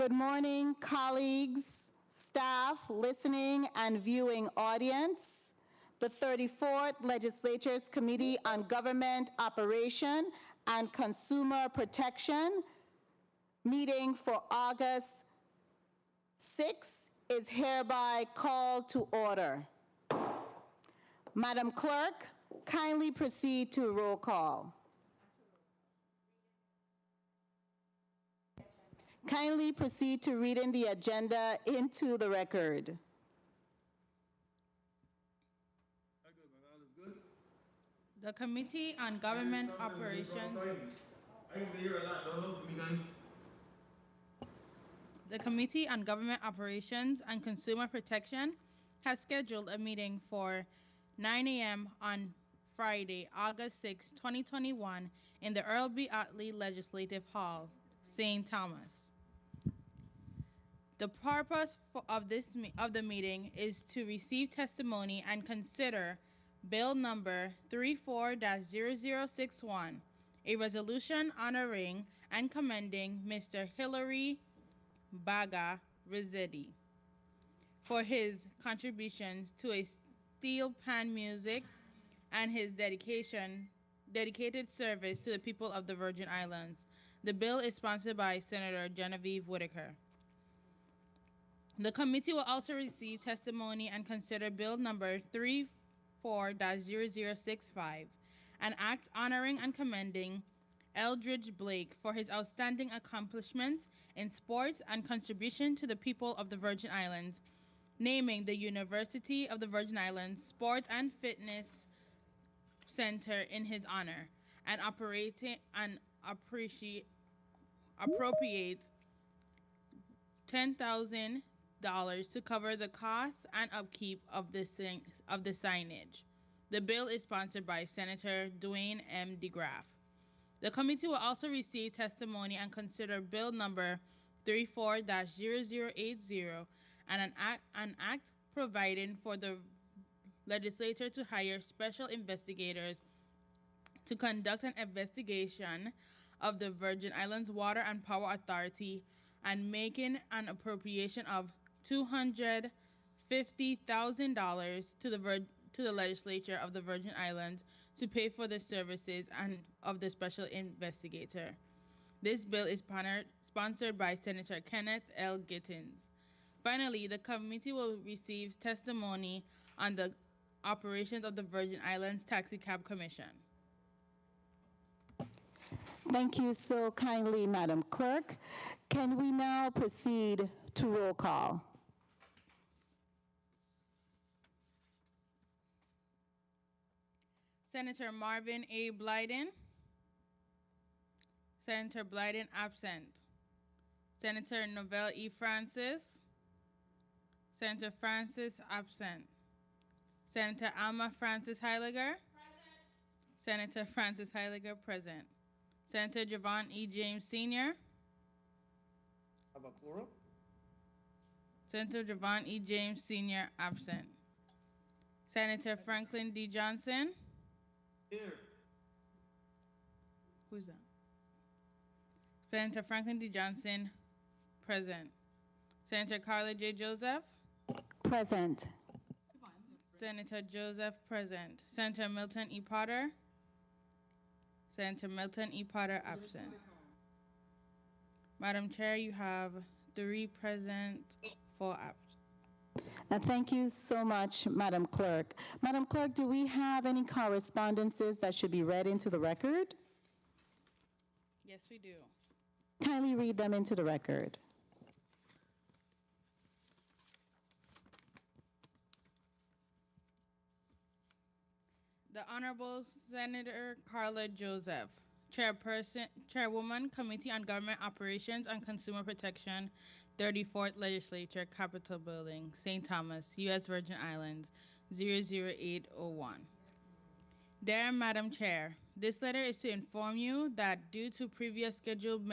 Good morning, colleagues, staff, listening and viewing audience. The 34th Legislature's Committee on Government Operation and Consumer Protection meeting for August 6 is hereby called to order. Madam Clerk, kindly proceed to roll call. Kindly proceed to reading the agenda into the record. The Committee on Government Operations. The Committee on Government Operations and Consumer Protection has scheduled a meeting for 9 a.m. on Friday, August 6, 2021, in the Earl B. Otley Legislative Hall, St. Thomas. The purpose of the meeting is to receive testimony and consider Bill number 34-0061, a resolution honoring and commending Mr. Hilary Baga Rizzetti for his contributions to a steel pan music and his dedicated service to the people of the Virgin Islands. The bill is sponsored by Senator Genevieve Whitaker. The committee will also receive testimony and consider Bill number 34-0065, an act honoring and commending Eldridge Blake for his outstanding accomplishments in sports and contribution to the people of the Virgin Islands, naming the University of the Virgin Islands Sport and Fitness Center in his honor, and appropriate $10,000 to cover the costs and upkeep of the signage. The bill is sponsored by Senator Dwayne M. DeGraff. The committee will also receive testimony and consider Bill number 34-0080 and an act providing for the legislature to hire special investigators to conduct an investigation of the Virgin Islands Water and Power Authority and making an appropriation of $250,000 to the legislature of the Virgin Islands to pay for the services of the special investigator. This bill is sponsored by Senator Kenneth L. Gittins. Finally, the committee will receive testimony on the operations of the Virgin Islands Taxi Cab Commission. Thank you so kindly, Madam Clerk. Can we now proceed to roll call? Senator Marvin A. Blyden. Senator Blyden absent. Senator Novelle E. Francis. Senator Francis absent. Senator Alma Francis Heiliger. Present. Senator Francis Heiliger present. Senator Javon E. James Sr. How about plural? Senator Javon E. James Sr. absent. Senator Franklin D. Johnson. Here. Who's that? Senator Franklin D. Johnson present. Senator Carla J. Joseph. Present. Senator Joseph present. Senator Milton E. Potter. Senator Milton E. Potter absent. Madam Chair, you have 3 present, 4 absent. Thank you so much, Madam Clerk. Madam Clerk, do we have any correspondences that should be read into the record? Yes, we do. Kindly read them into the record. The Honorable Senator Carla Joseph, Chairwoman, Committee on Government Operations and Consumer Protection, 34th Legislature, Capitol Building, St. Thomas, U.S. Virgin Islands, 00801. Dear Madam Chair, this letter is to inform you that due to previous scheduled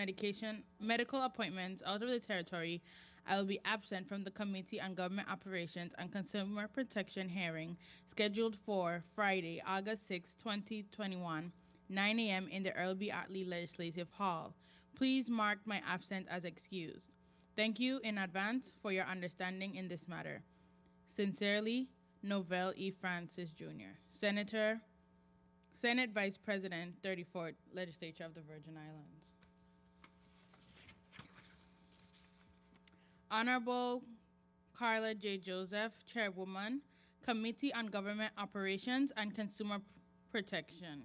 medical appointments out of the territory, I will be absent from the Committee on Government Operations and Consumer Protection hearing scheduled for Friday, August 6, 2021, 9 a.m. in the Earl B. Otley Legislative Hall. Please mark my absence as excused. Thank you in advance for your understanding in this matter. Sincerely, Novell E. Francis Jr., Senate Vice President, 34th Legislature of the Virgin Islands. Honorable Carla J. Joseph, Chairwoman, Committee on Government Operations and Consumer Protection.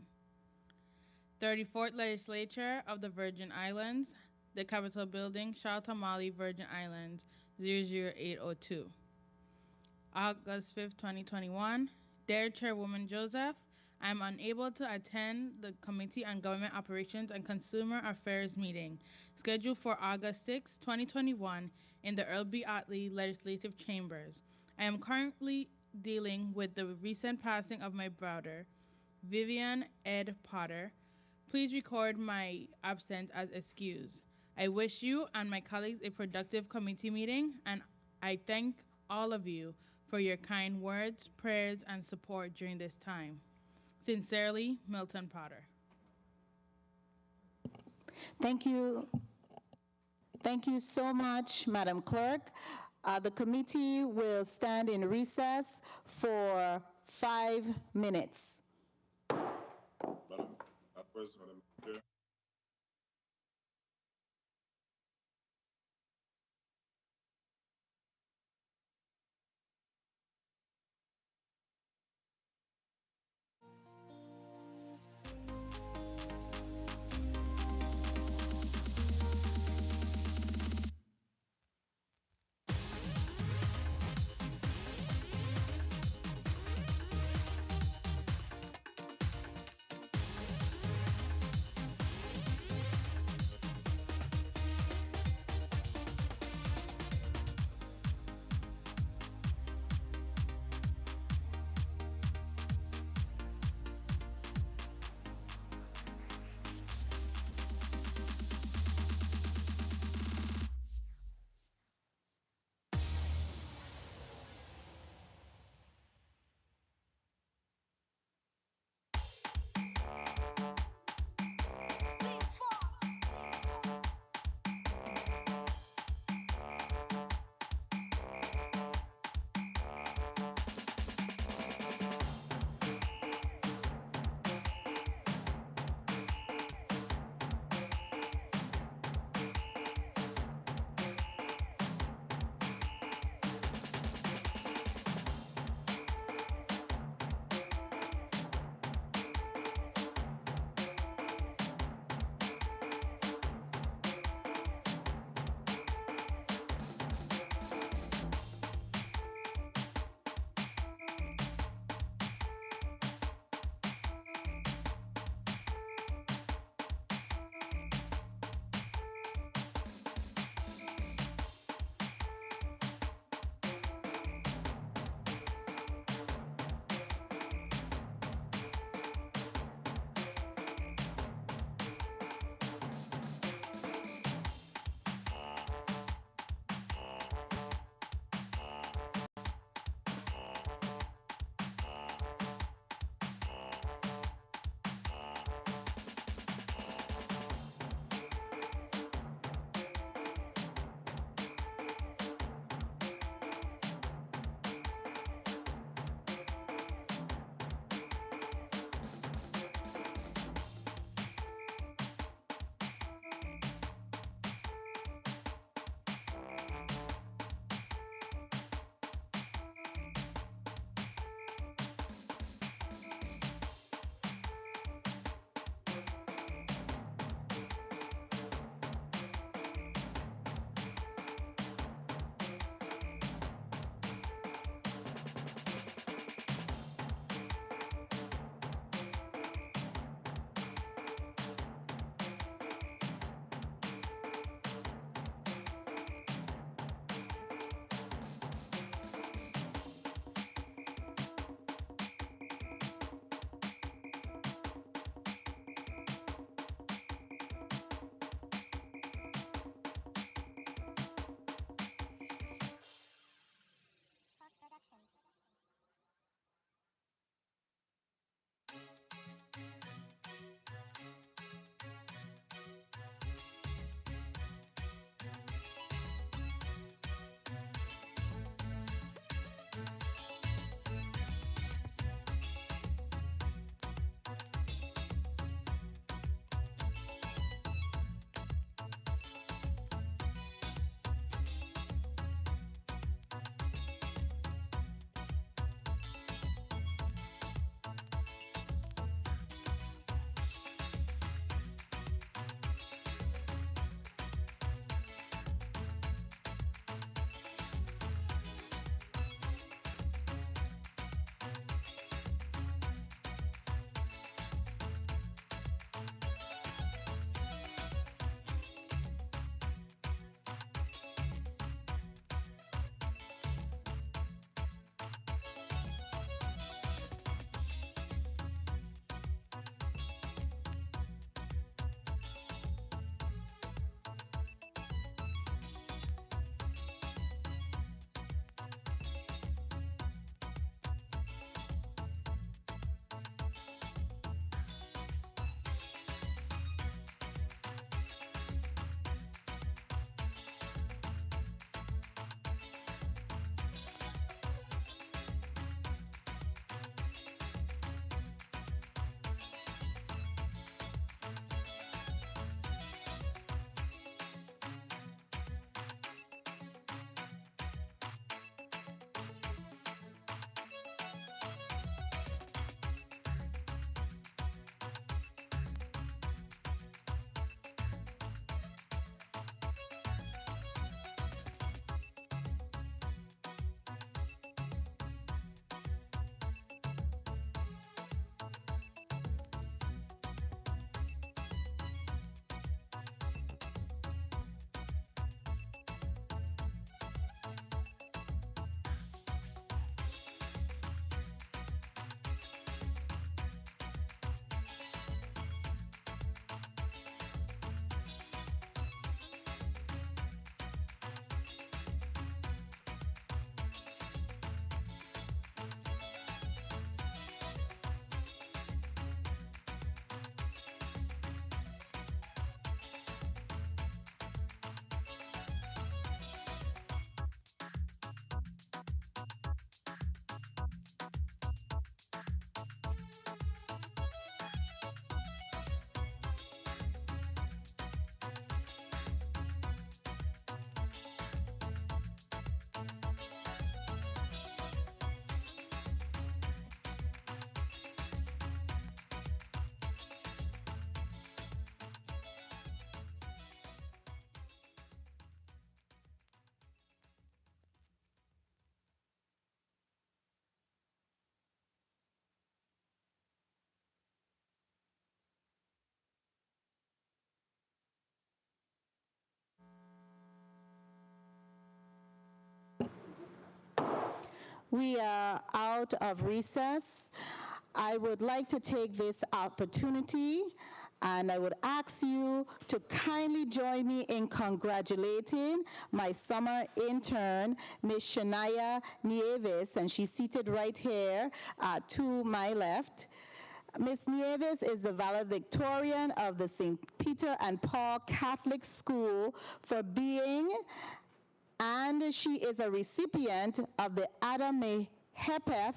34th Legislature of the Virgin Islands, the Capitol Building, Shatamali, Virgin Islands, 00802. August 5th, 2021. Dear Chairwoman Joseph, I am unable to attend the Committee on Government Operations and Consumer Affairs meeting scheduled for August 6, 2021 in the Earl B. Otley Legislative Chambers. I am currently dealing with the recent passing of my brother, Vivian Ed Potter. Please record my absence as excused. I wish you and my colleagues a productive committee meeting, and I thank all of you for your kind words, prayers, and support during this time. Sincerely, Milton Potter. Thank you. Thank you so much, Madam Clerk. The committee will stand in recess for 5 minutes. Madam President, Madam Chair. we are out of recess. I would like to take this opportunity and I would ask you to kindly join me in congratulating my summer intern, Ms. Shania Nieves, and she's seated right here to my left. Ms. Nieves is the valedictorian of the St. Peter and Paul Catholic School for being, and she is a recipient of the Adam May Hepeth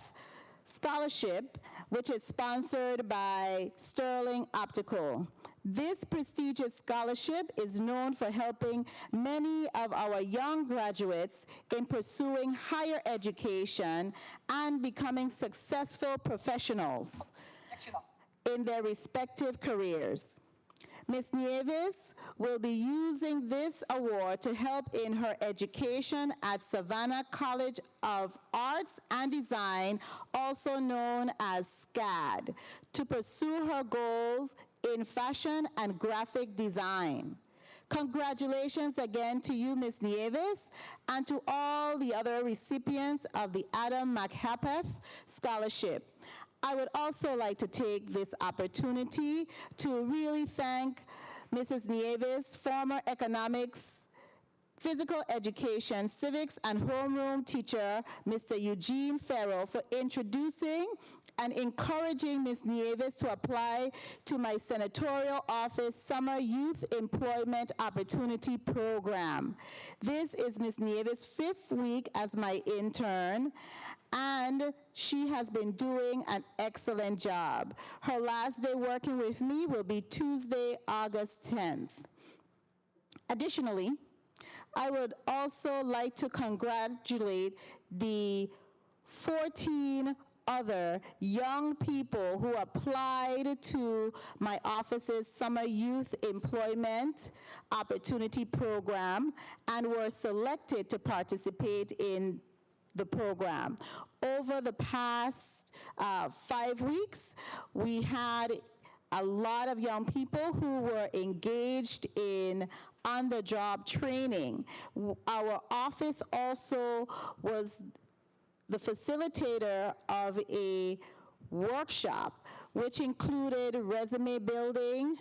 Scholarship, which is sponsored by Sterling Optical. This prestigious scholarship is known for helping many of our young graduates in pursuing higher education and becoming successful professionals in their respective careers. Ms. Nieves will be using this award to help in her education at Savannah College of Arts and Design, also known as SCAD, to pursue her goals in fashion and graphic design. Congratulations again to you, Ms. Nieves, and to all the other recipients of the Adam McHapeth Scholarship. I would also like to take this opportunity to really thank Mrs. Nieves, former economics, physical education, civics, and homeroom teacher, Mr. Eugene Farrell, for introducing and encouraging Ms. Nieves to apply to my senatorial office Summer Youth Employment Opportunity Program. This is Ms. Nieves' 5th week as my intern, and she has been doing an excellent job. Her last day working with me will be Tuesday, August 10th. Additionally, I would also like to congratulate the 14 other young people who applied to my office's Summer Youth Employment Opportunity Program and were selected to participate in the program. Over the past 5 weeks, we had a lot of young people who were engaged in on-the-job training. Our office also was the facilitator of a workshop which included resume building,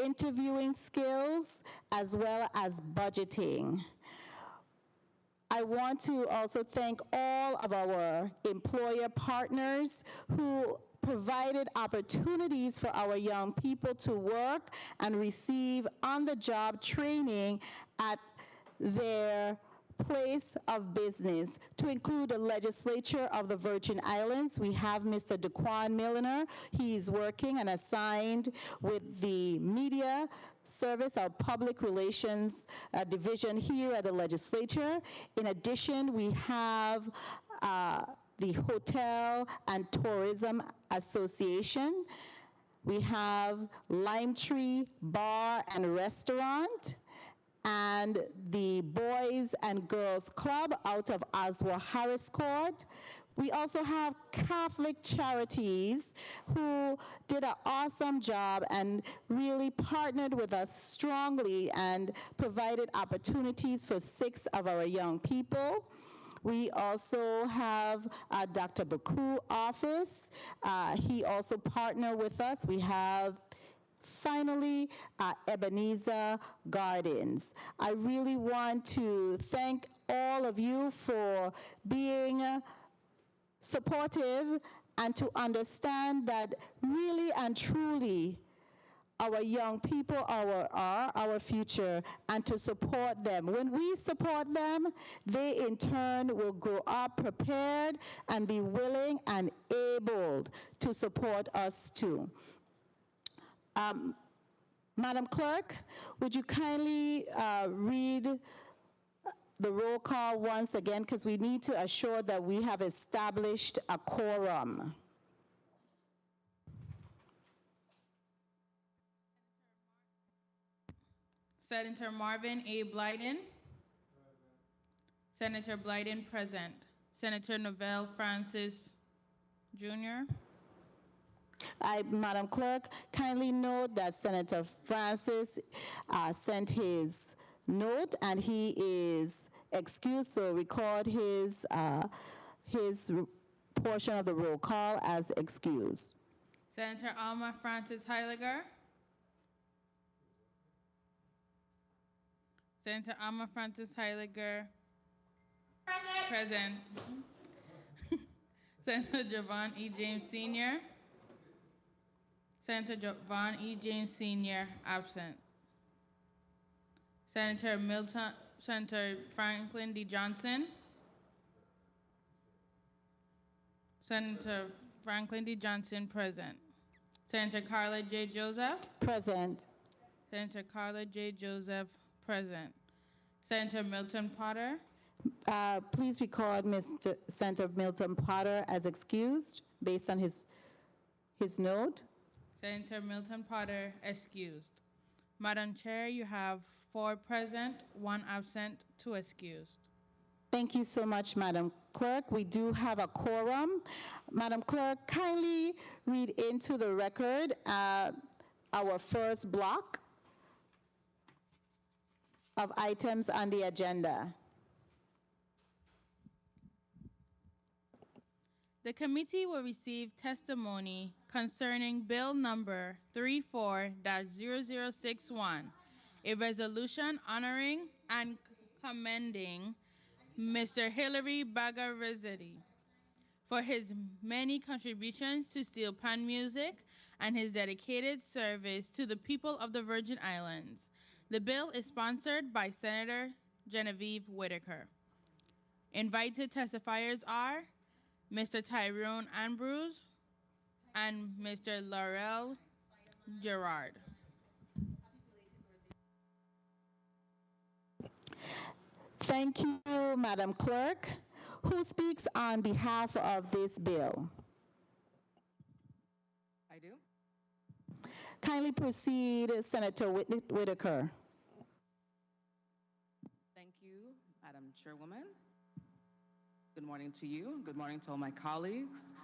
interviewing skills, as well as budgeting. I want to also thank all of our employer partners who provided opportunities for our young people to work and receive on-the-job training at their place of business, to include the legislature of the Virgin Islands. We have Mr. Daquan Milliner. He's working and assigned with the media service, our public relations division here at the legislature. In addition, we have the Hotel and Tourism Association. We have Lime Tree Bar and Restaurant, and the Boys and Girls Club out of Oswald Harris Court. We also have Catholic Charities who did an awesome job and really partnered with us strongly and provided opportunities for 6 of our young people. We also have Dr. Baku office. He also partnered with us. We have finally, Ebenezer Gardens. I really want to thank all of you for being supportive and to understand that really and truly our young people are our future, and to support them. When we support them, they in turn will grow up prepared and be willing and able to support us too. Madam Clerk, would you kindly read the roll call once again, because we need to assure that we have established a quorum. Senator Marvin A. Blyden. Senator Blyden present. Senator Novell Francis Jr. Madam Clerk, kindly note that Senator Francis sent his note and he is excused, so record his his portion of the roll call as excused. Senator Alma Francis Heiliger. Senator Alma Francis Heiliger. Present. Senator Javon E. James Sr. Senator Javon E. James Sr. absent. Senator Franklin D. Johnson. Senator Franklin D. Johnson present. Senator Carla J. Joseph. Present. Senator Carla J. Joseph present. Senator Milton Potter. Please record Senator Milton Potter as excused based on his note. Senator Milton Potter excused. Madam Chair, you have 4 present, 1 absent, 2 excused. Thank you so much, Madam Clerk. We do have a quorum. Madam Clerk, kindly read into the record our first block of items on the agenda. The committee will receive testimony concerning Bill number 34-0061, a resolution honoring and commending Mr. Hilary Bagarizzetti for his many contributions to steel pan music and his dedicated service to the people of the Virgin Islands. The bill is sponsored by Senator Genevieve Whitaker. Invited testifiers are Mr. Tyrone Ambrose and Mr. Laurel Gerard. Thank you, Madam Clerk. Who speaks on behalf of this bill? I do. Kindly proceed, Senator Whitaker. Thank you, Madam Chairwoman. Good morning to you. Good morning to all my colleagues.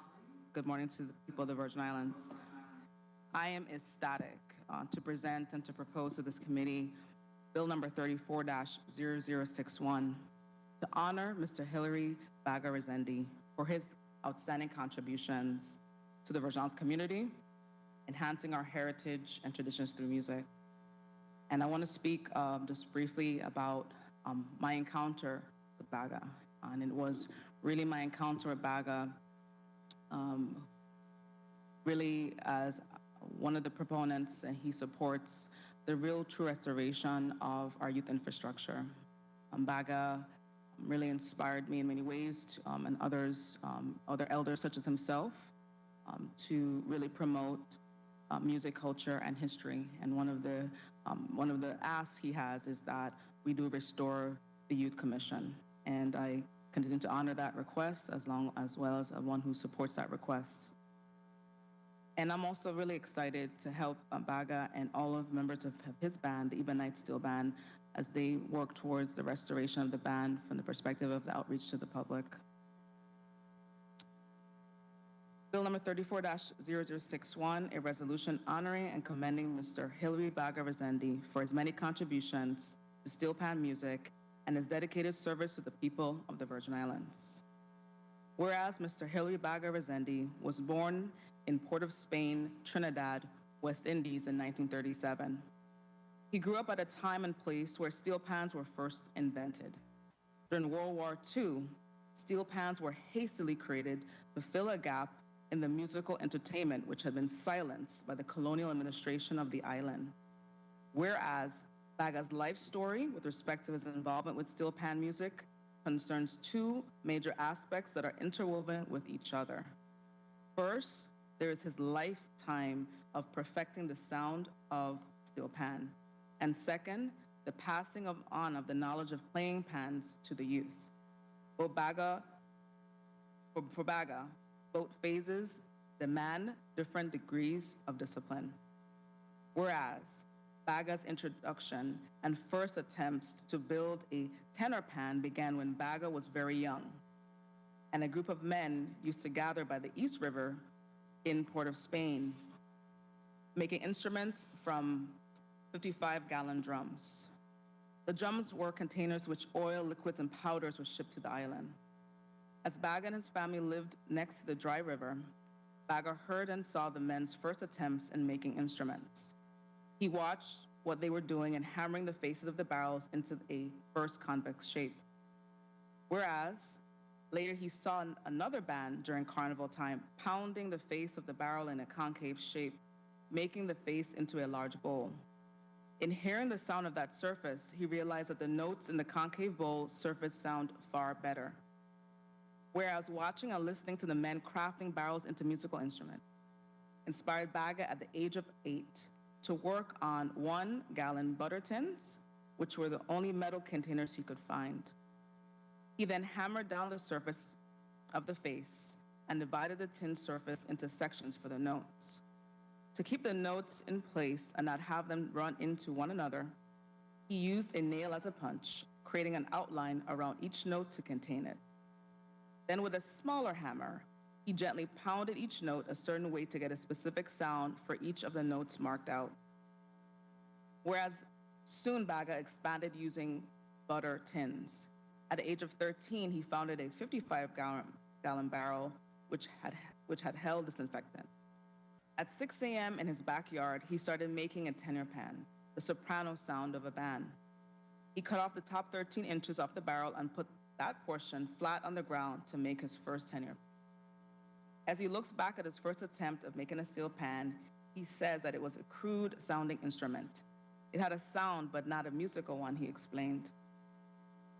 Good morning to the people of the Virgin Islands. I am ecstatic to present and to propose to this committee Bill number 34-0061 to honor Mr. Hilary Bagarizzetti for his outstanding contributions to the Virgin Islands community, enhancing our heritage and traditions through music. And I want to speak just briefly about my encounter with Baga. And it was really my encounter with Baga really as one of the proponents, and he supports the real true restoration of our youth infrastructure. Baga really inspired me in many ways, and others, other elders such as himself, to really promote music, culture, and history. And one of the asks he has is that we do restore the Youth Commission, and I continue to honor that request as well as one who supports that request. And I'm also really excited to help Baga and all of the members of his band, the Ebonite Steel Band, as they work towards the restoration of the band from the perspective of the outreach to the public. Bill number 34-0061, a resolution honoring and commending Mr. Hilary Bagarizzetti for his many contributions to steel pan music and his dedicated service to the people of the Virgin Islands. Whereas Mr. Hilary Bagarizzetti was born in Port of Spain, Trinidad, West Indies in 1937. He grew up at a time and place where steel pans were first invented. During World War II, steel pans were hastily created to fill a gap in the musical entertainment which had been silenced by the colonial administration of the island. Whereas Baga's life story with respect to his involvement with steel pan music concerns 2 major aspects that are interwoven with each other. First, there is his lifetime of perfecting the sound of steel pan. And second, the passing on of the knowledge of playing pans to the youth. For Baga, both phases demand different degrees of discipline. Whereas Baga's introduction and first attempts to build a tenor pan began when Baga was very young, and a group of men used to gather by the East River in Port of Spain, making instruments from 55-gallon drums. The drums were containers which oil, liquids, and powders were shipped to the island. As Baga and his family lived next to the dry river, Baga heard and saw the men's first attempts in making instruments. He watched what they were doing in hammering the faces of the barrels into a first convex shape. Whereas later he saw another band during carnival time pounding the face of the barrel in a concave shape, making the face into a large bowl. In hearing the sound of that surface, he realized that the notes in the concave bowl surface sound far better. Whereas watching and listening to the men crafting barrels into musical instruments inspired Baga at the age of 8 to work on 1-gallon butter tins, which were the only metal containers he could find. He then hammered down the surface of the face and divided the tin surface into sections for the notes. To keep the notes in place and not have them run into one another, he used a nail as a punch, creating an outline around each note to contain it. Then with a smaller hammer, he gently pounded each note a certain way to get a specific sound for each of the notes marked out. Whereas soon Baga expanded using butter tins. At the age of 13, he founded a 55-gallon barrel which had held disinfectant. At 6 a.m. in his backyard, he started making a tenor pan, the soprano sound of a band. He cut off the top 13 inches off the barrel and put that portion flat on the ground to make his first tenor. As he looks back at his first attempt of making a steel pan, he says that it was a crude sounding instrument. It had a sound, but not a musical one, he explained.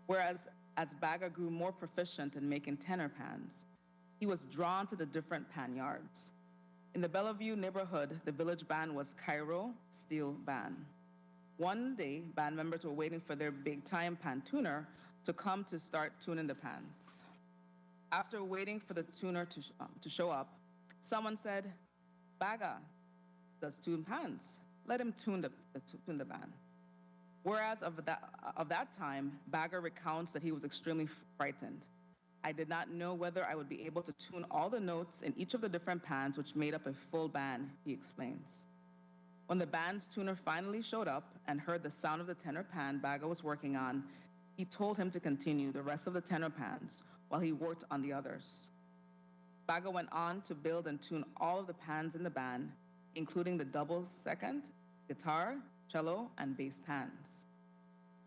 Whereas as Baga grew more proficient in making tenor pans, he was drawn to the different pan yards. In the Bellevue neighborhood, the village band was Cairo Steel Band. One day, band members were waiting for their big-time pan tuner to come to start tuning the pans. After waiting for the tuner to show up, someone said, "Baga does tune pans. Let him tune the band." Whereas of that time, Baga recounts that he was extremely frightened. "I did not know whether I would be able to tune all the notes in each of the different pans which made up a full band," he explains. When the band's tuner finally showed up and heard the sound of the tenor pan Baga was working on, he told him to continue the rest of the tenor pans while he worked on the others. Baga went on to build and tune all of the pans in the band, including the double second, guitar, cello, and bass pans.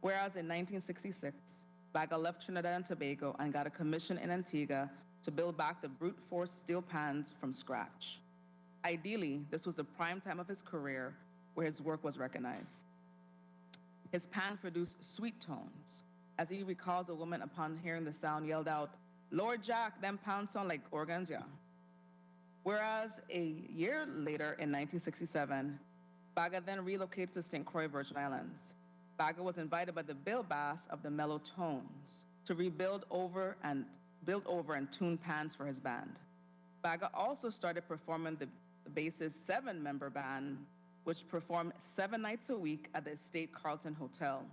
Whereas in 1966, Baga left Trinidad and Tobago and got a commission in Antigua to build back the brute force steel pans from scratch. Ideally, this was the prime time of his career where his work was recognized. His pan produced sweet tones. As he recalls, a woman upon hearing the sound yelled out, "Lord Jack, them pans sound like organs, yeah." Whereas a year later in 1967, Baga then relocated to St. Croix, Virgin Islands. Baga was invited by the Bill Bass of the Mellow Tones to rebuild over and tune pans for his band. Baga also started performing the bass's 7-member band, which performed 7 nights a week at the Estate Carlton Hotel.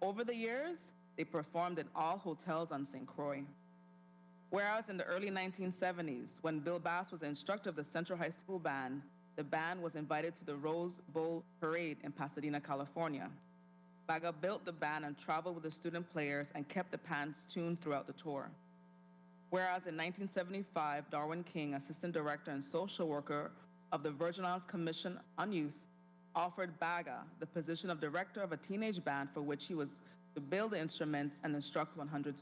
Over the years, they performed in all hotels on St. Croix. Whereas in the early 1970s, when Bill Bass was the instructor of the Central High School Band, the band was invited to the Rose Bowl Parade in Pasadena, California. Baga built the band and traveled with the student players and kept the pans tuned throughout the tour. Whereas in 1975, Darwin King, assistant director and social worker of the Virgin Islands Commission on Youth, offered Baga the position of director of a teenage band for which he was to build the instruments and instruct 100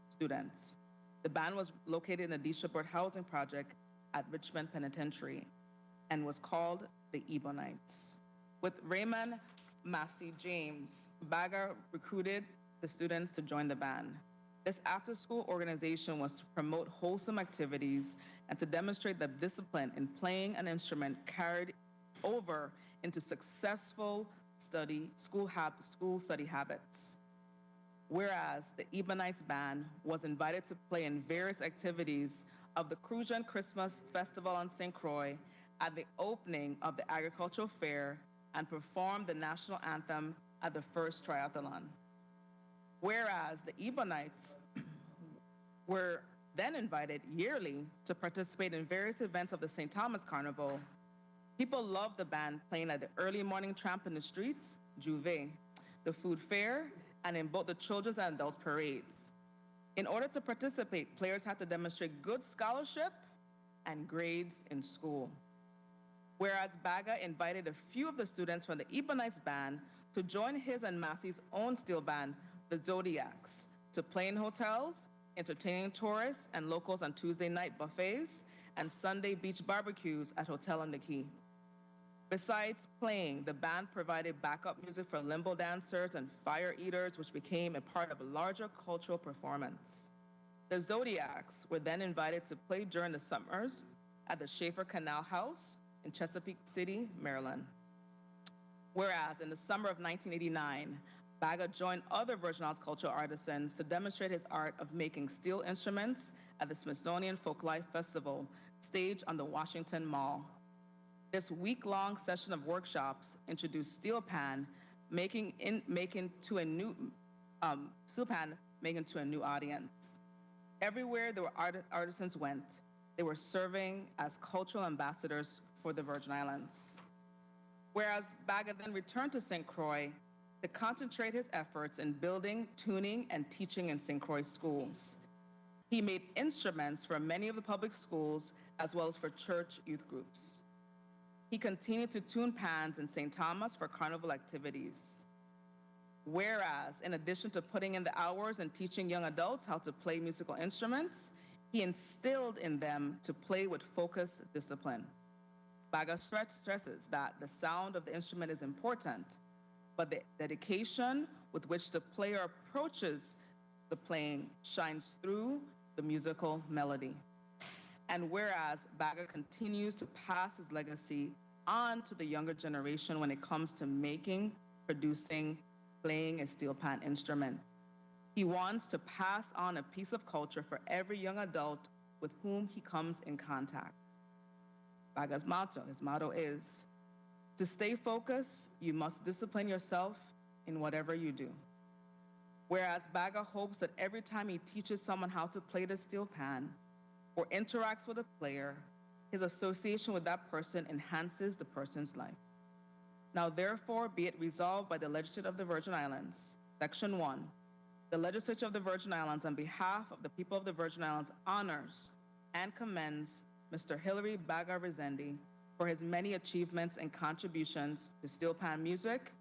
students. The band was located in the D. Shepard Housing Project at Richmond Penitentiary and was called the Ebonites. With Raymond Massey James, Baga recruited the students to join the band. This after-school organization was to promote wholesome activities and to demonstrate that discipline in playing an instrument carried over into successful school study habits. Whereas the Ebonites band was invited to play in various activities of the Crujan Christmas Festival on St. Croix, at the opening of the agricultural fair, and performed the national anthem at the first triathlon. Whereas the Ebonites were then invited yearly to participate in various events of the St. Thomas Carnival, people loved the band playing at the early morning tramp in the streets, Juve, the food fair, and in both the children's and adults parades. In order to participate, players had to demonstrate good scholarship and grades in school. Whereas Baga invited a few of the students from the Ebonites band to join his and Massey's own steel band, the Zodiacs, to play in hotels, entertaining tourists and locals on Tuesday night buffets and Sunday beach barbecues at Hotel on the Key. Besides playing, the band provided backup music for limbo dancers and fire eaters, which became a part of a larger cultural performance. The Zodiacs were then invited to play during the summers at the Schaefer Canal House in Chesapeake City, Maryland. Whereas in the summer of 1989, Baga joined other Virgin Islands cultural artisans to demonstrate his art of making steel instruments at the Smithsonian Folklife Festival, staged on the Washington Mall. This week-long session of workshops introduced steel pan making to a new audience. Everywhere there were artisans went, they were serving as cultural ambassadors for the Virgin Islands. Whereas Baga then returned to St. Croix to concentrate his efforts in building, tuning, and teaching in St. Croix schools. He made instruments for many of the public schools as well as for church youth groups. He continued to tune pans in St. Thomas for carnival activities. Whereas, in addition to putting in the hours and teaching young adults how to play musical instruments, he instilled in them to play with focus, discipline. Baga stresses that the sound of the instrument is important, but the dedication with which the player approaches the playing shines through the musical melody. And whereas Baga continues to pass his legacy on to the younger generation when it comes to making, producing, playing a steel pan instrument. He wants to pass on a piece of culture for every young adult with whom he comes in contact. Baga's motto is, to stay focused, you must discipline yourself in whatever you do. Whereas Baga hopes that every time he teaches someone how to play the steel pan or interacts with a player, his association with that person enhances the person's life. Now, therefore, be it resolved by the Legislature of the Virgin Islands, Section 1, the Legislature of the Virgin Islands, on behalf of the people of the Virgin Islands, honors and commends Mr. Hilary Baga Rezendi for his many achievements and contributions to steel pan music,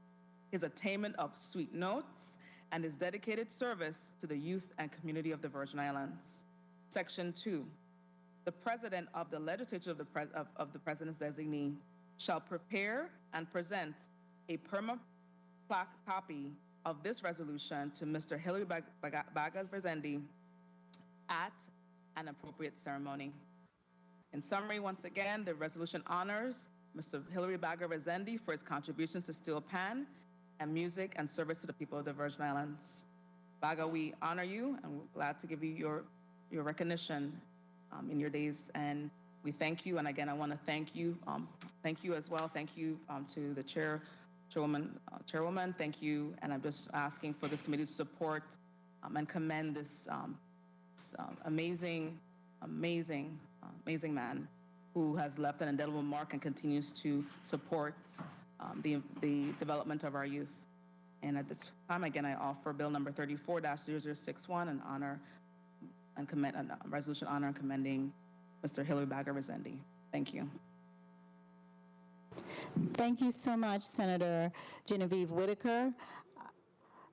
his attainment of sweet notes, and his dedicated service to the youth and community of the Virgin Islands. Section 2, the President of the Legislature of the President's designee shall prepare and present a perma-plaque copy of this resolution to Mr. Hilary Baga Rezendi at an appropriate ceremony. In summary, once again, the resolution honors Mr. Hilary Baga Rezendi for his contributions to steel pan and music and service to the people of the Virgin Islands. Baga, we honor you, and we're glad to give you your recognition in your days, and we thank you. And again, I want to thank you as well. Thank you to the chairwoman. Thank you, and I'm just asking for this committee to support and commend this amazing man who has left an indelible mark and continues to support the development of our youth. And at this time, again, I offer Bill number 34-0061 and honor and commend a resolution honor and commending Mr. Hilary Baga Rezendi. Thank you. Thank you so much, Senator Genevieve Whitaker.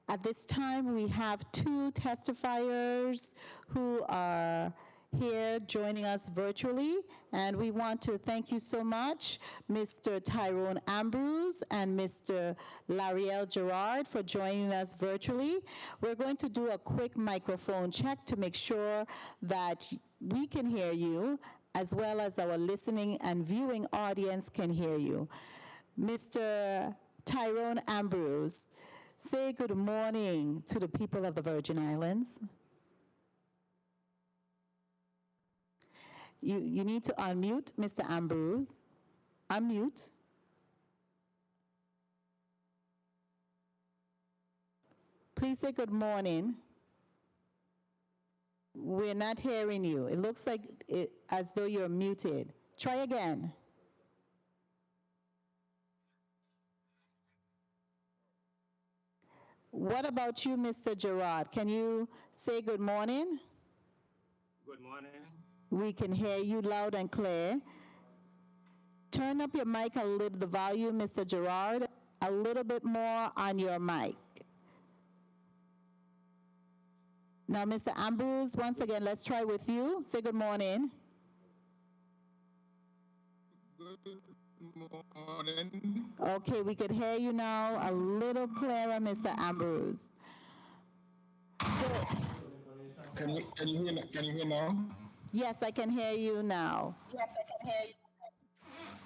At this time, we have two testifiers who are here joining us virtually, and we want to thank you so much, Mr. Tyrone Ambrose and Mr. Lariel Gerard, for joining us virtually. We're going to do a quick microphone check to make sure that we can hear you, as well as our listening and viewing audience can hear you. Mr. Tyrone Ambrose, say good morning to the people of the Virgin Islands. You need to unmute, Mr. Ambrose. Unmute. Please say good morning. We're not hearing you. It looks like as though you're muted. Try again. What about you, Mr. Gerard? Can you say good morning? Good morning. We can hear you loud and clear. Turn up your mic a little, the volume, Mr. Gerard, a little bit more on your mic. Now, Mr. Ambrose, once again, let's try with you. Say good morning. Good morning. Okay, we could hear you now a little clearer, Mr. Ambrose. So, Can you hear now? yes, I can hear you now. Okay.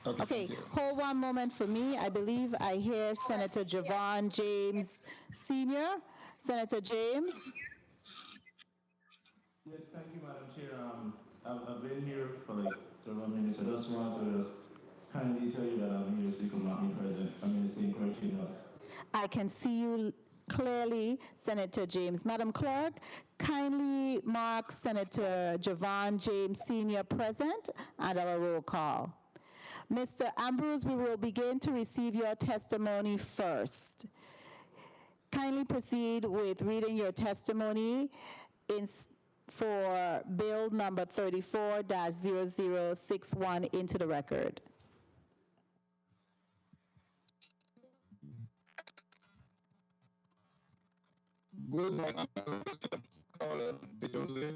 Okay, Thank you. hold one moment for me. I believe I hear Senator Javon James Sr. Senator James. Yes, thank you, Madam Chair. I've been here for like several minutes. I just want to kindly tell you that I'm here so you could mark me present. I'm in the same criteria. I can see you clearly, Senator James. Madam Clerk, kindly mark Senator Javon James Sr. present and our roll call. Mr. Ambrose, we will begin to receive your testimony first. Kindly proceed with reading your testimony for Bill number 34-0061 into the record. Good morning, Mr. Carla Joseph,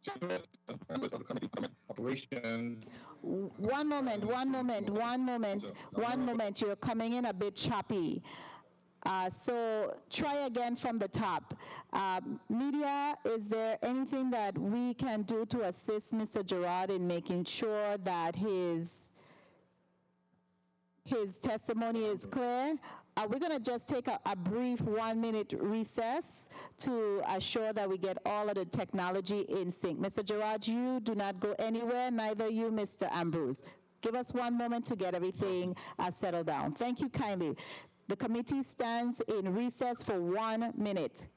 Chairperson, members of the Committee on Operations. One moment. You're coming in a bit choppy. So try again from the top. Media, is there anything that we can do to assist Mr. Gerard in making sure that his testimony is clear? We're going to just take a brief 1-minute recess to assure that we get all of the technology in sync. Mr. Gerard, you do not go anywhere, neither you, Mr. Ambrose. Give us 1 moment to get everything settled down. Thank you kindly. The committee stands in recess for 1 minute.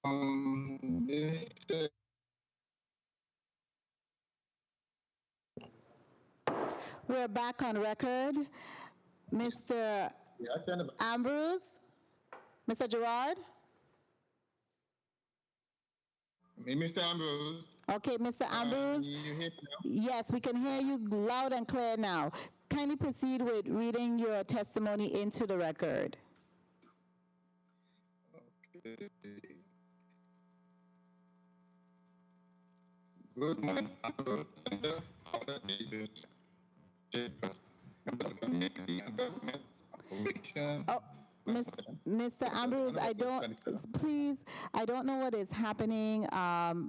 Mr. We're back on record. Mr. Ambrose, Mr. Gerard. Mr. Ambrose. Okay, Mr. Ambrose. You hear me now? Yes, we can hear you loud and clear now. Kindly proceed with reading your testimony into the record. Okay. Good morning, Senator Carla Davis, Chairperson, members of the Committee on Government information. Oh, Mr. Ambrose, I don't, please, I don't know what is happening,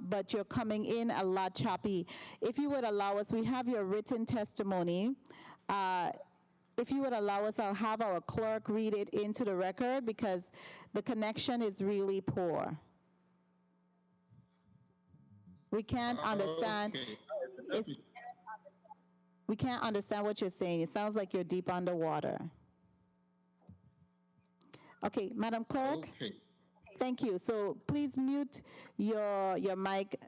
but you're coming in a lot choppy. If you would allow us, we have your written testimony. If you would allow us, I'll have our clerk read it into the record because the connection is really poor. We can't understand. Okay. We can't understand what you're saying. It sounds like you're deep underwater. Okay, Madam Clerk. Okay. Thank you. So please mute your mic.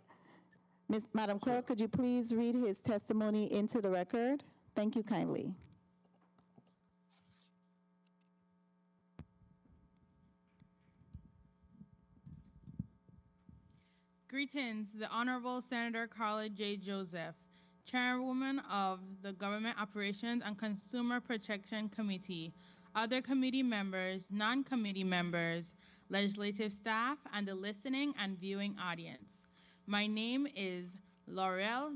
Madam Clerk, could you please read his testimony into the record? Thank you kindly. Greetings, the Honorable Senator Carla J. Joseph, Chairwoman of the Government Operations and Consumer Protection Committee, other committee members, non-committee members, legislative staff, and the listening and viewing audience. My name is Laurel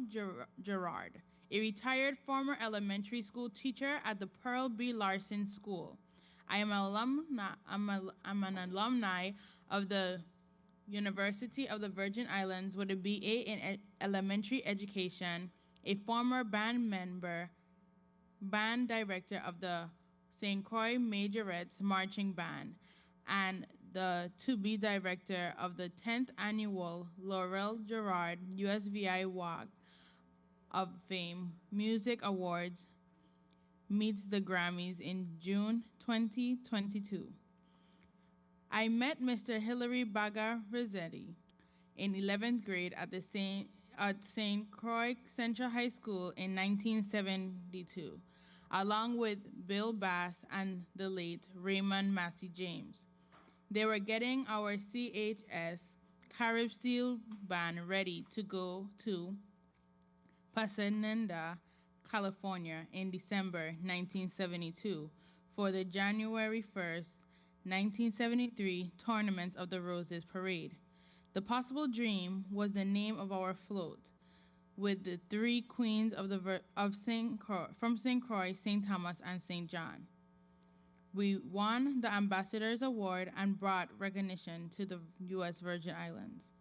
Gerard, a retired former elementary school teacher at the Pearl B. Larson School. I'm an alumni of the University of the Virgin Islands with a BA in elementary education, a former band member, band director of the St. Croix Majorettes Marching Band, and the to-be director of the 10th annual Laurel Gerard USVI Walk of Fame Music Awards meets the Grammys in June 2022. I met Mr. Hilary Baga Rossetti in 11th grade at St. Croix Central High School in 1972, along with Bill Bass and the late Raymond Massey James. They were getting our CHS Carib Steel Band ready to go to Pasadena, California in December 1972 for the January 1st, 1973 Tournament of the Roses Parade. The Possible Dream was the name of our float, with the three queens of St. Croix, from St. Croix, St. Thomas, and St. John. We won the Ambassador's Award and brought recognition to the U.S. Virgin Islands.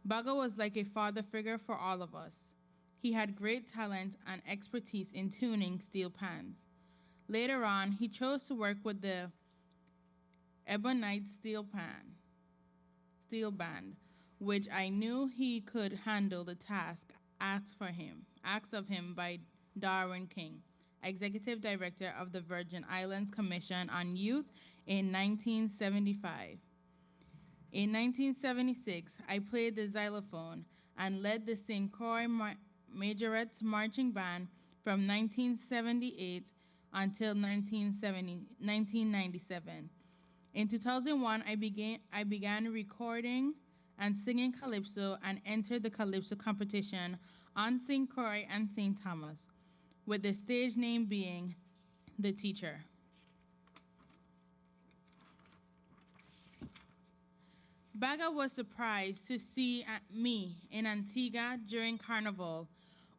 Baga was like a father figure for all of us. He had great talent and expertise in tuning steel pans. Later on, he chose to work with the Ebonite Steel Band, which I knew he could handle the task asked of him by Darwin King, Executive Director of the Virgin Islands Commission on Youth in 1975. In 1976, I played the xylophone and led the St. Croix Majorettes Marching Band from 1978 until 1997. In 2001, I began recording and singing calypso and entered the calypso competition on St. Croix and St. Thomas, with the stage name being The Teacher. Baga was surprised to see me in Antigua during Carnival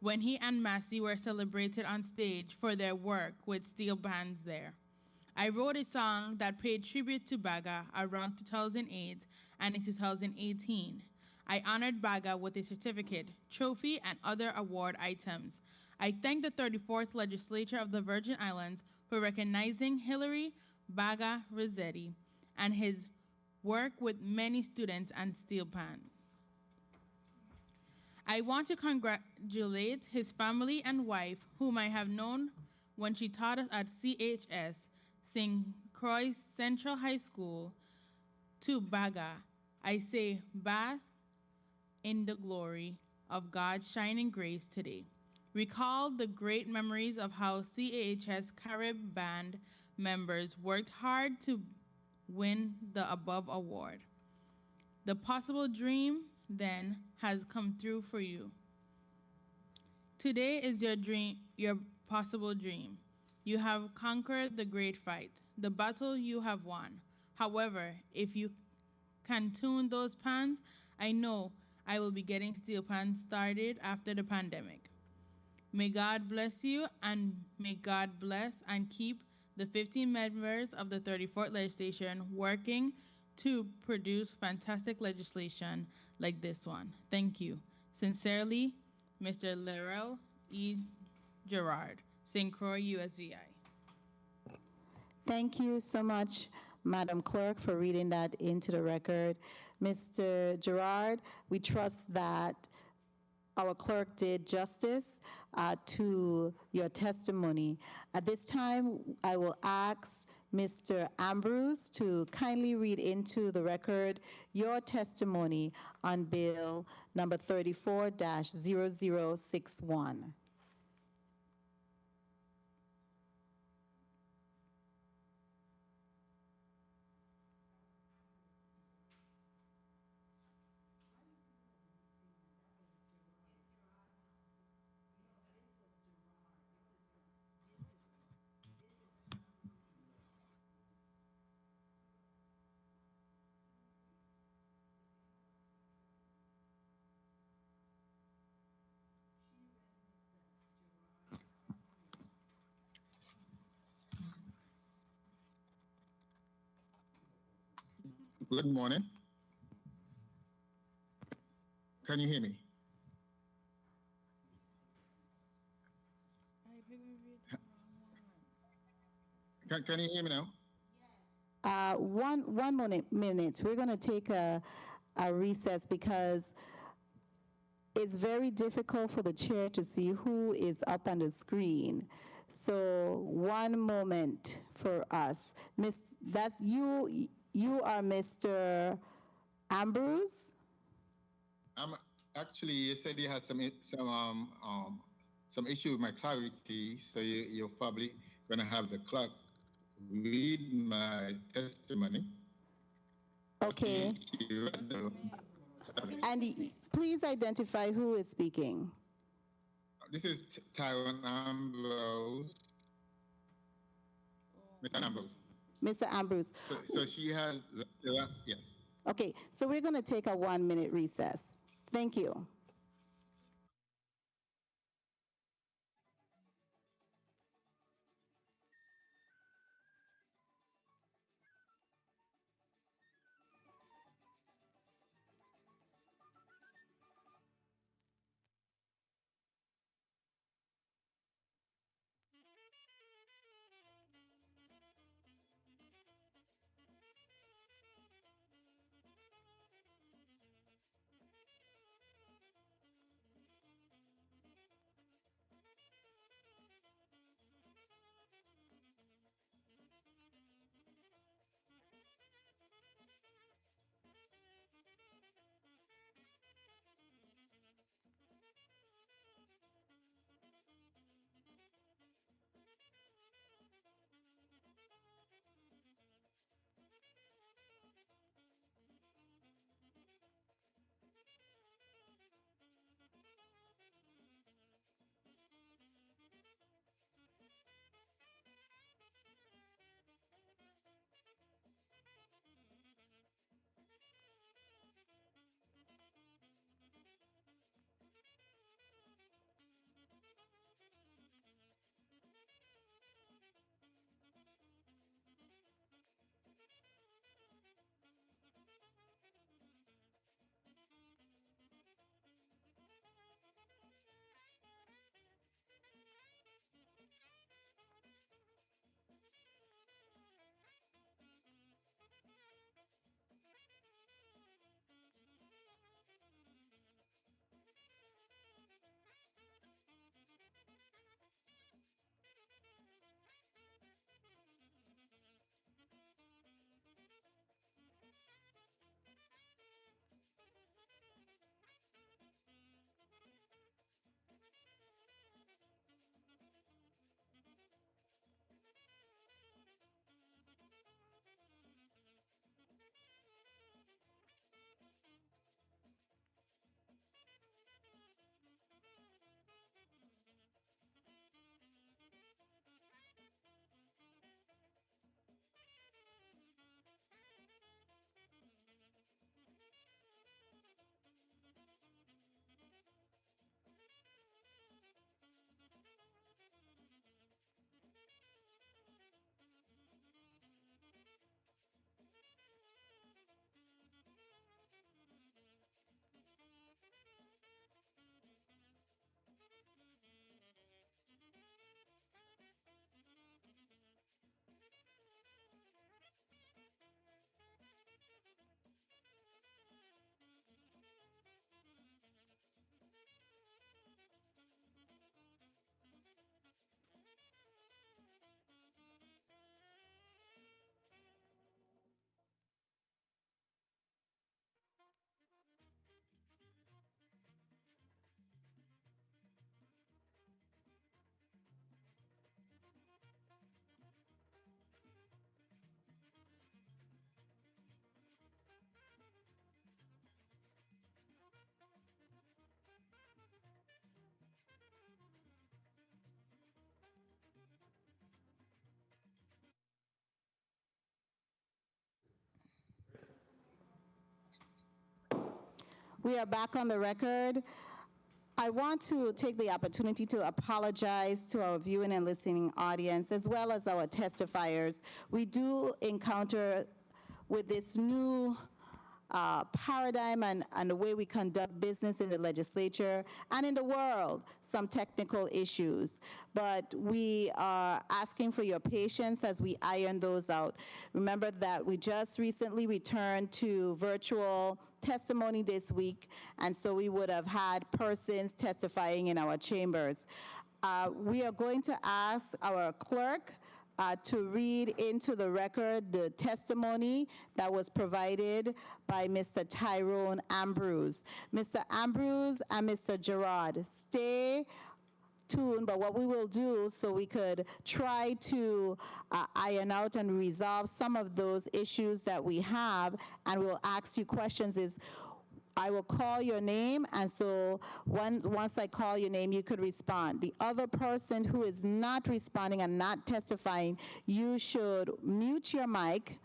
when he and Massey were celebrated on stage for their work with steel bands there. I wrote a song that paid tribute to Baga around 2008 and in 2018. I honored Baga with a certificate, trophy, and other award items. I thank the 34th Legislature of the Virgin Islands for recognizing Hilary Baga Rossetti and his work with many students and steel pans. I want to congratulate his family and wife, whom I have known when she taught us at CHS, St. Croix Central High School. To Baga, I say, bask in the glory of God's shining grace today. Recall the great memories of how CHS Carib Band members worked hard to win the above award. The possible dream, then, has come true for you. Today is your possible dream. You have conquered the great fight, the battle you have won. However, if you can tune those pans, I know I will be getting steel pans started after the pandemic. May God bless you, and may God bless and keep the 15 members of the 34th legislation working to produce fantastic legislation like this one. Thank you. Sincerely, Mr. Laurel E. Gerard, St. Croix, USVI. Thank you so much, Madam Clerk, for reading that into the record. Mr. Gerard, we trust that our clerk did justice to your testimony. At this time, I will ask Mr. Ambrose to kindly read into the record your testimony on Bill number 34-0061. Good morning. Can you hear me? Can you hear me now? One minute. We're going to take a recess because it's very difficult for the chair to see who is up on the screen. So one moment for us. That's you. You are Mr. Ambrose? Actually, you said you had some issue with my clarity, so you're probably going to have the clerk read my testimony. Okay. And please identify who is speaking. This is Tyrone Ambrose. Mr. Ambrose. Mr. Ambrose. So she has, yes. Okay, so we're going to take a 1 minute recess. Thank you. We are back on the record. I want to take the opportunity to apologize to our viewing and listening audience, as well as our testifiers. We do encounter with this new paradigm and the way we conduct business in the legislature and in the world, some technical issues. But we are asking for your patience as we iron those out. Remember that we just recently returned to virtual testimony this week, and so we would have had persons testifying in our chambers. We are going to ask our clerk to read into the record the testimony that was provided by Mr. Tyrone Ambrose. Mr. Ambrose and Mr. Gerard, stay tuned, but what we will do so we could try to iron out and resolve some of those issues that we have, and we'll ask you questions, is I will call your name, and so once I call your name, you could respond. The other person who is not responding and not testifying, you should mute your mic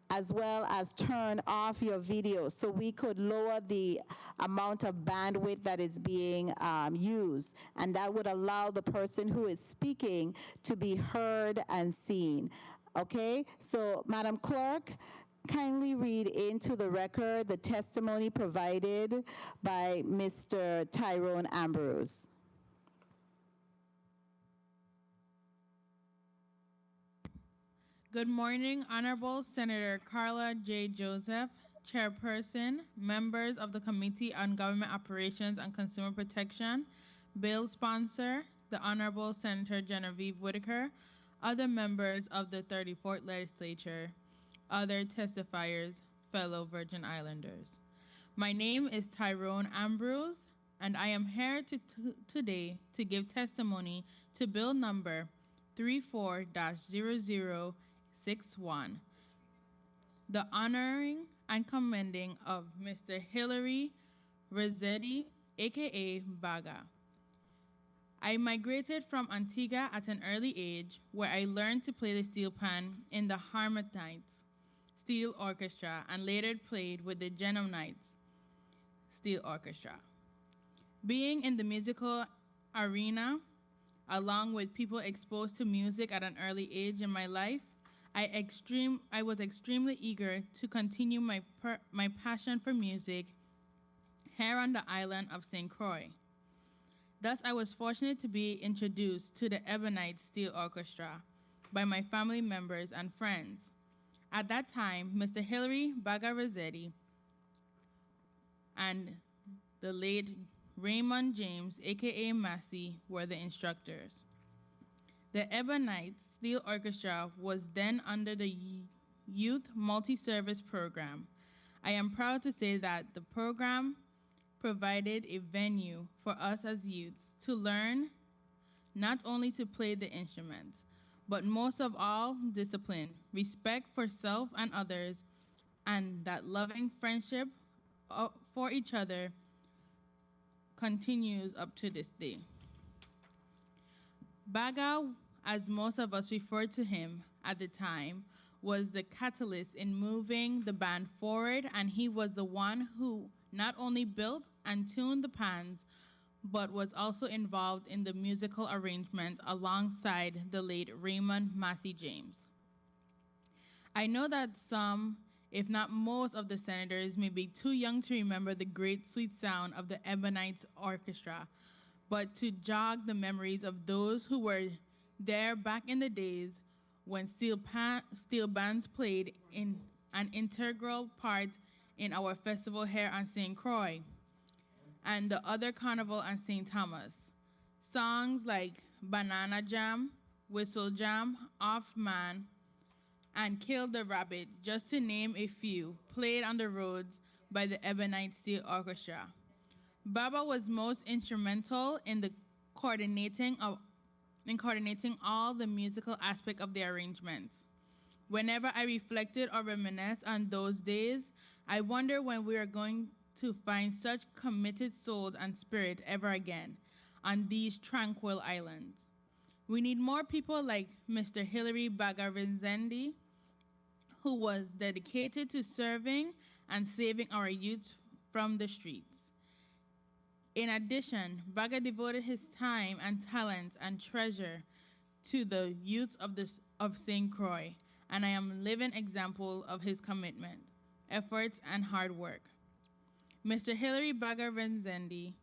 as well as turn off your video so we could lower the amount of bandwidth that is being used, and that would allow the person who is speaking to be heard and seen. Okay, so Madam Clerk, kindly read into the record the testimony provided by Mr. Tyrone Ambrose. Good morning, Honorable Senator Carla J. Joseph, Chairperson, members of the Committee on Government Operations and Consumer Protection, bill sponsor, the Honorable Senator Genevieve Whitaker, other members of the 34th Legislature, other testifiers, fellow Virgin Islanders. My name is Tyrone Ambrose, and I am here today to give testimony to Bill number 34-0061, the honoring and commending of Mr. Hilary Rossetti, aka Baga. I migrated from Antigua at an early age, where I learned to play the steel pan in the Harmonite Steel Orchestra and later played with the Genomites Steel Orchestra. Being in the musical arena, along with people exposed to music at an early age in my life, I was extremely eager to continue my passion for music here on the island of St. Croix. Thus, I was fortunate to be introduced to the Ebonite Steel Orchestra by my family members and friends. At that time, Mr. Hilary Baga Rossetti and the late Raymond James, aka Massey, were the instructors. The Ebonite Steel Orchestra was then under the Youth Multi-Service Program. I am proud to say that the program provided a venue for us as youths to learn not only to play the instruments, but most of all, discipline, respect for self and others, and that loving friendship for each other continues up to this day. Baga, as most of us referred to him at the time, was the catalyst in moving the band forward, and he was the one who not only built and tuned the pans, but was also involved in the musical arrangement alongside the late Raymond Massey James. I know that some, if not most, of the senators may be too young to remember the great sweet sound of the Ebonite Orchestra, but to jog the memories of those who were there back in the days when steel bands played in an integral part in our festival here on St. Croix and the other carnival on St. Thomas. Songs like Banana Jam, Whistle Jam, Off Man, and Kill the Rabbit, just to name a few, played on the roads by the Ebonite Steel Orchestra. Baba was most instrumental in coordinating all the musical aspect of the arrangements. Whenever I reflected or reminisce on those days, I wonder when we are going to find such committed souls and spirit ever again on these tranquil islands. We need more people like Mr. Hilary Baga Rossetti, who was dedicated to serving and saving our youth from the streets. In addition, Baga devoted his time and talents and treasure to the youth of St. Croix, and I am a living example of his commitment, efforts, and hard work. Mr. Hilary Baga Renzendi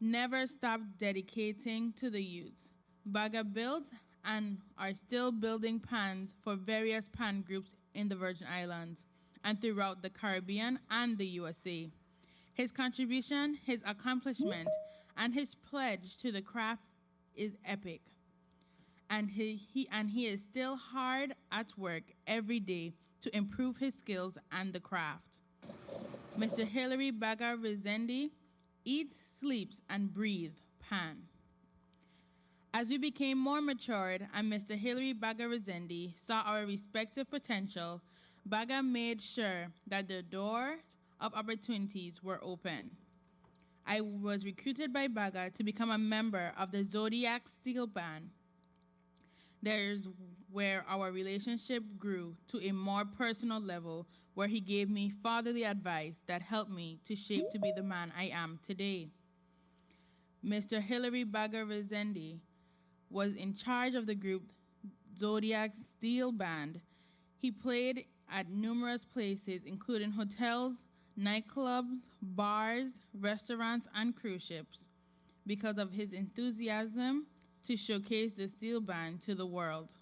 never stopped dedicating to the youth. Baga built and are still building pans for various pan groups in the Virgin Islands and throughout the Caribbean and the USA. His contribution, his accomplishment, and his pledge to the craft is epic. And he is still hard at work every day to improve his skills and the craft. Mr. Hilary Baga Rezendi eats, sleeps, and breathes pan. As we became more matured and Mr. Hilary Baga Rezendi saw our respective potential, Baga made sure that the doors of opportunities were open. I was recruited by Baga to become a member of the Zodiac Steel Band. There's where our relationship grew to a more personal level where he gave me fatherly advice that helped me to shape to be the man I am today. Mr. Hilary Baga Rezendi was in charge of the group Zodiac Steel Band. He played at numerous places, including hotels, nightclubs, bars, restaurants, and cruise ships, because of his enthusiasm to showcase the steel band to the world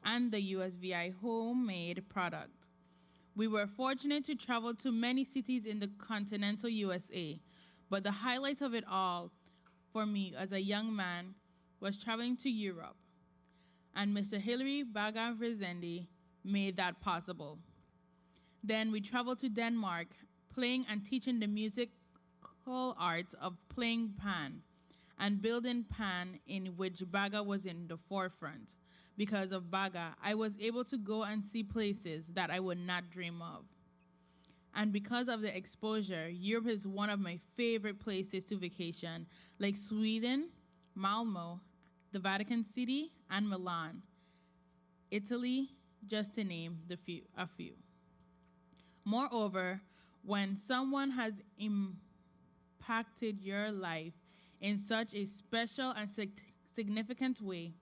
and the USVI homemade product. We were fortunate to travel to many cities in the continental USA, but the highlight of it all for me as a young man was traveling to Europe, and Mr. Hilary Baga Rezendi made that possible. Then we traveled to Denmark, playing and teaching the musical arts of playing pan and building pan, in which Baga was in the forefront. Because of Baga, I was able to go and see places that I would not dream of. And because of the exposure, Europe is one of my favorite places to vacation, like Sweden, Malmo, the Vatican City, and Milan, Italy, just to name a few. Moreover, when someone has impacted your life in such a special and significant way,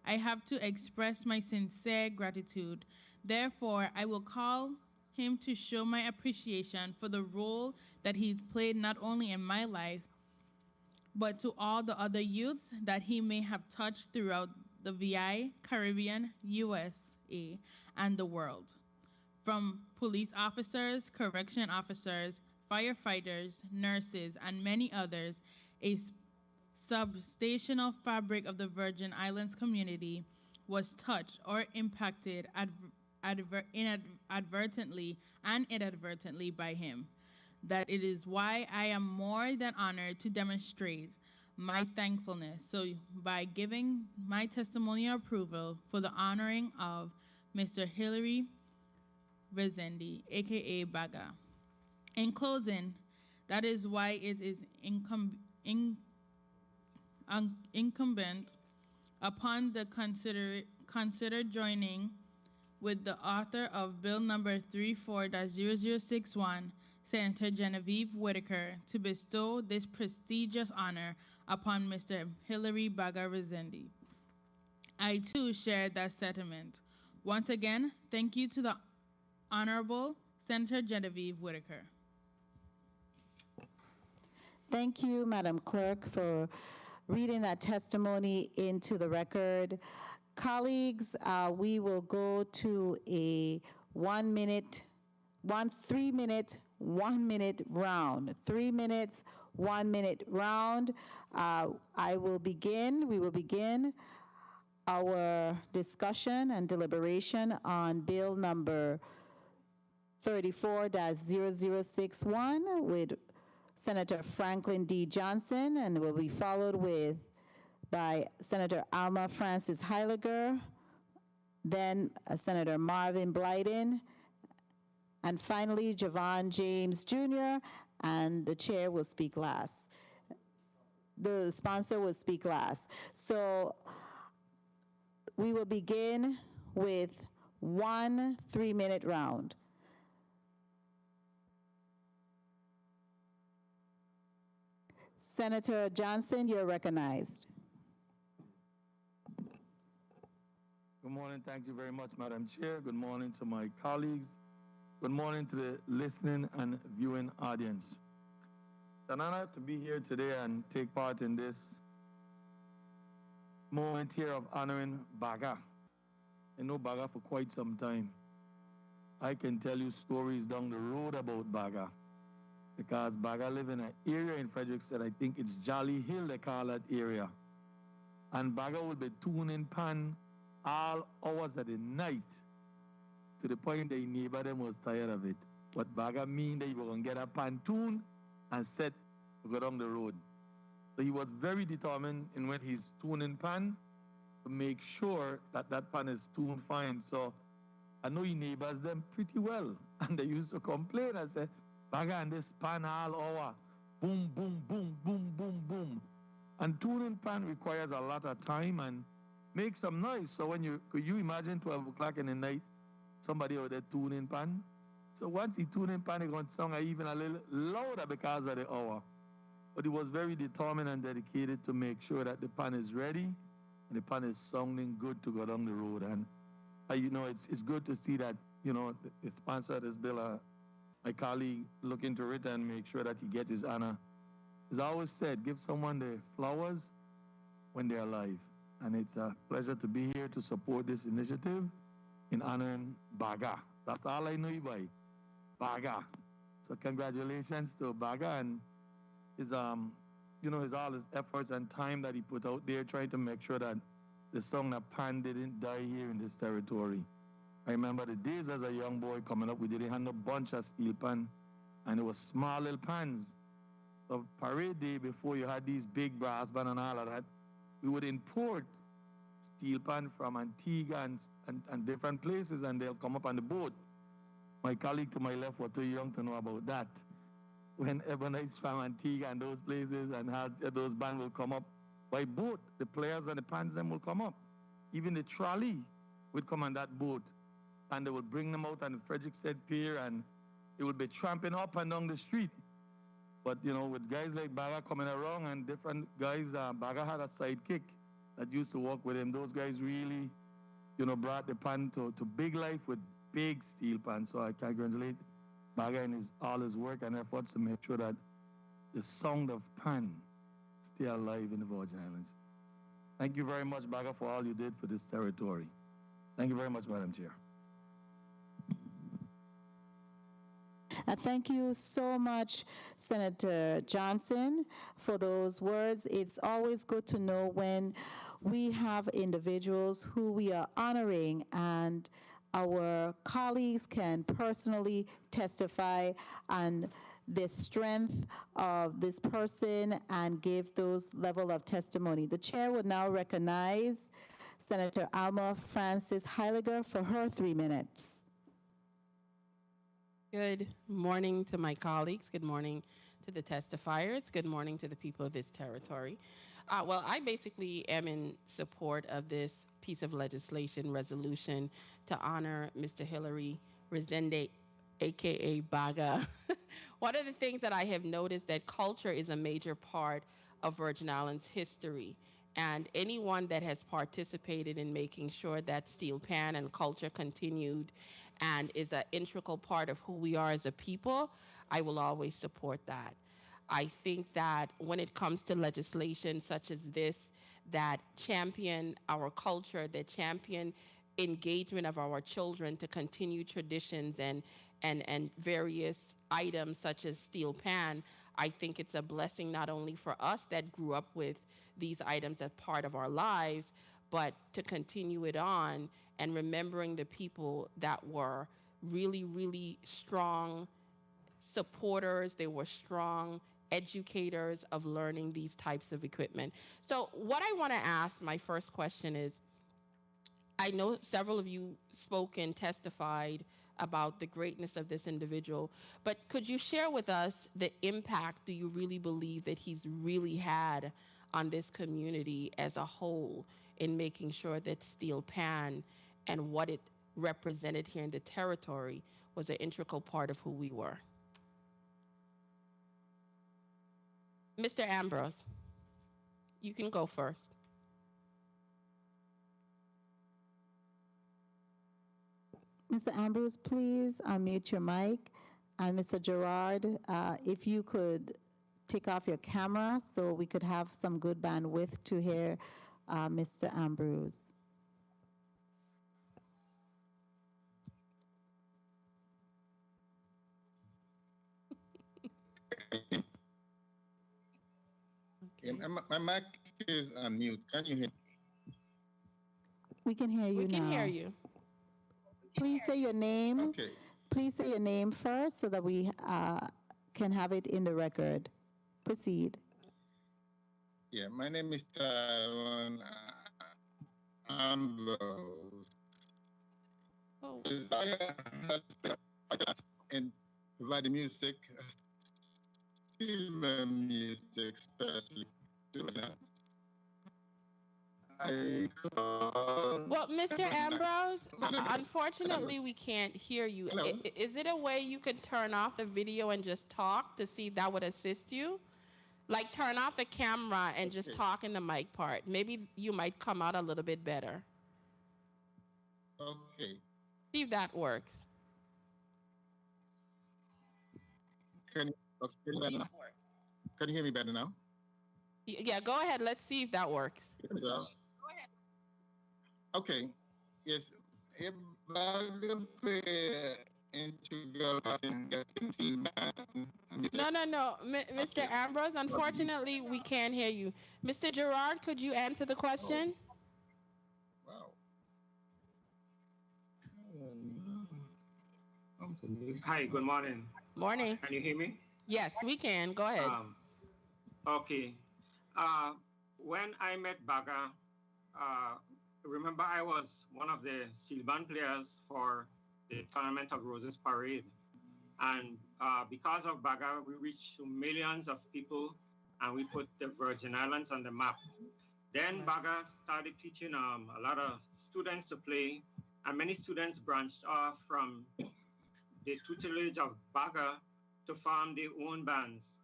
I have to express my sincere gratitude. Therefore, I will call him to show my appreciation for the role that he's played not only in my life, but to all the other youths that he may have touched throughout the VI, Caribbean, USA, and the world. From police officers, correction officers, firefighters, nurses, and many others, a substantial fabric of the Virgin Islands community was touched or impacted inadvertently and inadvertently by him. That it is why I am more than honored to demonstrate my thankfulness. So by giving my testimonial approval for the honoring of Mr. Hilary Rezendi, aka Baga. In closing, that is why it is incumbent upon the consider joining with the author of Bill number 34-0061, Senator Genevieve Whitaker, to bestow this prestigious honor upon Mr. Hilary Baga Rezendi. I too share that sentiment. Once again, thank you to the Honorable Senator Genevieve Whitaker. Thank you, Madam Clerk, for reading that testimony into the record. Colleagues, we will go to a 1 minute round. 3 minutes, 1 minute round. We will begin our discussion and deliberation on bill number 34-0061 with Senator Franklin D. Johnson, and will be followed by Senator Alma Francis Heiliger, then Senator Marvin Blyden, and finally Javon James Jr., and the chair will speak last. The sponsor will speak last. So we will begin with 1 3-minute round. Senator Johnson, you're recognized. Good morning. Thank you very much, Madam Chair. Good morning to my colleagues. Good morning to the listening and viewing audience. It's an honor to be here today and take part in this moment here of honoring Baga. I know Baga for quite some time. I can tell you stories down the road about Baga because Baga live in an area in Frederickson. I think it's Jolly Hill, they call that area. And Baga will be tuning pan all hours of the night to the point that neighbor them was tired of it. What Baga mean that you were going to get a pontoon and set to go down the road. So he was very determined in when he's tuning pan to make sure that that pan is tuned fine. So I know he neighbors them pretty well. And they used to complain and say, Baga and this pan all hour. Boom, boom, boom, boom, boom, boom. And tuning pan requires a lot of time and make some noise. So could you imagine 12 o'clock in the night, somebody out there tuning pan? So once he tuning pan, he going to sound even a little louder because of the hour. But he was very determined and dedicated to make sure that the pan is ready and the pan is sounding good to go down the road. And it's good to see that, the sponsor of this bill, my colleague, look into it and make sure that he gets his honor. As I always said, give someone the flowers when they're alive. And it's a pleasure to be here to support this initiative in honoring Baga. That's all I know you by, Baga. So congratulations to Baga and his all his efforts and time that he put out there trying to make sure that the song of pan didn't die here in this territory. I remember the days as a young boy coming up, we didn't have a bunch of steel pan, and it was small little pans. So parade day, before you had these big brass band and all of that, we would import steel pan from Antigua and different places, and they'll come up on the boat. My colleague to my left was too young to know about that. When Ebonites from Antigua and those places and those bands will come up by boat, the players and the pans them will come up. Even the trolley would come on that boat, and they would bring them out on the Frederickson Pier, and it would be tramping up and down the street. But, with guys like Baga coming around and different guys, Baga had a sidekick that used to work with him. Those guys really, brought the pan to big life with big steel pans. So I congratulate Baga and all his work and efforts to make sure that the sound of pan stay alive in the Virgin Islands. Thank you very much, Baga, for all you did for this territory. Thank you very much, Madam Chair. Thank you so much, Senator Johnson, for those words. It's always good to know when we have individuals who we are honoring and our colleagues can personally testify on the strength of this person and give those level of testimony. The chair would now recognize Senator Alma Francis Heiliger for her 3 minutes. Good morning to my colleagues. Good morning to the testifiers. Good morning to the people of this territory. Well, I basically am in support of this piece of legislation resolution to honor Mr. Hilary Resende, aka Baga. One of the things that I have noticed that culture is a major part of Virgin Islands history. And anyone that has participated in making sure that steel pan and culture continued and is an integral part of who we are as a people, I will always support that. I think that when it comes to legislation such as this, that champion our culture, that champion engagement of our children to continue traditions and various items such as steel pan, I think it's a blessing not only for us that grew up with these items as part of our lives, but to continue it on and remembering the people that were really, really strong supporters. They were strong educators of learning these types of equipment. So what I want to ask, my first question is, I know several of you spoke and testified about the greatness of this individual, but could you share with us the impact do you really believe that he's really had on this community as a whole in making sure that steel pan and what it represented here in the territory was an integral part of who we were? Mr. Ambrose, you can go first. Mr. Ambrose, please unmute your mic. And Mr. Gerard, if you could take off your camera so we could have some good bandwidth to hear Mr. Ambrose. Yeah, my mic is on mute. Can you hear me? We can hear you We can now. hear you. Please say your name. Okay. Please say your name first so that we can have it in the record. Proceed. Yeah, my name is Tyrone Ambrose. Oh. And provide the music, silver music, especially to dance. Well, Mr. Ambrose, unfortunately, we can't hear you. Is it a way you could turn off the video and just talk to see if that would assist you? Like turn off the camera and just talk in the mic part. Maybe you might come out a little bit better. Okay. See if that works. Can you hear me better now? Yeah, go ahead. Let's see if that works. So, okay. Yes. No. Mr. Ambrose, unfortunately, we can't hear you. Mr. Gerard, could you answer the question? Wow. Hi, good morning. Morning. Can you hear me? Yes, we can. Go ahead. Okay. When I met Baga, remember I was one of the steel band players for the Tournament of Roses Parade. And because of Baga, we reached millions of people and we put the Virgin Islands on the map. Then Baga started teaching a lot of students to play, and many students branched off from the tutelage of Baga to form their own bands.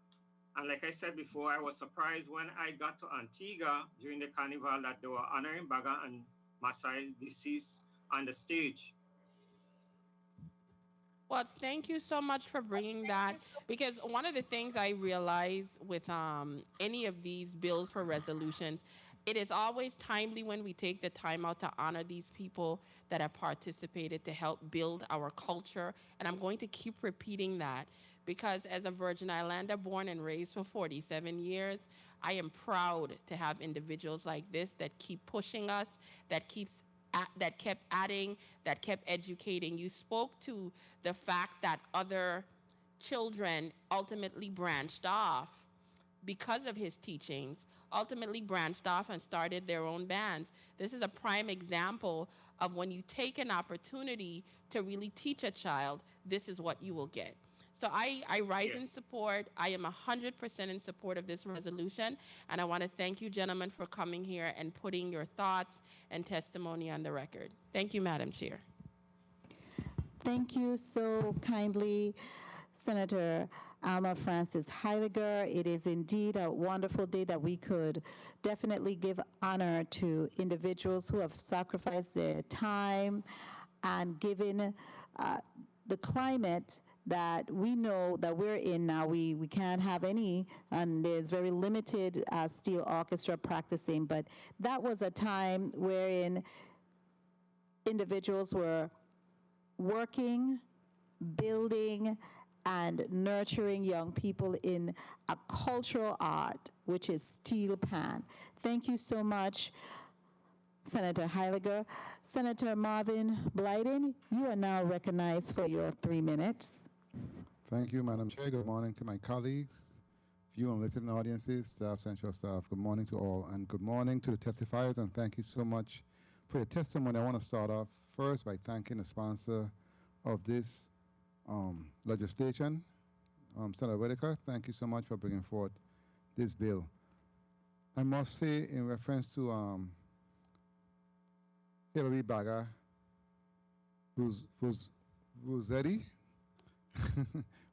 And like I said before, I was surprised when I got to Antigua during the carnival that they were honoring Baga and Masai deceased on the stage. Well, thank you so much for bringing that, because one of the things I realized with any of these bills for resolutions, it is always timely when we take the time out to honor these people that have participated to help build our culture. And I'm going to keep repeating that because as a Virgin Islander born and raised for 47 years, I am proud to have individuals like this that keep pushing us, that kept adding, that kept educating. You spoke to the fact that other children ultimately branched off because of his teachings, ultimately branched off and started their own bands. This is a prime example of when you take an opportunity to really teach a child, this is what you will get. So I rise in support. I am 100% in support of this resolution. And I want to thank you, gentlemen, for coming here and putting your thoughts and testimony on the record. Thank you, Madam Chair. Thank you so kindly, Senator Alma Francis Heiliger. It is indeed a wonderful day that we could definitely give honor to individuals who have sacrificed their time and given the climate that we know that we're in now. We can't have any, and there's very limited steel orchestra practicing, but that was a time wherein individuals were working, building, and nurturing young people in a cultural art, which is steel pan. Thank you so much, Senator Heiliger. Senator Marvin Blyden, you are now recognized for your 3 minutes. Thank you, Madam Chair. Good morning to my colleagues, view and listening audiences, staff, central staff. Good morning to all, and good morning to the testifiers, and thank you so much for your testimony. I want to start off first by thanking the sponsor of this legislation, Senator Whitaker. Thank you so much for bringing forth this bill. I must say, in reference to Hilary Baga, Rossetti,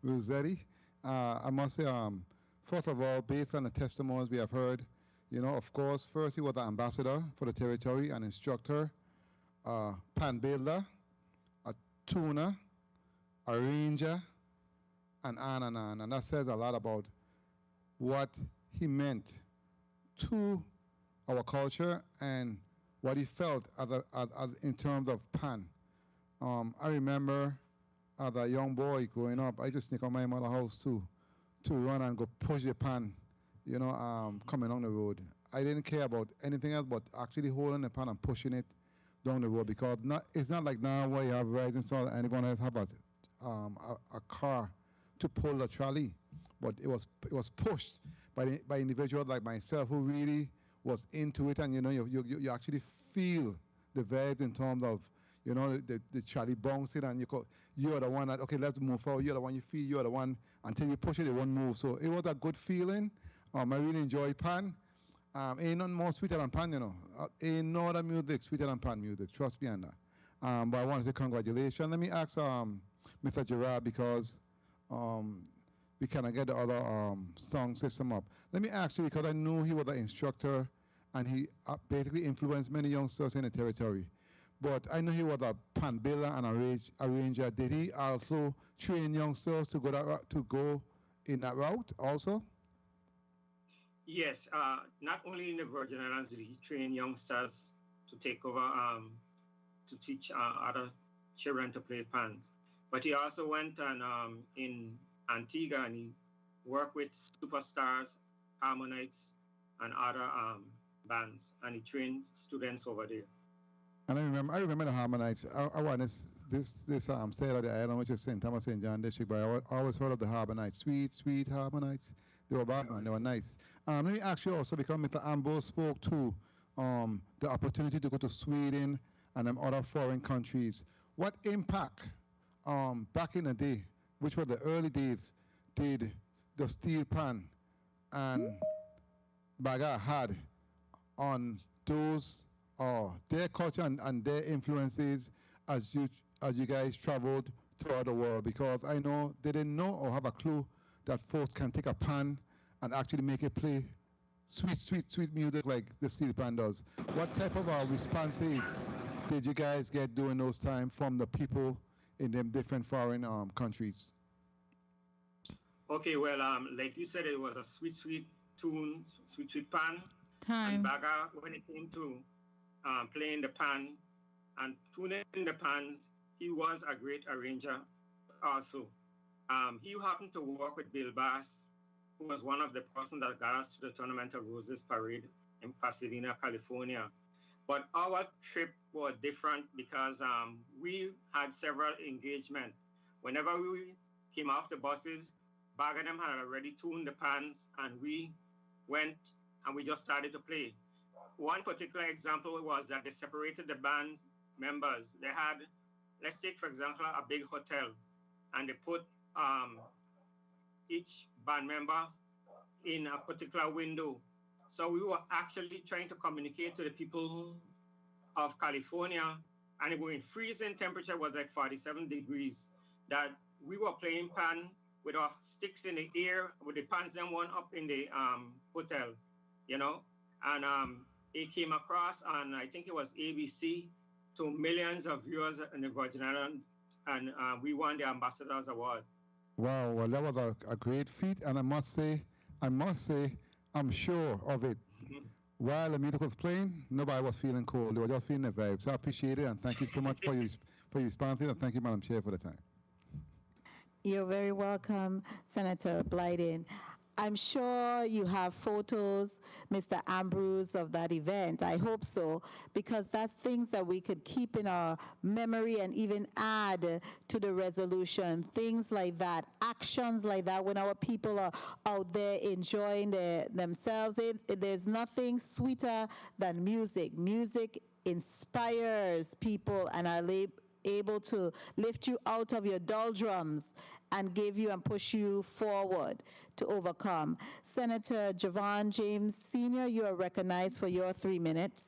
Rossetti, I must say, First of all, based on the testimonies we have heard, of course, first he was the ambassador for the territory, an instructor, a pan builder, a tuner, a ranger, and on and on. And that says a lot about what he meant to our culture and what he felt as in terms of pan. I remember as a young boy growing up, I just sneak on my mother's house to run and go push the pan, coming on the road. I didn't care about anything else but actually holding the pan and pushing it down the road, because it's not like now where you have rising sun and everyone else have a car to pull the trolley, but it was pushed by individuals like myself who really was into it, and you actually feel the vibes in terms of the trolley bouncing, and you're the one that, okay, let's move forward. You're the one, you feel you're the one, until you push it won't move. So it was a good feeling. I really enjoy pan. Ain't nothing more sweeter than pan, ain't no other music sweeter than pan music, trust me on that. But I want to say congratulations. Let me ask Mr. Gerard, because we cannot get the other song system up. Let me ask you, because I knew he was an instructor and he basically influenced many youngsters in the territory. But I know he was a pan builder and a ranger. Did he also train youngsters to go in that route also? Yes, not only in the Virgin Islands did he train youngsters to take over, to teach other children to play pans, but he also went and in Antigua, and he worked with Superstars, Harmonites, and other bands, and he trained students over there. And I remember the Harmonites. I want this state of the island, which is St. Thomas St. John district, but I always heard of the Harmonites, sweet Harmonites. They were bad, man. They were nice. Let me ask you also, because Mr. Ambrose spoke to the opportunity to go to Sweden and other foreign countries. What impact back in the day, which were the early days, did the steel pan and Baga had on those their culture and their influences as you guys traveled throughout the world? Because I know they didn't know or have a clue that folks can take a pan and actually make it play sweet music like the steel pan does. What type of responses did you guys get during those times from the people in them different foreign countries? Okay, well, like you said, it was a sweet tune, sweet pan. Time. And Baga, when it came to playing the pan and tuning the pans, he was a great arranger also. He happened to work with Bill Bass, who was one of the persons that got us to the Tournament of Roses parade in Pasadena, California. But our trip was different because we had several engagements. Whenever we came off the buses, Bag and them had already tuned the pans, and we went and we just started to play. One particular example was that they separated the band members. They had, let's take for example, a big hotel, and they put each band member in a particular window. So we were actually trying to communicate to the people of California, and it was in freezing temperature, was like 47 degrees, that we were playing pan with our sticks in the air, with the pans then one up in the hotel, and it came across on, I think it was ABC, to millions of viewers in the Virgin Islands, and we won the Ambassador's Award. Wow, well, that was a great feat, and I must say, I'm sure of it. Mm-hmm. While the music was playing, nobody was feeling cold. They were just feeling the vibe. So I appreciate it, and thank you so much for your responses, and thank you, Madam Chair, for the time. You're very welcome, Senator Blyden. I'm sure you have photos, Mr. Ambrose, of that event. I hope so, because that's things that we could keep in our memory and even add to the resolution. Things like that, actions like that, when our people are out there enjoying themselves. There's nothing sweeter than music. Music inspires people and are able to lift you out of your doldrums and give you and push you forward to overcome. Senator Javon James Sr., you are recognized for your 3 minutes.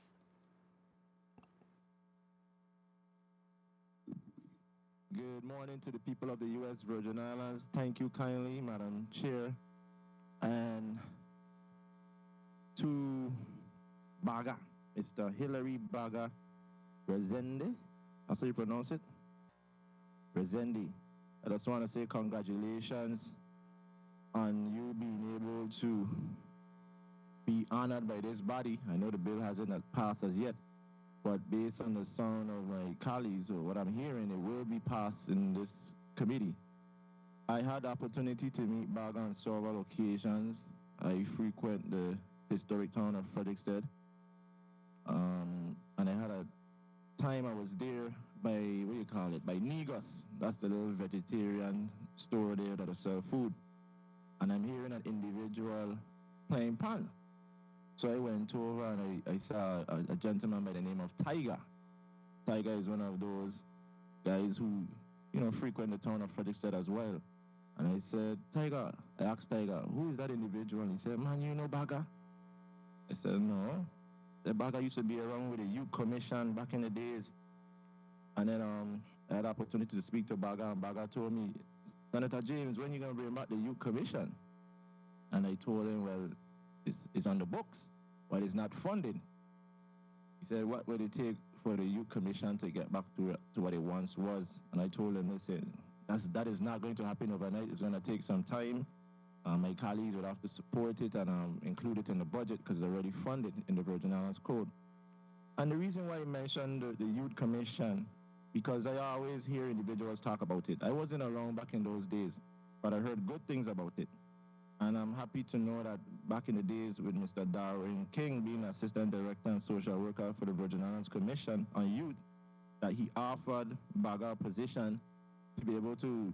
Good morning to the people of the U.S. Virgin Islands. Thank you kindly, Madam Chair. And to Baga, Mr. Hilary Baga Rezende, that's how you pronounce it? Rezende. I just want to say congratulations on you being able to be honored by this body. I know the bill hasn't passed as yet, but based on the sound of my colleagues or what I'm hearing, it will be passed in this committee. I had the opportunity to meet Baga on several occasions. I frequent the historic town of Frederiksted. And I had a time I was there by, what do you call it, by Negus. That's the little vegetarian store there that sells food. And I'm hearing an individual playing pan. So I went over and I saw a gentleman by the name of Tiger. Tiger is one of those guys who, you know, frequent the town of Frederiksted as well. And I said, Tiger, I asked Tiger, who is that individual? And he said, man, you know Baga? I said, no. The Baga used to be around with the Youth Commission back in the days. And then I had the opportunity to speak to Baga, and Baga told me, Senator James, when are you going to bring back the Youth Commission? And I told him, well, it's on the books, but it's not funded. He said, what would it take for the Youth Commission to get back to what it once was? And I told him, listen, that is not going to happen overnight. It's going to take some time. My colleagues would have to support it and include it in the budget because it's already funded in the Virgin Islands Code. And the reason why I mentioned the Youth Commission, because I always hear individuals talk about it. I wasn't around back in those days, but I heard good things about it. And I'm happy to know that back in the days with Mr. Darwin King being Assistant Director and Social Worker for the Virgin Islands Commission on Youth, that he offered Baga a position to be able to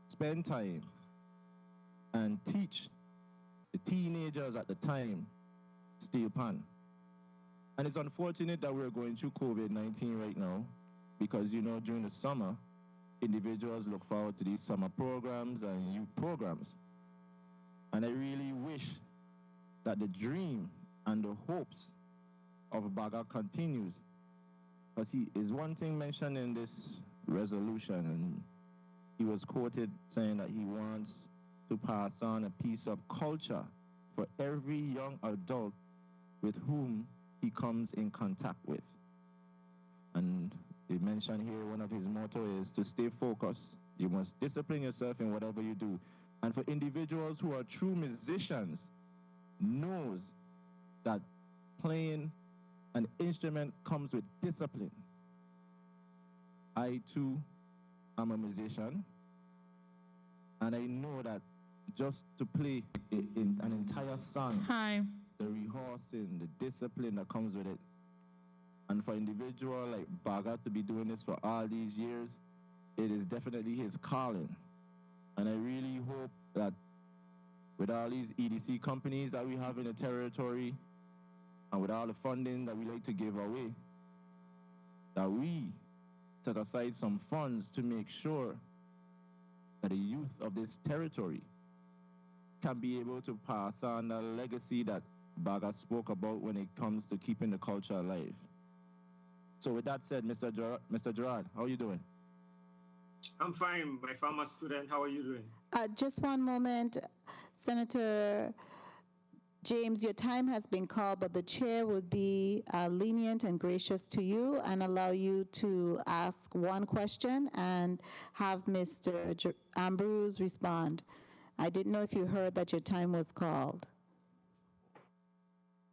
spend time and teach the teenagers at the time steel pan. And it's unfortunate that we're going through COVID-19 right now because, you know, during the summer, individuals look forward to these summer programs and youth programs. And I really wish that the dream and the hopes of Baga continues. Because he is one thing mentioned in this resolution, and he was quoted saying that he wants to pass on a piece of culture for every young adult with whom he comes in contact with. And he mentioned here one of his motto is to stay focused. You must discipline yourself in whatever you do. And for individuals who are true musicians, knows that playing an instrument comes with discipline. I too am a musician, and I know that just to play in an entire song, the rehearsing, the discipline that comes with it, and for individual like Baga to be doing this for all these years, it is definitely his calling. And I really hope that with all these EDC companies that we have in the territory, and with all the funding that we like to give away, that we set aside some funds to make sure that the youth of this territory can be able to pass on the legacy that Baga spoke about when it comes to keeping the culture alive. So with that said, Mr. Gerard, how are you doing? I'm fine, my former student. How are you doing? Just one moment, Senator James, your time has been called, but the chair would be lenient and gracious to you and allow you to ask one question and have Mr. Ambrose respond. I didn't know if you heard that your time was called.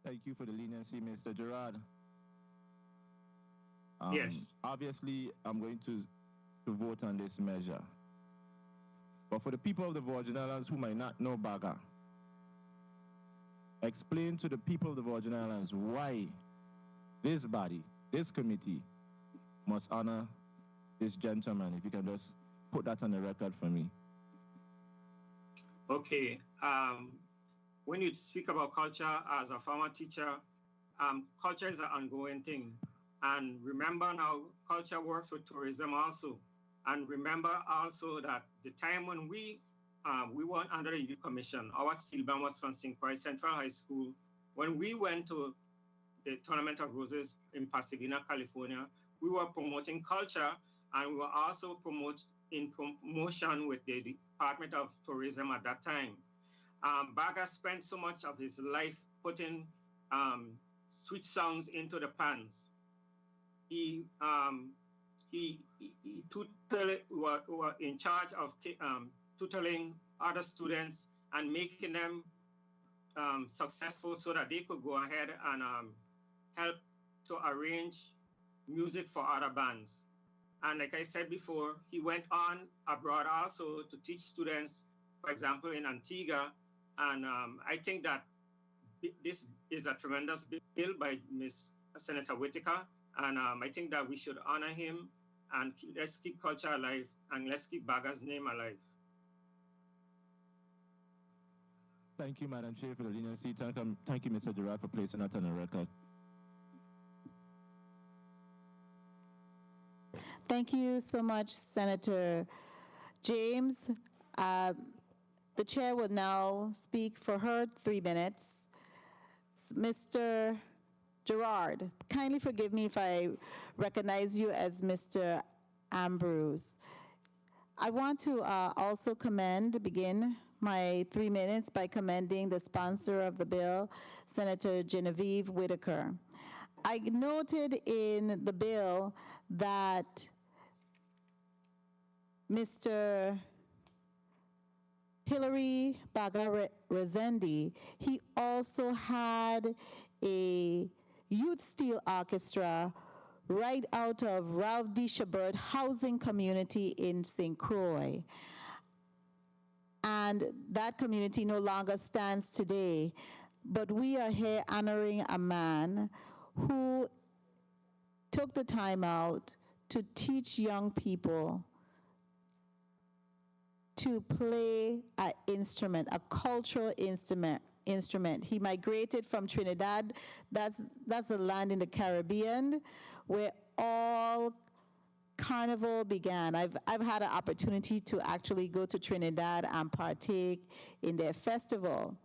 Thank you for the leniency, Mr. Gerard. Yes. Obviously, I'm going to vote on this measure. But for the people of the Virgin Islands who might not know Baga, explain to the people of the Virgin Islands why this body, this committee, must honor this gentleman. If you can just put that on the record for me. Okay. When you speak about culture as a former teacher, culture is an ongoing thing. And remember now, culture works with tourism also. And remember also that the time when we weren't under the Youth Commission, our steel band was from St. Croix Central High School. When we went to the Tournament of Roses in Pasadena, California, we were promoting culture, and we were also in promotion with the Department of Tourism at that time. Baga spent so much of his life putting sweet songs into the pans. He were in charge of tutoring other students and making them successful so that they could go ahead and help to arrange music for other bands. And like I said before, he went on abroad also to teach students, for example, in Antigua. And I think that this is a tremendous bill by Ms. Senator Whitaker. And I think that we should honor him and let's keep culture alive and let's keep Baga's name alive. Thank you, Madam Chair, for the leniency. Thank you, Mr. Gerard, for placing that on the record. Thank you so much, Senator James. The chair will now speak for her 3 minutes. Mr. Gerard, kindly forgive me if I recognize you as Mr. Ambrose. I want to also begin my 3 minutes by commending the sponsor of the bill, Senator Genevieve Whitaker. I noted in the bill that Mr. Hilary Baga Rezendi, he also had a youth steel orchestra right out of Ralph D. Chabert housing community in St. Croix. And that community no longer stands today, but we are here honoring a man who took the time out to teach young people to play an instrument, a cultural instrument. He migrated from Trinidad. That's a land in the Caribbean where all carnival began. I've had an opportunity to actually go to Trinidad and partake in their festival.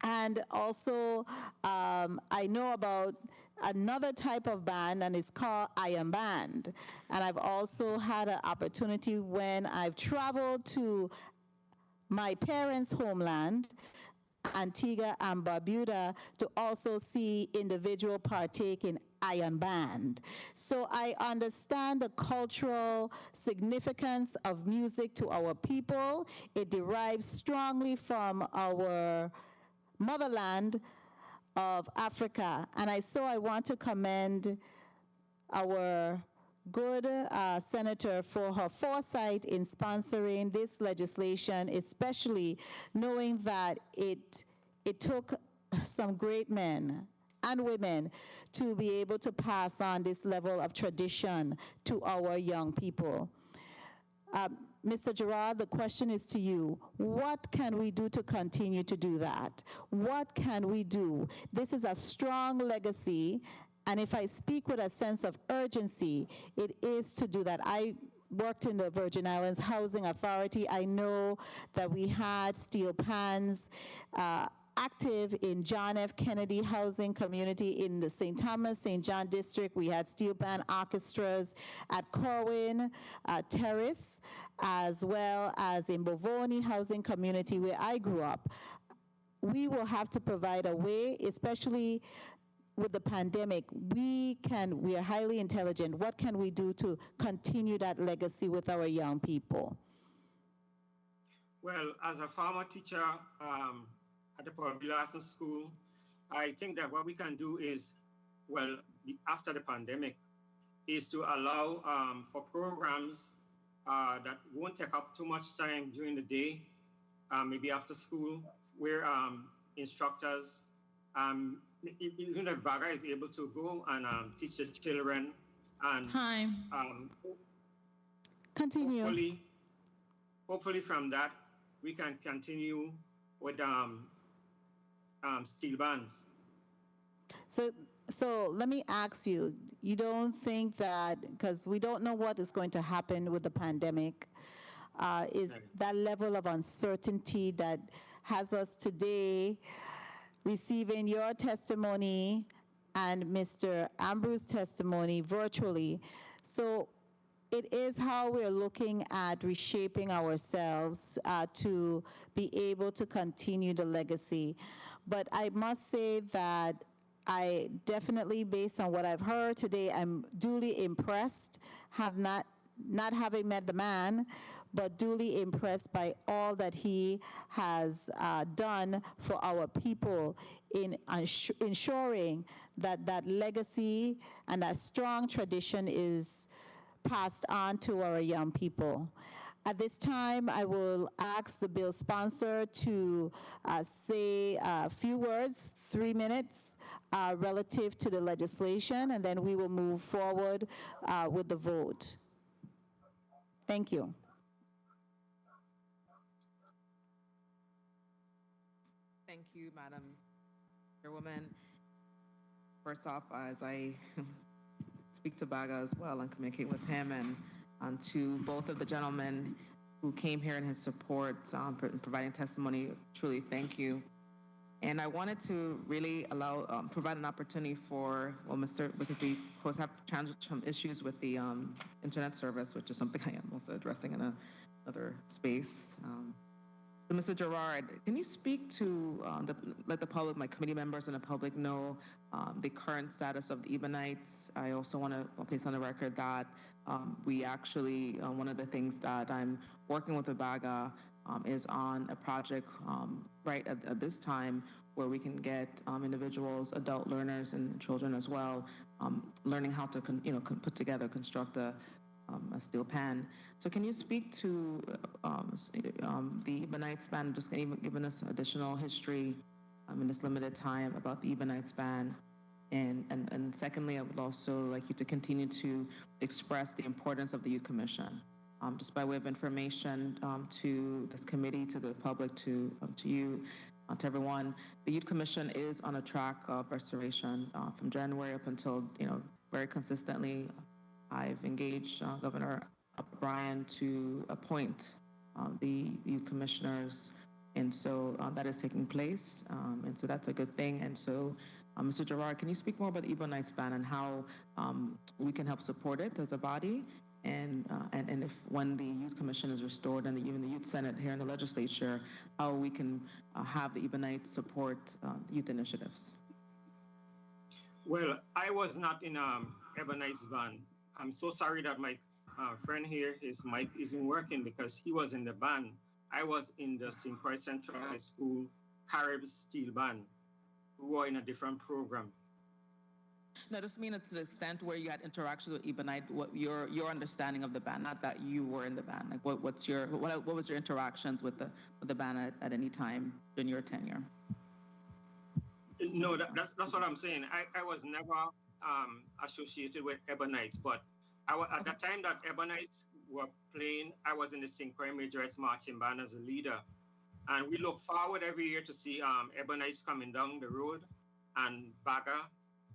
And also, I know about another type of band, and it's called Iron Band. And I've also had an opportunity when I've traveled to my parents' homeland, Antigua and Barbuda, to also see individual partake in Iron Band. So I understand the cultural significance of music to our people. It derives strongly from our motherland of Africa. And I want to commend our good senator for her foresight in sponsoring this legislation, especially knowing that it took some great men and women to be able to pass on this level of tradition to our young people. Mr. Gerard, the question is to you. What can we do to continue to do that? What can we do? This is a strong legacy, and if I speak with a sense of urgency, it is to do that. I worked in the Virgin Islands Housing Authority. I know that we had steel pans active in John F. Kennedy housing community in the St. Thomas, St. John district. We had steel band orchestras at Corwin Terrace, as well as in Bovoni housing community where I grew up. We will have to provide a way, especially with the pandemic. We are highly intelligent. What can we do to continue that legacy with our young people? Well, as a former teacher at the Paul B. Larson School, I think that what we can do is, well, after the pandemic, is to allow for programs that won't take up too much time during the day, maybe after school, where instructors, even if Baga is able to go and teach the children, and continue. Hopefully from that, we can continue with steel bands. So let me ask you, you don't think that, because we don't know what is going to happen with the pandemic, is that level of uncertainty that has us today receiving your testimony and Mr. Ambrose's testimony virtually. So it is how we're looking at reshaping ourselves to be able to continue the legacy. But I must say that I definitely, based on what I've heard today, I'm duly impressed, have not having met the man, but duly impressed by all that he has done for our people in ensuring that that legacy and that strong tradition is passed on to our young people. At this time, I will ask the bill sponsor to say a few words, 3 minutes, relative to the legislation, and then we will move forward with the vote. Thank you. Thank you, Madam Chairwoman. First off, as I speak to Baga as well and communicate with him, and to both of the gentlemen who came here in his support, providing testimony, truly thank you. And I wanted to really provide an opportunity for, because we of course have some issues with the internet service, which is something I am also addressing in another space. So Mr. Gerard, can you speak to, let the public, my committee members and the public know the current status of the Ebonites? I also want to place on the record that we actually, one of the things that I'm working with the Baga is on a project right at this time where we can get individuals, adult learners, and children as well, learning how to put together, construct a steel pan. So can you speak to the Ebonites ban, just giving us additional history in this limited time about the Ebonites ban? And secondly, I would also like you to continue to express the importance of the Youth Commission. Just by way of information to this committee, to the public, to you, to everyone, the Youth Commission is on a track of restoration from January up until, very consistently. I've engaged Governor Bryan to appoint the youth commissioners, and so that is taking place, and so that's a good thing. And so, Mr. Gerard, can you speak more about the Ebonites ban and how we can help support it as a body, and if when the Youth Commission is restored and even the Youth Senate here in the legislature, how we can have the Ebonites support youth initiatives? Well, I was not in Ebonites ban. I'm so sorry that my friend here, his mic isn't working because he was in the band. I was in the St. Croix Central High School Caribs Steel Band, who were in a different program. No, I just mean to the extent where you had interactions with Ebonite, what your understanding of the band, not that you were in the band. Like, what was your interactions with the band at any time during your tenure? No, that's what I'm saying. I was never associated with Ebonites, but at the time that Ebonites were playing, I was in the St. Croix Majorettes Marching Band as a leader. And we look forward every year to see Ebonites coming down the road, and Baga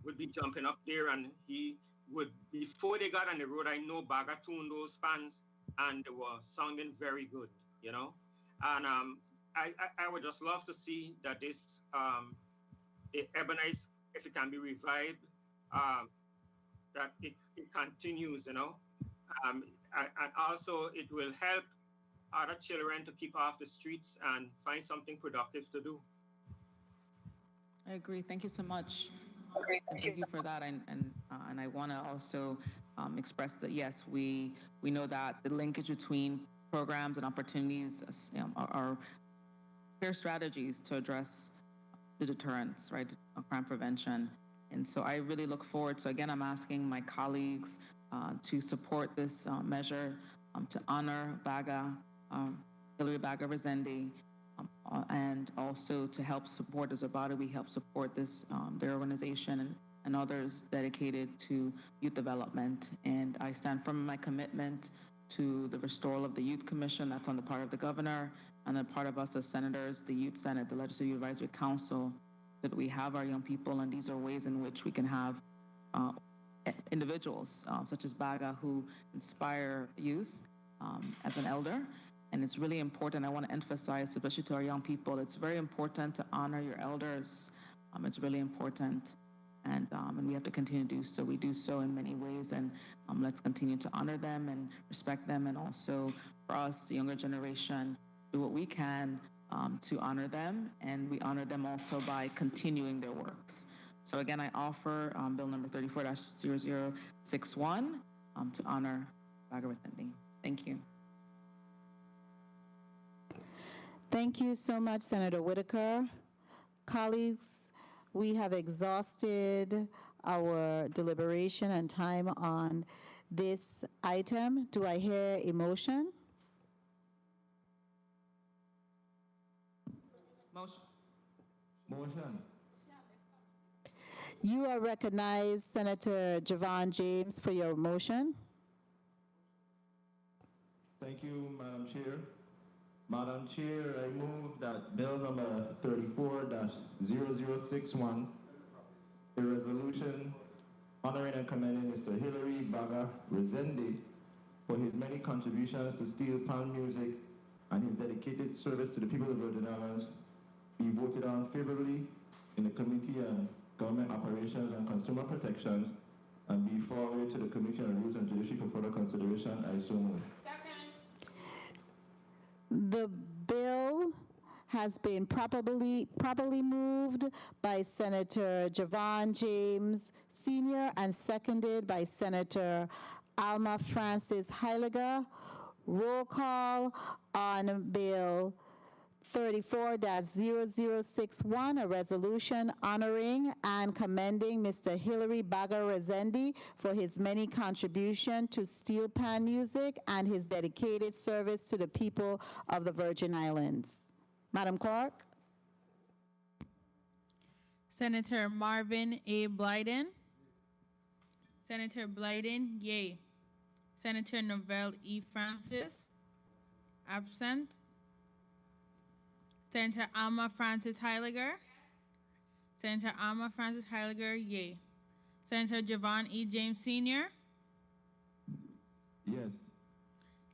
would be jumping up there, and he would, before they got on the road, I know Baga tuned those fans, and they were sounding very good, And I would just love to see that this Ebonites, if it can be revived, that it continues, And also it will help other children to keep off the streets and find something productive to do. I agree. Thank you so much. Thank you for that. And I want to also express that, yes, we know that the linkage between programs and opportunities are clear strategies to address the deterrence, right, crime prevention. And so I really look forward. So again, I'm asking my colleagues to support this measure, to honor Baga, Hillary Baga Rezendi, and also to help support, as a body, we help support this, their organization and others dedicated to youth development. And I stand firm in my commitment to the restoral of the Youth Commission. That's on the part of the governor and the part of us as senators, the Youth Senate, the Legislative Advisory Council, that we have our young people, and these are ways in which we can have individuals such as Baga who inspire youth as an elder. And it's really important, I want to emphasize, especially to our young people, it's very important to honor your elders. It's really important. and we have to continue to do so. We do so in many ways, and let's continue to honor them and respect them, and also for us, the younger generation, do what we can to honor them, and we honor them also by continuing their works. So again, I offer bill number 34-0061 to honor Baga Razendi. Thank you. Thank you so much, Senator Whitaker. Colleagues, we have exhausted our deliberation and time on this item. Do I hear a motion? Motion. You are recognized, Senator Javon James, for your motion. Thank you, Madam Chair. Madam Chair, I move that bill number 34-0061, a resolution honoring and commending Mr. Hilary Baga Razendi for his many contributions to steel pan music and his dedicated service to the people of Virgin Islands, be voted on favorably in the Committee on Government Operations and Consumer Protections and be forwarded to the Committee on Rules and Judiciary for further consideration. I so move. The bill has been properly moved by Senator Javon James Sr. and seconded by Senator Alma Francis Heiliger. Roll call on Bill 34-0061, a resolution honoring and commending Mr. Hilary Baga Razendi for his many contributions to steel pan music and his dedicated service to the people of the Virgin Islands. Madam Clerk? Senator Marvin A. Blyden. Senator Blyden, yay. Senator Novelle E. Francis, absent. Senator Alma Francis Heiliger. Senator Alma Francis Heiliger, yay. Senator Javon E. James Sr. Yes.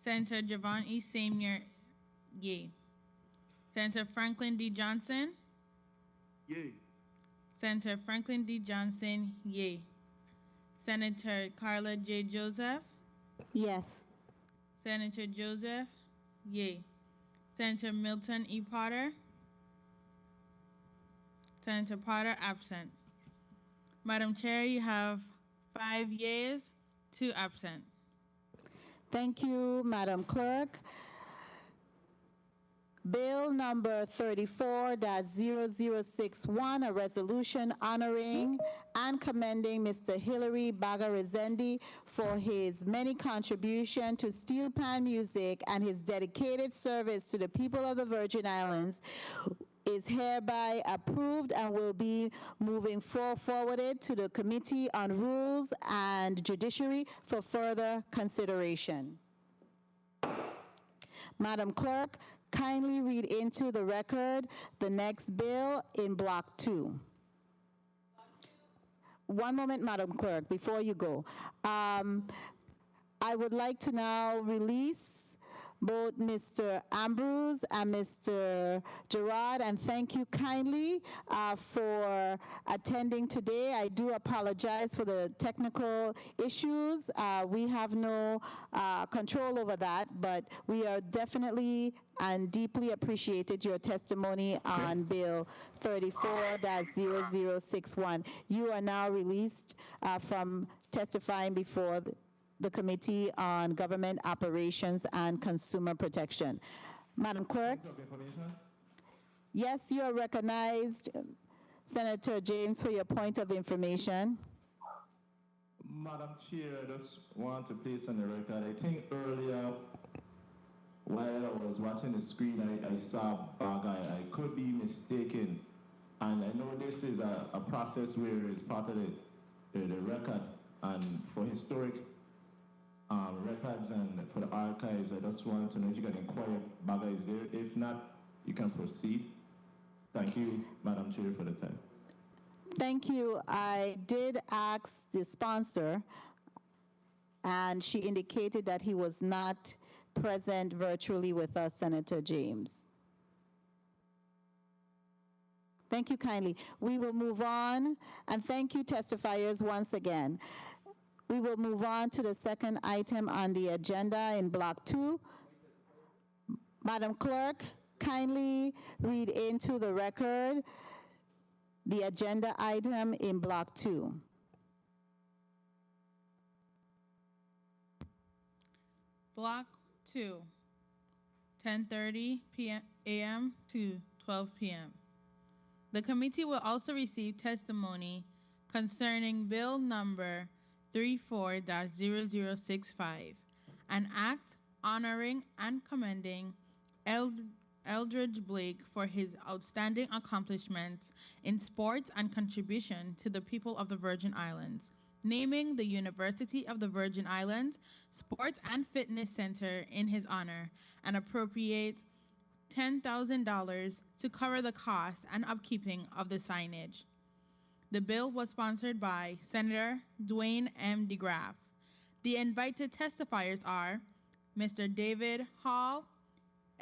Senator Javon E. Sr., yay. Senator Franklin D. Johnson. Yay. Senator Franklin D. Johnson, yay. Senator Carla J. Joseph. Yes. Senator Joseph, yay. Senator Milton E. Potter. Senator Potter, absent. Madam Chair, you have 5 yeas, 2 absent. Thank you, Madam Clerk. Bill number 34-0061, a resolution honoring and commending Mr. Hilary Baga Razendi for his many contributions to steel pan music and his dedicated service to the people of the Virgin Islands, is hereby approved and will be moving forwarded to the Committee on Rules and Judiciary for further consideration. Madam Clerk, kindly read into the record the next bill in Block 2. One moment, Madam Clerk, before you go. I would like to now release both Mr. Ambrose and Mr. Gerard, and thank you kindly for attending today. I do apologize for the technical issues. We have no control over that, but we are definitely and deeply appreciated your testimony on Bill 34-0061. You are now released from testifying before the Committee on Government Operations and Consumer Protection. Madam Clerk? Yes, you are recognized, Senator James, for your point of information. Madam Chair, I just want to place on the record, I think earlier while I was watching the screen, I saw Baga. I could be mistaken. And I know this is a process where it's part of the record, and for historic records and for the archives, I just wanted to know if you can inquire if Baga is there. If not, you can proceed. Thank you, Madam Chair, for the time. Thank you. I did ask the sponsor, and she indicated that he was not present virtually with us, Senator James. Thank you kindly. We will move on, and thank you, testifiers, once again. We will move on to the second item on the agenda in Block 2. Madam Clerk, kindly read into the record the agenda item in Block 2. Block 2, 10:30 a.m. to 12 p.m. The committee will also receive testimony concerning Bill number 34-0065, an act honoring and commending Eldridge Blake for his outstanding accomplishments in sports and contribution to the people of the Virgin Islands, naming the University of the Virgin Islands Sports and Fitness Center in his honor, and appropriate $10,000 to cover the cost and upkeeping of the signage. The bill was sponsored by Senator Dwayne M. DeGraff. The invited testifiers are Mr. David Hall,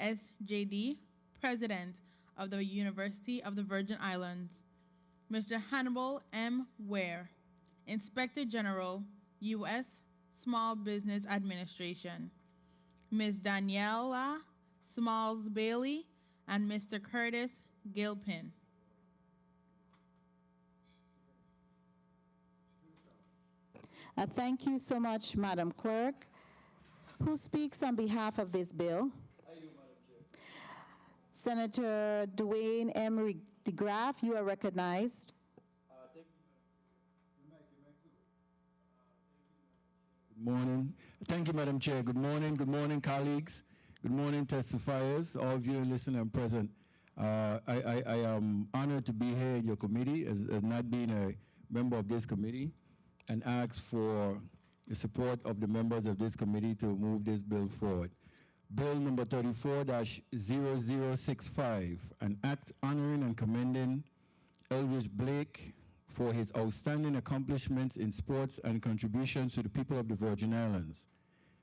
SJD, President of the University of the Virgin Islands, Mr. Hannibal M. Ware, Inspector General, U.S. Small Business Administration, Ms. Daniela Smalls Bailey, and Mr. Curtis Gilpin. Thank you so much, Madam Clerk. Who speaks on behalf of this bill? I do, Madam Chair. Senator Dwayne M. DeGraff, you are recognized. Thank you. Good morning. Thank you, Madam Chair. Good morning, colleagues. Good morning, testifiers, all of you listening and present. I am honored to be here in your committee as not being a member of this committee, and ask for the support of the members of this committee to move this bill forward. Bill number 34-0065, an act honoring and commending Eldridge Blake for his outstanding accomplishments in sports and contributions to the people of the Virgin Islands,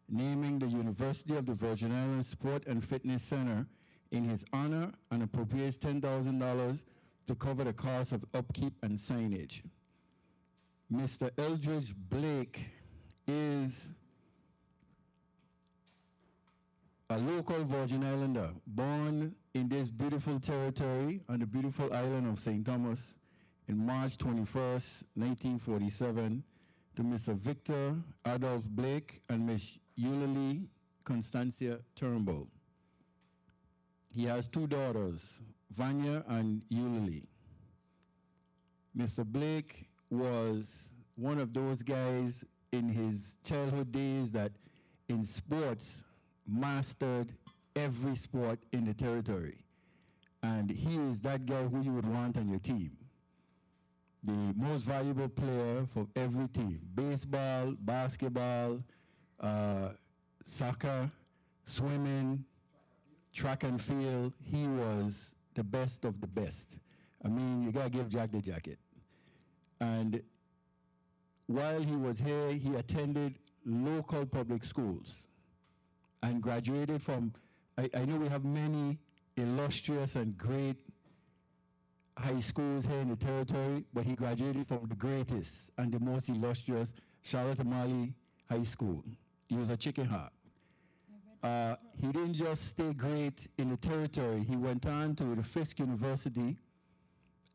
naming the University of the Virgin Islands Sport and Fitness Center in his honor, and appropriates $10,000 to cover the cost of upkeep and signage. Mr. Eldridge Blake is a local Virgin Islander, born in this beautiful territory on the beautiful island of St. Thomas in March 21st, 1947, to Mr. Victor Adolph Blake and Ms. Eulalie Constancia Turnbull. He has two daughters, Vanya and Eulalie. Mr. Blake was one of those guys in his childhood days that in sports mastered every sport in the territory. And he is that guy who you would want on your team. The most valuable player for every team: baseball, basketball, soccer, swimming, track and field. He was the best of the best. I mean, you gotta give Jack the jacket. And while he was here, he attended local public schools and graduated from, I know we have many illustrious and great high schools here in the territory, but he graduated from the greatest and the most illustrious Charlotte Amalie High School. He was a chicken heart. He didn't just stay great in the territory. He went on to the Fisk University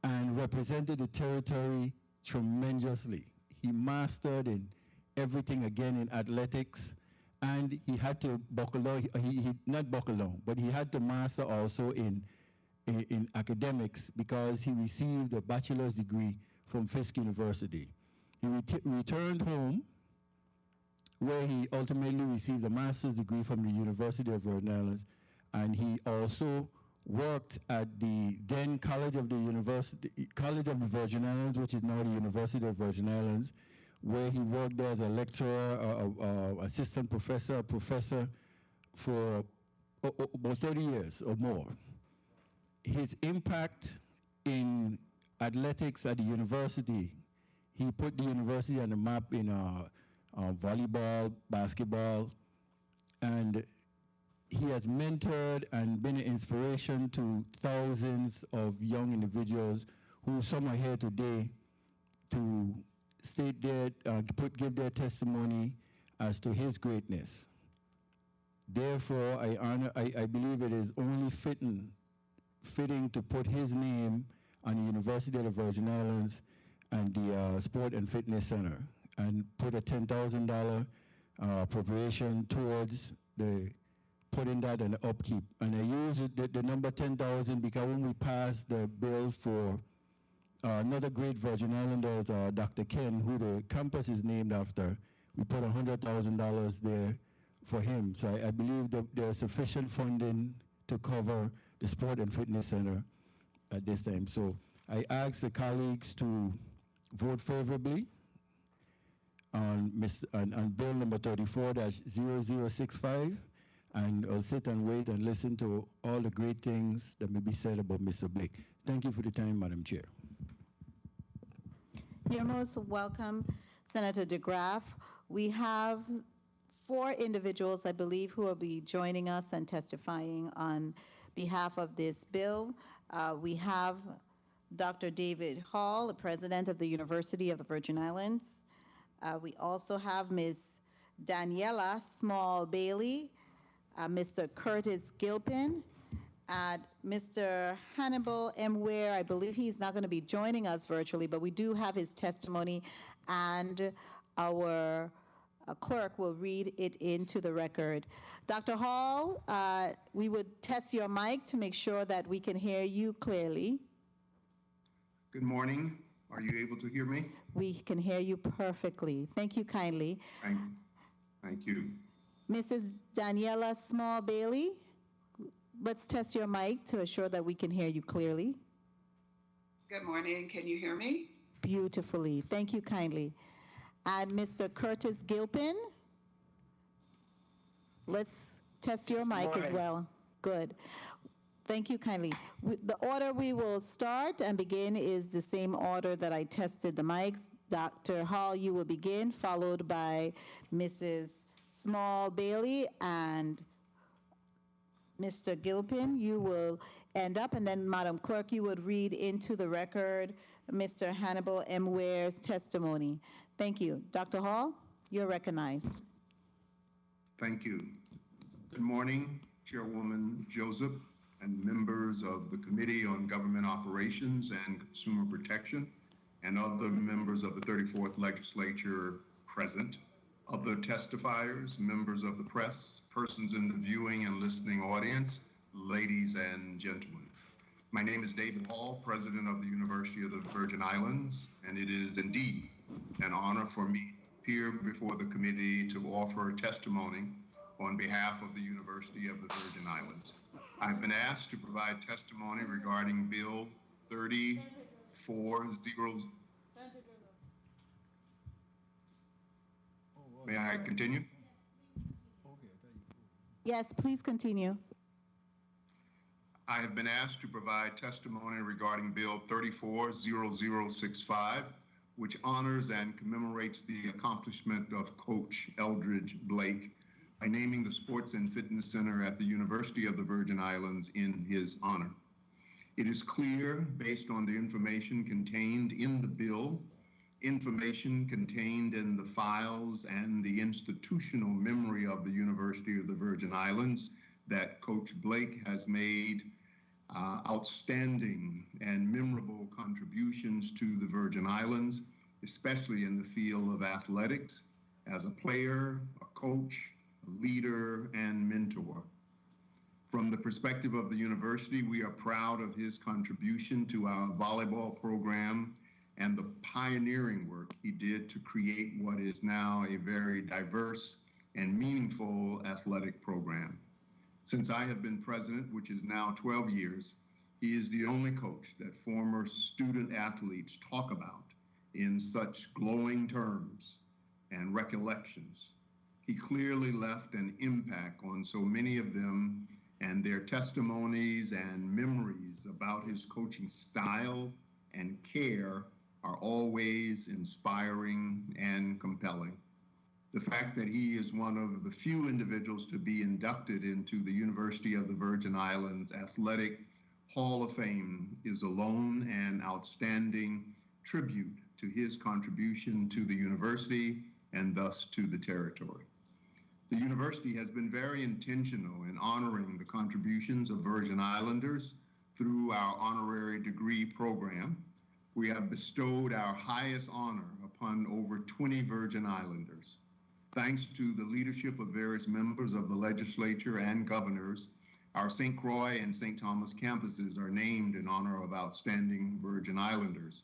and represented the territory tremendously. He mastered in everything again in athletics, and he had to buckle down. He not buckle down, but he had to master also in academics, because he received a bachelor's degree from Fisk University. He returned home, where he ultimately received a master's degree from the University of Virgin Islands, and he also worked at the then College of the Virgin Islands, which is now the University of Virgin Islands, where he worked there as a lecturer, assistant professor, for about 30 years or more. His impact in athletics at the university, he put the university on the map in volleyball, basketball, and he has mentored and been an inspiration to thousands of young individuals who some are here today to state their, give their testimony as to his greatness. Therefore, I believe it is only fitting to put his name on the University of the Virgin Islands and the Sport and Fitness Center, and put a $10,000 appropriation towards the putting that in the upkeep. And I use the number 10,000 because when we passed the bill for another great Virgin Islander, Dr. Ken, who the campus is named after, we put $100,000 there for him. So I believe that there's sufficient funding to cover the Sport and Fitness Center at this time. So I ask the colleagues to vote favorably on bill number 34-0065, and I'll sit and wait and listen to all the great things that may be said about Mr. Blake. Thank you for the time, Madam Chair. You're most welcome, Senator DeGraff. We have 4 individuals, I believe, who will be joining us and testifying on behalf of this bill. We have Dr. David Hall, the president of the University of the Virgin Islands. We also have Ms. Daniela Small Bailey, Mr. Curtis Gilpin, and Mr. Hannibal M. Ware. I believe he's not going to be joining us virtually, but we do have his testimony, and our clerk will read it into the record. Dr. Hall, we would test your mic to make sure that we can hear you clearly. Good morning. Are you able to hear me? We can hear you perfectly. Thank you kindly. Thank you. Mrs. Daniela Small Bailey, let's test your mic to assure that we can hear you clearly. Good morning. Can you hear me? Beautifully. Thank you kindly. And Mr. Curtis Gilpin, let's test your mic as well. Good. Thank you kindly. The order we will start and begin is the same order that I tested the mics. Dr. Hall, you will begin, followed by Mrs. Small Bailey, and Mr. Gilpin, you will end up, and then Madam Clerk, you would read into the record Mr. Hannibal M. Ware's testimony. Thank you. Dr. Hall, you're recognized. Thank you. Good morning, Chairwoman Joseph and members of the Committee on Government Operations and Consumer Protection, and other members of the 34th Legislature present, other testifiers, members of the press, persons in the viewing and listening audience, ladies and gentlemen. My name is David Hall, President of the University of the Virgin Islands, and it is indeed an honor for me to appear before the committee to offer testimony on behalf of the University of the Virgin Islands. I've been asked to provide testimony regarding Bill 3400. May I continue? Yes, please continue. I have been asked to provide testimony regarding Bill 340065, which honors and commemorates the accomplishment of Coach Eldridge Blake by naming the Sports and Fitness Center at the University of the Virgin Islands in his honor. It is clear, based on the information contained in the bill, information contained in the files and the institutional memory of the University of the Virgin Islands, that Coach Blake has made outstanding and memorable contributions to the Virgin Islands, especially in the field of athletics, as a player, a coach, a leader, and mentor. From the perspective of the university, we are proud of his contribution to our volleyball program and the pioneering work he did to create what is now a very diverse and meaningful athletic program. Since I have been president, which is now 12 years, he is the only coach that former student athletes talk about in such glowing terms and recollections. He clearly left an impact on so many of them, and their testimonies and memories about his coaching style and care are always inspiring and compelling. The fact that he is one of the few individuals to be inducted into the University of the Virgin Islands Athletic Hall of Fame is alone an outstanding tribute to his contribution to the university and thus to the territory. The university has been very intentional in honoring the contributions of Virgin Islanders through our honorary degree program. We have bestowed our highest honor upon over 20 Virgin Islanders. Thanks to the leadership of various members of the legislature and governors, our St. Croix and St. Thomas campuses are named in honor of outstanding Virgin Islanders.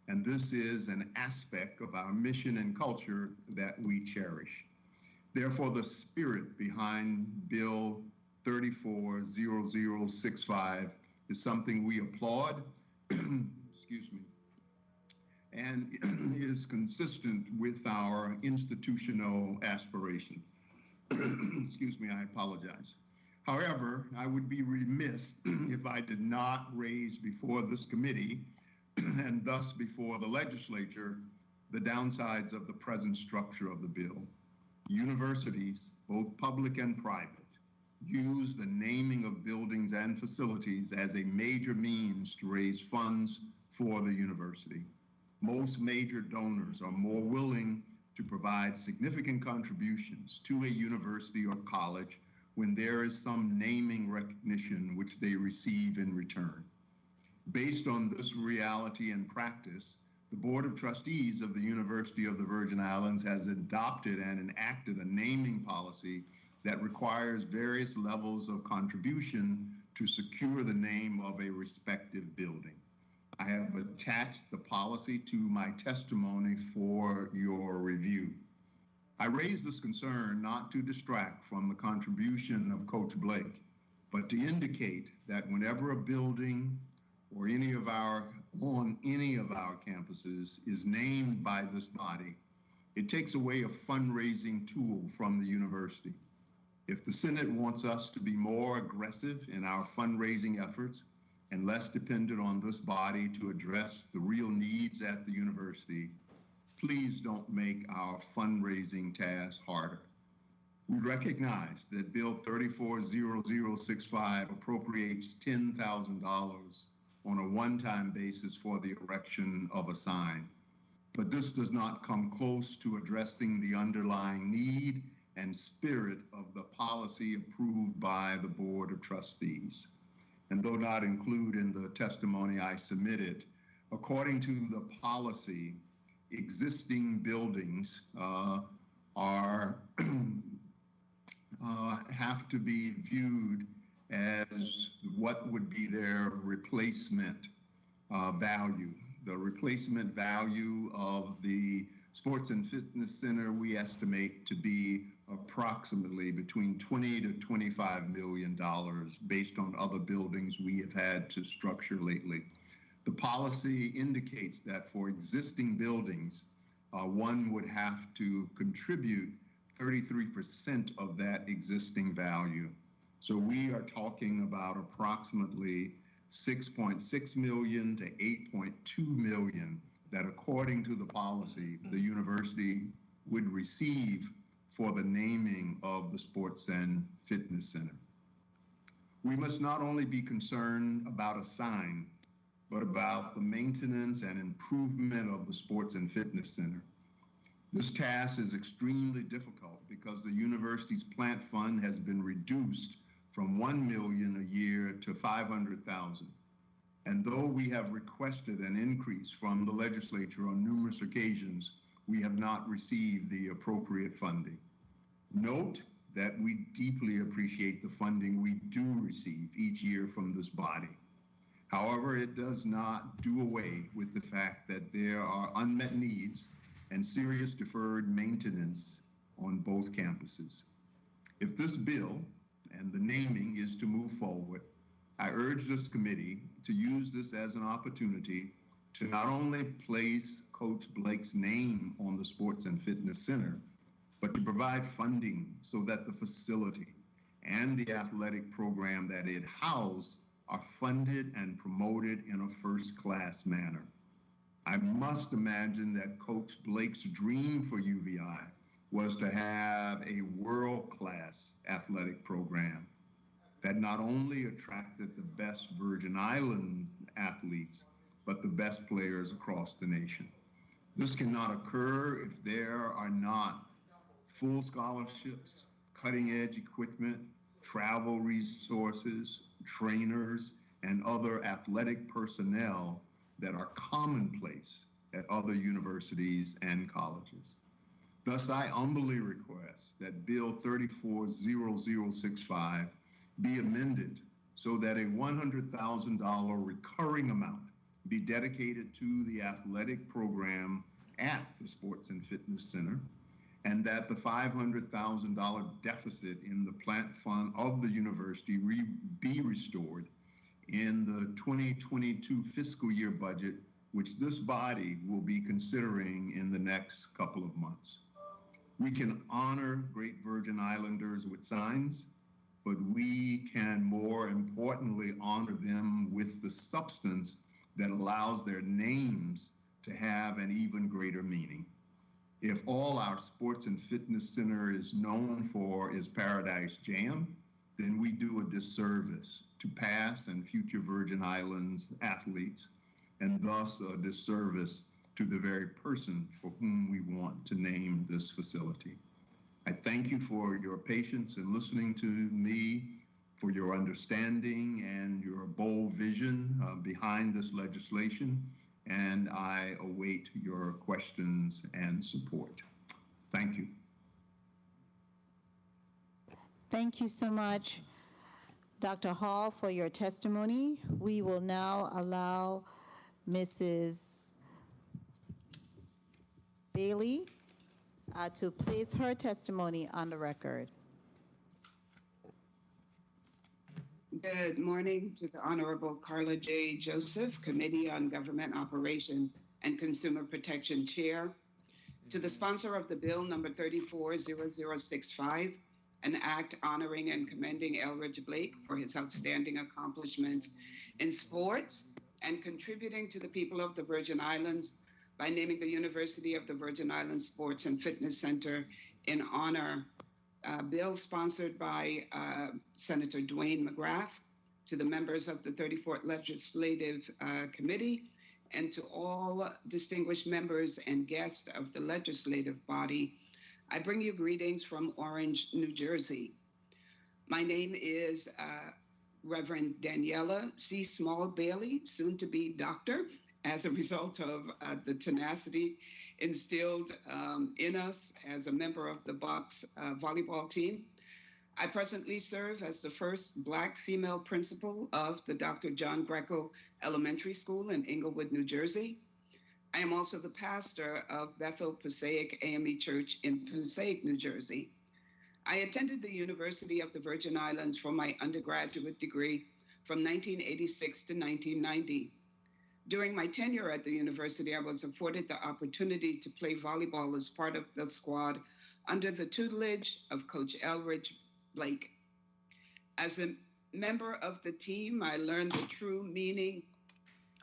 And this is an aspect of our mission and culture that we cherish. Therefore, the spirit behind Bill 340065 is something we applaud, excuse me, and is consistent with our institutional aspirations. Excuse me, I apologize. However, I would be remiss if I did not raise before this committee and thus before the legislature the downsides of the present structure of the bill. Universities, both public and private, use the naming of buildings and facilities as a major means to raise funds for the university. Most major donors are more willing to provide significant contributions to a university or college when there is some naming recognition which they receive in return. Based on this reality and practice, the Board of Trustees of the University of the Virgin Islands has adopted and enacted a naming policy that requires various levels of contribution to secure the name of a respective building. I have attached the policy to my testimony for your review. I raise this concern not to distract from the contribution of Coach Blake, but to indicate that whenever a building or on any of our campuses is named by this body, it takes away a fundraising tool from the university. If the Senate wants us to be more aggressive in our fundraising efforts and less dependent on this body to address the real needs at the university, please don't make our fundraising task harder. We recognize that Bill 340065 appropriates $10,000 on a one-time basis for the erection of a sign. But this does not come close to addressing the underlying need and spirit of the policy approved by the Board of Trustees. And though not included in the testimony I submitted, according to the policy, existing buildings have to be viewed as what would be their replacement value. The replacement value of the Sports and Fitness Center we estimate to be approximately between $20 to $25 million based on other buildings we have had to structure lately. The policy indicates that for existing buildings, one would have to contribute 33% of that existing value. So we are talking about approximately 6.6 million to 8.2 million that, according to the policy, the university would receive for the naming of the Sports and Fitness Center. We must not only be concerned about a sign, but about the maintenance and improvement of the Sports and Fitness Center. This task is extremely difficult because the university's plant fund has been reduced from $1 million a year to $500,000. And though we have requested an increase from the legislature on numerous occasions, we have not received the appropriate funding. Note that we deeply appreciate the funding we do receive each year from this body. However, it does not do away with the fact that there are unmet needs and serious deferred maintenance on both campuses. If this bill and the naming is to move forward, I urge this committee to use this as an opportunity to not only place Coach Blake's name on the Sports and Fitness Center, but to provide funding so that the facility and the athletic program that it houses are funded and promoted in a first-class manner. I must imagine that Coach Blake's dream for UVI was to have a world-class athletic program that not only attracted the best Virgin Island athletes, but the best players across the nation. This cannot occur if there are not full scholarships, cutting-edge equipment, travel resources, trainers, and other athletic personnel that are commonplace at other universities and colleges. Thus, I humbly request that Bill 340065 be amended so that a $100,000 recurring amount be dedicated to the athletic program at the Sports and Fitness Center, and that the $500,000 deficit in the plant fund of the university be restored in the 2022 fiscal year budget, which this body will be considering in the next couple of months. We can honor great Virgin Islanders with signs, but we can more importantly honor them with the substance that allows their names to have an even greater meaning. If all our Sports and Fitness Center is known for is Paradise Jam, then we do a disservice to past and future Virgin Islands athletes, and thus a disservice to the very person for whom we want to name this facility. I thank you for your patience in listening to me, for your understanding and your bold vision behind this legislation, and I await your questions and support. Thank you. Thank you so much, Dr. Hall, for your testimony. We will now allow Mrs. Bailey to place her testimony on the record. Good morning to the Honorable Carla J. Joseph, Committee on Government Operation and Consumer Protection Chair, to the sponsor of the bill number 340065, an act honoring and commending Elridge Blake for his outstanding accomplishments in sports and contributing to the people of the Virgin Islands by naming the University of the Virgin Islands Sports and Fitness Center in honor. Bill sponsored by Senator Dwayne McGrath, to the members of the 34th Legislative Committee, and to all distinguished members and guests of the legislative body. I bring you greetings from Orange, New Jersey. My name is Reverend Daniela C. Small Bailey, soon to be doctor, as a result of the tenacity instilled in us as a member of the Bucks volleyball team. I presently serve as the first Black female principal of the Dr. John Greco Elementary School in Englewood, New Jersey. I am also the pastor of Bethel Passaic AME Church in Passaic, New Jersey. I attended the University of the Virgin Islands for my undergraduate degree from 1986 to 1990. During my tenure at the university, I was afforded the opportunity to play volleyball as part of the squad under the tutelage of Coach Elridge Blake. As a member of the team, I learned the true meaning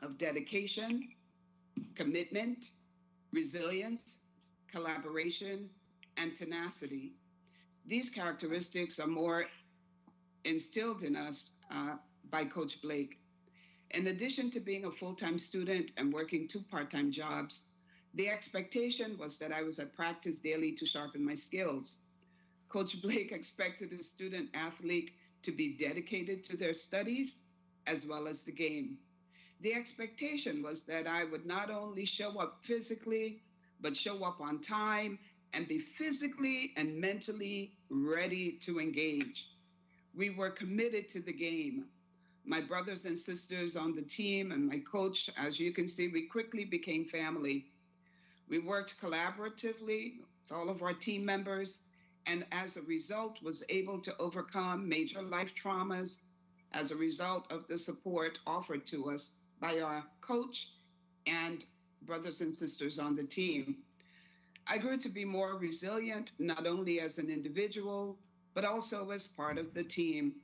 of dedication, commitment, resilience, collaboration, and tenacity. These characteristics are more instilled in us by Coach Blake. In addition to being a full-time student and working 2 part-time jobs, the expectation was that I was at practice daily to sharpen my skills. Coach Blake expected a student athlete to be dedicated to their studies as well as the game. The expectation was that I would not only show up physically, but show up on time and be physically and mentally ready to engage. We were committed to the game. My brothers and sisters on the team and my coach, as you can see, we quickly became family. We worked collaboratively with all of our team members, and as a result was able to overcome major life traumas as a result of the support offered to us by our coach and brothers and sisters on the team. I grew to be more resilient, not only as an individual, but also as part of the team.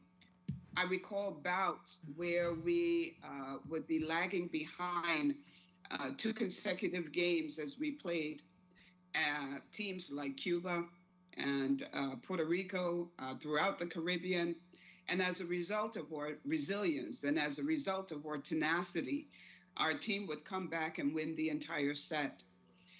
I recall bouts where we would be lagging behind 2 consecutive games as we played teams like Cuba, and Puerto Rico, throughout the Caribbean. And as a result of our resilience and as a result of our tenacity, our team would come back and win the entire set.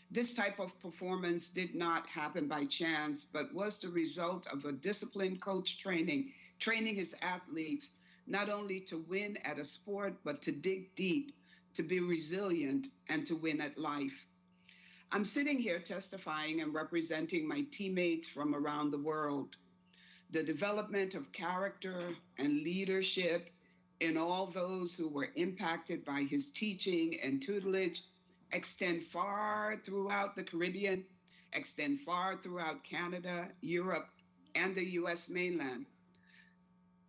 This type of performance did not happen by chance, but was the result of a disciplined coach training his athletes not only to win at a sport, but to dig deep, to be resilient, and to win at life. I'm sitting here testifying and representing my teammates from around the world. The development of character and leadership in all those who were impacted by his teaching and tutelage extend far throughout the Caribbean, extend far throughout Canada, Europe, and the US mainland.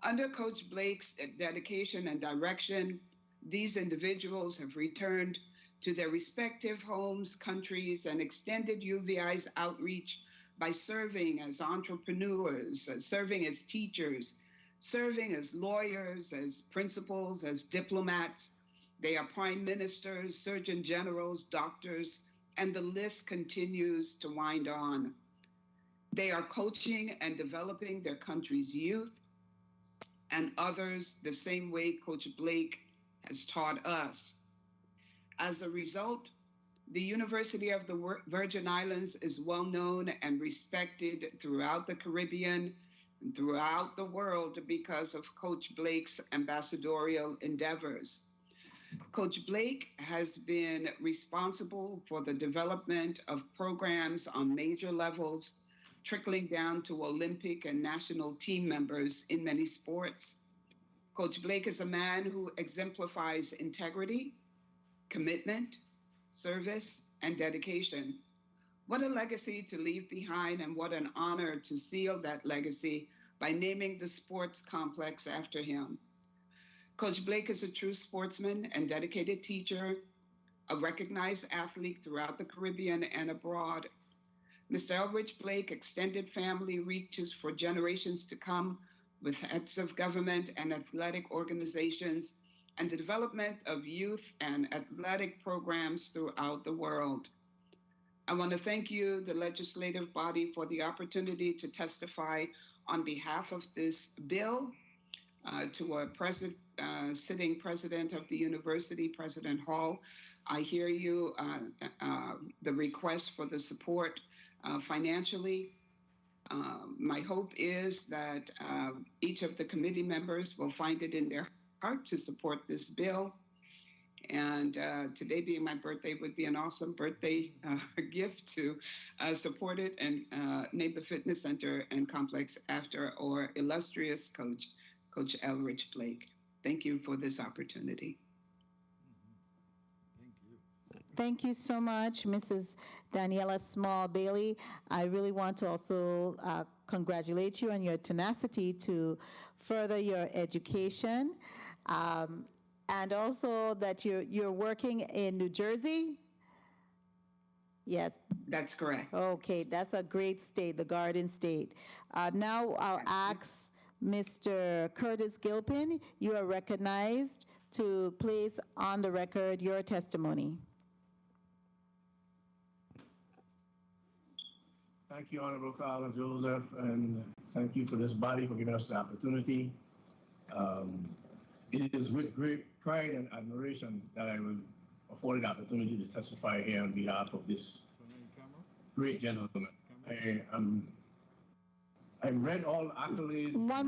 Under Coach Blake's dedication and direction, these individuals have returned to their respective homes, countries, and extended UVI's outreach by serving as entrepreneurs, serving as teachers, serving as lawyers, as principals, as diplomats. They are prime ministers, surgeon generals, doctors, and the list continues to wind on. They are coaching and developing their country's youth and others the same way Coach Blake has taught us. As a result, the University of the Virgin Islands is well known and respected throughout the Caribbean and throughout the world because of Coach Blake's ambassadorial endeavors. Coach Blake has been responsible for the development of programs on major levels, trickling down to Olympic and national team members in many sports. Coach Blake is a man who exemplifies integrity, commitment, service, and dedication. What a legacy to leave behind, and what an honor to seal that legacy by naming the sports complex after him. Coach Blake is a true sportsman and dedicated teacher, a recognized athlete throughout the Caribbean and abroad. Mr. Elridge Blake extended family reaches for generations to come with heads of government and athletic organizations and the development of youth and athletic programs throughout the world. I want to thank you, the legislative body, for the opportunity to testify on behalf of this bill to our sitting president of the university, President Hall. I hear you, the request for the support financially. My hope is that each of the committee members will find it in their heart to support this bill. And today being my birthday would be an awesome birthday gift to support it and name the fitness center and complex after our illustrious coach, Coach Elridge Blake. Thank you for this opportunity. Thank you so much, Mrs. Daniela Small Bailey. I really want to also congratulate you on your tenacity to further your education, and also that you're working in New Jersey. Yes. That's correct. Okay, that's a great state, the Garden State. Now I'll ask Mr. Curtis Gilpin. You are recognized to place on the record your testimony. Thank you, Honorable Carla Joseph, and thank you for this body for giving us the opportunity. It is with great pride and admiration that I will afford the opportunity to testify here on behalf of this great gentleman. I read all accolades. One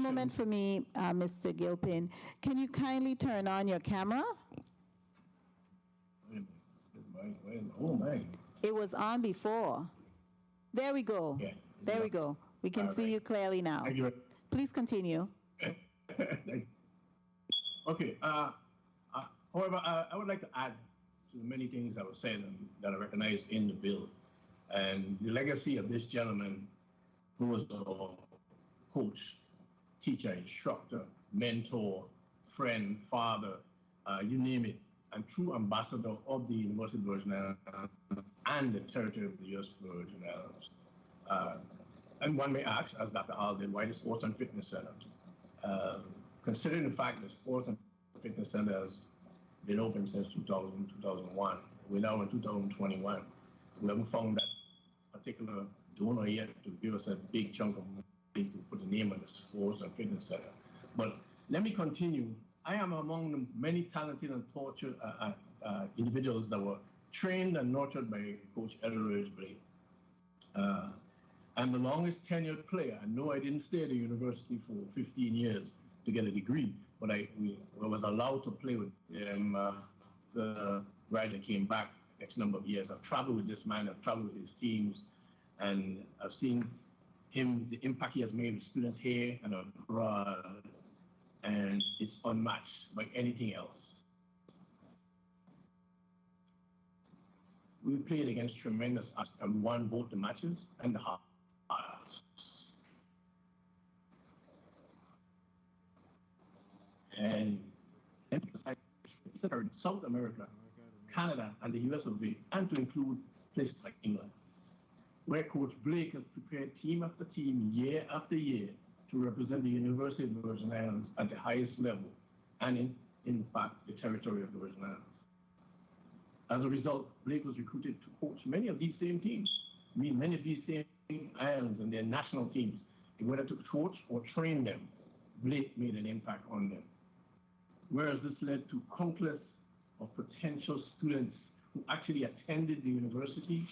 moment for me, Mr. Gilpin. Can you kindly turn on your camera? Oh, my. It was on before. There we go. Yeah, there we go. We can see you clearly now. Thank you. Please continue. Okay. However, I would like to add to many things that were said and that are recognized in the bill. And the legacy of this gentleman, who was a coach, teacher, instructor, mentor, friend, father, you name it, and true ambassador of the University of the Virgin Islands and the territory of the U.S. Virgin Islands. And one may ask, as Dr. Hall did, why the Sports and Fitness Center? Considering the fact that Sports and Fitness Center has been open since 2001, we're now in 2021. We haven't found that particular donor yet to give us a big chunk of money to put a name on the sports and fitness center. But let me continue. I am among the many talented and tortured individuals that were trained and nurtured by Coach Elridge Blake. I'm the longest tenured player. I know I didn't stay at the university for 15 years to get a degree, but I was allowed to play with him right and came back next number of years. I've traveled with this man, I've traveled with his teams, and I've seen him, the impact he has made with students here and abroad, and it's unmatched by anything else. We played against tremendous odds and we won both the matches and the halves. And South America, Canada, and the US of A, and to include places like England, where Coach Blake has prepared team after team, year after year, to represent the University of the Virgin Islands at the highest level, and in fact, the territory of the Virgin Islands. As a result, Blake was recruited to coach many of these same teams, many of these same islands and their national teams. Whether to coach or train them, Blake made an impact on them. Whereas this led to countless of potential students who actually attended the university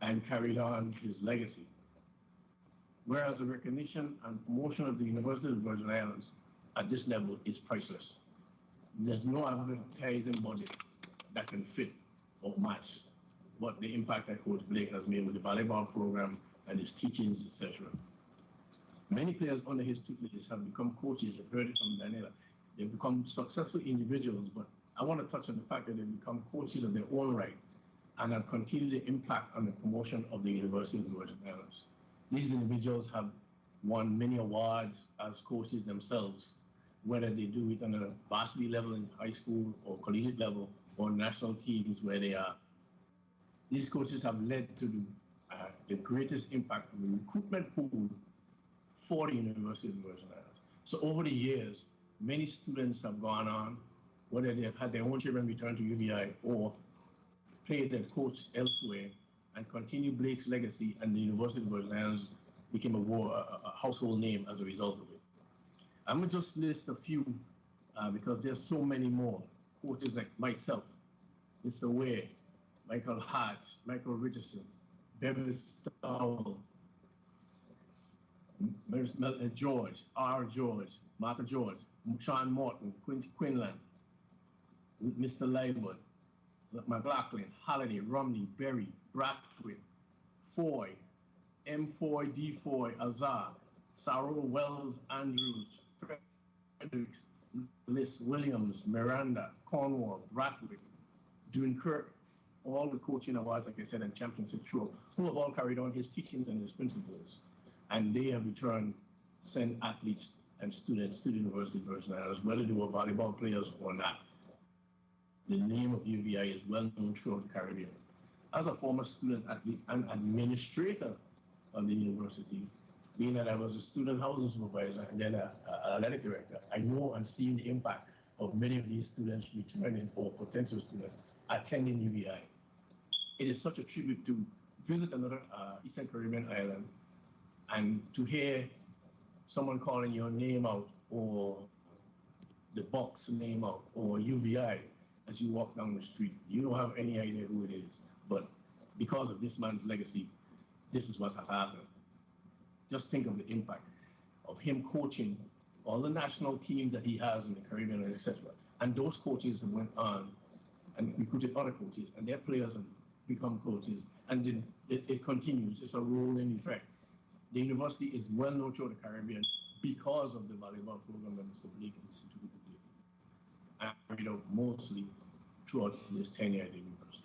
and carried on his legacy. Whereas the recognition and promotion of the University of the Virgin Islands at this level is priceless. There's no advertising budget that can fit or match what the impact that Coach Blake has made with the volleyball program and his teachings, etc. Many players under his tutelage have become coaches. You've heard it from Daniela. They've become successful individuals, but I want to touch on the fact that they've become coaches of their own right and have continued the impact on the promotion of the University of the Virgin Islands. These individuals have won many awards as coaches themselves, whether they do it on a varsity level in high school or collegiate level or national teams where they are. These coaches have led to the greatest impact on the recruitment pool for the University of the Virgin Islands. So over the years, many students have gone on, whether they have had their own children return to UVI or played their coach elsewhere and continued Blake's legacy, and the University of the Virgin Islands became a household name as a result of it. I'm going to just list a few because there's so many more. Coaches like myself, Mr. Ware, Michael Hart, Michael Richardson, Beverly Stowell, George, R. George, Martha George, Sean Morton, Quincy Quinlan, Mr. Lightwood, McLaughlin, Halliday, Romney, Berry, Bradwick, Foy, M. Foy, D. Foy, Azar, Sarah Wells, Andrews, Fredericks, Liz Williams, Miranda, Cornwall, Bradwick, Dunkirk, all the coaching awards, like I said, and championship through, who have all carried on his teachings and his principles. And they have returned, sent athletes and students to the University of the Virgin Islands, whether they were volleyball players or not. The name of UVI is well known throughout the Caribbean. As a former student athlete and administrator of the university, being that I was a student housing supervisor and then an athletic director, I know and see the impact of many of these students returning or potential students attending UVI. It is such a tribute to visit another Eastern Caribbean island and to hear someone calling your name out or the Bucks name out or UVI as you walk down the street. You don't have any idea who it is, but because of this man's legacy, this is what has happened. Just think of the impact of him coaching all the national teams that he has in the Caribbean, etc. And those coaches have went on and recruited other coaches, and their players have become coaches, and then it continues. It's a rolling effect. The university is well known throughout the Caribbean because of the volleyball program that Mr. Blake instituted, and carried out mostly throughout his tenure at the university.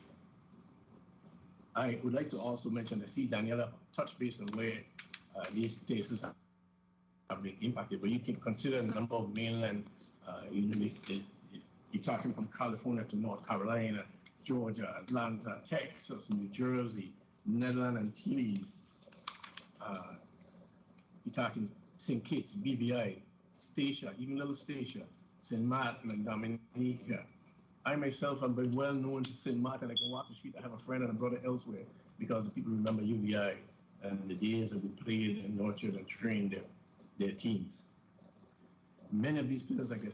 I would like to also mention that Daniela touched base on where these places have been impacted, but you can consider the number of mainland you're talking from California to North Carolina, Georgia, Atlanta, Texas, New Jersey, Netherlands, Antilles. You're talking St. Kitts, BVI, Statia, even Little Statia, St. Martin, and Dominica. I myself am very well known to St. Martin. I can walk the street. I have a friend and a brother elsewhere because the people remember UVI and the days that we played and nurtured and trained their teams. Many of these players, like I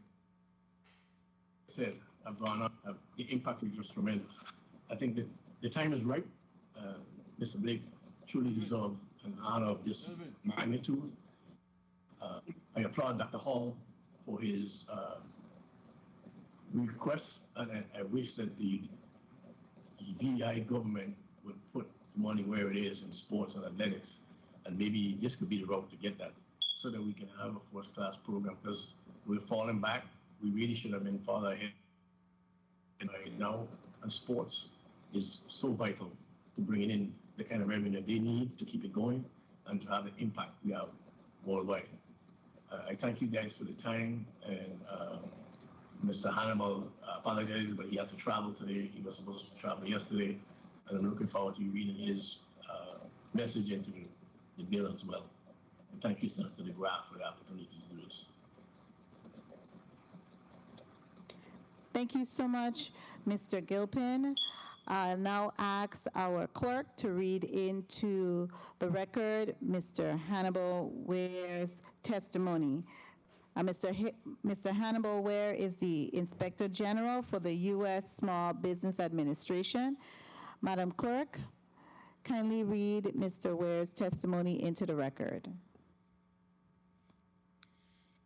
said, have gone on. The impact is just tremendous. I think that the time is right. Mr. Blake truly deserves an honor of this magnitude. I applaud Dr. Hall for his request, and I wish that the VI government would put money where it is in sports and athletics, and maybe this could be the route to get that, so that we can have a first-class program, because we're falling back. We really should have been farther ahead right now, and sports is so vital to bringing in the kind of revenue they need to keep it going and to have the impact we have worldwide. I thank you guys for the time, and Mr. Hannibal apologizes, but he had to travel today. He was supposed to travel yesterday, and I'm looking forward to you reading his message into the bill as well. And thank you, Senator DeGraaf, for the opportunity to do this. Thank you so much, Mr. Gilpin. I'll now ask our clerk to read into the record Mr. Hannibal Ware's testimony. Mr. Hannibal Ware is the Inspector General for the U.S. Small Business Administration. Madam Clerk, kindly read Mr. Ware's testimony into the record.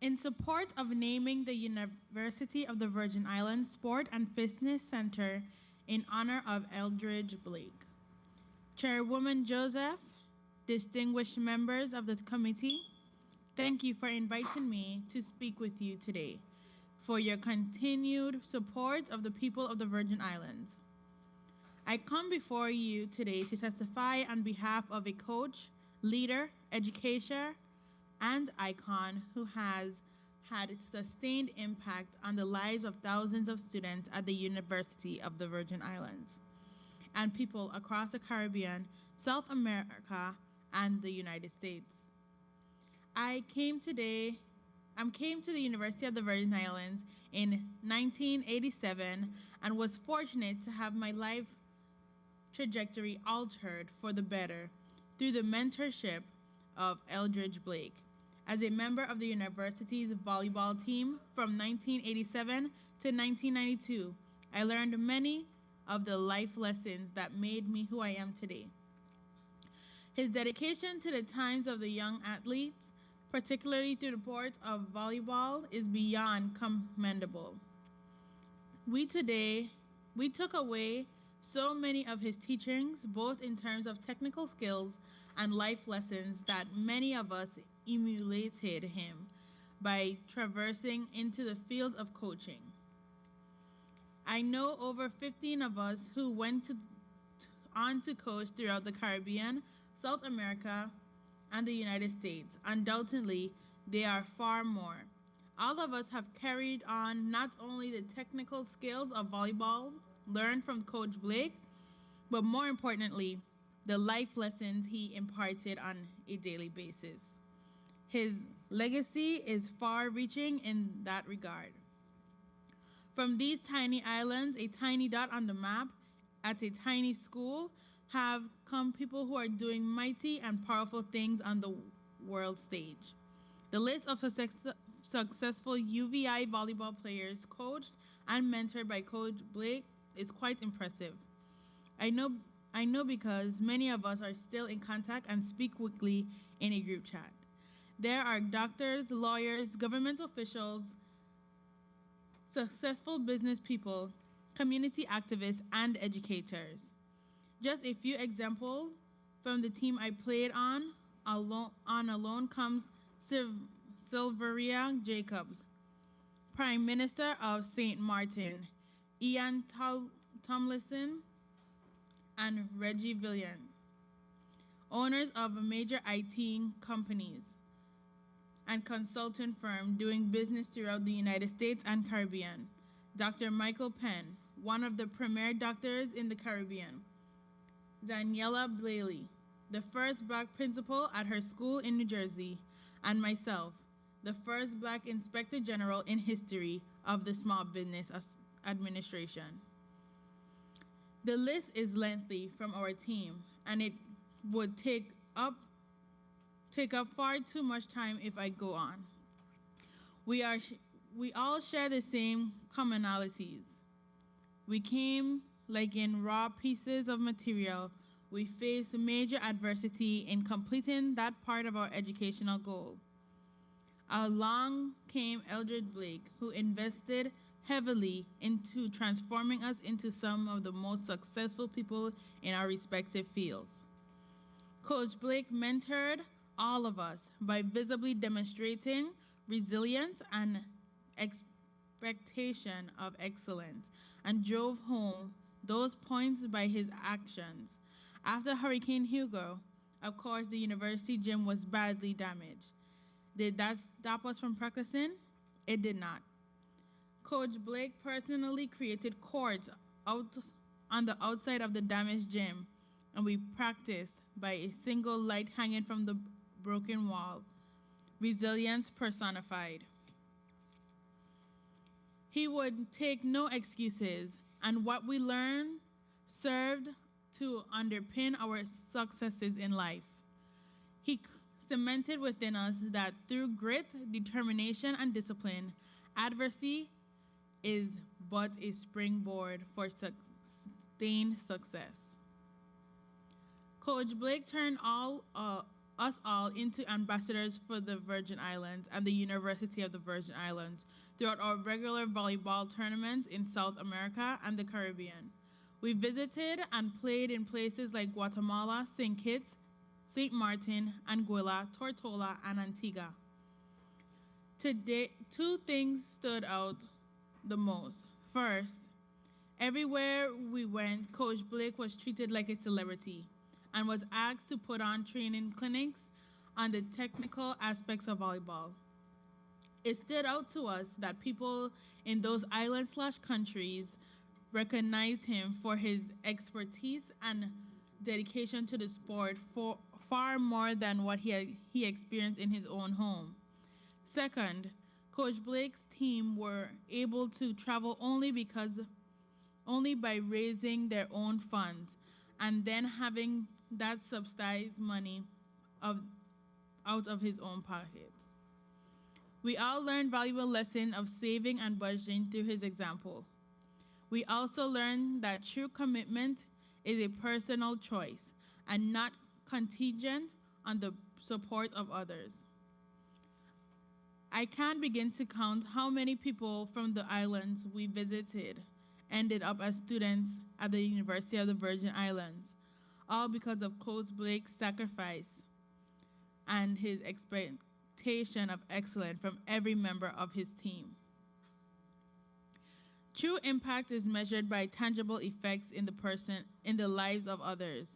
In support of naming the University of the Virgin Islands Sport and Fitness Center in honor of Eldridge Blake. Chairwoman Joseph, distinguished members of the committee, thank you for inviting me to speak with you today, for your continued support of the people of the Virgin Islands. I come before you today to testify on behalf of a coach, leader, educator, and icon who has had sustained impact on the lives of thousands of students at the University of the Virgin Islands and people across the Caribbean, South America, and the United States. I came to the University of the Virgin Islands in 1987 and was fortunate to have my life trajectory altered for the better through the mentorship of Eldridge Blake. As a member of the university's volleyball team from 1987 to 1992, I learned many of the life lessons that made me who I am today. His dedication to the times of the young athletes, particularly through the sport of volleyball, is beyond commendable. We took away so many of his teachings, both in terms of technical skills and life lessons, that many of us emulated him by traversing into the field of coaching. I know over 15 of us who went on to coach throughout the Caribbean, South America, and the United States. Undoubtedly, there are far more. All of us have carried on not only the technical skills of volleyball learned from Coach Blake, but more importantly, the life lessons he imparted on a daily basis. His legacy is far-reaching in that regard. From these tiny islands, a tiny dot on the map, at a tiny school, have come people who are doing mighty and powerful things on the world stage. The list of successful UVI volleyball players coached and mentored by Coach Blake is quite impressive. I know because many of us are still in contact and speak weekly in a group chat. There are doctors, lawyers, government officials, successful business people, community activists, and educators. Just a few examples from the team I played on alone comes Sylveria Jacobs, Prime Minister of St. Martin, Ian Tomlinson, and Reggie Villian, owners of major IT companies and consultant firm doing business throughout the United States and Caribbean. Dr. Michael Penn, one of the premier doctors in the Caribbean. Daniela Blaley, the first Black principal at her school in New Jersey, and myself, the first Black Inspector General in history of the Small Business Administration. The list is lengthy from our team, and it would take take up far too much time if I go on. We are we all share the same commonalities. We came like in raw pieces of material. We face major adversity in completing that part of our educational goal. Along came Eldred Blake, who invested heavily into transforming us into some of the most successful people in our respective fields. Coach Blake mentored all of us by visibly demonstrating resilience and expectation of excellence and drove home those points by his actions. After Hurricane Hugo, of course, the university gym was badly damaged. Did that stop us from practicing? It did not. Coach Blake personally created courts out on the outside of the damaged gym, and we practiced by a single light hanging from the broken wall. Resilience personified. He would take no excuses, and what we learned served to underpin our successes in life. He cemented within us that through grit, determination, and discipline, adversity is but a springboard for sustained success. Coach Blake turned us all into ambassadors for the Virgin Islands and the University of the Virgin Islands throughout our regular volleyball tournaments in South America and the Caribbean. We visited and played in places like Guatemala, St. Kitts, St. Martin, Anguilla, Tortola, and Antigua. Today, two things stood out the most. First, everywhere we went, Coach Blake was treated like a celebrity and was asked to put on training clinics on the technical aspects of volleyball. It stood out to us that people in those islands/countries recognized him for his expertise and dedication to the sport for far more than what he experienced in his own home. Second, Coach Blake's team were able to travel only by raising their own funds and then having that subsidized money out of his own pockets. We all learned valuable lesson of saving and budgeting through his example. We also learned that true commitment is a personal choice and not contingent on the support of others. I can't begin to count how many people from the islands we visited ended up as students at the University of the Virgin Islands, all because of Coach Blake's sacrifice and his expectation of excellence from every member of his team. True impact is measured by tangible effects in the lives of others.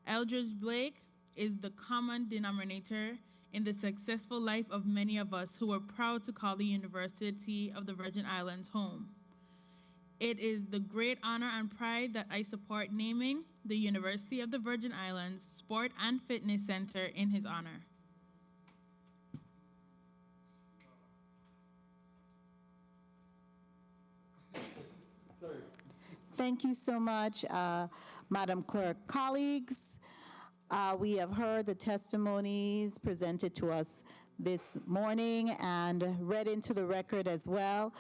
Eldridge Blake is the common denominator in the successful life of many of us who are proud to call the University of the Virgin Islands home. It is the great honor and pride that I support naming the University of the Virgin Islands Sport and Fitness Center in his honor. Thank you so much, Madam Clerk. Colleagues, we have heard the testimonies presented to us this morning and read into the record as well.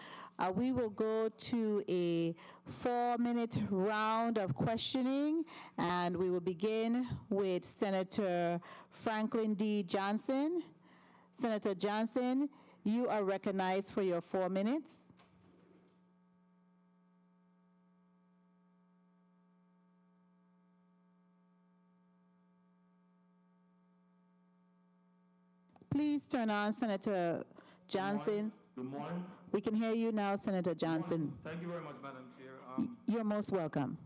We will go to a 4-minute round of questioning, and we will begin with Senator Franklin D. Johnson. Senator Johnson, you are recognized for your 4 minutes. Please turn on Senator Johnson's. Good morning. We can hear you now, Senator Johnson. Thank you very much, Madam Chair. You're most welcome.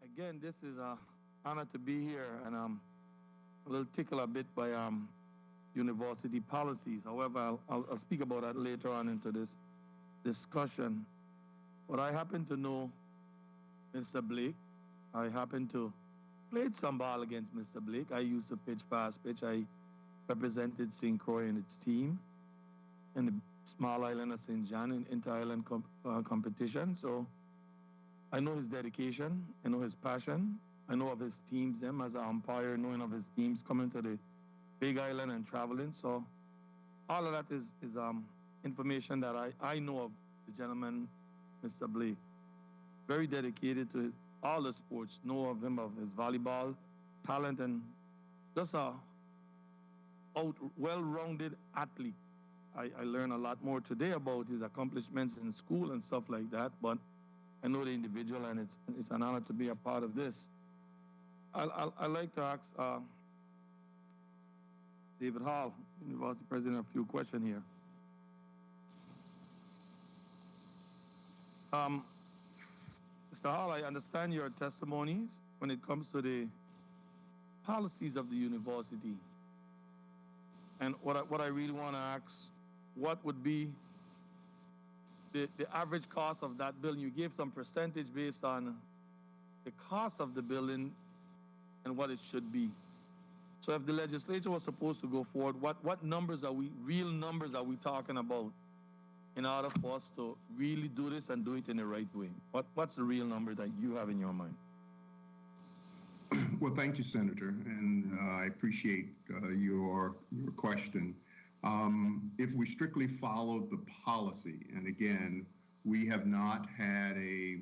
Again, this is an honor to be here, and I'm a little tickled a bit by university policies. However, I'll speak about that later on into this discussion. But I happen to know Mr. Blake. I happen to played some ball against Mr. Blake. I used to pitch fast pitch. I represented St. Croix and its team in the small island of St. John in inter-island competition. So I know his dedication, I know his passion, I know of his teams, him as an umpire, knowing of his teams coming to the Big Island and traveling. So all of that is information that I know of the gentleman, Mr. Blake. Very dedicated to all the sports, know of him, of his volleyball talent, and just a well-rounded athlete. I learned a lot more today about his accomplishments in school and stuff like that, but I know the individual, and it's an honor to be a part of this. I'd like to ask David Hall, University President, a few questions here. Mr. Hall, I understand your testimonies when it comes to the policies of the university. And what I really want to ask, what would be the average cost of that building? You gave some percentage based on the cost of the building and what it should be. So if the legislature was supposed to go forward, what numbers are real numbers are we talking about in order for us to really do this and do it in the right way? What's the real number that you have in your mind? Well, thank you, Senator, and I appreciate your question. If we strictly followed the policy, and again, we have not had a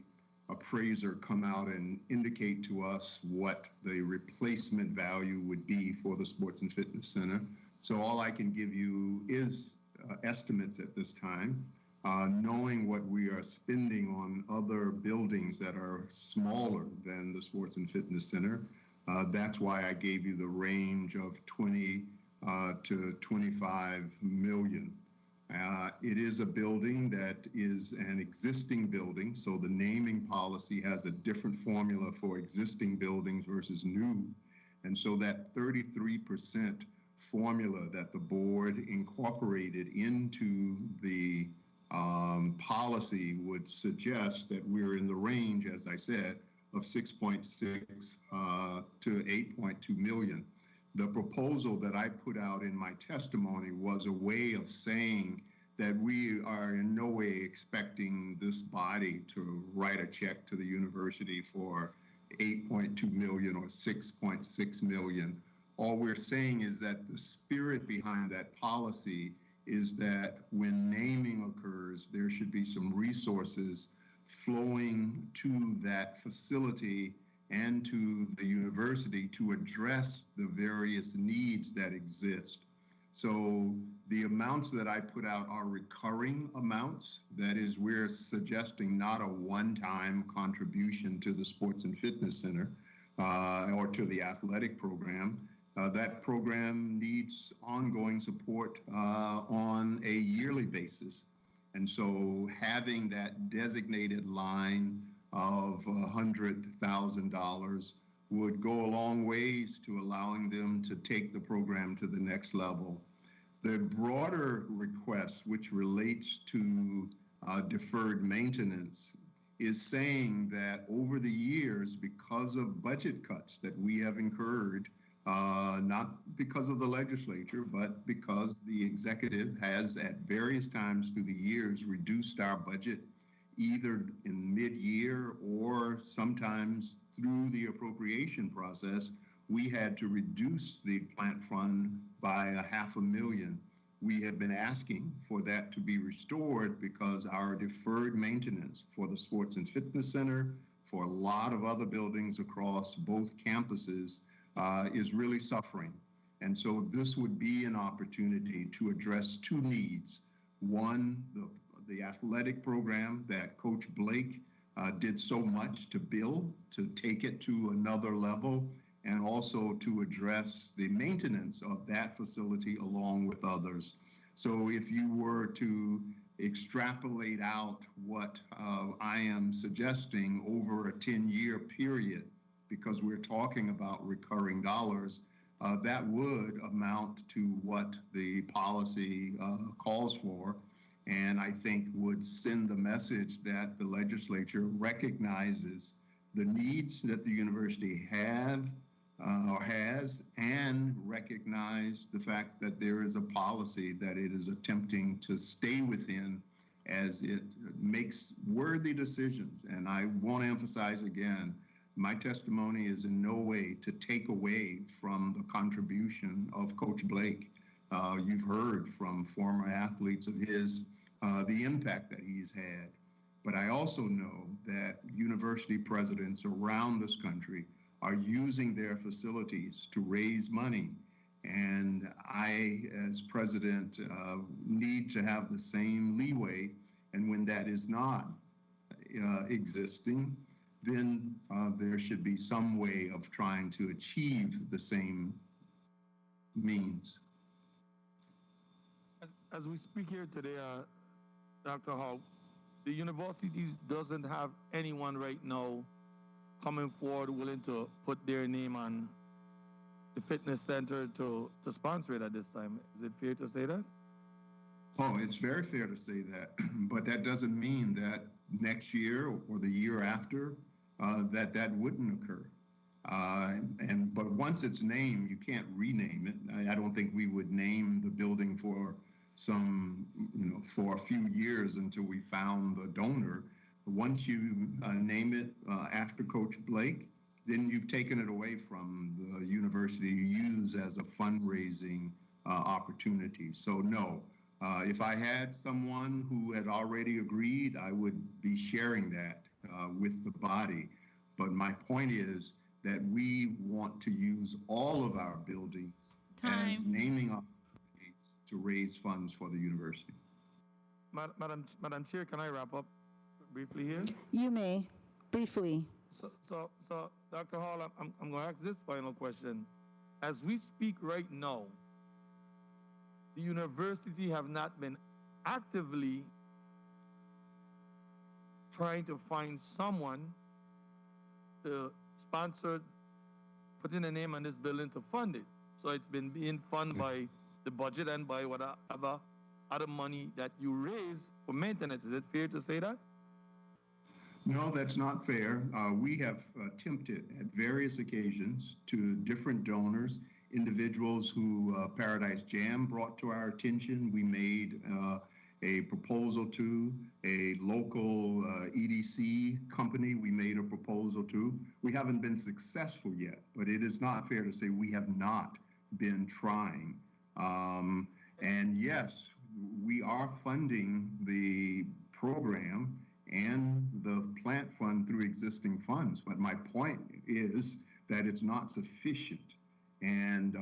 appraiser come out and indicate to us what the replacement value would be for the Sports and Fitness Center. So all I can give you is estimates at this time, knowing what we are spending on other buildings that are smaller than the Sports and Fitness Center. That's why I gave you the range of 20 to 25 million. It is a building that is an existing building, so the naming policy has a different formula for existing buildings versus new. And so that 33% formula that the board incorporated into the policy would suggest that we're in the range, as I said, of 6.6 to 8.2 million. The proposal that I put out in my testimony was a way of saying that we are in no way expecting this body to write a check to the university for 8.2 million or 6.6 million. All we're saying is that the spirit behind that policy is that when naming occurs, there should be some resources flowing to that facility and to the university to address the various needs that exist. So the amounts that I put out are recurring amounts. That is, we're suggesting not a one-time contribution to the Sports and Fitness Center or to the athletic program. That program needs ongoing support on a yearly basis. And so having that designated line of $100,000 would go a long ways to allowing them to take the program to the next level. The broader request, which relates to deferred maintenance, is saying that over the years, because of budget cuts that we have incurred, not because of the legislature, but because the executive has at various times through the years reduced our budget, either in mid-year or sometimes through the appropriation process, we had to reduce the plant fund by $500,000. We have been asking for that to be restored because our deferred maintenance for the Sports and Fitness Center, for a lot of other buildings across both campuses, is really suffering. And so this would be an opportunity to address two needs. One, the athletic program that Coach Blake did so much to build, to take it to another level, and also to address the maintenance of that facility along with others. So if you were to extrapolate out what I am suggesting over a 10-year period, because we're talking about recurring dollars, that would amount to what the policy calls for, and I think would send the message that the legislature recognizes the needs that the university have or has, and recognize the fact that there is a policy that it is attempting to stay within as it makes worthy decisions. And I want to emphasize again, My testimony is in no way to take away from the contribution of Coach Blake. You've heard from former athletes of his, the impact that he's had. But I also know that university presidents around this country are using their facilities to raise money. And I, as president, need to have the same leeway. And when that is not existing, then there should be some way of trying to achieve the same means. As we speak here today, Dr. Hall, the universities doesn't have anyone right now coming forward willing to put their name on the fitness center to sponsor it at this time. Is it fair to say that? Oh, it's very fair to say that, but that doesn't mean that next year or the year after that wouldn't occur. But once it's named, you can't rename it. I don't think we would name the building for for a few years until we found the donor. Once you name it after Coach Blake, then you've taken it away from the university to use as a fundraising opportunity. So no, if I had someone who had already agreed, I would be sharing that with the body. But my point is that we want to use all of our buildings as naming opportunities to raise funds for the university. Madam Chair, can I wrap up briefly here? You may, briefly. So Dr. Hall, I'm going to ask this final question. As we speak right now, the university have not been actively trying to find someone to sponsor, put in a name on this building to fund it. So it's been being funded by the budget and by whatever other money that you raise for maintenance. Is it fair to say that? No, that's not fair. We have attempted at various occasions to different donors, individuals who Paradise Jam brought to our attention. We made a proposal to a local EDC company. We made a proposal to. We haven't been successful yet, but it is not fair to say we have not been trying. And yes, we are funding the program and the plant fund through existing funds. But my point is that it's not sufficient. And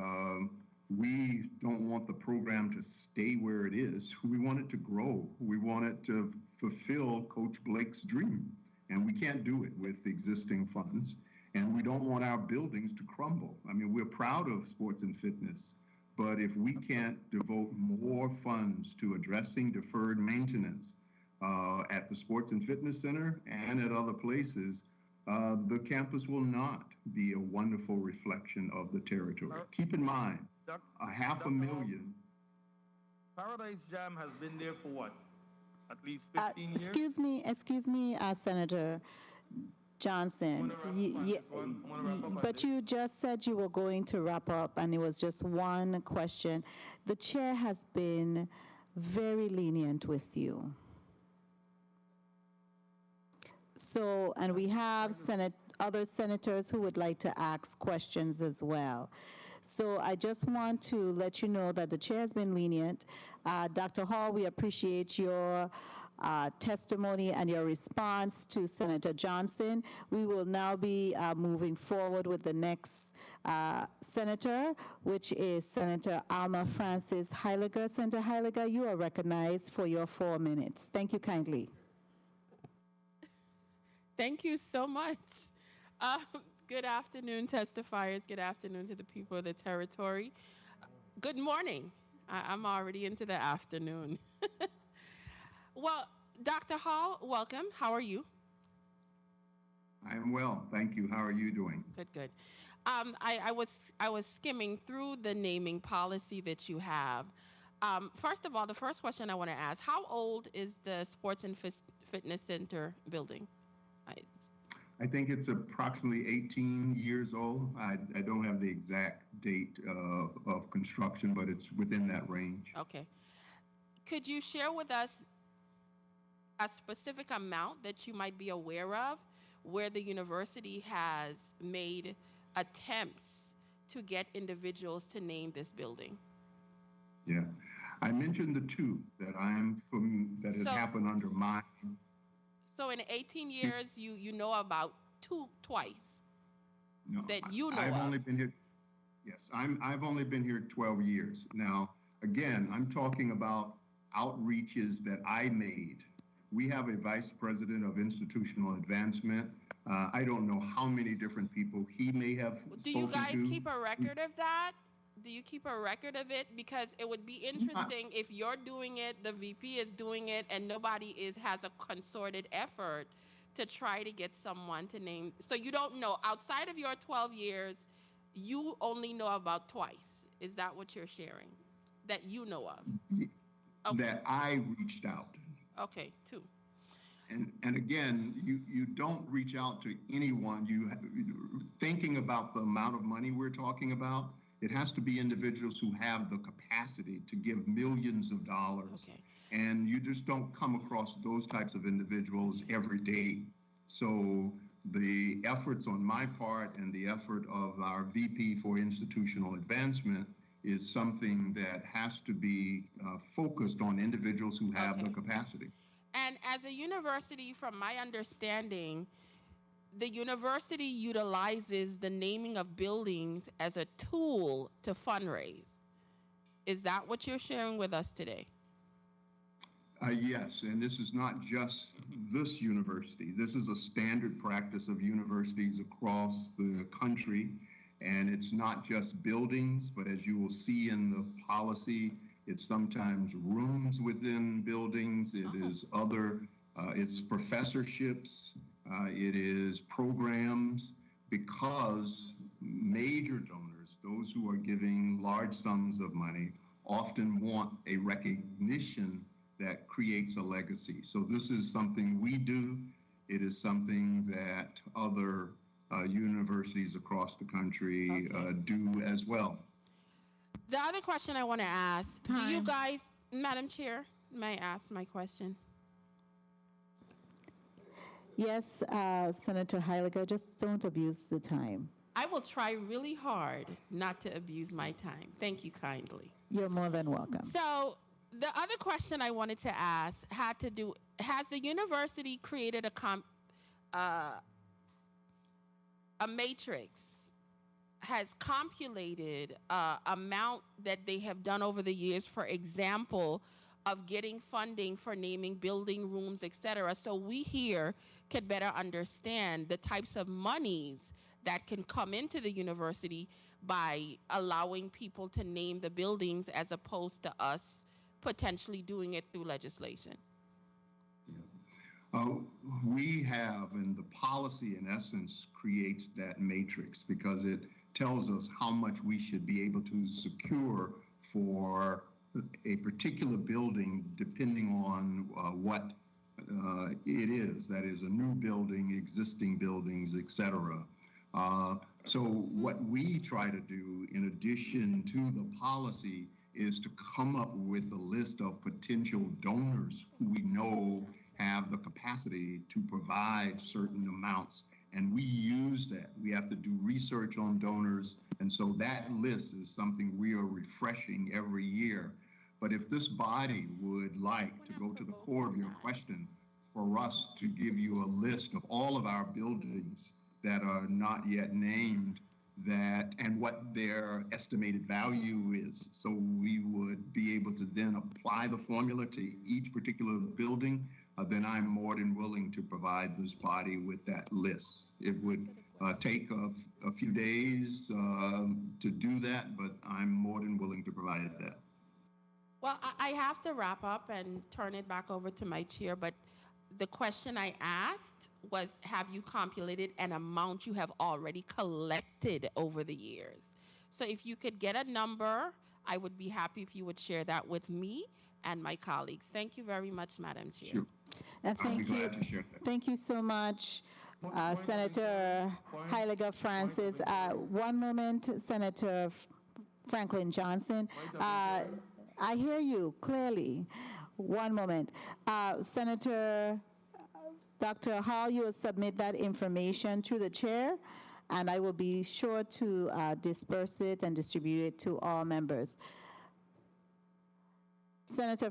we don't want the program to stay where it is. We want it to grow. We want it to fulfill Coach Blake's dream. And we can't do it with existing funds. And we don't want our buildings to crumble. I mean, we're proud of sports and fitness, but if we can't devote more funds to addressing deferred maintenance at the Sports and Fitness Center and at other places, the campus will not be a wonderful reflection of the territory. Keep in mind, 500,000. Paradise Jam has been there for what? At least 15 years? Excuse me, Senator Johnson. But you just said you were going to wrap up, and it was just one question. The chair has been very lenient with you. So, and we have other senators who would like to ask questions as well. So I just want to let you know that the chair has been lenient. Dr. Hall, we appreciate your testimony and your response to Senator Johnson. We will now be moving forward with the next senator, which is Senator Alma Francis Heiliger. Senator Heiliger, you are recognized for your 4 minutes. Thank you kindly. Thank you so much. Good afternoon, testifiers. Good afternoon to the people of the territory. Good morning. I'm already into the afternoon. Well, Dr. Hall, welcome. How are you? I am well, thank you. How are you doing? Good. I was skimming through the naming policy that you have. First of all, the first question I want to ask: how old is the Sports and Fitness Center building? I think it's approximately 18 years old. I don't have the exact date of construction, but it's within that range. Okay. Could you share with us a specific amount that you might be aware of where the university has made attempts to get individuals to name this building? Yeah, I mentioned the two that that has happened under my. So in 18 years, you know about twice. No, that you know I've of. only been here. Yes, I've only been here 12 years. Now, again, I'm talking about outreaches that I made. We have a vice president of institutional advancement. I don't know how many different people he may have spoken to. Do you guys keep a record of that? Do you keep a record of it? Because it would be interesting if you're doing it, the VP is doing it, and nobody has a concerted effort to try to get someone to name. So you don't know, outside of your 12 years, you only know about twice. Is that what you're sharing? That you know of? Okay. That I reached out. Okay, two. And again, you don't reach out to anyone. Thinking about the amount of money we're talking about, it has to be individuals who have the capacity to give millions of dollars. Okay. And you just don't come across those types of individuals every day. So the efforts on my part and the effort of our VP for institutional advancement is something that has to be focused on individuals who have the capacity. And as a university, from my understanding, the university utilizes the naming of buildings as a tool to fundraise. Is that what you're sharing with us today? Yes, and this is not just this university. This is a standard practice of universities across the country. And it's not just buildings, but as you will see in the policy, it's sometimes rooms within buildings. It is it's professorships. It is programs, because major donors, those who are giving large sums of money, often want a recognition that creates a legacy. So this is something we do. It is something that other universities across the country do as well. The other question I want to ask, do you guys, Madam Chair, may I ask my question? Yes, Senator Heiliger, just don't abuse the time. I will try really hard not to abuse my time. Thank you kindly. You're more than welcome. So the other question I wanted to ask had to do, has the university created a matrix, has compulated amount that they have done over the years, for example, of getting funding for naming building, rooms, etc., so we here could better understand the types of monies that can come into the university by allowing people to name the buildings as opposed to us potentially doing it through legislation? We have, and the policy in essence creates that matrix, because it tells us how much we should be able to secure for a particular building, depending on what it is. That is a new building, existing buildings, etc. So what we try to do, in addition to the policy, is to come up with a list of potential donors who we know have the capacity to provide certain amounts. And we use that. We have to do research on donors. And so that list is something we are refreshing every year. But if this body would like to go to the core of your question, for us to give you a list of all of our buildings that are not yet named, and what their estimated value is. So we would be able to then apply the formula to each particular building. Then I'm more than willing to provide this body with that list. It would take a few days to do that, but I'm more than willing to provide that. Well, I have to wrap up and turn it back over to my chair, but the question I asked was, have you compulated an amount you have already collected over the years? So if you could get a number, I would be happy if you would share that with me and my colleagues. Thank you very much, Madam Chair. Sure. And thank you. Thank you so much, Senator Heiliger Francis. One moment, Senator Franklin Johnson. I hear you clearly. One moment. Senator Dr. Hall, you will submit that information to the chair, and I will be sure to disperse it and distribute it to all members. Senator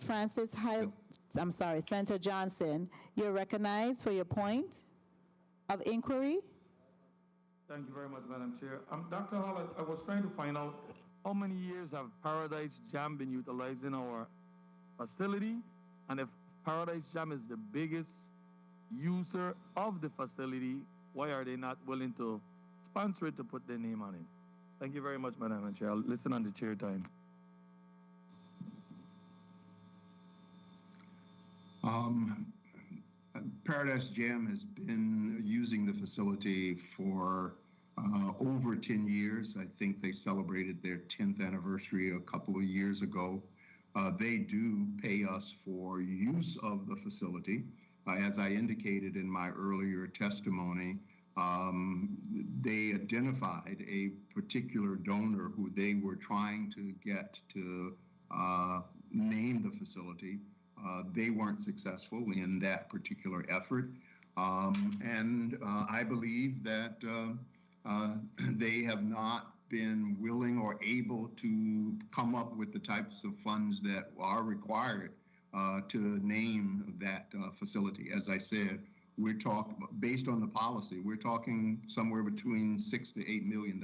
Senator Johnson, you're recognized for your point of inquiry. Thank you very much, Madam Chair. Dr. Hall, I was trying to find out how many years have Paradise Jam been utilized in our facility, and if Paradise Jam is the biggest user of the facility, why are they not willing to sponsor it to put their name on it? Thank you very much, Madam Chair. I'll listen on the chair time. Paradise Jam has been using the facility for over 10 years. I think they celebrated their 10th anniversary a couple of years ago. They do pay us for use of the facility. As I indicated in my earlier testimony, they identified a particular donor who they were trying to get to name the facility. They weren't successful in that particular effort. And I believe that they have not been willing or able to come up with the types of funds that are required to name that facility. As I said, we're talking, based on the policy, we're talking somewhere between $6 to $8 million.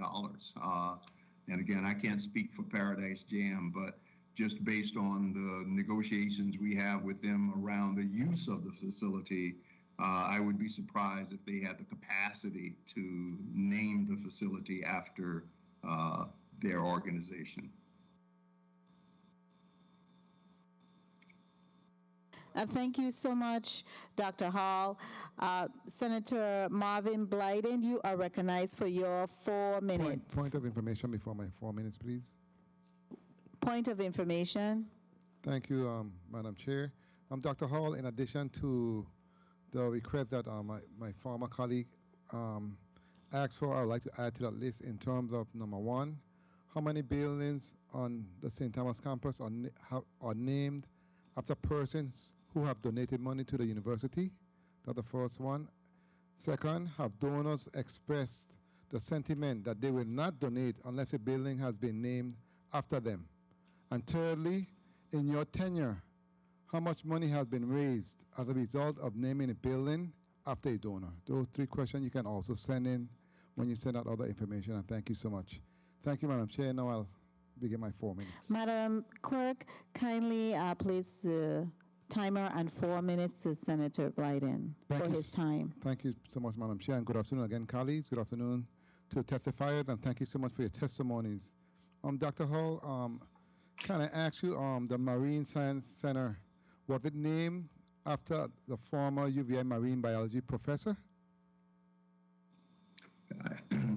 And again, I can't speak for Paradise Jam, but just based on the negotiations we have with them around the use of the facility, I would be surprised if they had the capacity to name the facility after their organization. Thank you so much, Dr. Hall. Senator Marvin Blyden, you are recognized for your 4 minutes. Point of information before my 4 minutes, please. Point of information. Thank you, Madam Chair. Dr. Hall, in addition to the request that my former colleague asked for, I would like to add to that list in terms of number one, how many buildings on the St. Thomas campus are named after persons who have donated money to the university? That's the first one. Second, have donors expressed the sentiment that they will not donate unless a building has been named after them? And thirdly, in your tenure, how much money has been raised as a result of naming a building after a donor? Those 3 questions you can also send in when you send out other information, and thank you so much. Thank you, Madam Chair. Now I'll begin my 4 minutes. Madam Clerk, kindly place the timer on 4 minutes to Senator Blyden for his time. Thank you so much, Madam Chair, and good afternoon again, colleagues. Good afternoon to the testifiers, and thank you so much for your testimonies. Dr. Hall, can I ask you, the Marine Science Center, was it named after the former UVI marine biology professor?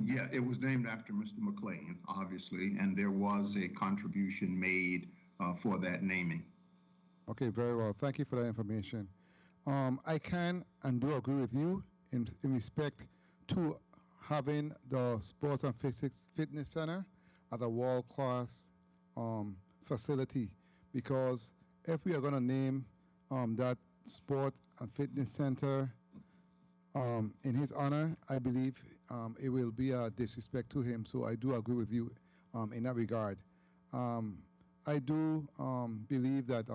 Yeah, it was named after Mr. McLean, obviously, and there was a contribution made for that naming. Okay, very well. Thank you for that information. I can and do agree with you in respect to having the Sports and Fitness Center as a world-class facility, because if we are going to name that sport and fitness center in his honor, I believe it will be a disrespect to him. So I do agree with you in that regard. I do believe that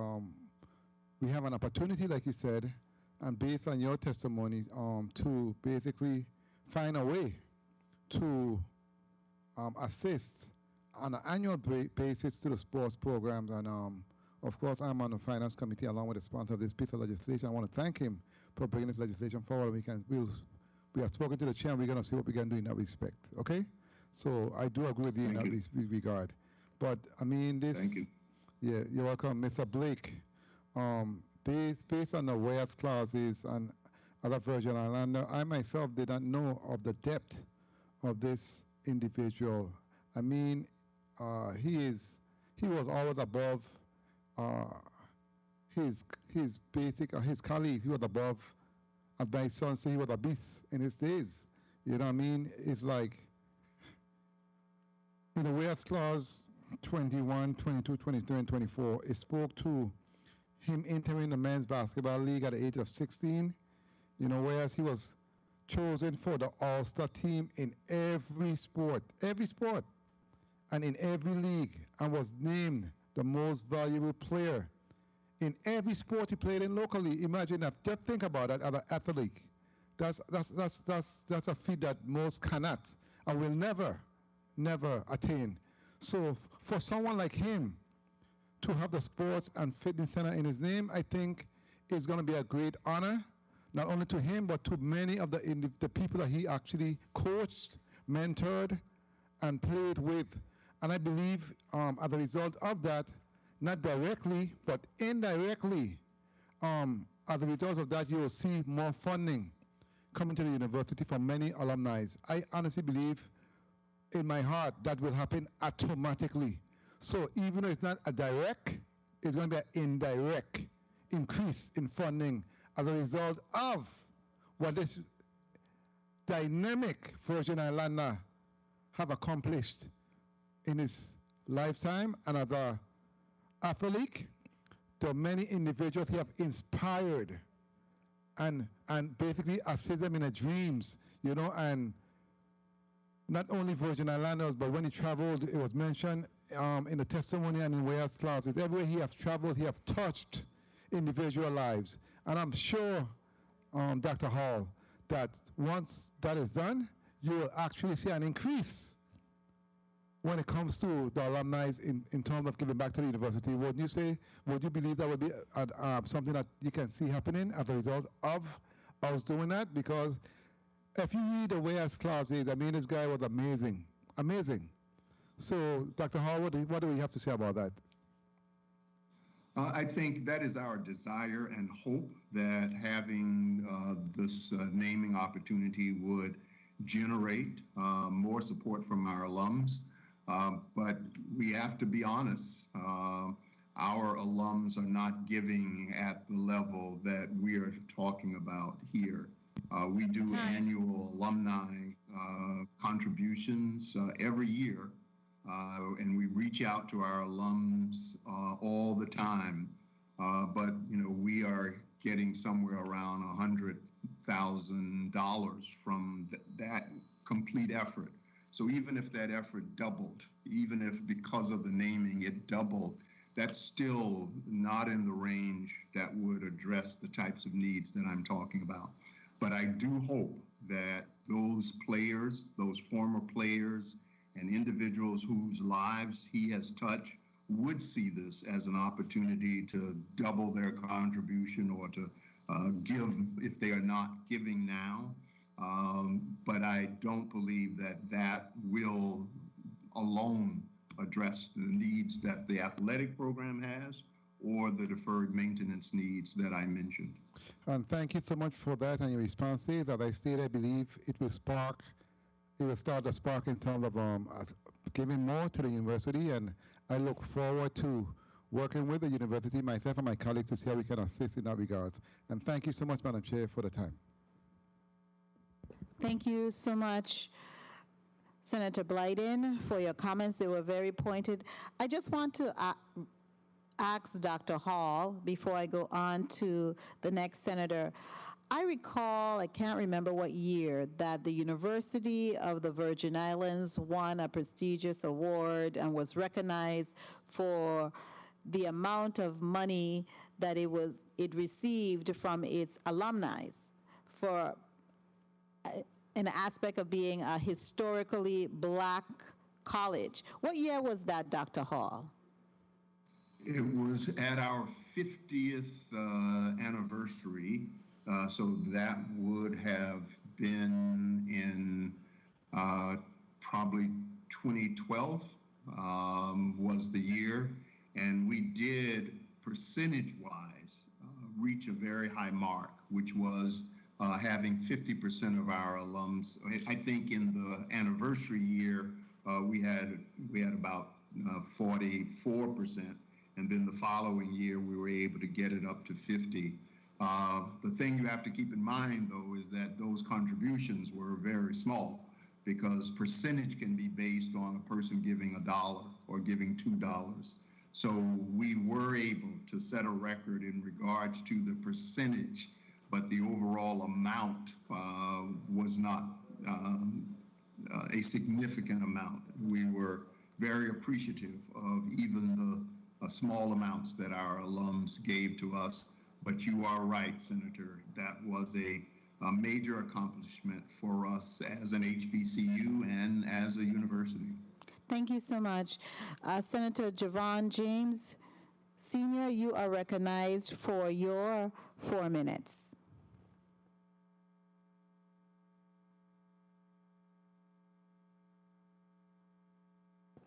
we have an opportunity, like you said, and based on your testimony, to basically find a way to assist on an annual basis to the sports programs. And of course, I'm on the Finance Committee along with the sponsor of this piece of legislation. I want to thank him for bringing this legislation forward. We have spoken to the chair, and we're going to see what we can do in that respect. Okay? So I do agree with you in that regard. But I mean, this. Thank you. Yeah, you're welcome, Mr. Blake. Based on the WEAS clauses and other Virgin Islander, I myself did not know of the depth of this individual. I mean, he was always above his colleagues. He was above, as my son said, he was a beast in his days. You know what I mean? It's like in the WEAS clause 21, 22, 23, and 24, it spoke to him entering the men's basketball league at the age of 16. You know, whereas he was chosen for the All-Star team in every sport, and in every league, and was named the most valuable player in every sport he played in locally. Imagine that. Just think about that as an athlete. That's a feat that most cannot and will never attain. So for someone like him to have the sports and fitness center in his name, I think is going to be a great honor, not only to him, but to many of the people that he actually coached, mentored, and played with. And I believe as a result of that, not directly, but indirectly, as a result of that, you will see more funding coming to the university from many alumni. I honestly believe in my heart that will happen automatically. So even though it's not a direct, it's going to be an indirect increase in funding as a result of what this dynamic Virgin Islander have accomplished in his lifetime, and as an athlete, the many individuals he have inspired and basically assist them in their dreams, you know, and not only Virgin Islanders, but when he traveled, it was mentioned in the testimony and in Warehouse classes. Everywhere he has traveled, he has touched individual lives. And I'm sure, Dr. Hall, that once that is done, you will actually see an increase when it comes to the alumni in terms of giving back to the university. Would you believe that would be something that you can see happening as a result of us doing that? Because if you read the Warehouse clauses, I mean, this guy was amazing. So, Dr. Hall, what do we have to say about that? I think that is our desire and hope that having this naming opportunity would generate more support from our alums. But we have to be honest. Our alums are not giving at the level that we are talking about here. We do annual alumni contributions every year, and we reach out to our alums all the time. But you know, we are getting somewhere around $100,000 from that complete effort. So even if that effort doubled, even if because of the naming it doubled, that's still not in the range that would address the types of needs that I'm talking about. But I do hope that those players, those former players and individuals whose lives he has touched would see this as an opportunity to double their contribution or to give if they are not giving now. But I don't believe that will alone address the needs that the athletic program has or the deferred maintenance needs that I mentioned. And thank you so much for that and your responses. As I stated, I believe it will start a spark in terms of giving more to the university, and I look forward to working with the university, myself and my colleagues, to see how we can assist in that regard. And thank you so much, Madam Chair, for the time. Thank you so much, Senator Blyden, for your comments. They were very pointed. I just want to ask Dr. Hall, before I go on to the next senator. I recall, I can't remember what year, that the University of the Virgin Islands won a prestigious award and was recognized for the amount of money that it received from its alumni for an aspect of being a historically Black college. What year was that, Dr. Hall? It was at our 50th anniversary, so that would have been in probably 2012 was the year, and we did percentage-wise reach a very high mark, which was having 50% of our alums. I think in the anniversary year, we had about 44%, and then the following year we were able to get it up to 50. The thing you have to keep in mind, though, is that those contributions were very small, because percentage can be based on a person giving $1 or giving $2. So we were able to set a record in regards to the percentage, but the overall amount was not a significant amount. We were very appreciative of even the small amounts that our alums gave to us. But you are right, Senator. That was a major accomplishment for us as an HBCU and as a university. Thank you so much. Senator Javon James, Sr., you are recognized for your 4 minutes.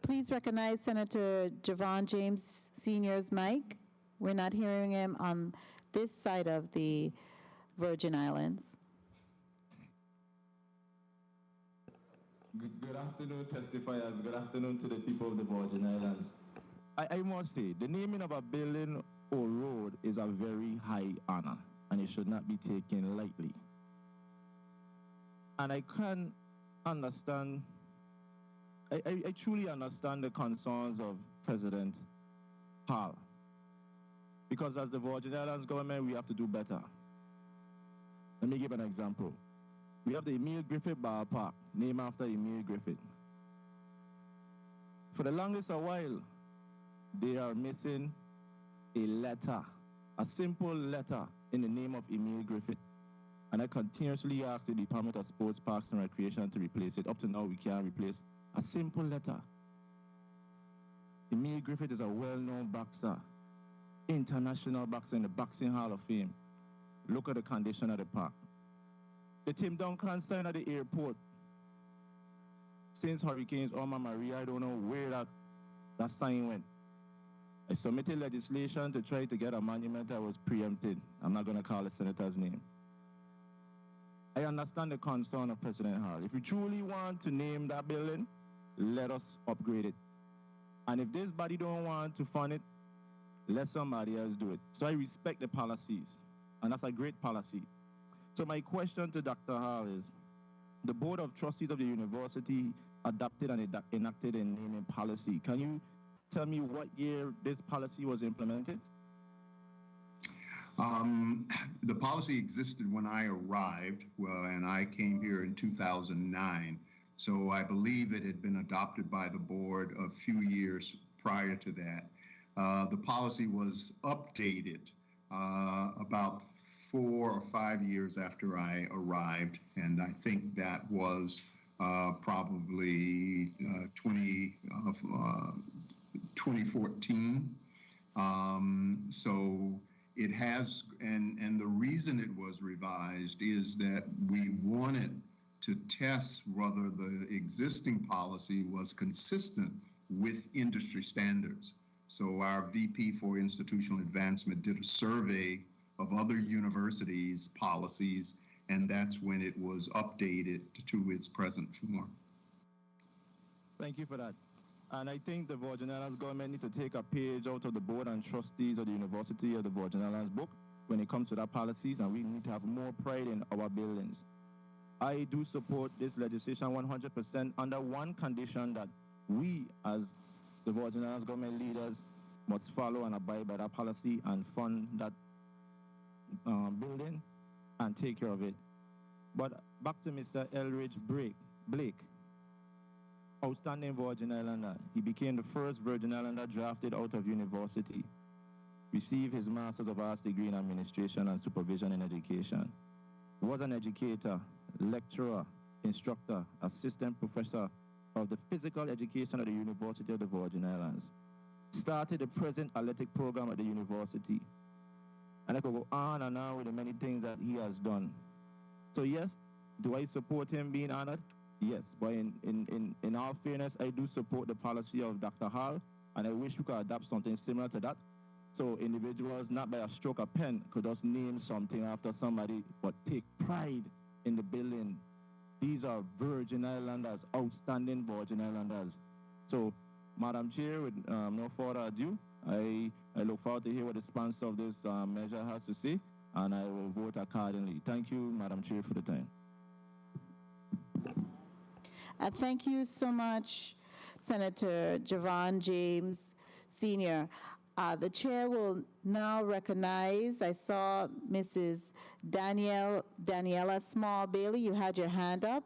Please recognize Senator Javon James Sr.'s mic. We're not hearing him on this side of the Virgin Islands. Good afternoon, testifiers. Good afternoon to the people of the Virgin Islands. I must say, the naming of a building or road is a very high honor, and it should not be taken lightly. And I can understand, I truly understand the concerns of President Hall. Because as the Virgin Islands government, we have to do better. Let me give an example. We have the Emile Griffith Ballpark, named after Emile Griffith. For the longest a while, they are missing a letter, a simple letter in the name of Emile Griffith. And I continuously ask the Department of Sports, Parks and Recreation to replace it. Up to now, we can't replace a simple letter. Emile Griffith is a well-known boxer, international boxer in the Boxing Hall of Fame. Look at the condition of the park. The Tim Duncan sign at the airport. Since Hurricanes Irma Maria, I don't know where that sign went. I submitted legislation to try to get a monument that was preempted. I'm not going to call the senator's name. I understand the concern of President Hall. If you truly want to name that building, let us upgrade it. And if this body don't want to fund it, let somebody else do it. So I respect the policies, and that's a great policy. So my question to Dr. Hall is, the Board of Trustees of the university adopted and enacted a naming policy. Can you tell me what year this policy was implemented? The policy existed when I arrived, and I came here in 2009. So I believe it had been adopted by the board a few years prior to that. The policy was updated about 4 or 5 years after I arrived, and I think that was probably 2014. So it has, and the reason it was revised is that we wanted to test whether the existing policy was consistent with industry standards. So our VP for Institutional Advancement did a survey of other universities' policies, and that's when it was updated to its present form. Thank you for that. And I think the Virgin Islands government need to take a page out of the Board and Trustees of the University of the Virgin Islands book when it comes to that policies, and we need to have more pride in our buildings. I do support this legislation 100% under one condition, that we as the Virgin Islands government leaders must follow and abide by that policy and fund that building and take care of it. But back to Mr. Elridge Blake, outstanding Virgin Islander. He became the first Virgin Islander drafted out of university, received his Master's of Arts degree in Administration and Supervision in Education, was an educator, lecturer, instructor, assistant professor of the physical education at the University of the Virgin Islands, started the present athletic program at the university. And I could go on and on with the many things that he has done. So yes, do I support him being honored? Yes, but in all fairness, I do support the policy of Dr. Hall, and I wish we could adopt something similar to that. So individuals, not by a stroke of pen, could just name something after somebody, but take pride in the building. These are Virgin Islanders, outstanding Virgin Islanders. So, Madam Chair, with no further ado, I look forward to hear what the sponsor of this measure has to say, and I will vote accordingly. Thank you, Madam Chair, for the time. Thank you so much, Senator Javon James, Sr. The chair will now recognize, I saw Mrs. Daniela Small Bailey, you had your hand up.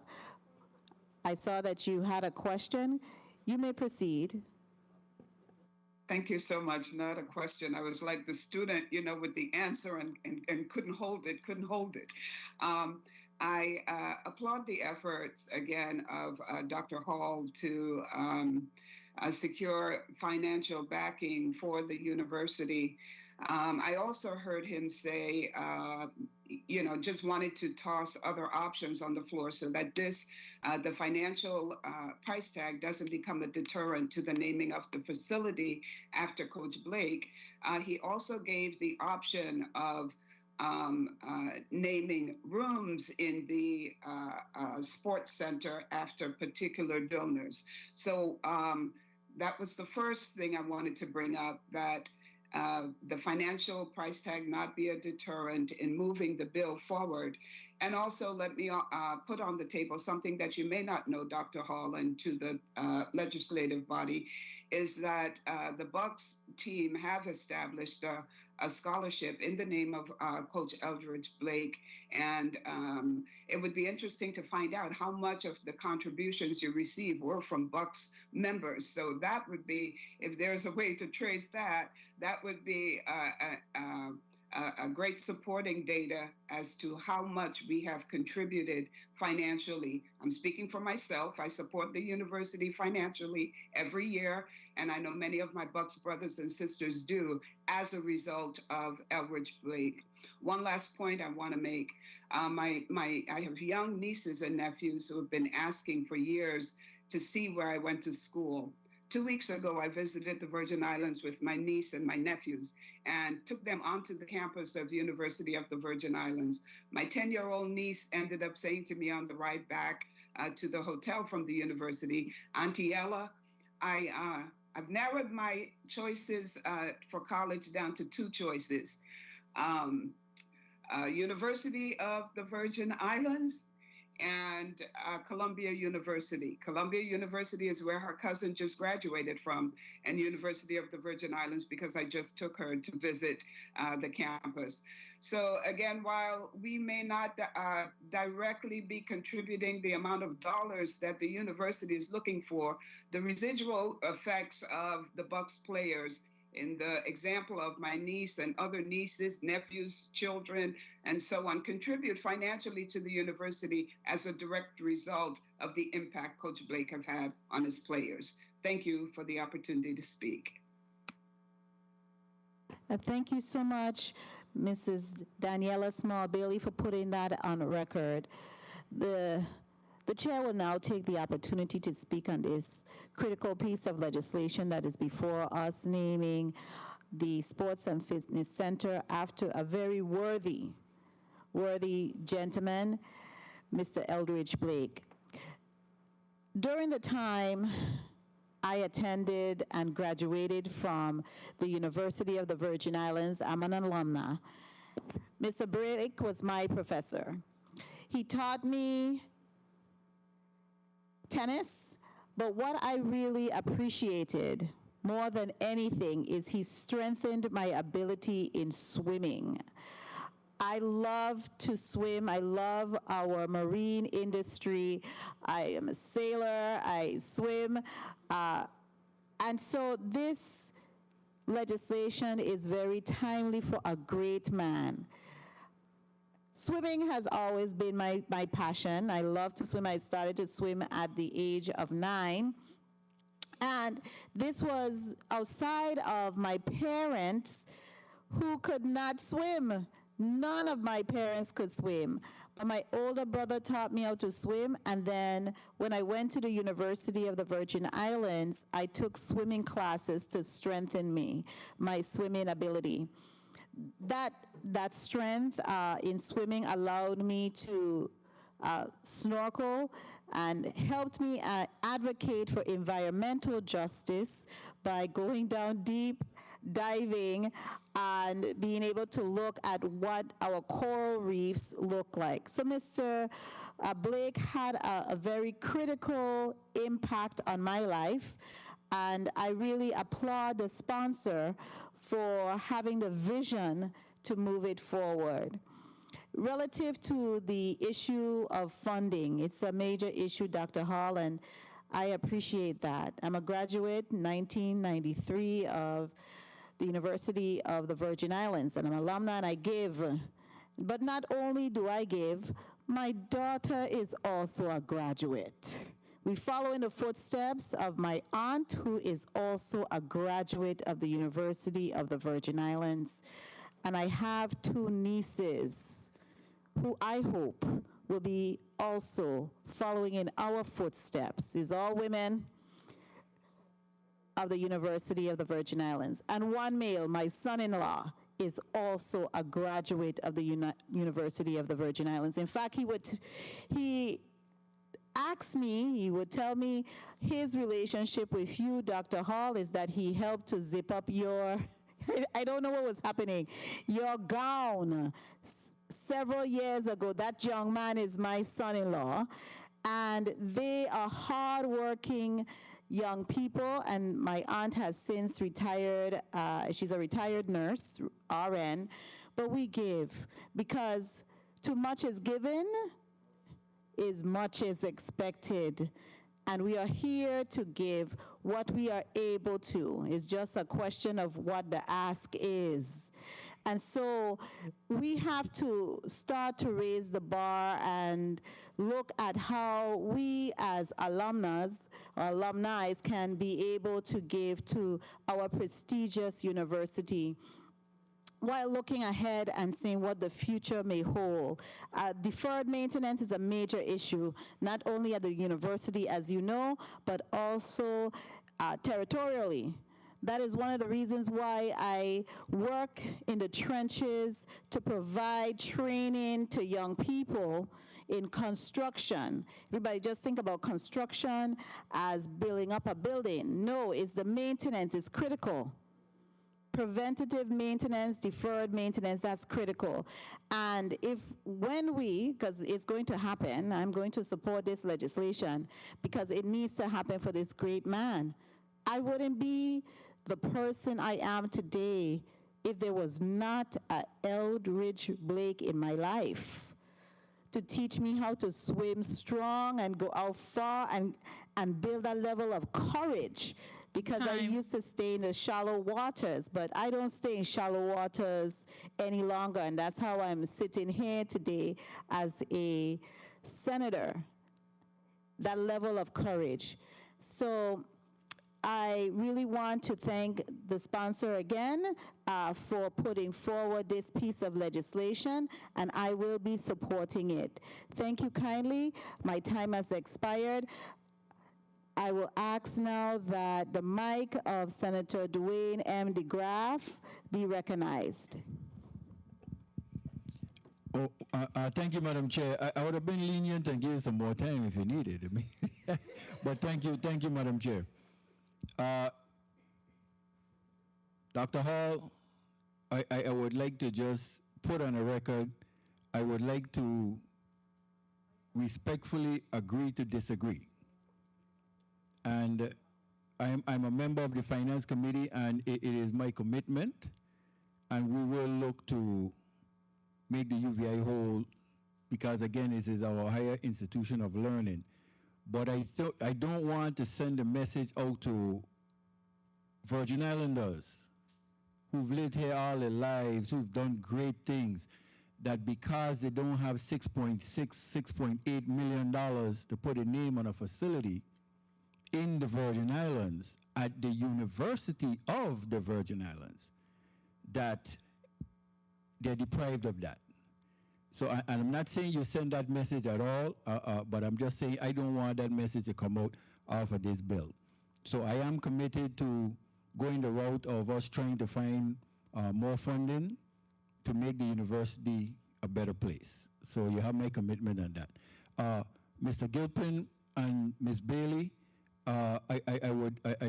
I saw that you had a question. You may proceed. Thank you so much. Not a question. I was like the student, with the answer and couldn't hold it. I applaud the efforts again of Dr. Hall to secure financial backing for the university. I also heard him say, just wanted to toss other options on the floor so that the financial price tag doesn't become a deterrent to the naming of the facility after Coach Blake. He also gave the option of naming rooms in the sports center after particular donors. So that was the first thing I wanted to bring up, that the financial price tag not be a deterrent in moving the bill forward. And also let me put on the table something that you may not know, Dr. Hall, and to the legislative body, is that the Bucks team have established a scholarship in the name of Coach Eldridge Blake. And it would be interesting to find out how much of the contributions you receive were from Bucks members. So that would be, if there's a way to trace that, that would be a great supporting data as to how much we have contributed financially. I'm speaking for myself. I support the university financially every year, and I know many of my Bucks brothers and sisters do as a result of Eldridge Blake. One last point I want to make. I have young nieces and nephews who have been asking for years to see where I went to school. 2 weeks ago, I visited the Virgin Islands with my niece and my nephews and took them onto the campus of the University of the Virgin Islands. My 10-year-old niece ended up saying to me on the ride back to the hotel from the university, Auntie Ella, I've narrowed my choices for college down to 2 choices. University of the Virgin Islands and Columbia University. Columbia University is where her cousin just graduated from, and University of the Virgin Islands because I just took her to visit the campus. So again, while we may not directly be contributing the amount of dollars that the university is looking for, the residual effects of the Bucks players, in the example of my niece and other nieces, nephews, children, and so on, contribute financially to the university as a direct result of the impact Coach Blake have had on his players. Thank you for the opportunity to speak. Thank you so much, Mrs. Daniela Small Bailey, for putting that on record. The chair will now take the opportunity to speak on this critical piece of legislation that is before us, naming the Sports and Fitness Center after a very worthy gentleman, Mr. Eldridge Blake. During the time I attended and graduated from the University of the Virgin Islands, I'm an alumna. Mr. Blake was my professor. He taught me tennis, but what I really appreciated more than anything is he strengthened my ability in swimming. I love to swim. I love our marine industry. I am a sailor. I swim. And so this legislation is very timely for a great man. Swimming has always been my passion. I love to swim. I started to swim at the age of 9. And this was outside of my parents who could not swim. None of my parents could swim. But my older brother taught me how to swim. And then when I went to the University of the Virgin Islands, I took swimming classes to strengthen my swimming ability. That strength in swimming allowed me to snorkel and helped me advocate for environmental justice by going down deep, diving, and being able to look at what our coral reefs look like. So Mr. Blake had a very critical impact on my life, and I really applaud the sponsor for having the vision to move it forward. Relative to the issue of funding, it's a major issue, Dr. Hall, and I appreciate that. I'm a graduate 1993 of the University of the Virgin Islands, and I'm an alumni, and I give. But not only do I give, my daughter is also a graduate. We follow in the footsteps of my aunt, who is also a graduate of the University of the Virgin Islands. And I have two nieces who I hope will be also following in our footsteps. These are all women of the University of the Virgin Islands. And one male, my son-in-law, is also a graduate of the University of the Virgin Islands. In fact, he asked me, he would tell me his relationship with you, Dr. Hall, is that he helped to zip up your, I don't know what was happening, your gown. Several years ago, that young man is my son-in-law, and they are hardworking young people, and my aunt has since retired. She's a retired nurse, RN, but we give because too much is given is much is expected, and we are here to give what we are able to. It's just a question of what the ask is. And so we have to start to raise the bar and look at how we as alumni can be able to give to our prestigious university while looking ahead and seeing what the future may hold. Deferred maintenance is a major issue, not only at the university, as you know, but also territorially. That is one of the reasons why I work in the trenches to provide training to young people in construction. Everybody just think about construction as building up a building. No, it's the maintenance is critical. Preventative maintenance, deferred maintenance, that's critical. And because it's going to happen, I'm going to support this legislation because it needs to happen for this great man. I wouldn't be the person I am today if there was not a Eldridge Blake in my life to teach me how to swim strong and go out far and build that level of courage, because I used to stay in the shallow waters, but I don't stay in shallow waters any longer, and that's how I'm sitting here today as a senator, that level of courage. So I really want to thank the sponsor again for putting forward this piece of legislation, and I will be supporting it. Thank you kindly. My time has expired. I will ask now that the mic of Senator Dwayne M. DeGraff be recognized. Thank you, Madam Chair. I would have been lenient and give you some more time if you needed. I mean, but thank you, Madam Chair. Dr. Hall, I would like to just put on a record, I would like to respectfully agree to disagree. And I'm a member of the Finance Committee, and it is my commitment, and we will look to make the UVI whole, because again, this is our higher institution of learning. But I don't want to send a message out to Virgin Islanders who've lived here all their lives, who've done great things, that because they don't have $6.8 million to put a name on a facility in the Virgin Islands at the University of the Virgin Islands, that they're deprived of that. So, and I'm not saying you send that message at all, but I'm just saying I don't want that message to come out of this bill. So I am committed to going the route of us trying to find more funding to make the university a better place. So you have my commitment on that. Mr. Gilpin and Ms. Bailey, I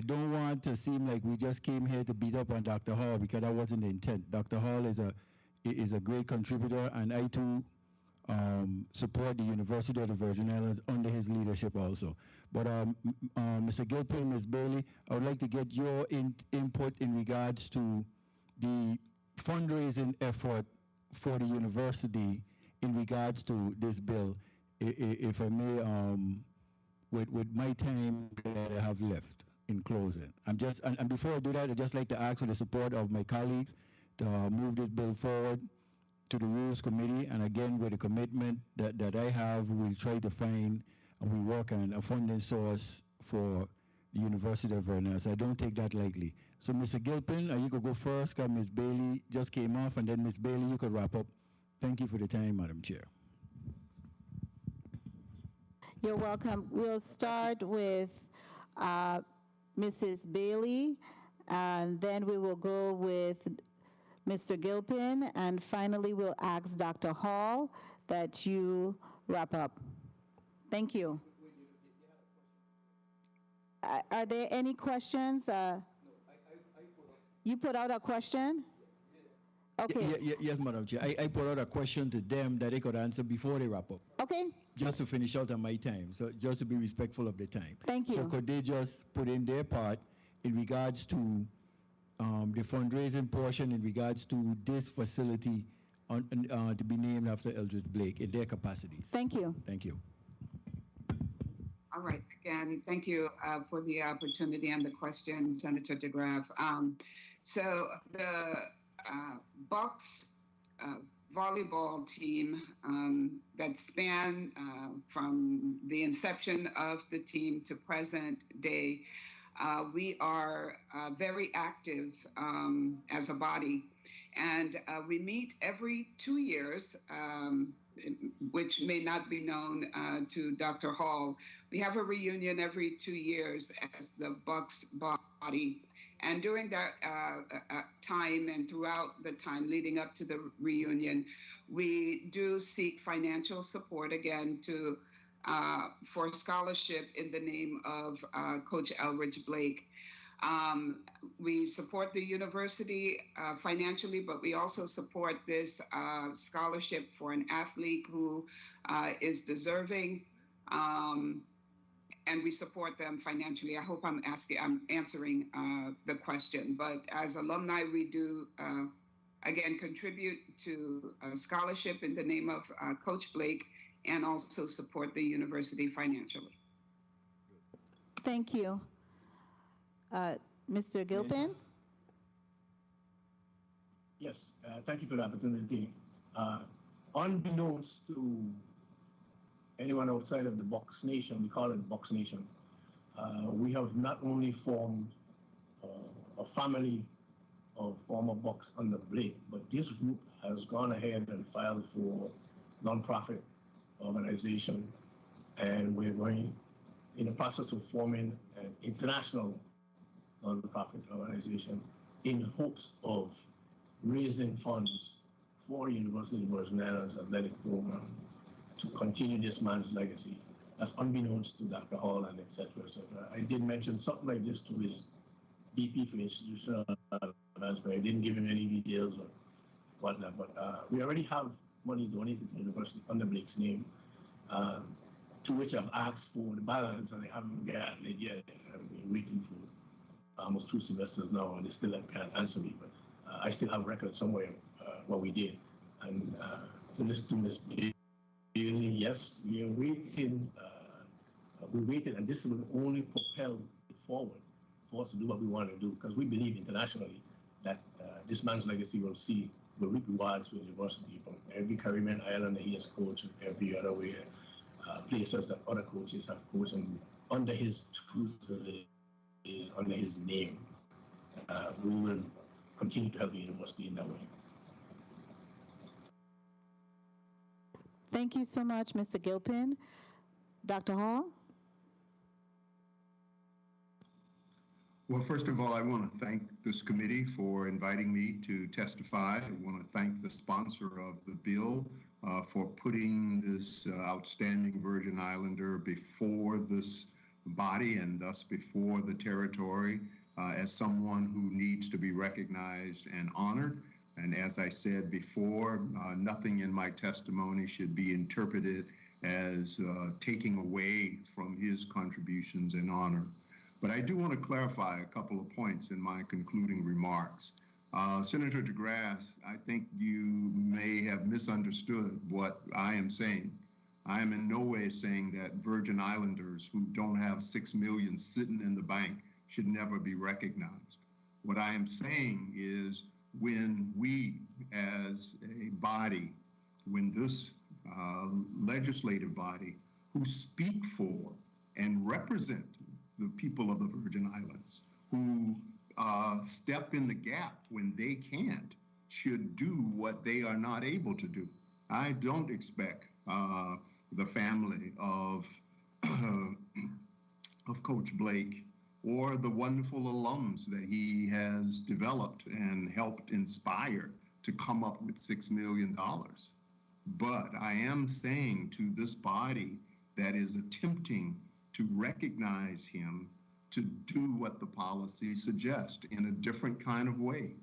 don't want to seem like we just came here to beat up on Dr. Hall, because that wasn't the intent. Dr. Hall is a great contributor, and I too support the University of the Virgin Islands under his leadership also. But Mr. Gilpin, Ms. Bailey, I would like to get your input in regards to the fundraising effort for the university in regards to this bill, if I may, with my time that I have left in closing. And before I do that, I'd just like to ask for the support of my colleagues to move this bill forward to the Rules Committee, and again, with the commitment that I have, we'll try to find and we work on a funding source for the University of Vernon. So I don't take that lightly. So Mr. Gilpin, you could go first, because Ms. Bailey just came off, and then Ms. Bailey, you could wrap up. Thank you for the time, Madam Chair. You're welcome. We'll start with Mrs. Bailey, and then we will go with Mr. Gilpin, and finally we'll ask Dr. Hall that you wrap up. Thank you. Are there any questions? You put out a question? Okay. Yes, Madam Chair. I put out a question to them that they could answer before they wrap up. Okay. Just to finish out on my time, so just to be respectful of the time. Thank you. So could they just put in their part in regards to the fundraising portion in regards to this facility to be named after Eldridge Blake in their capacities? Thank you. Thank you. All right. Again, thank you for the opportunity and the question, Senator DeGraff. So the Bucks volleyball team that span from the inception of the team to present day, we are very active as a body, and we meet every 2 years, which may not be known to Dr. Hall. We have a reunion every 2 years as the Bucks body. And during that time and throughout the time leading up to the reunion, we do seek financial support again for scholarship in the name of Coach Eldridge Blake. We support the university financially, but we also support this scholarship for an athlete who is deserving. And we support them financially. I hope I'm answering the question. But as alumni, we do, again, contribute to a scholarship in the name of Coach Blake, and also support the university financially. Thank you. Mr. Gilpin? Yes, thank you for the opportunity. Unbeknownst to anyone outside of the Bucks Nation, we call it Bucks Nation, we have not only formed a family of former Bucks under Blake, but this group has gone ahead and filed for nonprofit organization, and we're going in the process of forming an international nonprofit organization in hopes of raising funds for University of Virgin Islands Athletic Program to continue this man's legacy. That's unbeknownst to Dr. Hall and et cetera, et cetera. I did mention something like this to his VP for institutional management. I didn't give him any details or whatnot, but we already have money donated to the university under Blake's name, to which I've asked for the balance, and they haven't gotten it yet. I've been waiting for almost 2 semesters now, and they still can't answer me, but I still have records somewhere of what we did. And to listen to Ms. Bailey, yes, we are waiting. We waited, and this will only propel it forward for us to do what we want to do, because we believe internationally that this man's legacy will reap rewards for the university from every Caribbean island that he has coached, and every other way, places that other coaches have coached, and under his tutelage, under his name, we will continue to help the university in that way. Thank you so much, Mr. Gilpin. Dr. Hall? Well, first of all, I want to thank this committee for inviting me to testify. I want to thank the sponsor of the bill for putting this outstanding Virgin Islander before this body and thus before the territory as someone who needs to be recognized and honored. And as I said before, nothing in my testimony should be interpreted as taking away from his contributions and honor. But I do want to clarify a couple of points in my concluding remarks. Senator DeGrasse, I think you may have misunderstood what I am saying. I am in no way saying that Virgin Islanders who don't have 6 million sitting in the bank should never be recognized. What I am saying is when we as a body, when this legislative body who speak for and represent the people of the Virgin Islands, who step in the gap when they can't, should do what they are not able to do. I don't expect the family of Coach Blake or the wonderful alums that he has developed and helped inspire to come up with $6 million. But I am saying to this body that is attempting to recognize him to do what the policy suggests in a different kind of way,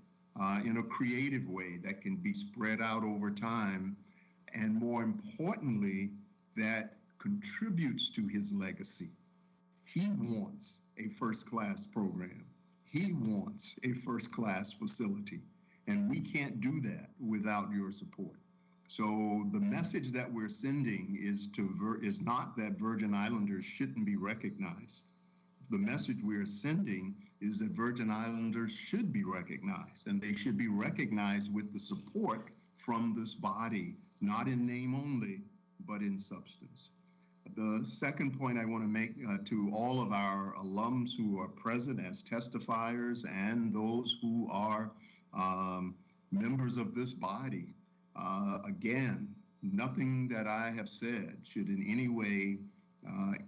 in a creative way that can be spread out over time, and more importantly, that contributes to his legacy. He wants a first-class program. He wants a first-class facility, and we can't do that without your support. So the message that we're sending is not that Virgin Islanders shouldn't be recognized. The message we're sending is that Virgin Islanders should be recognized, and they should be recognized with the support from this body, not in name only, but in substance. The second point I want to make to all of our alums who are present as testifiers and those who are members of this body, again, nothing that I have said should in any way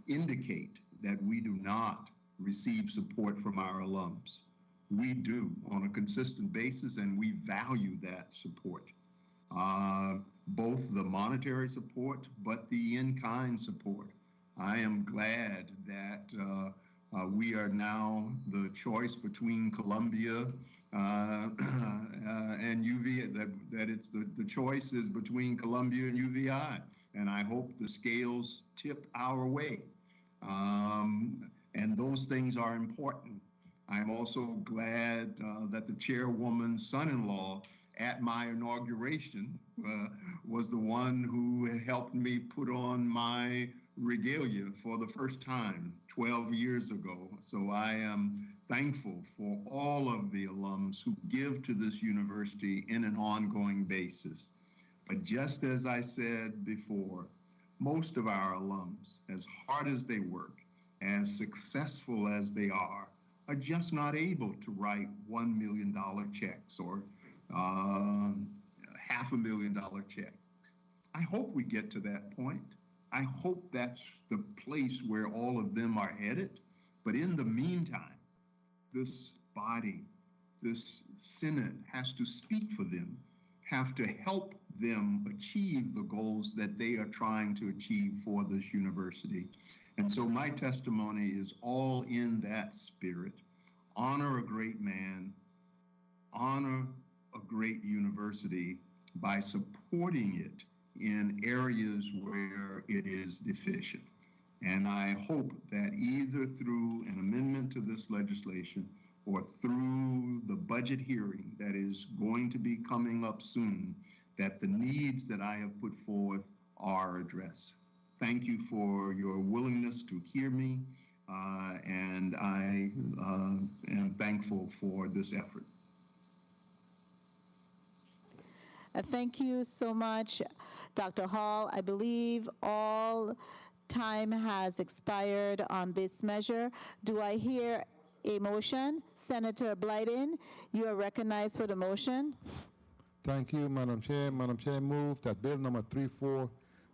indicate that we do not receive support from our alums. We do on a consistent basis, and we value that support. Both the monetary support, but the in-kind support. I am glad that we are now the choice between Columbia and UVI, that it's the choice is between Columbia and UVI. And I hope the scales tip our way. And those things are important. I'm also glad that the chairwoman's son-in-law at my inauguration was the one who helped me put on my regalia for the first time 12 years ago. So I am thankful for all of the alums who give to this university in an ongoing basis. But just as I said before, most of our alums, as hard as they work, as successful as they are just not able to write $1 million checks or $500,000 checks. I hope we get to that point. I hope that's the place where all of them are headed. But in the meantime, this body, this Senate has to speak for them, have to help them achieve the goals that they are trying to achieve for this university. And so my testimony is all in that spirit. Honor a great man, honor a great university by supporting it in areas where it is deficient. And I hope that either through an amendment to this legislation or through the budget hearing that is going to be coming up soon, that the needs that I have put forth are addressed. Thank you for your willingness to hear me, and I am thankful for this effort. Thank you so much, Dr. Hall. I believe all time has expired on this measure. Do I hear a motion? Senator Blyden, you are recognized for the motion. Thank you, Madam Chair. Madam Chair, move that bill number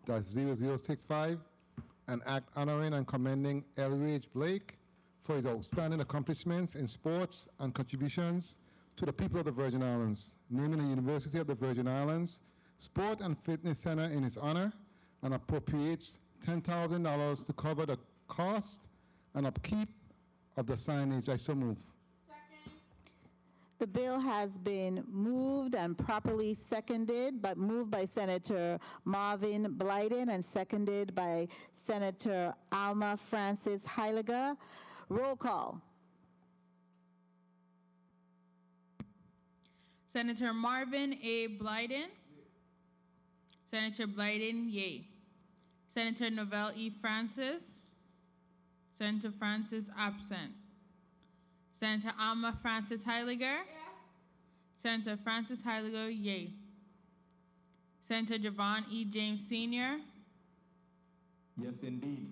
34-0065, an act honoring and commending Elridge Blake for his outstanding accomplishments in sports and contributions to the people of the Virgin Islands, naming the University of the Virgin Islands Sport and Fitness Center in his honor, and appropriates $10,000 to cover the cost and upkeep of the signage. I so move. The bill has been moved and properly seconded, but moved by Senator Marvin Blyden and seconded by Senator Alma Francis Heiliger. Roll call. Senator Marvin A. Blyden. Senator Blyden, yay. Senator Novell E. Francis. Senator Francis, absent. Senator Alma Francis Heiliger. Senator Francis Heiliger, yay. Senator Javon E. James Sr. Yes, indeed.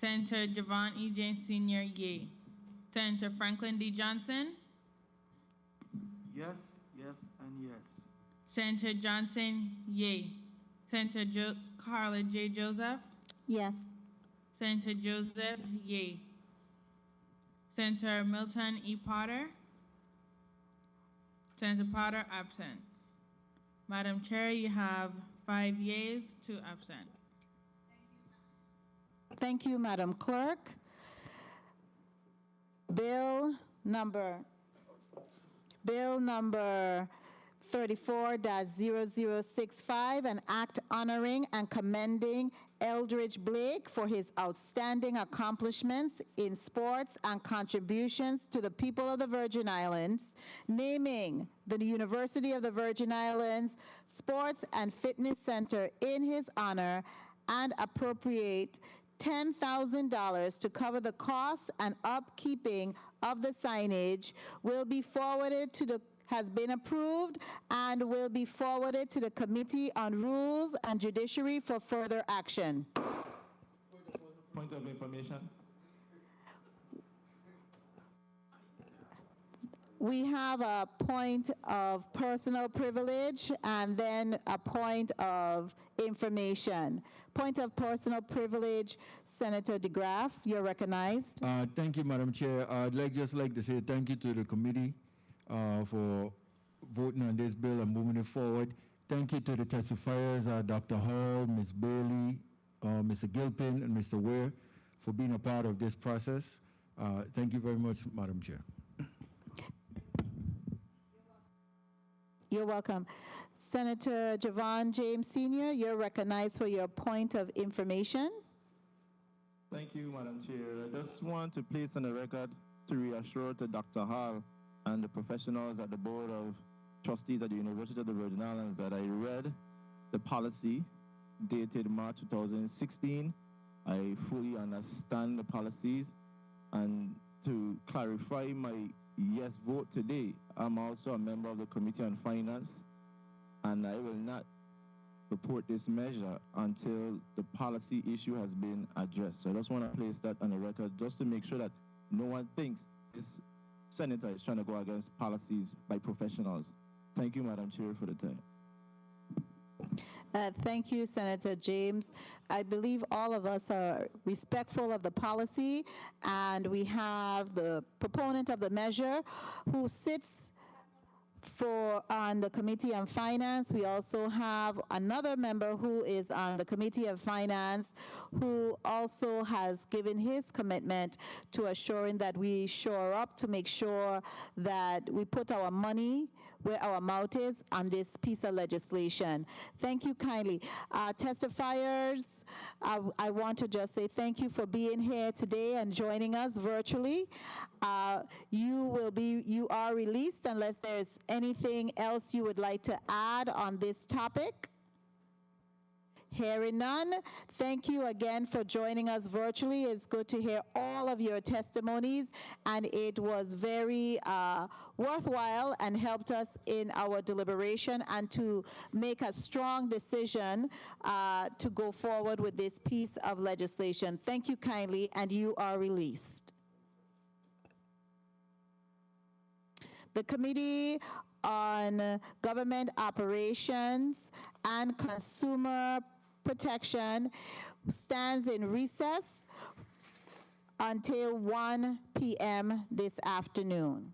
Senator Javon E. James Sr., yay. Senator Franklin D. Johnson. Yes, yes, and yes. Senator Johnson, yay. Senator Carla J. Joseph. Yes. Senator Joseph, yay. Senator Milton E. Potter. Senator Potter, absent. Madam Chair, you have 5 yeas, 2 absent. Thank you, Madam Clerk. Bill number 34-0065, an act honoring and commending Eldridge Blake for his outstanding accomplishments in sports and contributions to the people of the Virgin Islands, naming the University of the Virgin Islands Sports and Fitness Center in his honor, and appropriate $10,000 to cover the costs and upkeeping of the signage has been approved and will be forwarded to the Committee on Rules and Judiciary for further action. Point of information. We have a point of personal privilege and then a point of information. Point of personal privilege, Senator DeGraff, you're recognized. Thank you, Madam Chair. I'd just like to say thank you to the committee for voting on this bill and moving it forward. Thank you to the testifiers, Dr. Hall, Ms. Bailey, Mr. Gilpin, and Mr. Ware for being a part of this process. Thank you very much, Madam Chair. You're welcome. Senator Javon James Sr., you're recognized for your point of information. Thank you, Madam Chair. I just want to place on the record to reassure to Dr. Hall and the professionals at the Board of Trustees at the University of the Virgin Islands that I read the policy dated March 2016. I fully understand the policies, and to clarify my yes vote today, I'm also a member of the Committee on Finance, and I will not support this measure until the policy issue has been addressed. So I just want to place that on the record just to make sure that no one thinks this senator is trying to go against policies by professionals. Thank you, Madam Chair, for the time. Thank you, Senator James. I believe all of us are respectful of the policy, and we have the proponent of the measure who sits on the Committee on Finance. We also have another member who is on the Committee of Finance who also has given his commitment to assuring that we shore up to make sure that we put our money where our mouth is on this piece of legislation. Thank you kindly. Testifiers, I want to just say thank you for being here today and joining us virtually. You are released unless there's anything else you would like to add on this topic. Hearing none, thank you again for joining us virtually. It's good to hear all of your testimonies, and it was very worthwhile and helped us in our deliberation and to make a strong decision to go forward with this piece of legislation. Thank you kindly, and you are released. The Committee on Government Operations and Consumer Protection stands in recess until 1 p.m. this afternoon.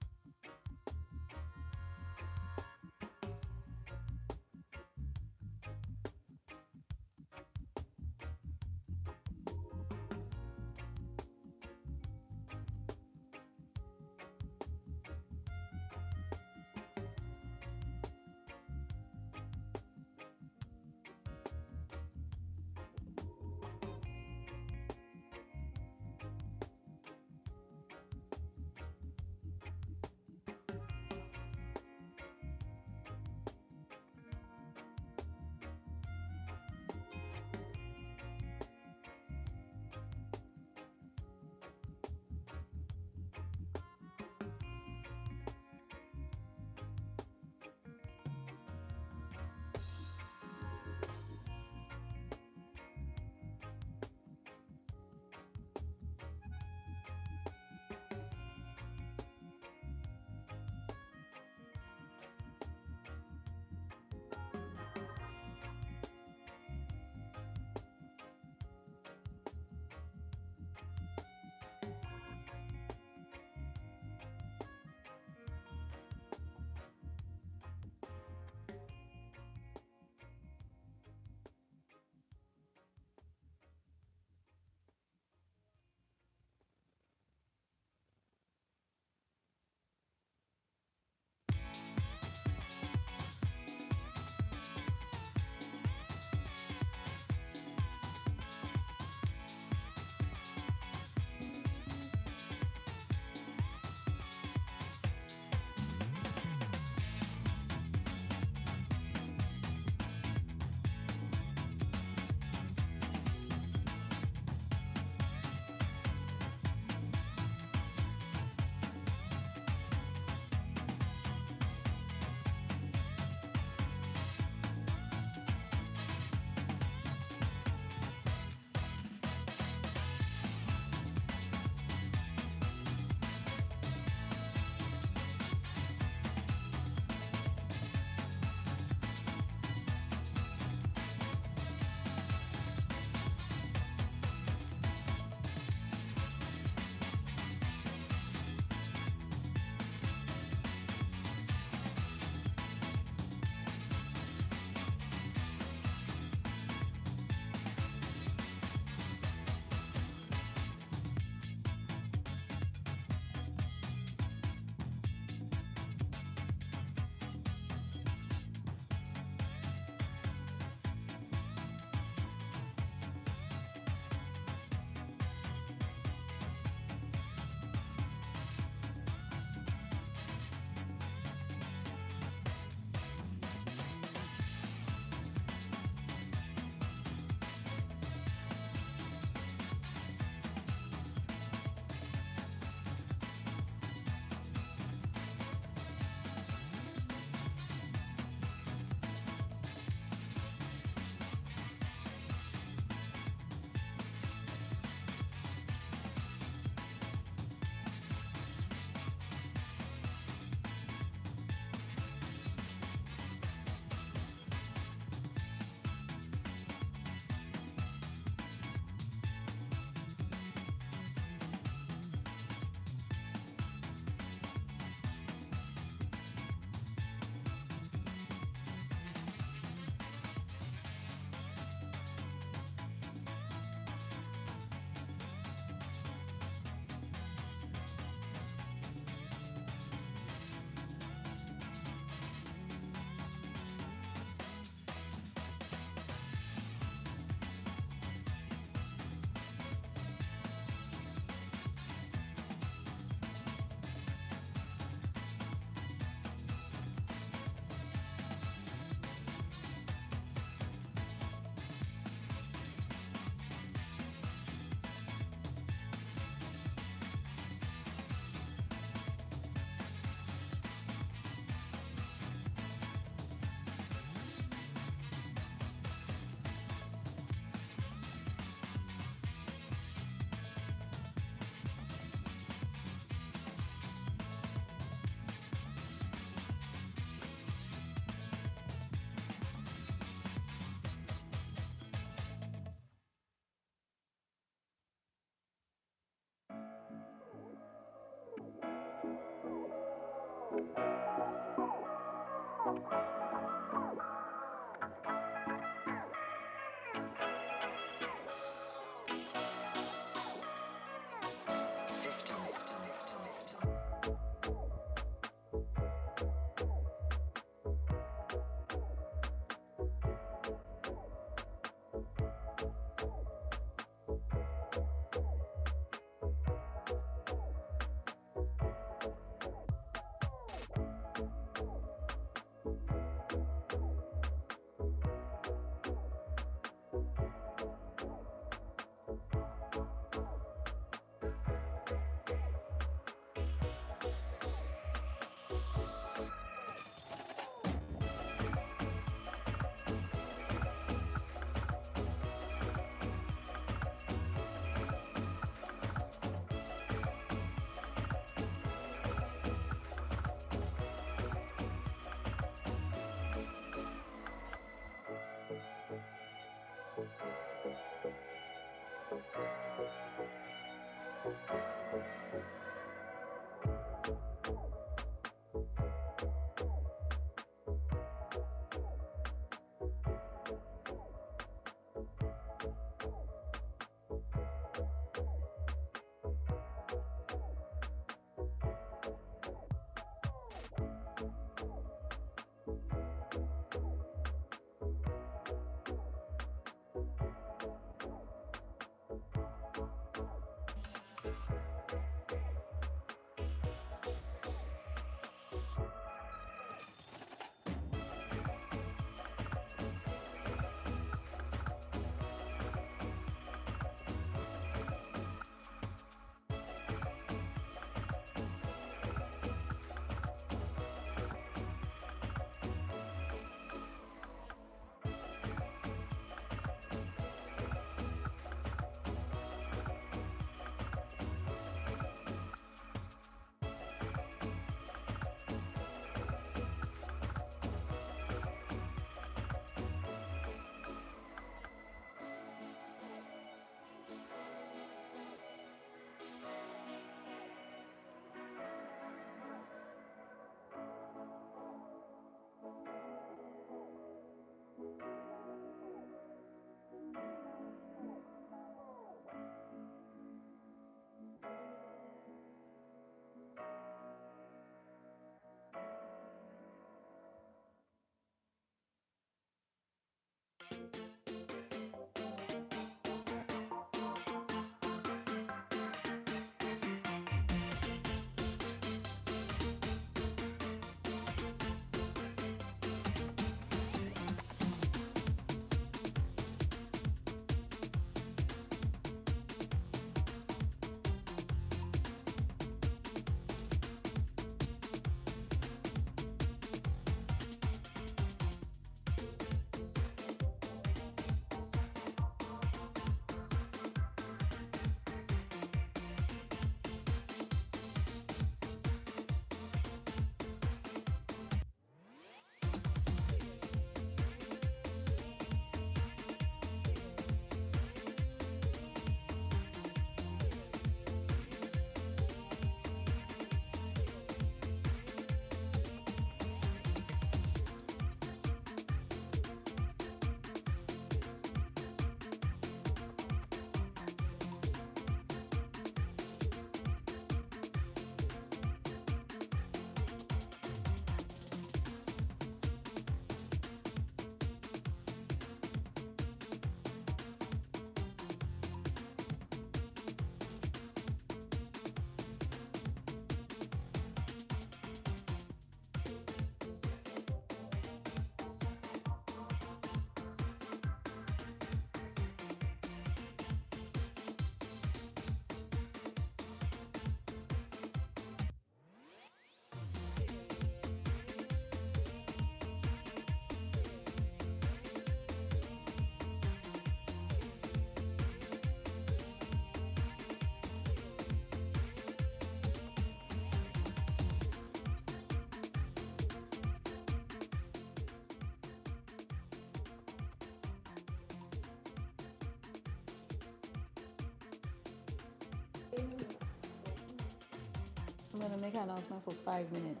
I'm going to make an announcement for 5 minutes.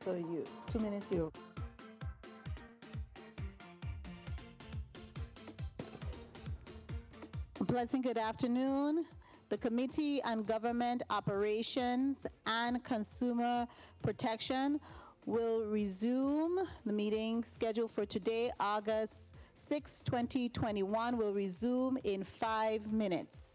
So you, 2 minutes, you. A pleasant good afternoon. The Committee on Government Operations and Consumer Protection will resume the meeting scheduled for today, August 6, 2021, will resume in 5 minutes.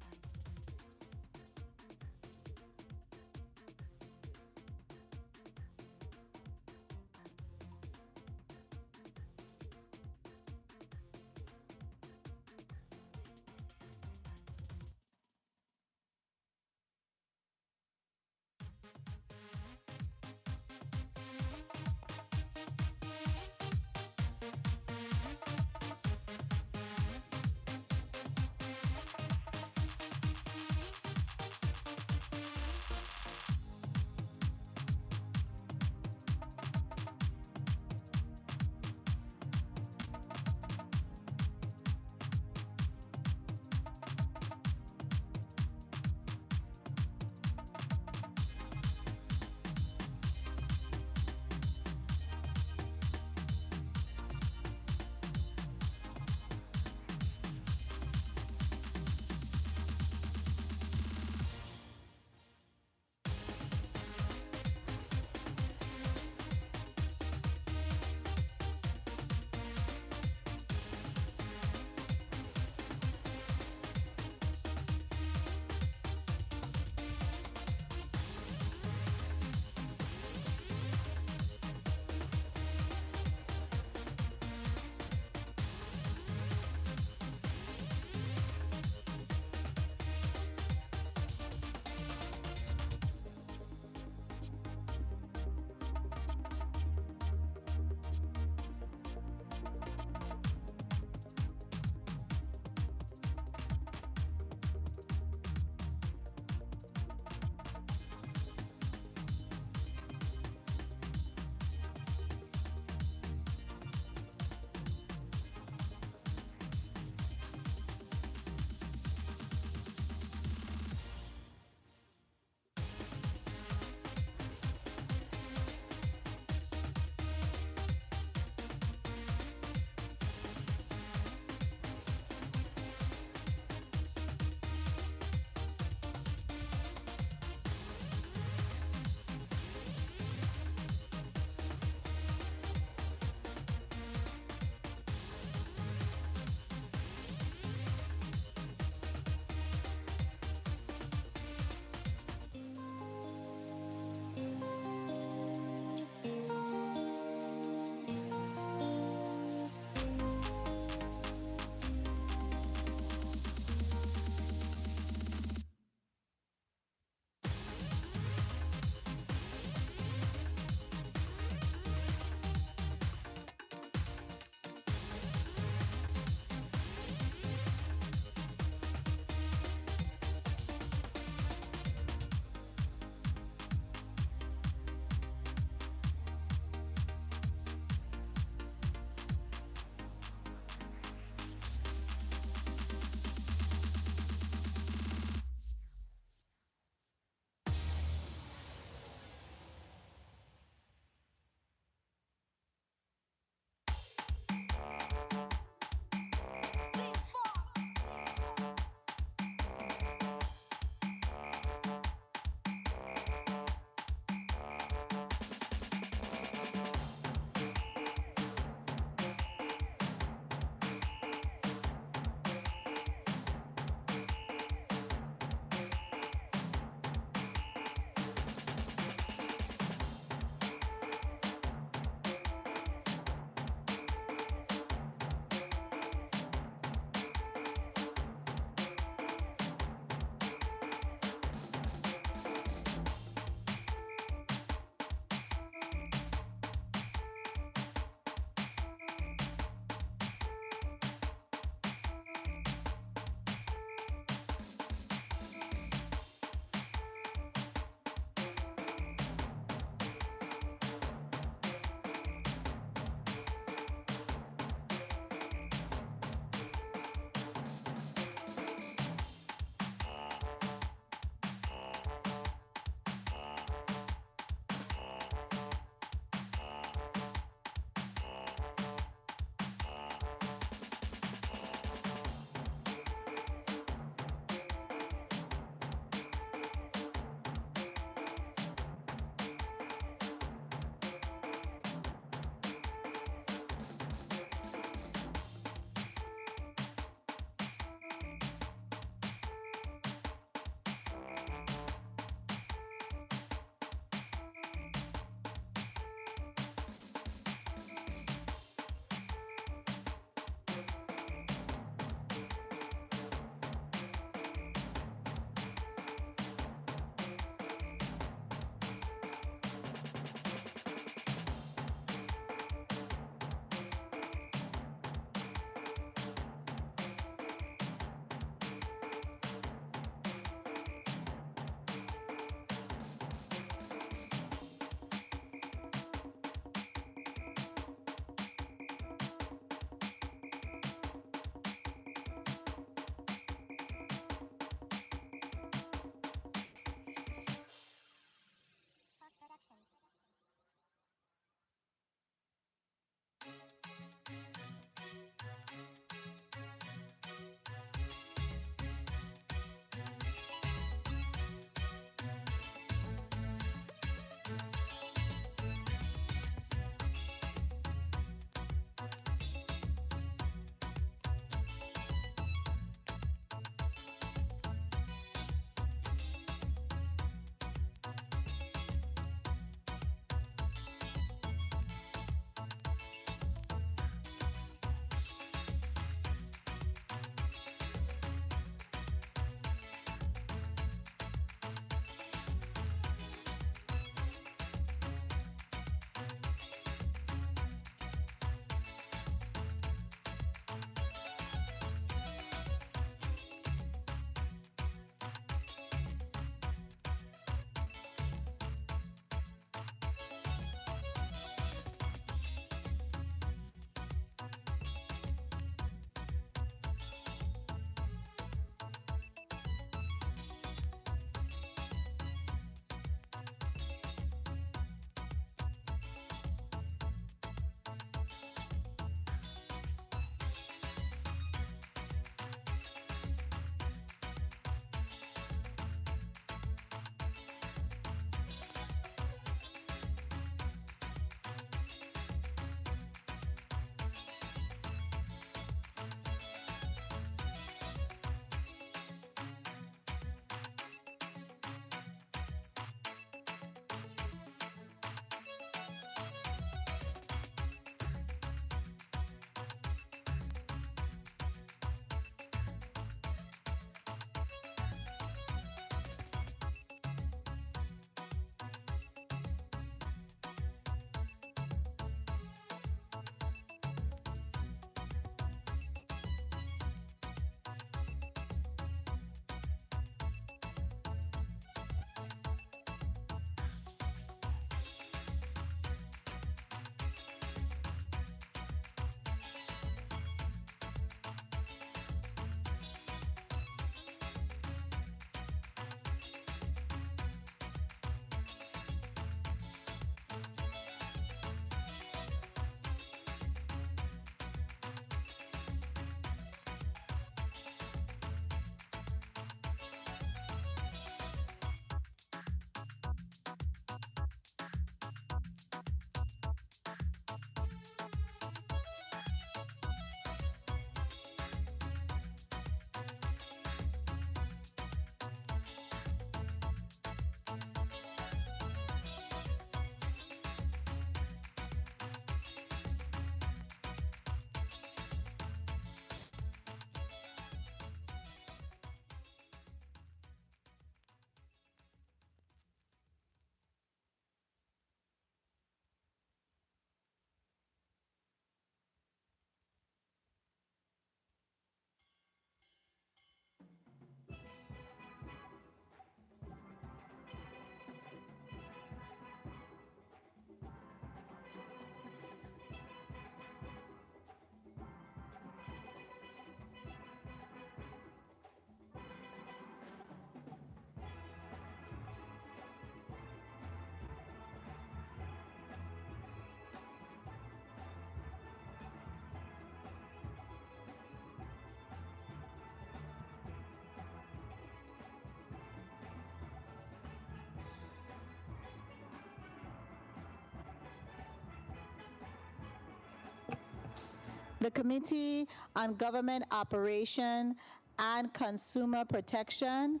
The Committee on Government Operation and Consumer Protection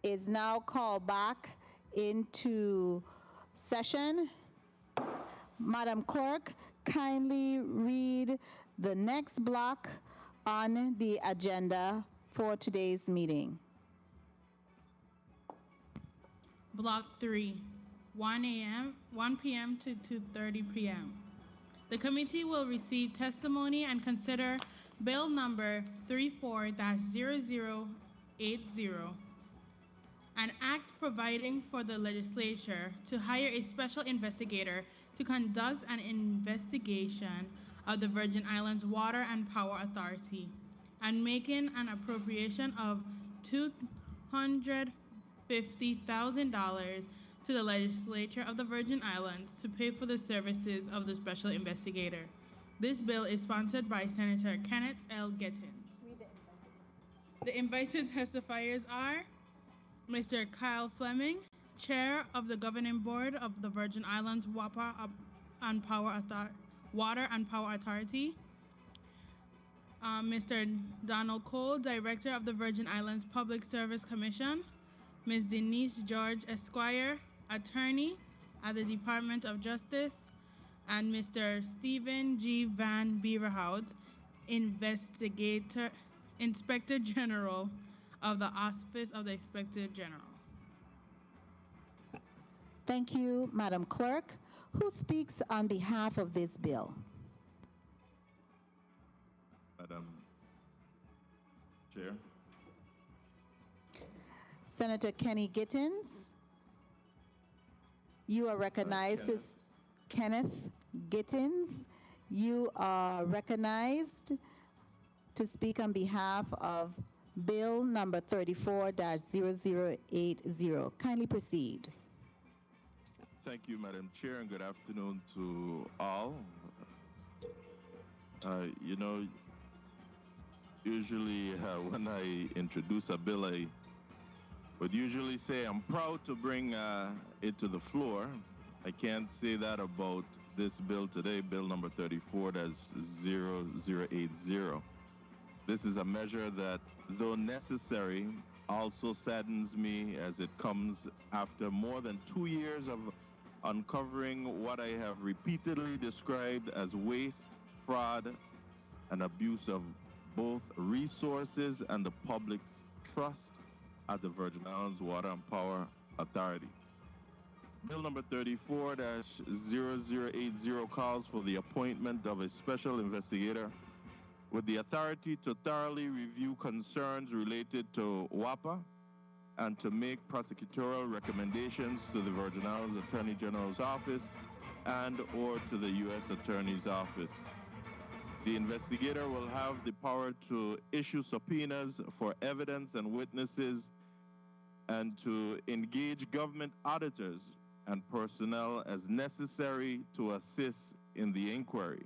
is now called back into session. Madam Clerk, kindly read the next block on the agenda for today's meeting. Block 3, 1 p.m. to 2:30 p.m. The committee will receive testimony and consider Bill number 34-0080, an act providing for the legislature to hire a special investigator to conduct an investigation of the Virgin Islands Water and Power Authority and making an appropriation of $250,000 to the legislature of the Virgin Islands to pay for the services of the special investigator. This bill is sponsored by Senator Kenneth L. Gittins. The invited testifiers are Mr. Kyle Fleming, Chair of the Governing Board of the Virgin Islands Water and Power Authority, Mr. Donald Cole, Director of the Virgin Islands Public Service Commission, Ms. Denise George Esquire, Attorney at the Department of Justice, and Mr. Stephen G. Van Beerhout, Inspector General of the Office of the Inspector General. Thank you, Madam Clerk. Who speaks on behalf of this bill? Madam Chair. Senator Kenny Gittins. You are recognized as Kenneth Gittins. You are recognized to speak on behalf of Bill number 34-0080. Kindly proceed. Thank you, Madam Chair, and good afternoon to all. You know, usually when I introduce a bill, I would usually say I'm proud to bring it to the floor. I can't say that about this bill today, bill number 34-0080. This is a measure that, though necessary, also saddens me as it comes after more than 2 years of uncovering what I have repeatedly described as waste, fraud, and abuse of both resources and the public's trust at the Virgin Islands Water and Power Authority. Bill number 34-0080 calls for the appointment of a special investigator with the authority to thoroughly review concerns related to WAPA and to make prosecutorial recommendations to the Virgin Islands Attorney General's office and or to the U.S. Attorney's office. The investigator will have the power to issue subpoenas for evidence and witnesses and to engage government auditors and personnel as necessary to assist in the inquiry.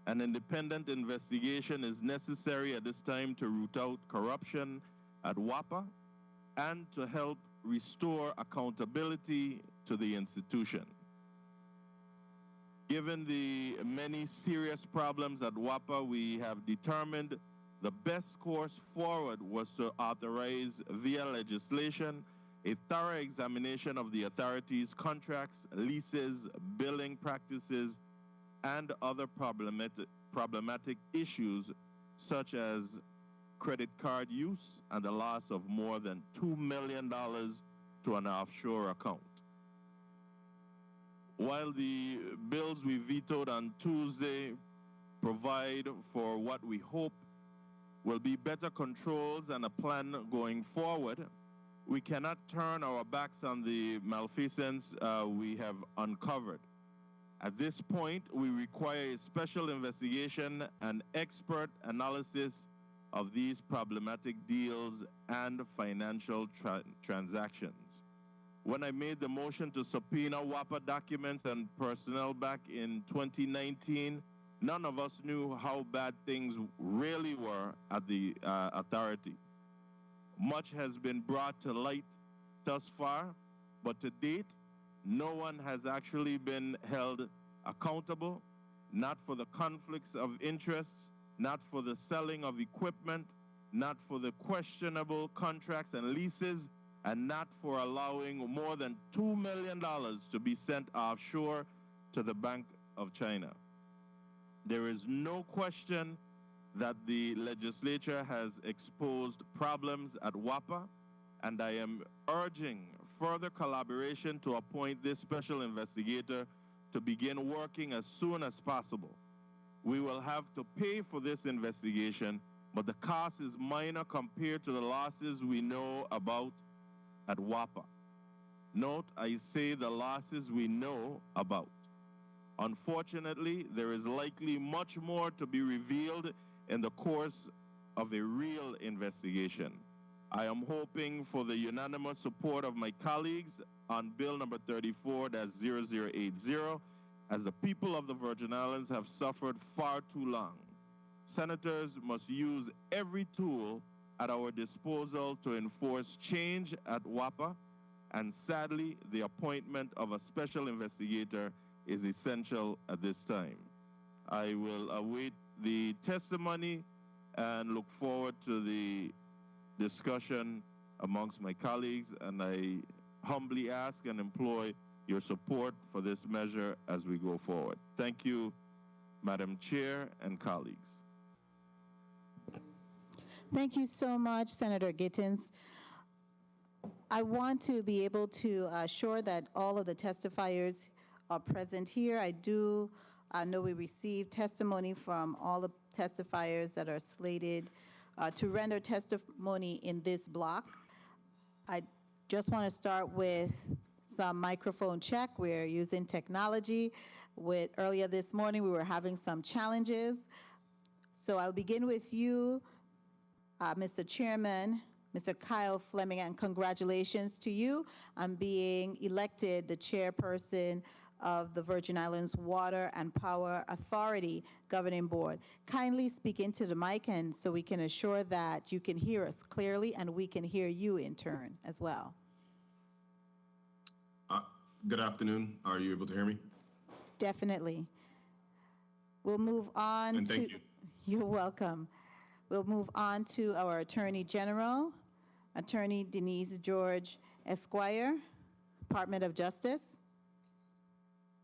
An independent investigation is necessary at this time to root out corruption at WAPA and to help restore accountability to the institution. Given the many serious problems at WAPA, we have determined the best course forward was to authorize via legislation a thorough examination of the authority's contracts, leases, billing practices, and other problematic issues such as credit card use and the loss of more than $2 million to an offshore account. While the bills we vetoed on Tuesday provide for what we hope will be better controls and a plan going forward, we cannot turn our backs on the malfeasance we have uncovered. At this point, we require a special investigation and expert analysis of these problematic deals and financial transactions. When I made the motion to subpoena WAPA documents and personnel back in 2019, none of us knew how bad things really were at the authority. Much has been brought to light thus far, but to date, no one has actually been held accountable, not for the conflicts of interest, not for the selling of equipment, not for the questionable contracts and leases, and not for allowing more than $2 million to be sent offshore to the Bank of China. There is no question that the legislature has exposed problems at WAPA, and I am urging further collaboration to appoint this special investigator to begin working as soon as possible. We will have to pay for this investigation, but the cost is minor compared to the losses we know about at WAPA. Note, I say the losses we know about. Unfortunately, there is likely much more to be revealed in the course of a real investigation. I am hoping for the unanimous support of my colleagues on Bill number 34-0080, as the people of the Virgin Islands have suffered far too long. Senators must use every tool at our disposal to enforce change at WAPA, and sadly, the appointment of a special investigator is essential at this time. I will await the testimony and look forward to the discussion amongst my colleagues, and I humbly ask and implore your support for this measure as we go forward. Thank you, Madam Chair and colleagues. Thank you so much, Senator Gittins. I want to be able to assure that all of the testifiers are present here. I do know we received testimony from all the testifiers that are slated to render testimony in this block. I just want to start with some microphone check. We're using technology. Earlier this morning, we were having some challenges. So I'll begin with you, Mr. Chairman, Mr. Kyle Fleming, and congratulations to you on being elected the chairperson of the Virgin Islands Water and Power Authority Governing Board. Kindly speak into the mic and so we can assure that you can hear us clearly and we can hear you in turn as well. Good afternoon. Are you able to hear me? Definitely. We'll move on and thank you. You're welcome. We'll move on to our Attorney General, Attorney Denise George Esquire, Department of Justice.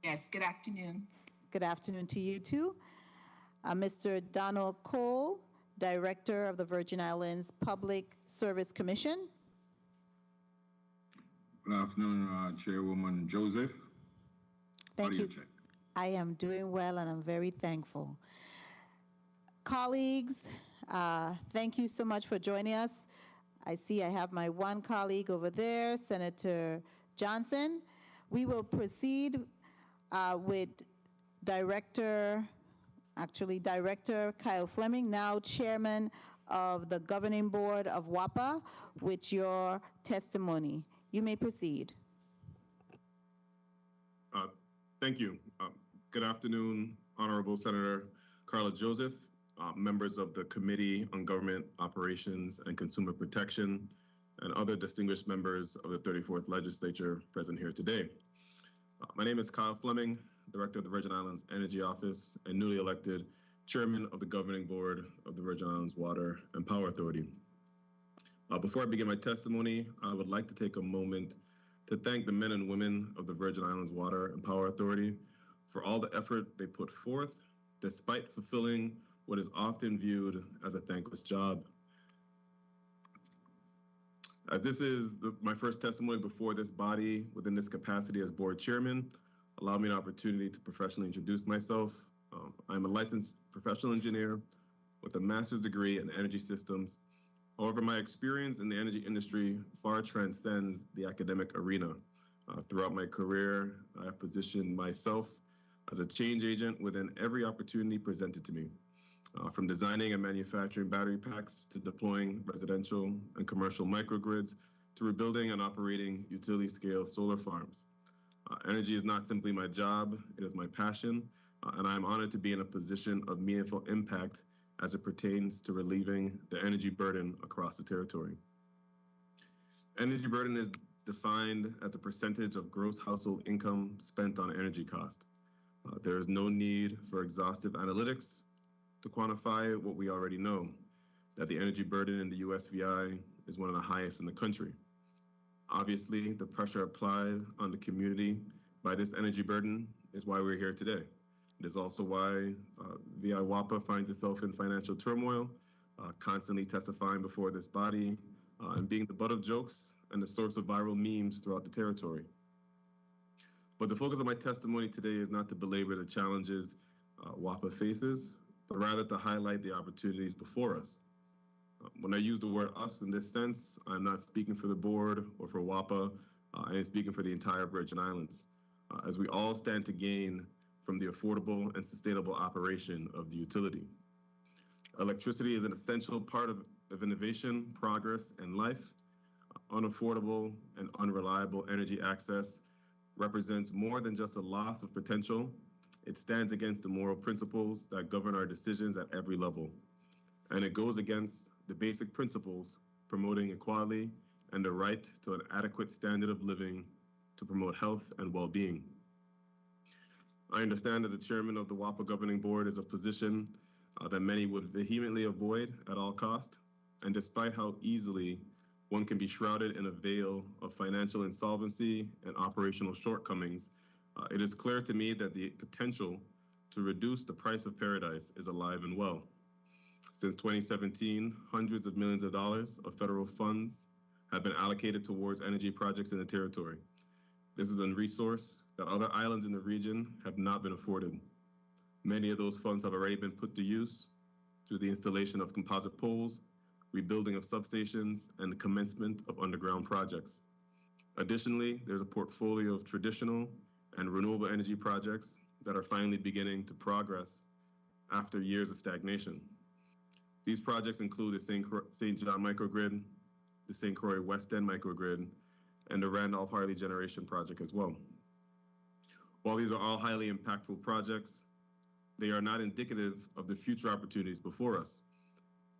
Yes, good afternoon. Good afternoon to you too. Mr. Donald Cole, Director of the Virgin Islands Public Service Commission. Good afternoon, Chairwoman Joseph. Thank you. I am doing well and I'm very thankful. Colleagues, thank you so much for joining us. I see I have my one colleague over there, Senator Johnson. We will proceed with Director Kyle Fleming, now Chairman of the Governing Board of WAPA, with your testimony. You may proceed. Thank you. Good afternoon, Honorable Senator Carla Joseph, members of the Committee on Government Operations and Consumer Protection, and other distinguished members of the 34th Legislature present here today. My name is Kyle Fleming, Director of the Virgin Islands Energy Office and newly elected Chairman of the Governing Board of the Virgin Islands Water and Power Authority. Before I begin my testimony, I would like to take a moment to thank the men and women of the Virgin Islands Water and Power Authority for all the effort they put forth, despite fulfilling what is often viewed as a thankless job. As this is my first testimony before this body within this capacity as board chairman, allow me an opportunity to professionally introduce myself. I'm a licensed professional engineer with a master's degree in energy systems. However, my experience in the energy industry far transcends the academic arena. Throughout my career, I have positioned myself as a change agent within every opportunity presented to me, from designing and manufacturing battery packs to deploying residential and commercial microgrids to rebuilding and operating utility-scale solar farms. Energy is not simply my job, it is my passion, and I'm honored to be in a position of meaningful impact as it pertains to relieving the energy burden across the territory. Energy burden is defined as the percentage of gross household income spent on energy cost. There is no need for exhaustive analytics to quantify what we already know, that the energy burden in the USVI is one of the highest in the country. Obviously, the pressure applied on the community by this energy burden is why we're here today. It is also why VI WAPA finds itself in financial turmoil, constantly testifying before this body, and being the butt of jokes and the source of viral memes throughout the territory. But the focus of my testimony today is not to belabor the challenges WAPA faces, but rather to highlight the opportunities before us. When I use the word us in this sense, I'm not speaking for the board or for WAPA, I am speaking for the entire Virgin Islands, as we all stand to gain from the affordable and sustainable operation of the utility. Electricity is an essential part of innovation, progress, and life. Unaffordable and unreliable energy access represents more than just a loss of potential. It stands against the moral principles that govern our decisions at every level. And it goes against the basic principles promoting equality and the right to an adequate standard of living to promote health and well-being. I understand that the chairman of the WAPA governing board is a position that many would vehemently avoid at all cost. And despite how easily one can be shrouded in a veil of financial insolvency and operational shortcomings, it is clear to me that the potential to reduce the price of paradise is alive and well. Since 2017, hundreds of millions of dollars of federal funds have been allocated towards energy projects in the territory. This is a resource that other islands in the region have not been afforded. Many of those funds have already been put to use through the installation of composite poles, rebuilding of substations, and the commencement of underground projects. Additionally, there's a portfolio of traditional and renewable energy projects that are finally beginning to progress after years of stagnation. These projects include the St. John microgrid, the St. Croix West End microgrid, and the Randolph Harley generation project as well. While these are all highly impactful projects, they are not indicative of the future opportunities before us.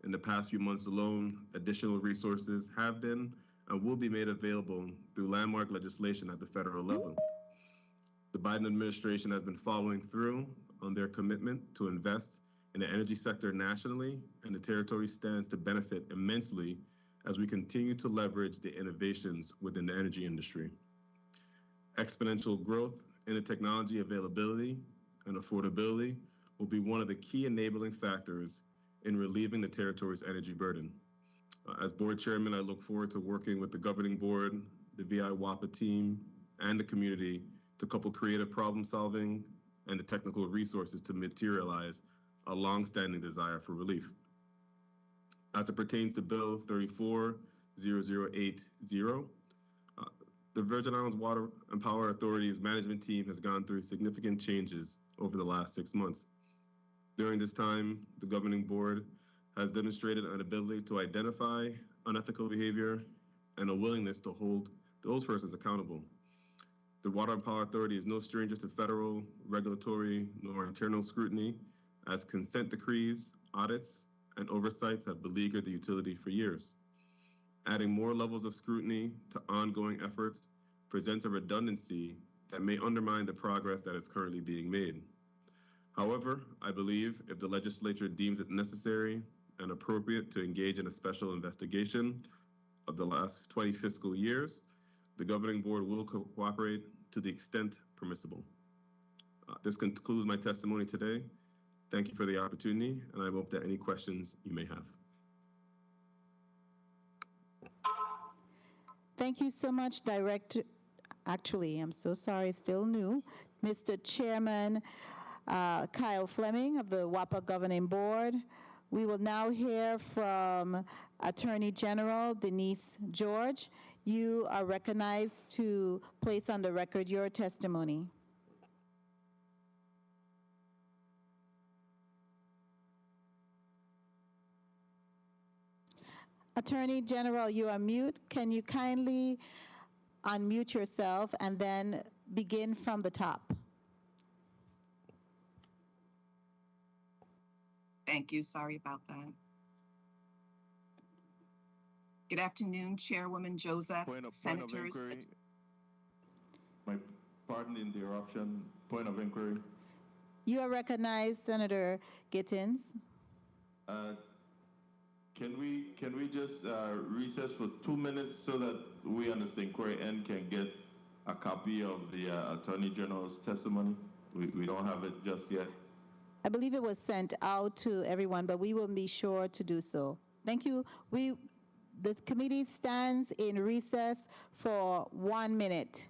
In the past few months alone, additional resources have been and will be made available through landmark legislation at the federal level. The Biden administration has been following through on their commitment to invest in the energy sector nationally, and the territory stands to benefit immensely as we continue to leverage the innovations within the energy industry. Exponential growth in the technology availability and affordability will be one of the key enabling factors in relieving the territory's energy burden. As board chairman, I look forward to working with the governing board, the VI WAPA team, and the community to couple creative problem solving and the technical resources to materialize a long-standing desire for relief. As it pertains to Bill 34-0080, the Virgin Islands Water and Power Authority's management team has gone through significant changes over the last 6 months. During this time, the governing board has demonstrated an ability to identify unethical behavior and a willingness to hold those persons accountable. The Water and Power Authority is no stranger to federal, regulatory, nor internal scrutiny, as consent decrees, audits, and oversights have beleaguered the utility for years. Adding more levels of scrutiny to ongoing efforts presents a redundancy that may undermine the progress that is currently being made. However, I believe if the legislature deems it necessary and appropriate to engage in a special investigation of the last 20 fiscal years, the governing board will cooperate to the extent permissible. This concludes my testimony today. Thank you for the opportunity, and I hope that any questions you may have. Thank you so much, Director. Actually, I'm so sorry, still new. Mr. Chairman Kyle Fleming of the WAPA Governing Board. We will now hear from Attorney General Denise George. You are recognized to place on the record your testimony. Attorney General, you are mute. Can you kindly unmute yourself and then begin from the top? Thank you. Sorry about that. Good afternoon, Chairwoman Joseph, senators. My pardon the interruption. Point of inquiry. You are recognized, Senator Gittins. Can we just recess for 2 minutes so that we on the St. Croix end can get a copy of the Attorney General's testimony? We don't have it just yet. I believe it was sent out to everyone, but we will be sure to do so. Thank you. The committee stands in recess for 1 minute.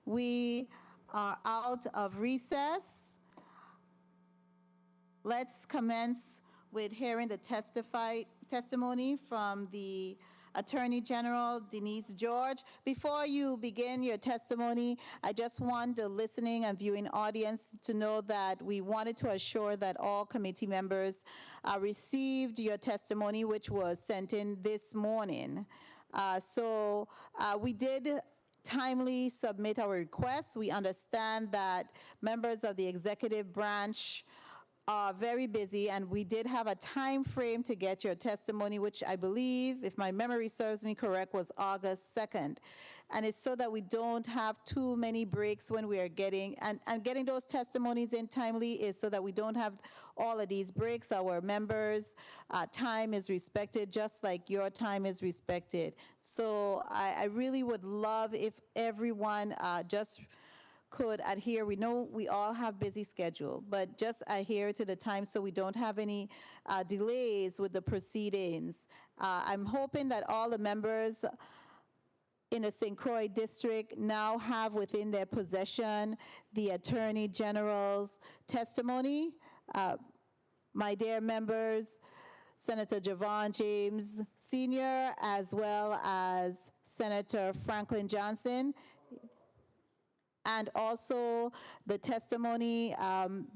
We are out of recess. Let's commence with hearing the testimony from the Attorney General, Denise George. Before you begin your testimony, I just want the listening and viewing audience to know that we wanted to assure that all committee members received your testimony, which was sent in this morning. So we did timely submit our requests. We understand that members of the executive branch are very busy, and we did have a time frame to get your testimony, which I believe, if my memory serves me correct, was August 2nd. And it's so that we don't have too many breaks when we are getting, and getting those testimonies in timely is so that we don't have all of these breaks. Our members' time is respected, just like your time is respected. So I really would love if everyone just could adhere. We know we all have busy schedule, but just adhere to the time so we don't have any delays with the proceedings. I'm hoping that all the members in the St. Croix district now have within their possession the Attorney General's testimony. My dear members, Senator Javon James Sr., as well as Senator Franklin Johnson, and also the testimony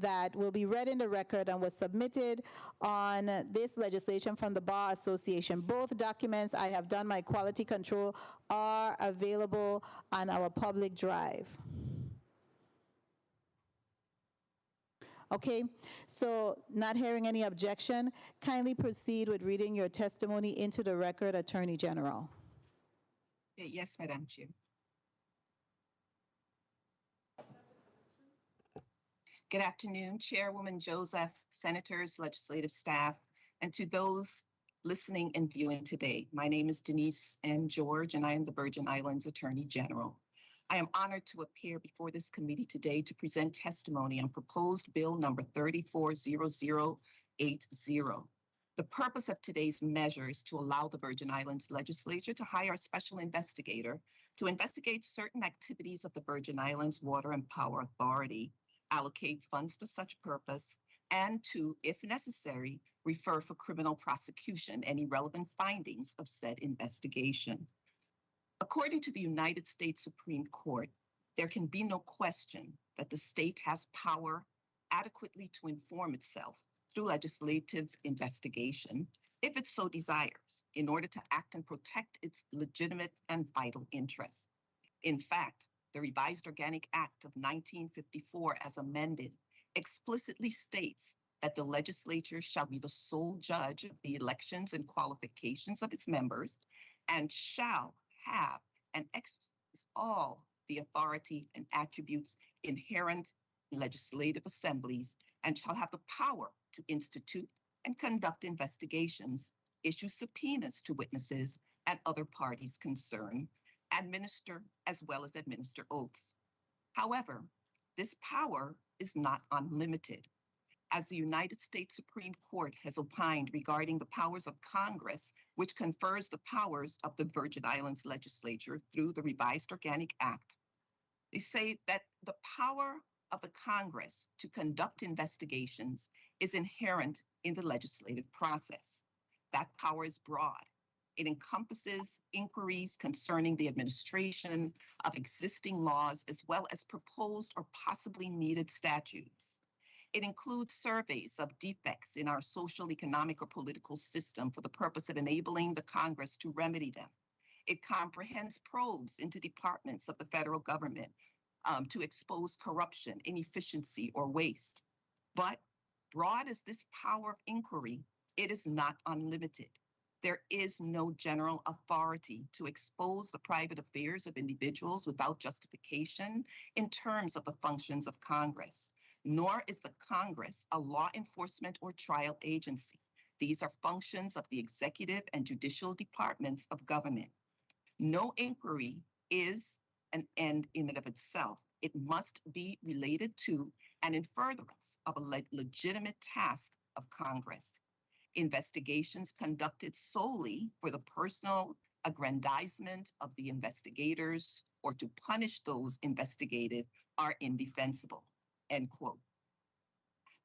that will be read in the record and was submitted on this legislation from the Bar Association. Both documents, I have done my quality control, are available on our public drive. Okay, so not hearing any objection, kindly proceed with reading your testimony into the record, Attorney General. Yes, Madam Chair. Good afternoon, Chairwoman Joseph, senators, legislative staff, and to those listening and viewing today. My name is Denise N. George, and I am the Virgin Islands Attorney General. I am honored to appear before this committee today to present testimony on proposed bill number 340080. The purpose of today's measure is to allow the Virgin Islands legislature to hire a special investigator to investigate certain activities of the Virgin Islands Water and Power Authority, allocate funds for such purpose, and to, if necessary, refer for criminal prosecution any relevant findings of said investigation. According to the United States Supreme Court, there can be no question that the state has power adequately to inform itself through legislative investigation, if it so desires, in order to act and protect its legitimate and vital interests. In fact, the Revised Organic Act of 1954, as amended, explicitly states that the legislature shall be the sole judge of the elections and qualifications of its members and shall have and exercise all the authority and attributes inherent in legislative assemblies and shall have the power to institute and conduct investigations, issue subpoenas to witnesses and other parties concerned, administer as well as administer oaths. However, this power is not unlimited. As the United States Supreme Court has opined regarding the powers of Congress, which confers the powers of the Virgin Islands legislature through the Revised Organic Act, they say that the power of the Congress to conduct investigations is inherent in the legislative process. That power is broad. It encompasses inquiries concerning the administration of existing laws as well as proposed or possibly needed statutes. It includes surveys of defects in our social, economic, or political system for the purpose of enabling the Congress to remedy them. It comprehends probes into departments of the federal government to expose corruption, inefficiency, or waste. But broad as this power of inquiry, it is not unlimited. There is no general authority to expose the private affairs of individuals without justification in terms of the functions of Congress, nor is the Congress a law enforcement or trial agency. These are functions of the executive and judicial departments of government. No inquiry is an end in and of itself. It must be related to and in furtherance of a legitimate task of Congress. Investigations conducted solely for the personal aggrandizement of the investigators or to punish those investigated are indefensible, end quote.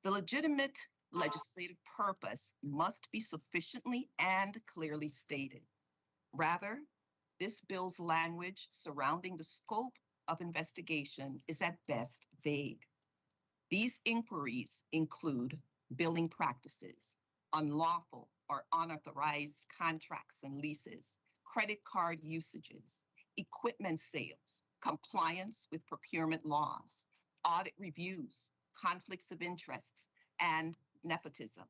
The legitimate legislative purpose must be sufficiently and clearly stated. Rather, this bill's language surrounding the scope of investigation is at best vague. These inquiries include billing practices, unlawful or unauthorized contracts and leases, credit card usages, equipment sales, compliance with procurement laws, audit reviews, conflicts of interests, and nepotism.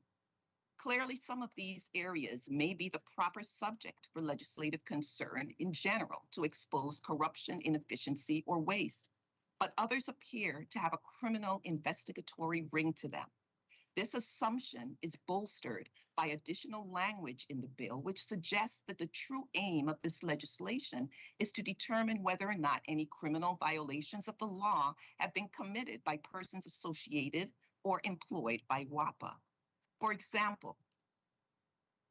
Clearly, some of these areas may be the proper subject for legislative concern in general to expose corruption, inefficiency, or waste, but others appear to have a criminal investigatory ring to them. This assumption is bolstered by additional language in the bill, which suggests that the true aim of this legislation is to determine whether or not any criminal violations of the law have been committed by persons associated or employed by WAPA. For example,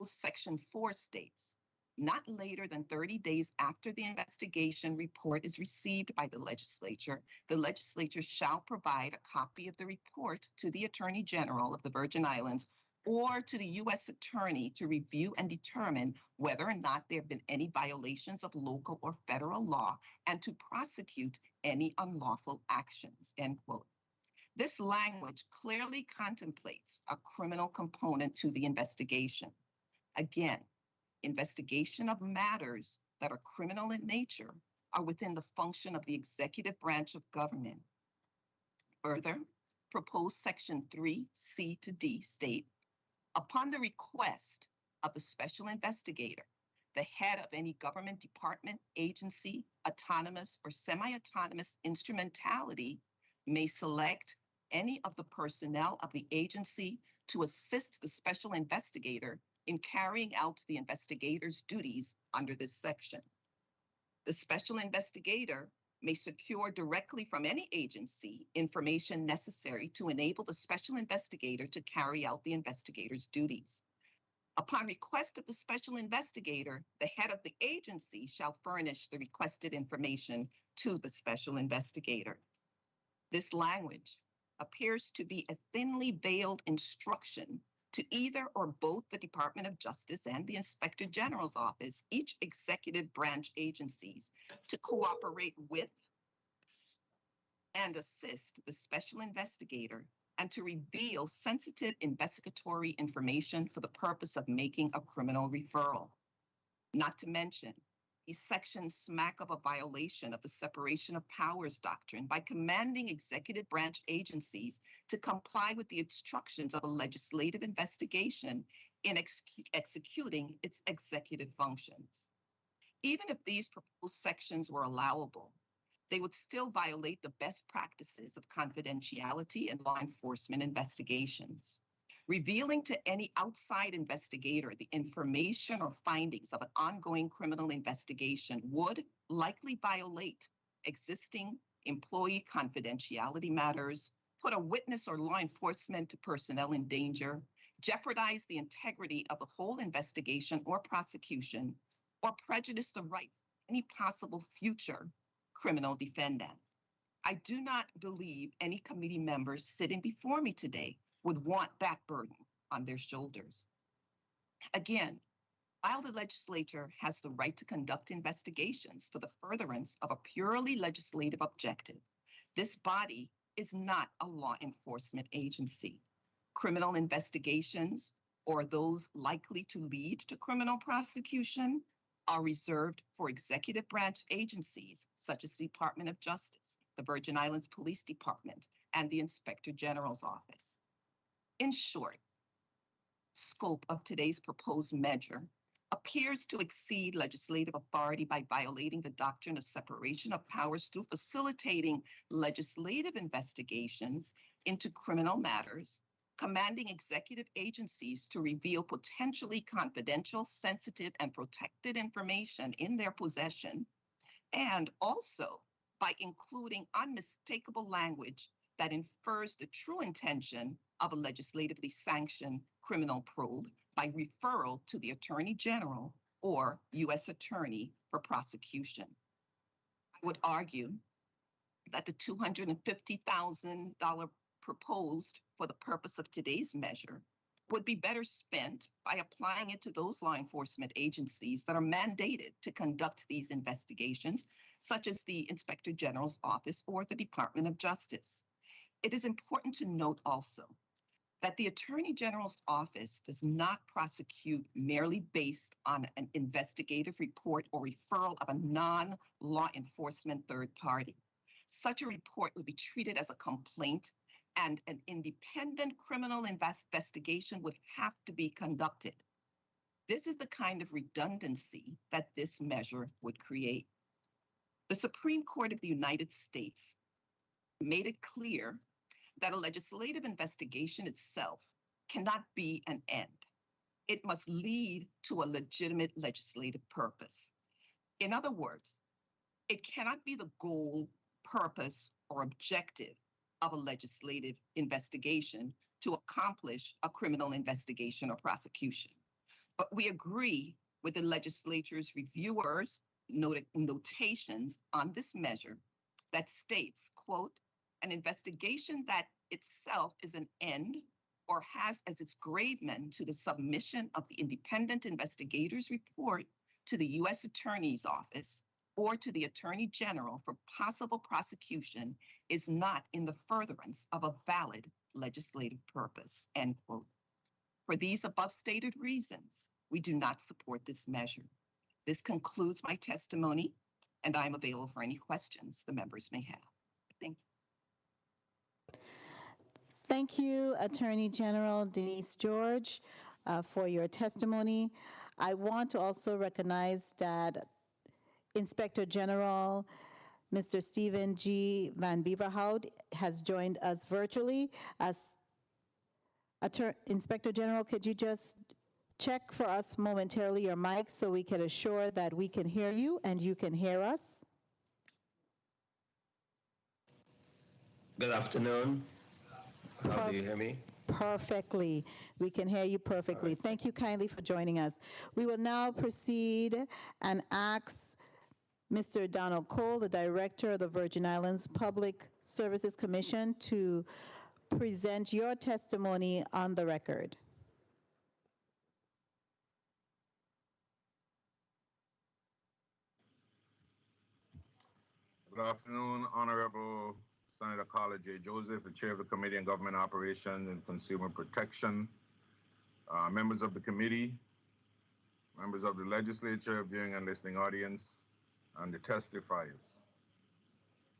Section 4 states, not later than 30 days after the investigation report is received by the legislature shall provide a copy of the report to the Attorney General of the Virgin Islands or to the U.S. Attorney to review and determine whether or not there have been any violations of local or federal law and to prosecute any unlawful actions, end quote. This language clearly contemplates a criminal component to the investigation. Again, investigation of matters that are criminal in nature are within the function of the executive branch of government. Further, proposed Section 3C to D state, upon the request of the special investigator, the head of any government department, agency, autonomous or semi-autonomous instrumentality may select any of the personnel of the agency to assist the special investigator in carrying out the investigator's duties under this section. The special investigator may secure directly from any agency information necessary to enable the special investigator to carry out the investigator's duties. Upon request of the special investigator, the head of the agency shall furnish the requested information to the special investigator. This language appears to be a thinly veiled instruction to either or both the Department of Justice and the Inspector General's office, each executive branch agencies, to cooperate with and assist the special investigator and to reveal sensitive investigatory information for the purpose of making a criminal referral. Not to mention, these sections smack of a violation of the separation of powers doctrine by commanding executive branch agencies to comply with the instructions of a legislative investigation in executing its executive functions. Even if these proposed sections were allowable, they would still violate the best practices of confidentiality in law enforcement investigations. Revealing to any outside investigator the information or findings of an ongoing criminal investigation would likely violate existing employee confidentiality matters, put a witness or law enforcement personnel in danger, jeopardize the integrity of the whole investigation or prosecution, or prejudice the rights of any possible future criminal defendant. I do not believe any committee members sitting before me today would want that burden on their shoulders. Again, while the legislature has the right to conduct investigations for the furtherance of a purely legislative objective, this body is not a law enforcement agency. Criminal investigations, or those likely to lead to criminal prosecution, are reserved for executive branch agencies such as the Department of Justice, the Virgin Islands Police Department, and the Inspector General's office. In short, scope of today's proposed measure appears to exceed legislative authority by violating the doctrine of separation of powers through facilitating legislative investigations into criminal matters, commanding executive agencies to reveal potentially confidential, sensitive, and protected information in their possession, and also by including unmistakable language that infers the true intention of a legislatively sanctioned criminal probe by referral to the Attorney General or U.S. Attorney for prosecution. I would argue that the $250,000 proposed for the purpose of today's measure would be better spent by applying it to those law enforcement agencies that are mandated to conduct these investigations, such as the Inspector General's Office or the Department of Justice. It is important to note also that the Attorney General's Office does not prosecute merely based on an investigative report or referral of a non-law enforcement third party. Such a report would be treated as a complaint, and an independent criminal investigation would have to be conducted. This is the kind of redundancy that this measure would create. The Supreme Court of the United States made it clear that a legislative investigation itself cannot be an end. It must lead to a legitimate legislative purpose. In other words, it cannot be the goal, purpose, or objective of a legislative investigation to accomplish a criminal investigation or prosecution. But we agree with the legislature's reviewers' notations on this measure that states, quote, an investigation that itself is an end or has as its gravamen to the submission of the independent investigator's report to the U.S. Attorney's Office or to the Attorney General for possible prosecution is not in the furtherance of a valid legislative purpose, end quote. For these above stated reasons, we do not support this measure. This concludes my testimony, and I'm available for any questions the members may have. Thank you. Thank you, Attorney General Denise George, for your testimony. I want to also recognize that Inspector General Mr. Stephen G. Van Beverhout has joined us virtually. Inspector General, could you just check for us momentarily your mic so we can assure that we can hear you and you can hear us? Good afternoon. How do you hear me? Perfectly. We can hear you perfectly. Right. Thank you kindly for joining us. We will now proceed and ask Mr. Donald Cole, the Director of the Virgin Islands Public Services Commission, to present your testimony on the record. Good afternoon, Honorable Senator Carla J. Joseph, the Chair of the Committee on Government Operations and Consumer Protection, members of the committee, members of the legislature, viewing and listening audience, and the testifiers.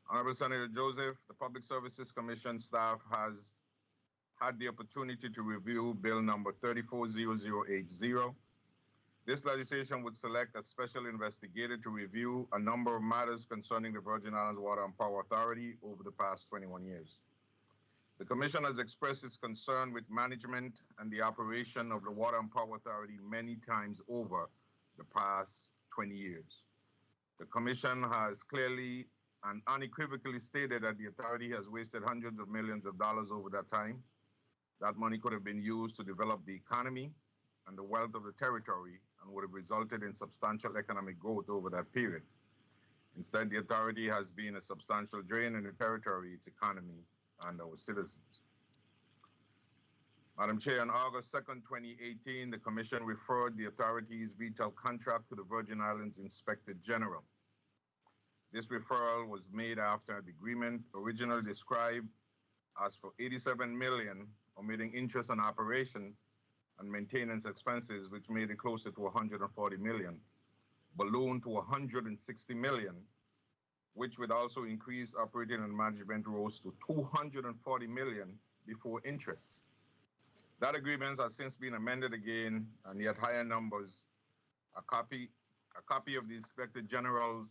Honorable Senator Joseph, the Public Services Commission staff has had the opportunity to review Bill number 340080. This legislation would select a special investigator to review a number of matters concerning the Virgin Islands Water and Power Authority over the past 21 years. The Commission has expressed its concern with management and the operation of the Water and Power Authority many times over the past 20 years. The Commission has clearly and unequivocally stated that the authority has wasted hundreds of millions of dollars over that time. That money could have been used to develop the economy and the wealth of the territory and would have resulted in substantial economic growth over that period. Instead, the authority has been a substantial drain on the territory, its economy, and our citizens. Madam Chair, on August 2nd, 2018, the Commission referred the authority's VTEL contract to the Virgin Islands Inspector General. This referral was made after the agreement originally described as for $87 million, omitting interest on operation and maintenance expenses, which made it closer to $140 million, ballooned to $160 million, which would also increase operating and management rose to $240 million before interest. That agreement has since been amended again, and yet higher numbers. A copy of the Inspector General's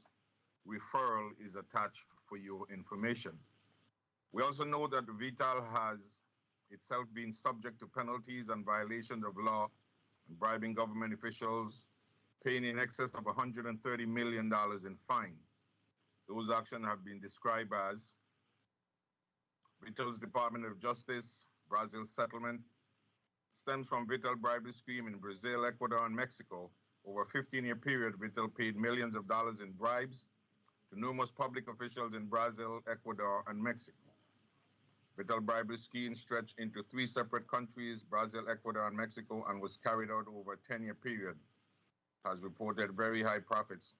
referral is attached for your information. We also know that the VTEL has itself been subject to penalties and violations of law and bribing government officials, paying in excess of $130 million in fine. Those actions have been described as VTEL's Department of Justice, Brazil settlement, stems from VTEL bribery scheme in Brazil, Ecuador, and Mexico. Over a 15-year period, VTEL paid millions of dollars in bribes to numerous public officials in Brazil, Ecuador, and Mexico. Vital bribery scheme stretched into 3 separate countries, Brazil, Ecuador, and Mexico, and was carried out over a 10-year period. Has reported very high profits.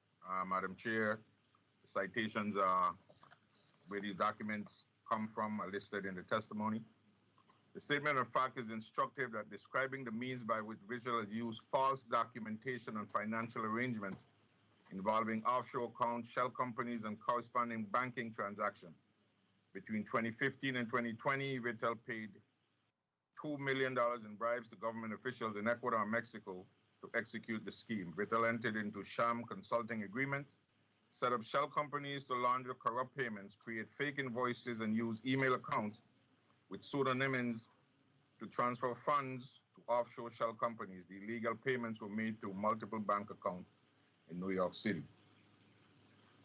Madam Chair, the citations where these documents come from are listed in the testimony. The statement of fact is instructive that describing the means by which Visual has used false documentation and financial arrangements involving offshore accounts, shell companies, and corresponding banking transactions. Between 2015 and 2020, Vital paid $2 million in bribes to government officials in Ecuador and Mexico to execute the scheme. Vital entered into sham consulting agreements, set up shell companies to launder corrupt payments, create fake invoices, and use email accounts with pseudonyms to transfer funds to offshore shell companies. The illegal payments were made through multiple bank accounts in New York City.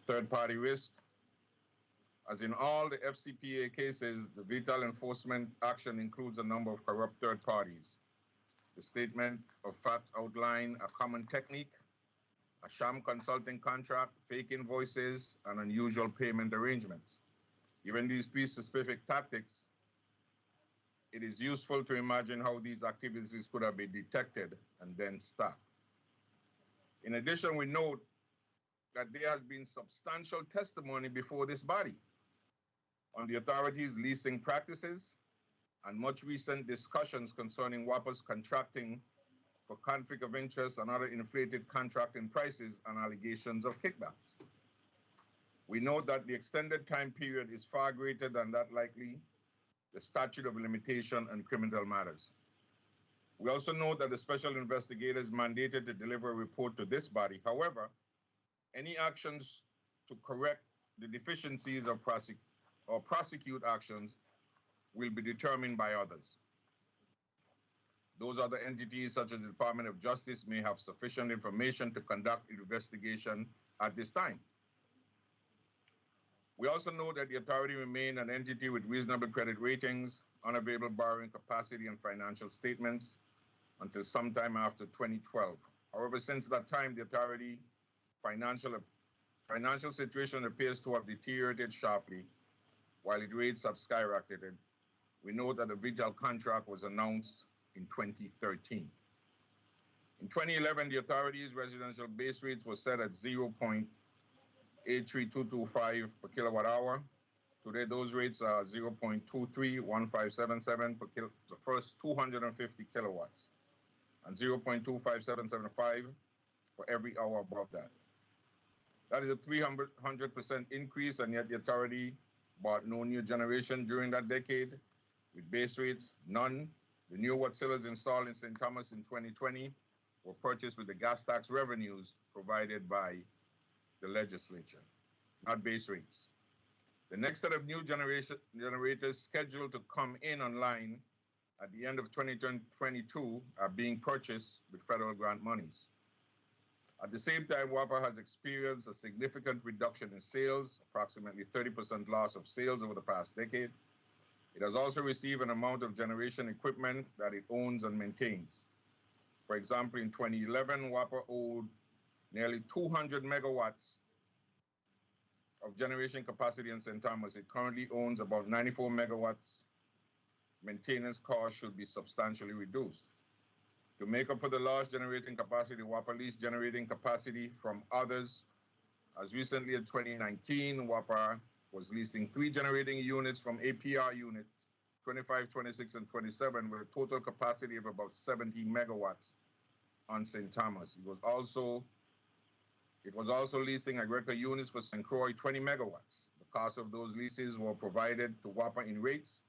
Third-party risk. As in all the FCPA cases, the Vital enforcement action includes a number of corrupt third parties. The statement of facts outline a common technique, a sham consulting contract, fake invoices, and unusual payment arrangements. Given these 3 specific tactics, it is useful to imagine how these activities could have been detected and then stopped. In addition, we note that there has been substantial testimony before this body on the authorities' leasing practices and much recent discussions concerning WAPA's contracting for conflict of interest and other inflated contracting prices and allegations of kickbacks. We note that the extended time period is far greater than that likely the statute of limitation and criminal matters. We also note that the special investigator is mandated to deliver a report to this body. However, any actions to correct the deficiencies or prosecute actions will be determined by others. Those other entities, such as the Department of Justice, may have sufficient information to conduct an investigation at this time. We also know that the authority remained an entity with reasonable credit ratings, unavailable borrowing capacity, and financial statements until sometime after 2012. However, since that time, the authority financial situation appears to have deteriorated sharply, while its rates have skyrocketed. We know that the Vital contract was announced in 2013. In 2011, the authority's residential base rates were set at 0.83225 per kilowatt hour. Today, those rates are 0.231577 per the first 250 kilowatts, and 0.25775 for every hour above that. That is a 300% increase, and yet the authority bought no new generation during that decade, with base rates none. The new Watsilas installed in St. Thomas in 2020 were purchased with the gas tax revenues provided by the legislature, not base rates. The next set of new generators scheduled to come in online at the end of 2022 are being purchased with federal grant monies. At the same time, WAPA has experienced a significant reduction in sales, approximately 30% loss of sales over the past decade. It has also received an amount of generation equipment that it owns and maintains. For example, in 2011, WAPA owed nearly 200 megawatts of generation capacity in St. Thomas. It currently owns about 94 megawatts. Maintenance costs should be substantially reduced. To make up for the large generating capacity, WAPA leased generating capacity from others. As recently as 2019, WAPA was leasing 3 generating units from APR unit 25, 26, and 27 with a total capacity of about 70 megawatts on St. Thomas. It was also leasing Agreca units for St. Croix 20 megawatts. The cost of those leases were provided to WAPA in rates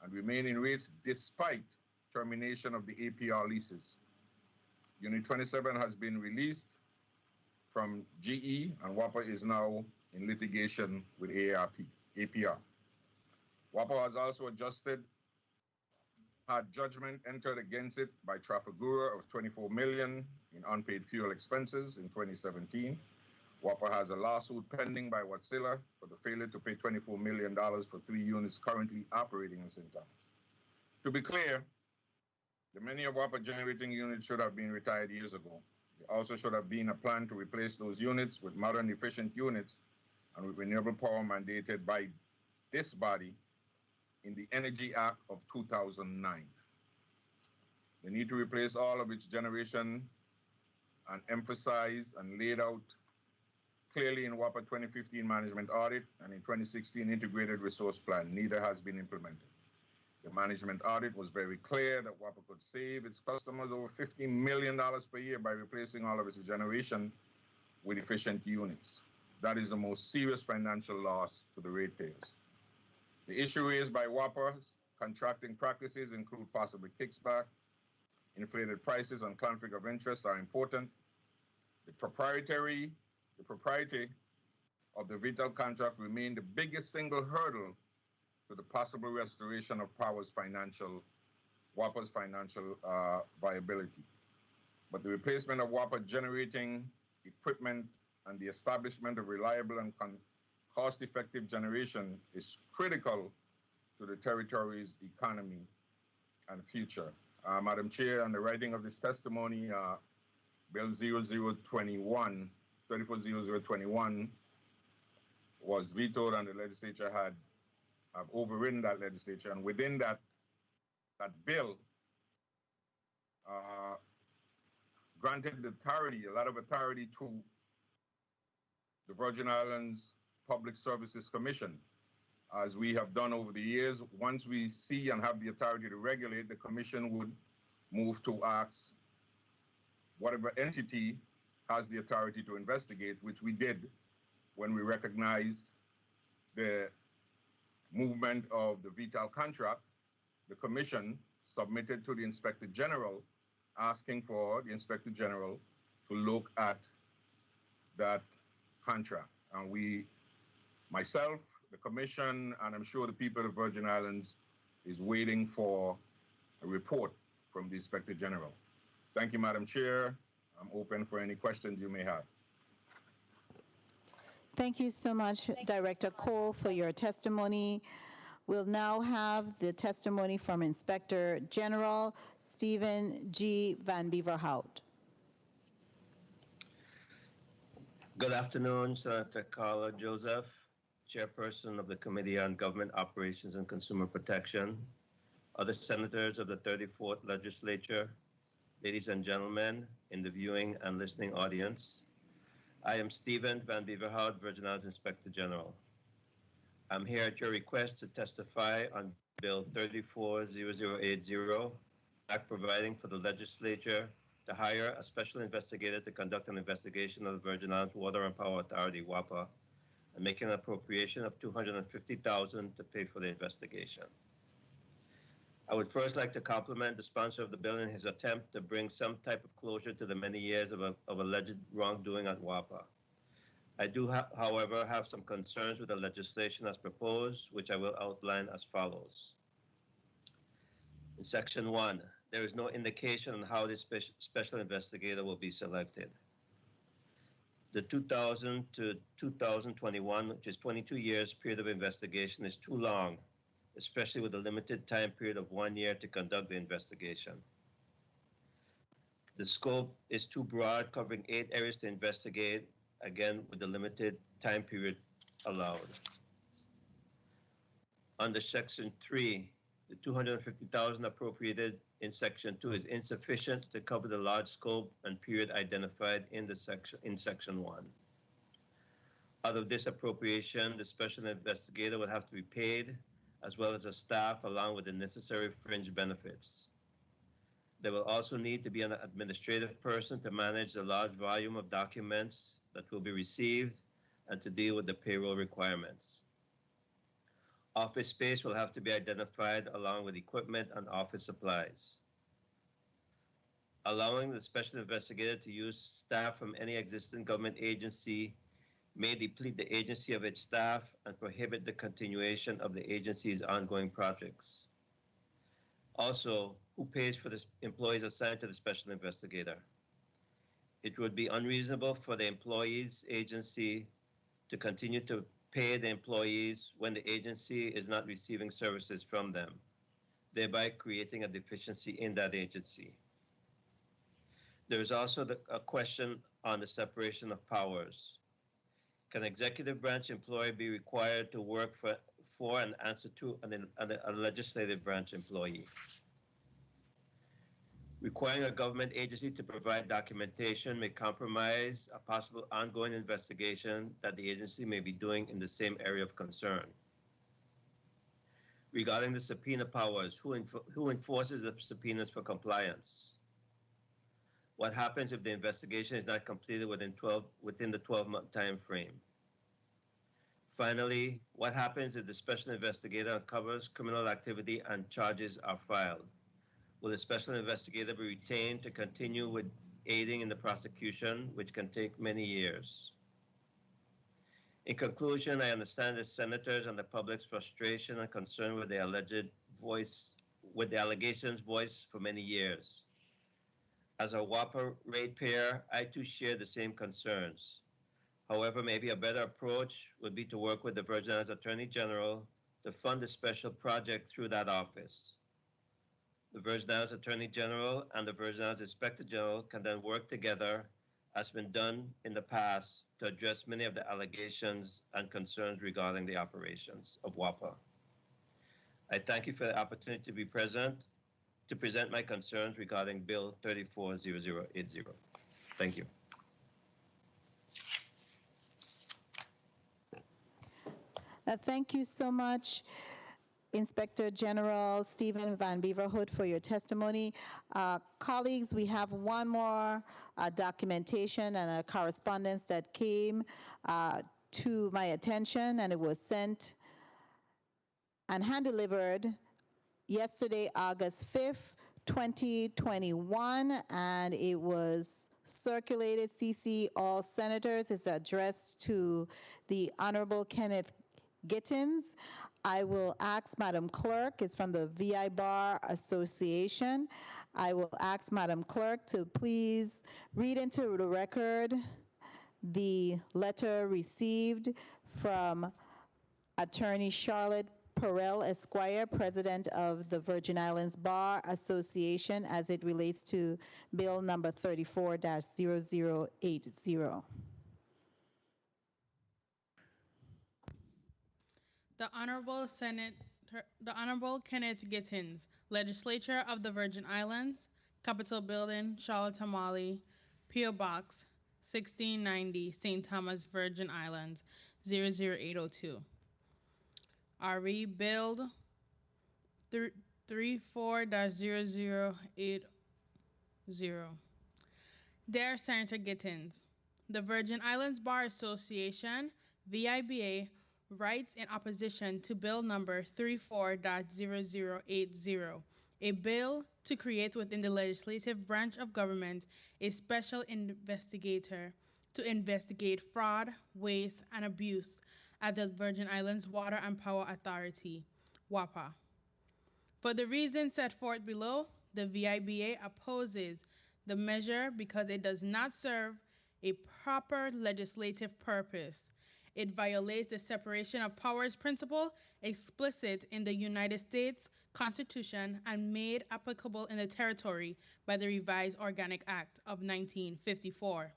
and remain in rates despite termination of the APR leases. Unit 27 has been released from GE, and WAPA is now in litigation with APR. WAPA has also had judgment entered against it by Trafigura of $24 million in unpaid fuel expenses in 2017. WAPA has a lawsuit pending by Watsila for the failure to pay $24 million for 3 units currently operating in St. Thomas. To be clear, the many of WAPA generating units should have been retired years ago. There also should have been a plan to replace those units with modern efficient units and with renewable power mandated by this body in the Energy Act of 2009. The need to replace all of its generation and emphasize and laid out clearly in WAPA 2015 management audit and in 2016 integrated resource plan. Neither has been implemented. The management audit was very clear that WAPA could save its customers over $50 million per year by replacing all of its generation with efficient units. That is the most serious financial loss to the ratepayers. The issue raised by WAPA's contracting practices include possible kickback, inflated prices, and conflict of interest are important. The propriety of the Vital contract remained the biggest single hurdle to the possible restoration of WAPA's financial viability. But the replacement of WAPA generating equipment and the establishment of reliable and cost-effective generation is critical to the territory's economy and future. Madam Chair, on the writing of this testimony, Bill 340021 was vetoed, and the legislature have overridden that legislature. And within that bill, granted authority, a lot of authority to the Virgin Islands Public Services Commission. As we have done over the years, once we see and have the authority to regulate, the commission would move to ask whatever entity has the authority to investigate, which we did when we recognized the movement of the Vital contract. The commission submitted to the Inspector General asking for the Inspector General to look at that contract. And myself, the commission, and I'm sure the people of the Virgin Islands is waiting for a report from the Inspector General. Thank you, Madam Chair. I'm open for any questions you may have. Thank you so much, Director Cole, for your testimony. We'll now have the testimony from Inspector General Stephen G. Van Beverhout. Good afternoon, Senator Carla Joseph, Chairperson of the Committee on Government Operations and Consumer Protection, other senators of the 34th Legislature, ladies and gentlemen in the viewing and listening audience. I am Stephen Van Beverhout, Virgin Islands Inspector General. I'm here at your request to testify on Bill 340080, Act providing for the legislature to hire a special investigator to conduct an investigation of the Virgin Islands Water and Power Authority, WAPA, and making an appropriation of $250,000 to pay for the investigation. I would first like to compliment the sponsor of the bill in his attempt to bring some type of closure to the many years of alleged wrongdoing at WAPA. I do, however, have some concerns with the legislation as proposed, which I will outline as follows. In Section 1, there is no indication on how this special investigator will be selected. The 2000 to 2021, which is 22 years period of investigation, is too long, especially with a limited time period of 1 year to conduct the investigation. The scope is too broad, covering 8 areas to investigate, again, with the limited time period allowed. Under Section 3, the $250,000 appropriated in Section 2 is insufficient to cover the large scope and period identified in Section 1. Out of this appropriation, the special investigator would have to be paid, as well as a staff, along with the necessary fringe benefits. There will also need to be an administrative person to manage the large volume of documents that will be received and to deal with the payroll requirements. Office space will have to be identified along with equipment and office supplies. Allowing the special investigator to use staff from any existing government agency may deplete the agency of its staff and prohibit the continuation of the agency's ongoing projects. Also, who pays for the employees assigned to the special investigator? It would be unreasonable for the employees agency to continue to pay the employees when the agency is not receiving services from them, thereby creating a deficiency in that agency. There is also a question on the separation of powers. Can executive branch employee be required to work for and answer to a legislative branch employee? Requiring a government agency to provide documentation may compromise a possible ongoing investigation that the agency may be doing in the same area of concern. Regarding the subpoena powers, who enforces the subpoenas for compliance? What happens if the investigation is not completed within the 12-month time frame? Finally, what happens if the special investigator uncovers criminal activity and charges are filed? Will the special investigator be retained to continue with aiding in the prosecution, which can take many years? In conclusion, I understand the senators and the public's frustration and concern with the allegations voiced for many years. As a WAPA ratepayer, I too share the same concerns. However, maybe a better approach would be to work with the Virgin Islands Attorney General to fund a special project through that office. The Virgin Islands Attorney General and the Virgin Islands Inspector General can then work together, as been done in the past, to address many of the allegations and concerns regarding the operations of WAPA. I thank you for the opportunity to be present to present my concerns regarding Bill 340080. Thank you. Thank you so much, Inspector General Stephen Van Beaverhood, for your testimony. Colleagues, we have one more documentation and a correspondence that came to my attention, and it was sent and hand-delivered yesterday, August 5th, 2021, and it was circulated, CC all senators. It's addressed to the Honorable Kenneth Gittins. I will ask Madam Clerk, it's from the VI Bar Association. I will ask Madam Clerk to please read into the record the letter received from Attorney Charlotte Perel Esquire, President of the Virgin Islands Bar Association, as it relates to Bill number 34-0080. The Honorable Kenneth Gittins, Legislature of the Virgin Islands, Capitol Building, Charlotte Amalie, P.O. Box 1690, St. Thomas, Virgin Islands, 00802. RE Bill 34-0080. Dear Senator Gittins, the Virgin Islands Bar Association, VIBA, writes in opposition to Bill number 34-0080, a bill to create within the legislative branch of government a special investigator to investigate fraud, waste, and abuse at the Virgin Islands Water and Power Authority, WAPA. For the reasons set forth below, the VIBA opposes the measure because it does not serve a proper legislative purpose. It violates the separation of powers principle explicit in the United States Constitution and made applicable in the territory by the Revised Organic Act of 1954.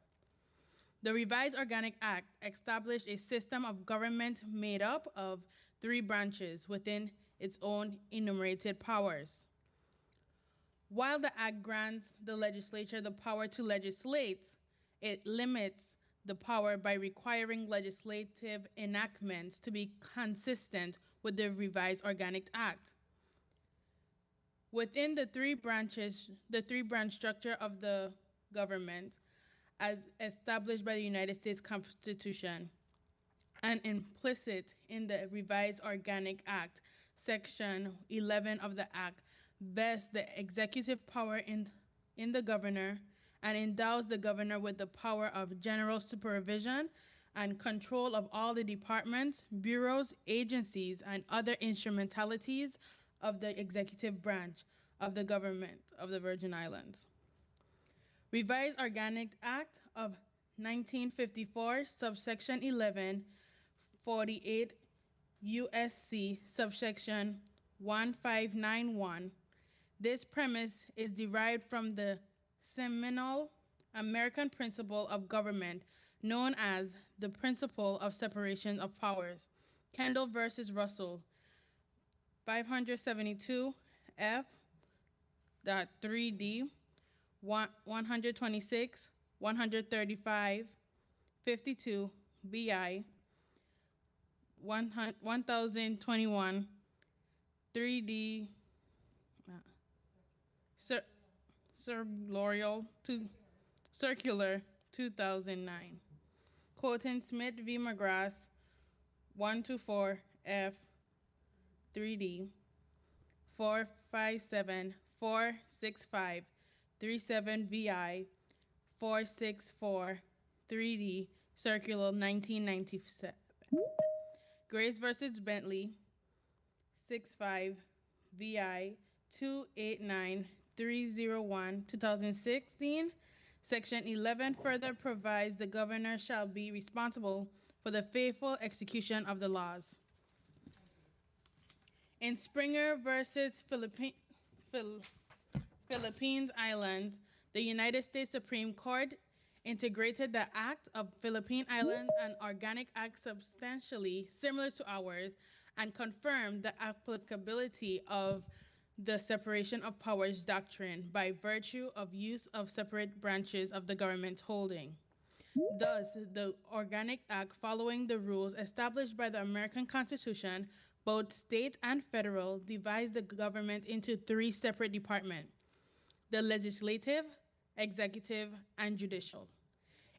The Revised Organic Act established a system of government made up of 3 branches within its own enumerated powers. While the Act grants the legislature the power to legislate, it limits the power by requiring legislative enactments to be consistent with the Revised Organic Act. Within the 3 branches, the 3-branch structure of the government, as established by the United States Constitution and implicit in the Revised Organic Act, Section 11 of the Act, vests the executive power in the governor and endows the governor with the power of general supervision and control of all the departments, bureaus, agencies, and other instrumentalities of the executive branch of the government of the Virgin Islands. Revised Organic Act of 1954, subsection 11, 48 USC, subsection 1591. This premise is derived from the seminal American principle of government known as the principle of separation of powers. Kendall versus Russell, 572 F. 3D, 126, 135, 52 BI, 1021, 3D, Circular 2009. Colton Smith v. McGrath, 124 F. 3D, 457, 465, 37 VI, 464, 3D, Circular 1997. Grace versus Bentley, 65 VI, 289, 301, 2016. Section 11 further provides the governor shall be responsible for the faithful execution of the laws. In Springer versus Philippines Islands, the United States Supreme Court integrated the Act of Philippine Islands, an organic act substantially similar to ours, and confirmed the applicability of the separation of powers doctrine by virtue of use of separate branches of the government holding. Thus, the Organic Act, following the rules established by the American Constitution, both state and federal, divides the government into three separate departments: the legislative, executive, and judicial.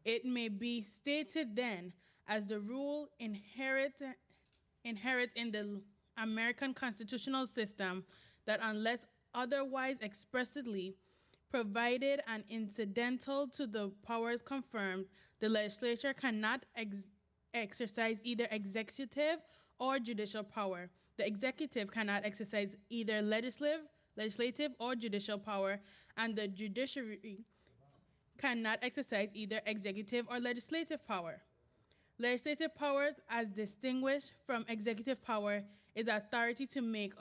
It may be stated then, as the rule inherent in the American constitutional system, that unless otherwise expressly provided and incidental to the powers confirmed, the legislature cannot exercise either executive or judicial power. The executive cannot exercise either legislative or judicial power, and the judiciary cannot exercise either executive or legislative power. Legislative powers, as distinguished from executive power, is authority to make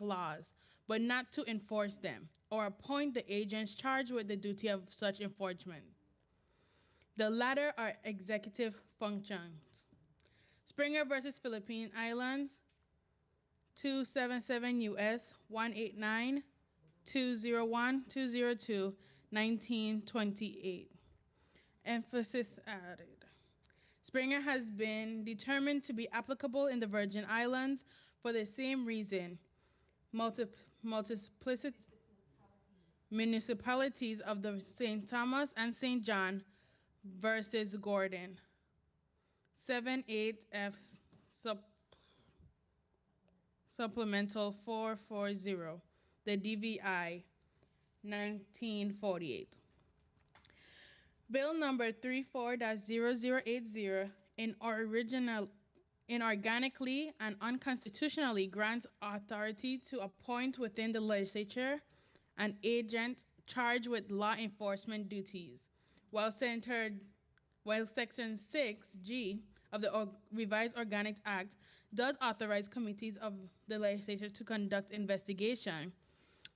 laws, but not to enforce them, or appoint the agents charged with the duty of such enforcement. The latter are executive functions. Springer versus Philippine Islands, 277 U.S. 189, 201, 202, 1928. Emphasis added. Springer has been determined to be applicable in the Virgin Islands for the same reason. Multiplicity municipalities of the St. Thomas and St. John versus Gordon. 78F Supplemental 440, the DVI, 1948. Bill number 34-0080 inorganically and unconstitutionally grants authority to appoint within the legislature an agent charged with law enforcement duties, while Section 6G of the Revised Organic Act does authorize committees of the legislature to conduct investigation.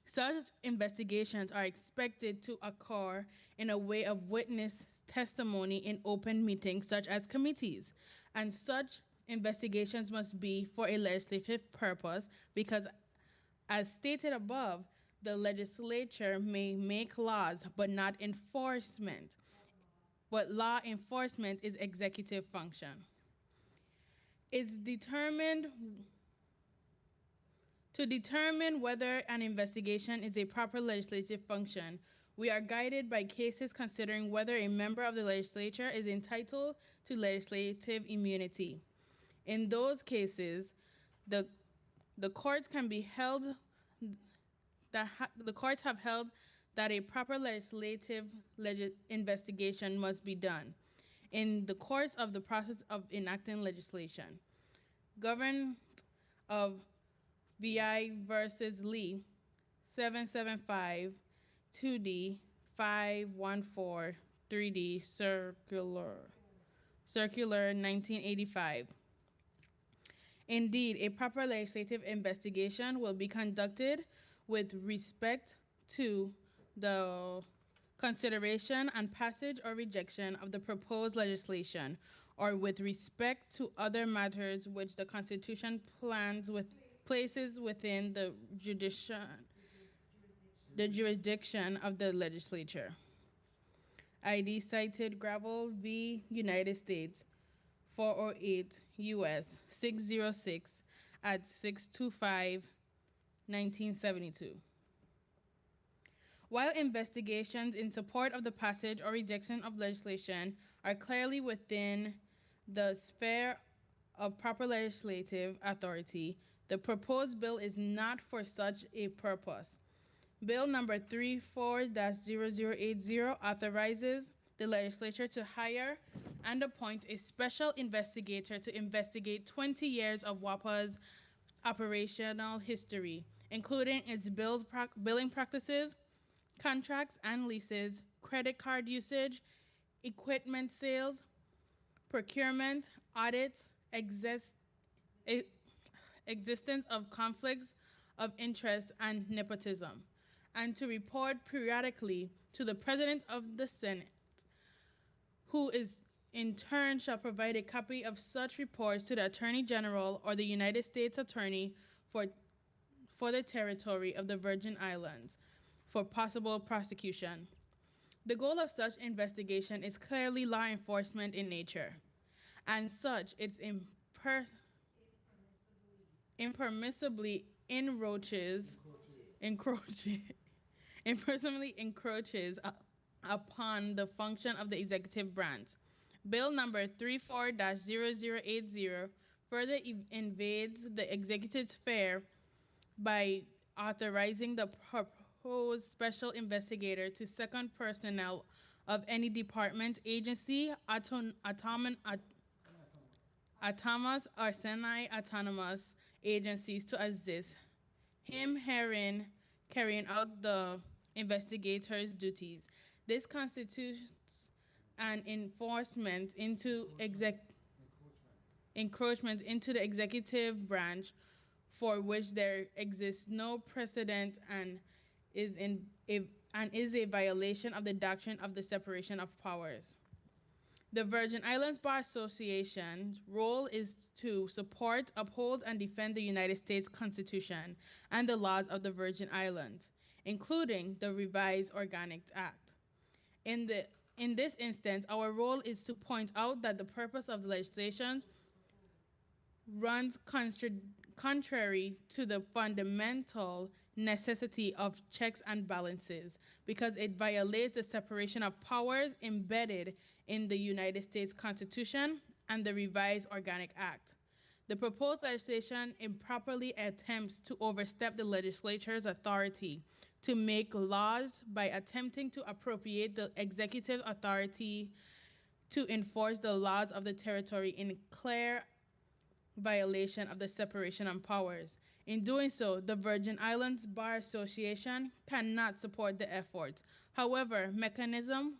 Such investigations are expected to occur in a way of witness testimony in open meetings such as committees, and such investigations must be for a legislative purpose because, as stated above, the legislature may make laws but not enforcement, but law enforcement is executive function. It's to determine whether an investigation is a proper legislative function, we are guided by cases considering whether a member of the legislature is entitled to legislative immunity. In those cases, the courts have held that a proper legislative investigation must be done in the course of the process of enacting legislation. Government of VI versus Lee, 775, 2D, 514, 3D, Circular, 1985. Indeed, a proper legislative investigation will be conducted with respect to the consideration and passage or rejection of the proposed legislation, or with respect to other matters which the Constitution places within the jurisdiction of the legislature. ID cited Gravel v. United States, 408 U.S. 606 at 625, 1972. While investigations in support of the passage or rejection of legislation are clearly within the sphere of proper legislative authority, the proposed bill is not for such a purpose. Bill number 34-0080 authorizes the legislature to hire and appoint a special investigator to investigate 20 years of WAPA's operational history, including its billing practices, contracts and leases, credit card usage, equipment sales, procurement, audits, existence of conflicts of interest and nepotism, and to report periodically to the President of the Senate, who is in turn shall provide a copy of such reports to the Attorney General or the United States Attorney for the territory of the Virgin Islands for possible prosecution. The goal of such investigation is clearly law enforcement in nature, and such it's impermissibly encroaches upon the function of the executive branch. Bill number 34-0080 further invades the executive sphere by authorizing the proposed special investigator to second personnel of any department, agency, autonomous or semi-autonomous agencies to assist him herein carrying out the investigator's duties. This constitutes an encroachment into the executive branch for which there exists no precedent and is a violation of the doctrine of the separation of powers. The Virgin Islands Bar Association's role is to support, uphold, and defend the United States Constitution and the laws of the Virgin Islands, including the Revised Organic Act. In this instance, our role is to point out that the purpose of the legislation runs contrary to the fundamental necessity of checks and balances because it violates the separation of powers embedded in the United States Constitution and the Revised Organic Act. The proposed legislation improperly attempts to overstep the legislature's authority to make laws by attempting to appropriate the executive authority to enforce the laws of the territory in clear violation of the separation of powers. In doing so, the Virgin Islands Bar Association cannot support the efforts. However, mechanisms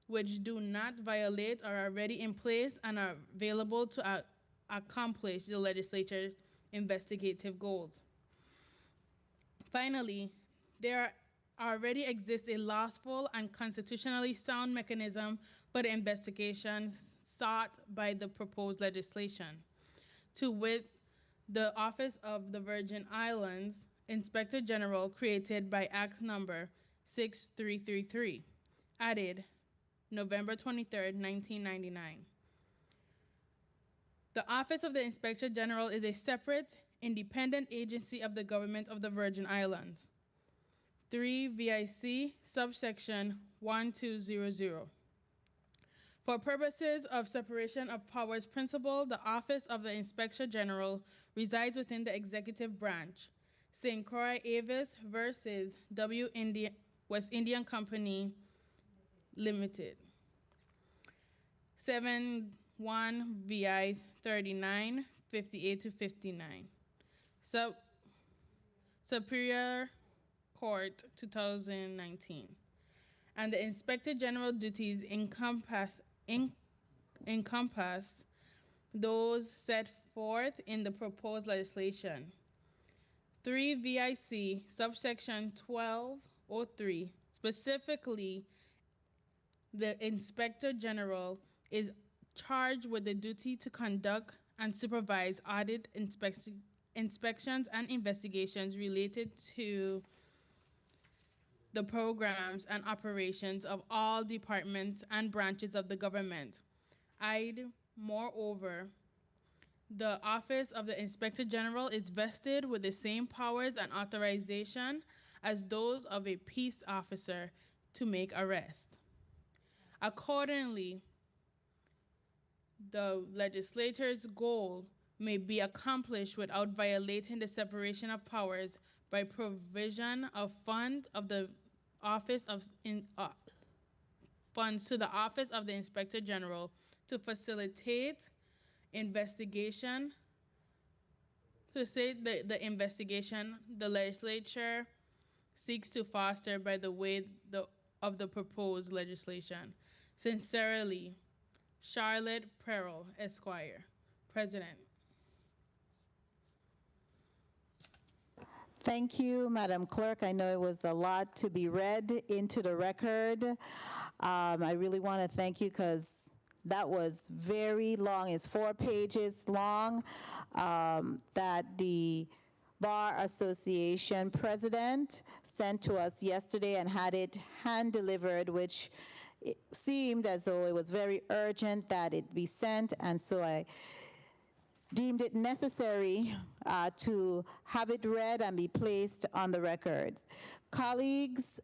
which do not violate are already in place and are available to accomplish the legislature's investigative goals. Finally, there already exists a lawful and constitutionally sound mechanism for the investigations sought by the proposed legislation, to wit, the Office of the Virgin Islands Inspector General created by Act Number 6333, added November 23, 1999. The Office of the Inspector General is a separate, independent agency of the government of the Virgin Islands. 3 VIC, subsection 1200. For purposes of separation of powers principle, the Office of the Inspector General resides within the executive branch. St. Croix Avis versus West Indian Company Limited. 7-1 VI 39, 58 to 59. Superior Court 2019. And the Inspector General duties encompass those set forth in the proposed legislation. 3 VIC, subsection 1203, Specifically, the Inspector General is charged with the duty to conduct and supervise audit inspections and investigations related to the programs and operations of all departments and branches of the government. Moreover, the Office of the Inspector General is vested with the same powers and authorization as those of a peace officer to make arrests. Accordingly, the legislature's goal may be accomplished without violating the separation of powers by provision of funds of the office of funds to the Office of the Inspector General to facilitate investigation. To say the investigation the legislature seeks to foster by the way of the proposed legislation. Sincerely, Charlotte Perrell, Esquire, President. Thank you, Madam Clerk. I know it was a lot to be read into the record. I really want to thank you because that was very long. It's 4 pages long that the Bar Association president sent to us yesterday and had it hand delivered, which it seemed as though it was very urgent that it be sent, and so I deemed it necessary to have it read and be placed on the record. Colleagues,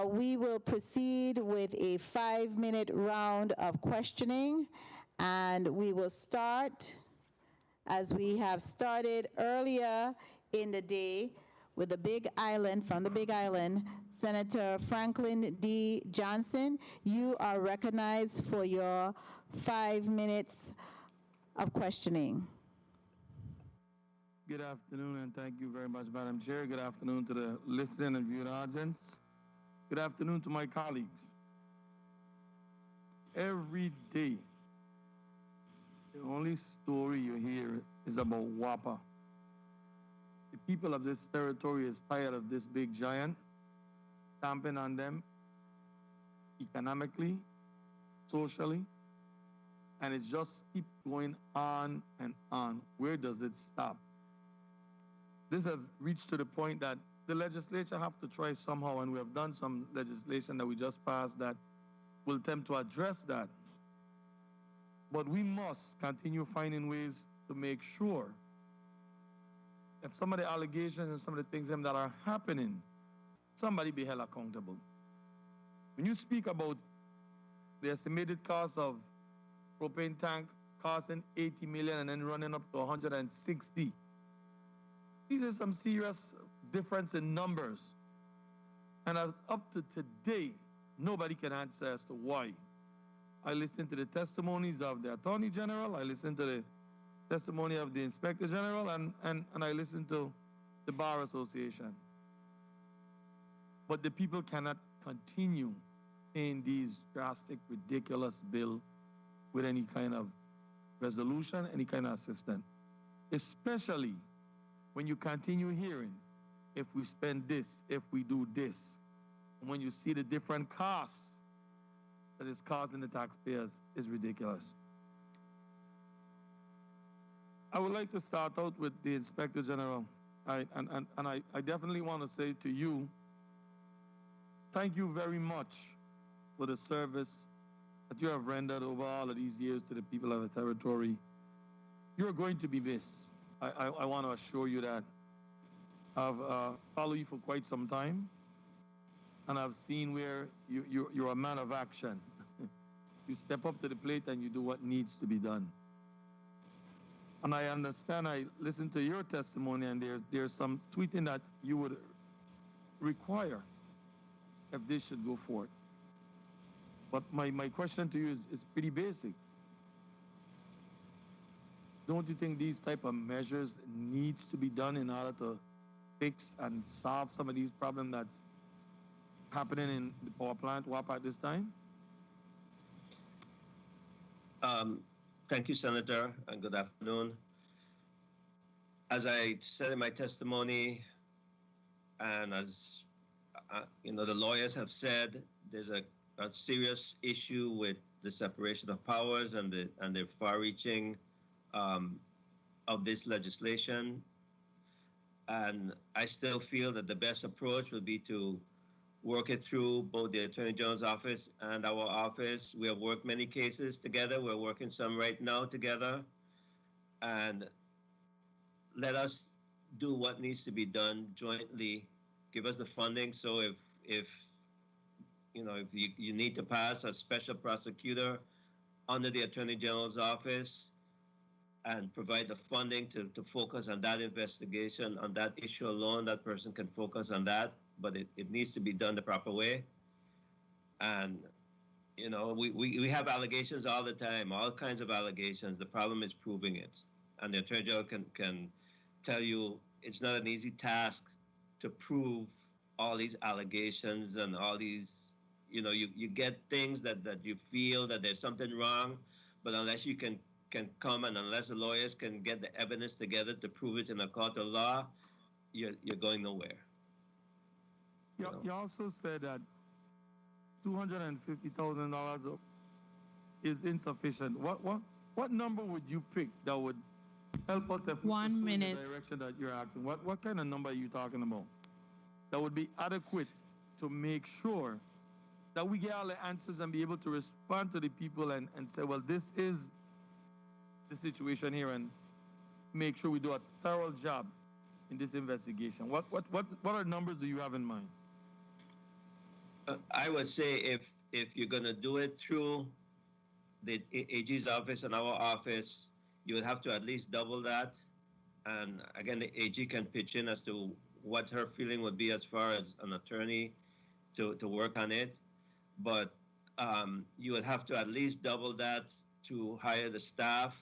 we will proceed with a 5-minute round of questioning, and we will start, as we have started earlier in the day, with the Big Island, from the Big Island, Senator Franklin D. Johnson. You are recognized for your 5 minutes of questioning. Good afternoon, and thank you very much, Madam Chair. Good afternoon to the listening and viewing audience. Good afternoon to my colleagues. Every day, the only story you hear is about WAPA. The people of this territory is tired of this big giant stamping on them economically, socially, and it just keeps going on and on. Where does it stop? This has reached to the point that the legislature have to try somehow, and we have done some legislation that we just passed that will attempt to address that. But we must continue finding ways to make sure if some of the allegations and some of the things that are happening, somebody be held accountable. When you speak about the estimated cost of propane tank costing 80 million and then running up to 160, these are some serious difference in numbers. And as up to today, nobody can answer as to why. I listened to the testimonies of the Attorney General, I listened to the testimony of the Inspector General, and I listened to the Bar Association. But the people cannot continue in these drastic, ridiculous bills with any kind of resolution, any kind of assistance. Especially when you continue hearing, if we spend this, if we do this, and when you see the different costs that is causing the taxpayers, is ridiculous. I would like to start out with the Inspector General. I definitely want to say to you, thank you very much for the service that you have rendered over all of these years to the people of the territory. You're going to be missed. I want to assure you that. I've followed you for quite some time, and I've seen where you're a man of action. You step up to the plate and you do what needs to be done. And I understand, I listened to your testimony, and there's some tweeting that you would require if this should go forward. But my question to you is pretty basic. Don't you think these type of measures needs to be done in order to fix and solve some of these problems that's happening in the power plant, WAPA, at this time? Thank you, Senator, and good afternoon. As I said in my testimony, and as the lawyers have said there's a serious issue with the separation of powers and the far-reaching of this legislation. And I still feel that the best approach would be to work it through both the Attorney General's office and our office. We have worked many cases together. We're working some right now together. And let us do what needs to be done jointly. Give us the funding. So if you need to pass a special prosecutor under the Attorney General's office and provide the funding to focus on that investigation, on that issue alone, that person can focus on that, but it needs to be done the proper way. And, we have allegations all the time, all kinds of allegations. The problem is proving it. And the Attorney General can tell you it's not an easy task to prove all these allegations and all these, you get things that you feel that there's something wrong, but unless you can come and unless the lawyers can get the evidence together to prove it in a court of law, you're going nowhere. You also said that $250,000 is insufficient. What number would you pick that would help us if we pursue the direction that you're asking? What kind of number are you talking about that would be adequate to make sure that we get all the answers and be able to respond to the people and say, well, this is the situation here, and make sure we do a thorough job in this investigation? What are numbers do you have in mind? I would say if you're going to do it through the AG's office and our office, you would have to at least double that. And again, the AG can pitch in as to what her feeling would be as far as an attorney to work on it. But you would have to at least double that to hire the staff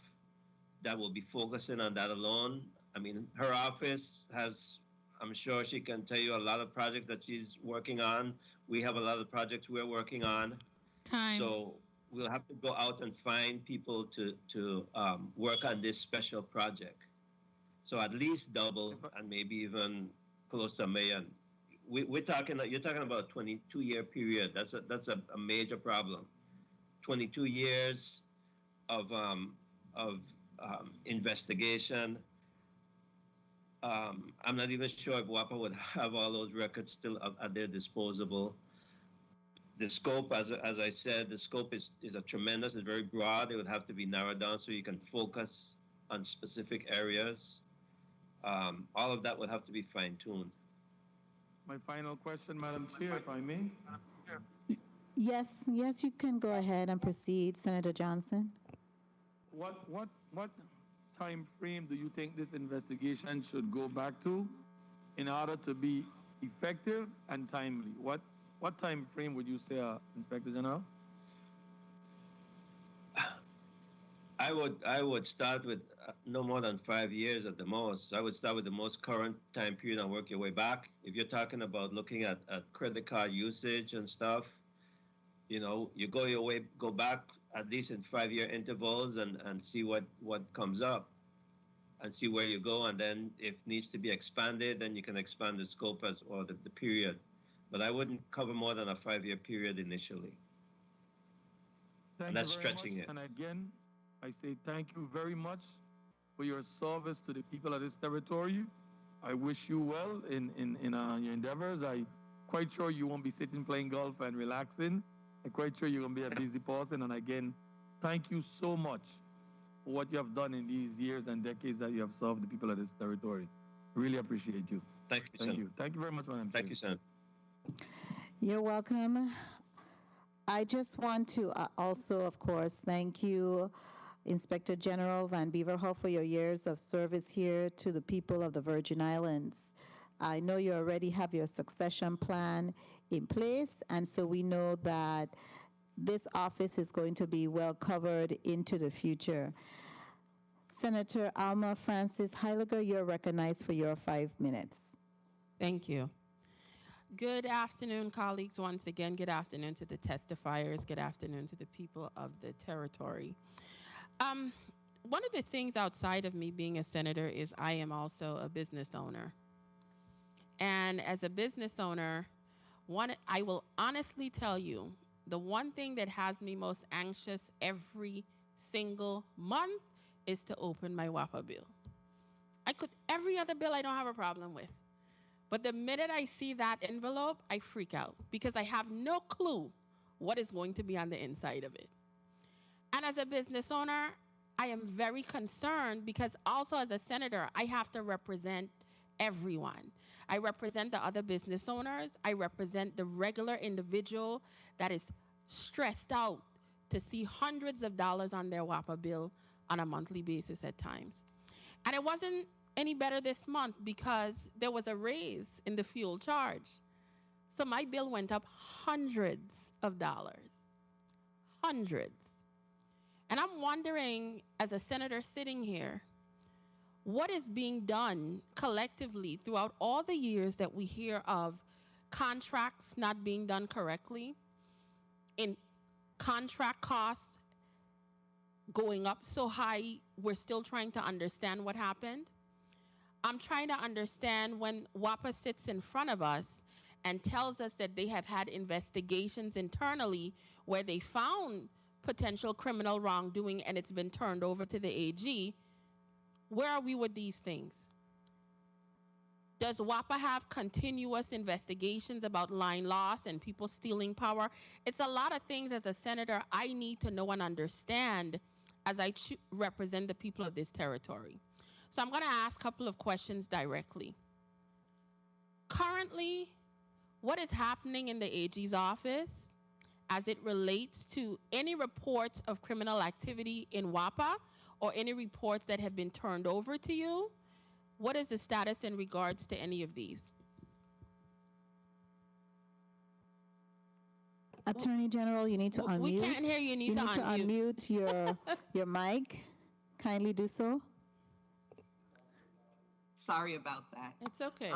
that will be focusing on that alone. I mean, her office has, I'm sure she can tell you a lot of projects that she's working on. We have a lot of projects we're working on. So we'll have to go out and find people to work on this special project. So at least double and maybe even close to $1 million. You're talking about a 22-year period. That's a major problem. 22 years of investigation. I'm not even sure if WAPA would have all those records still at their disposal. The scope, as I said, the scope is a tremendous, it's very broad. It would have to be narrowed down so you can focus on specific areas. All of that would have to be fine-tuned. My final question, Madam Chair, if I may. Yes, you can go ahead and proceed, Senator Johnson. What time frame do you think this investigation should go back to in order to be effective and timely? What time frame would you say, Inspector General? I would start with no more than 5 years at the most. I would start with the most current time period and work your way back. If you're talking about looking at credit card usage and stuff, you go back at least in 5-year intervals and see what comes up and see where you go. And then if needs to be expanded, then you can expand the scope or the period. But I wouldn't cover more than a 5-year period initially. And that's stretching it. And again, I say thank you very much for your service to the people of this territory. I wish you well in your endeavors. I'm quite sure you won't be sitting playing golf and relaxing. I'm quite sure you're going to be a busy person. And again, thank you so much for what you have done in these years and decades that you have served the people of this territory. Really appreciate you. Thank you, Senator. Thank you very much, Madam Chair. Thank you, Senator. You're welcome. I just want to also, of course, thank you, Inspector General Van Beverhoff, for your years of service here to the people of the Virgin Islands. I know you already have your succession plan in place, and so we know that this office is going to be well covered into the future. Senator Alma Francis Heiliger, you're recognized for your 5 minutes. Thank you. Good afternoon, colleagues. Once again, good afternoon to the testifiers. Good afternoon to the people of the territory. One of the things outside of me being a senator is I am also a business owner. And as a business owner, I will honestly tell you, the one thing that has me most anxious every single month is to open my WAPA bill. Every other bill I don't have a problem with. But the minute I see that envelope, I freak out because I have no clue what is going to be on the inside of it. And as a business owner, I am very concerned because also as a senator, I have to represent everyone. I represent the other business owners. I represent the regular individual that is stressed out to see hundreds of dollars on their WAPA bill on a monthly basis at times. And it wasn't any better this month because there was a raise in the fuel charge. So my bill went up hundreds of dollars. Hundreds. And I'm wondering, as a senator sitting here, what is being done collectively throughout all the years that we hear of contracts not being done correctly, in contract costs going up so high, we're still trying to understand what happened. I'm trying to understand when WAPA sits in front of us and tells us that they have had investigations internally where they found potential criminal wrongdoing and it's been turned over to the AG. Where are we with these things? Does WAPA have continuous investigations about line loss and people stealing power? It's a lot of things as a senator I need to know and understand as I represent the people of this territory. So I'm going to ask a couple of questions directly. Currently, what is happening in the AG's office as it relates to any reports of criminal activity in WAPA or any reports that have been turned over to you? What is the status in regards to any of these? Attorney General, you need to unmute. We can't hear you. You need to unmute your mic. Kindly do so. Sorry about that. It's okay.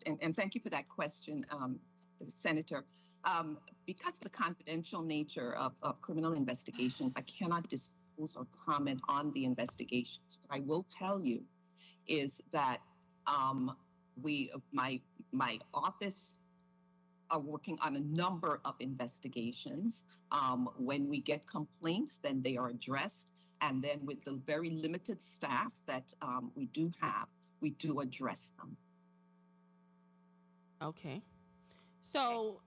And thank you for that question, Senator. Because of the confidential nature of criminal investigations, I cannot disclose or comment on the investigations. What I will tell you is that my office are working on a number of investigations. When we get complaints, then they are addressed. And then with the very limited staff that we do have, we do address them. Okay. So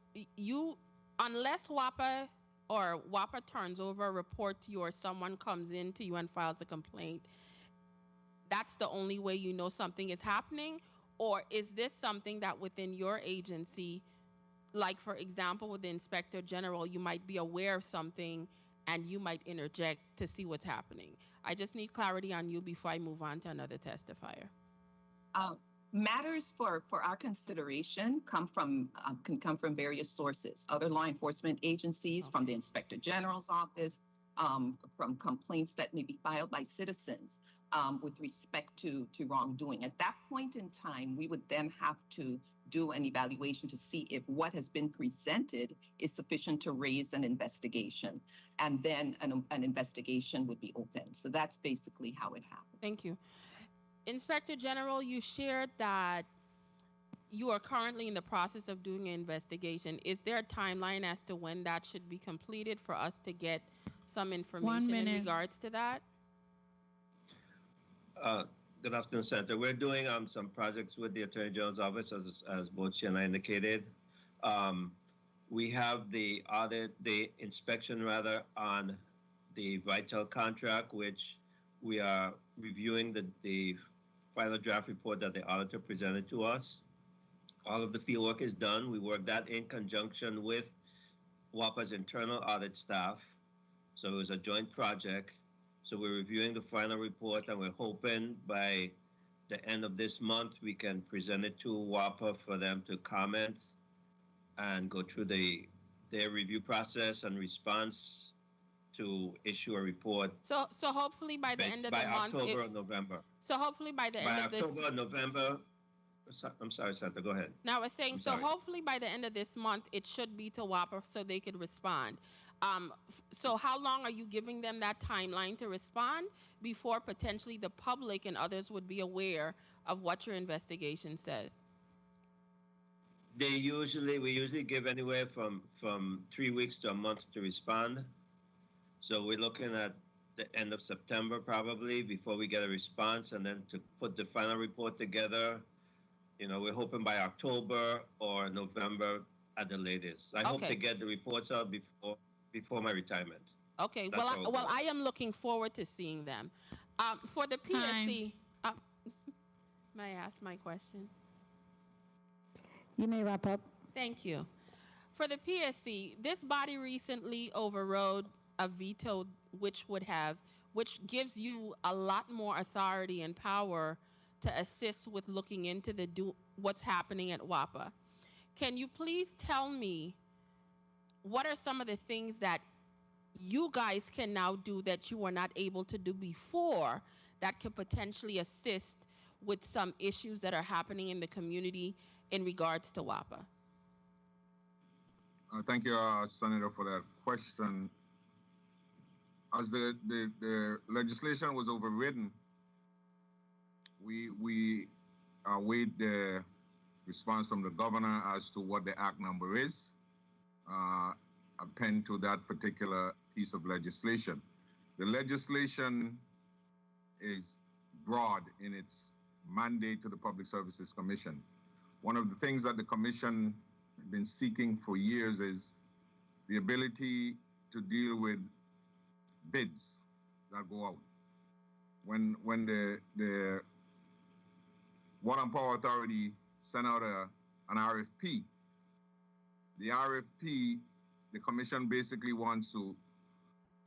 unless WAPA or WAPA turns over a report to you or someone comes in to you and files a complaint, that's the only way you know something is happening? Or is this something that within your agency, like for example with the Inspector General, you might be aware of something and you might interject to see what's happening? I just need clarity on you before I move on to another testifier. Matters for our consideration can come from various sources, other law enforcement agencies, from the Inspector General's office, from complaints that may be filed by citizens with respect to wrongdoing. At that point in time, we would then have to do an evaluation to see if what has been presented is sufficient to raise an investigation. And then an investigation would be opened. So that's basically how it happens. Thank you. Inspector General, you shared that you are currently in the process of doing an investigation. Is there a timeline as to when that should be completed for us to get some information in regards to that? Good afternoon, Senator. We're doing some projects with the Attorney General's office, as both she and I indicated. We have the inspection on the Vital contract, which we are reviewing the final draft report that the auditor presented to us. All of the field work is done. We work that in conjunction with WAPA's internal audit staff. So it was a joint project. So we're reviewing the final report, and we're hoping by the end of this month we can present it to WAPA for them to comment and go through their review process and response to issue a report. So hopefully by the end of the month. By October or November. So hopefully by the end of this. By October or November. I'm sorry, Santa, go ahead. Now I was saying, so hopefully by the end of this month, it should be to WAPA so they could respond. So how long are you giving them that timeline to respond before potentially the public and others would be aware of what your investigation says? we usually give anywhere from 3 weeks to a month to respond. So we're looking at the end of September probably before we get a response, and then to put the final report together. We're hoping by October or November at the latest. I hope to get the reports out before my retirement. Okay. That's Well, I am looking forward to seeing them. For the PSC, may I ask my question? You may wrap up. Thank you. For the PSC, this body recently overrode a veto which gives you a lot more authority and power to assist with looking into what's happening at WAPA. Can you please tell me what are some of the things that you guys can now do that you were not able to do before that could potentially assist with some issues that are happening in the community in regards to WAPA? Thank you, Senator, for that question. As the legislation was overridden, we await the response from the governor as to what the act number is, append to that particular piece of legislation. The legislation is broad in its mandate to the Public Services Commission. One of the things that the Commission has been seeking for years is the ability to deal with bids that go out. When the Water and Power Authority sent out an RFP, the RFP, the Commission basically wants to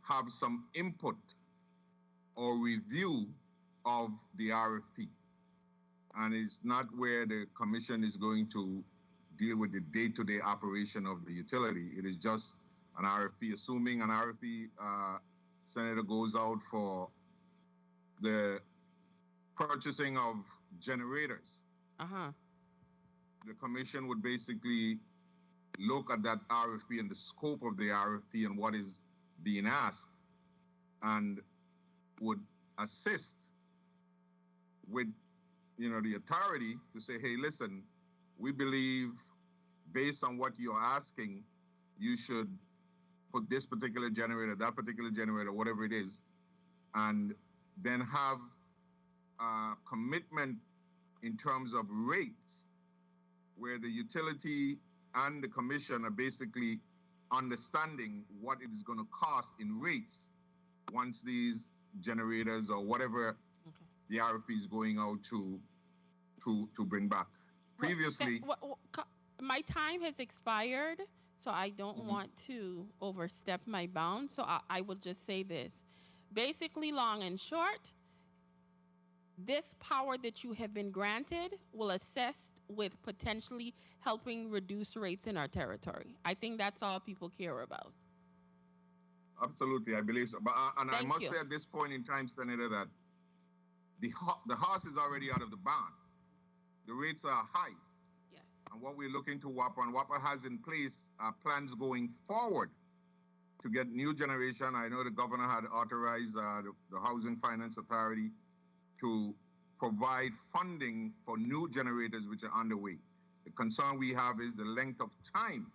have some input or review of the RFP. And it's not where the Commission is going to deal with the day-to-day operation of the utility. It is just an RFP, assuming an RFP, Senator, goes out for the purchasing of generators. The Commission would basically look at that RFP and the scope of the RFP and what is being asked, and would assist with the authority to say, hey, listen, we believe based on what you're asking, you should put this particular generator, that particular generator, whatever it is, and then have a commitment in terms of rates where the utility and the Commission are basically understanding what it is going to cost in rates once these generators or whatever the RFP is going out to bring back. Previously, my time has expired, so I don't want to overstep my bounds. So I will just say this. Basically, long and short, this power that you have been granted will assist with potentially helping reduce rates in our territory. I think that's all people care about. Absolutely, I believe so. But I must say at this point in time, Senator, that the horse is already out of the barn. The rates are high. Yes. And what we're looking to WAPA, and WAPA has in place plans going forward to get new generation. I know the governor had authorized the Housing Finance Authority to provide funding for new generators which are underway. The concern we have is the length of time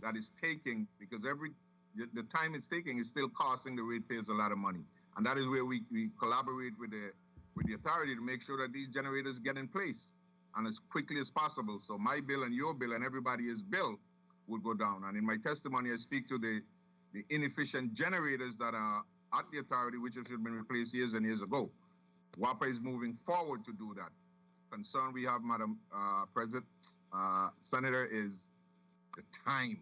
that is taking, because the time it's taking is still costing the ratepayers a lot of money. And that is where we collaborate with the authority to make sure that these generators get in place and as quickly as possible. So my bill and your bill and everybody's bill will go down. And in my testimony, I speak to the inefficient generators that are at the authority, which should have been replaced years and years ago. WAPA is moving forward to do that. Concern we have, Madam President, Senator, is the time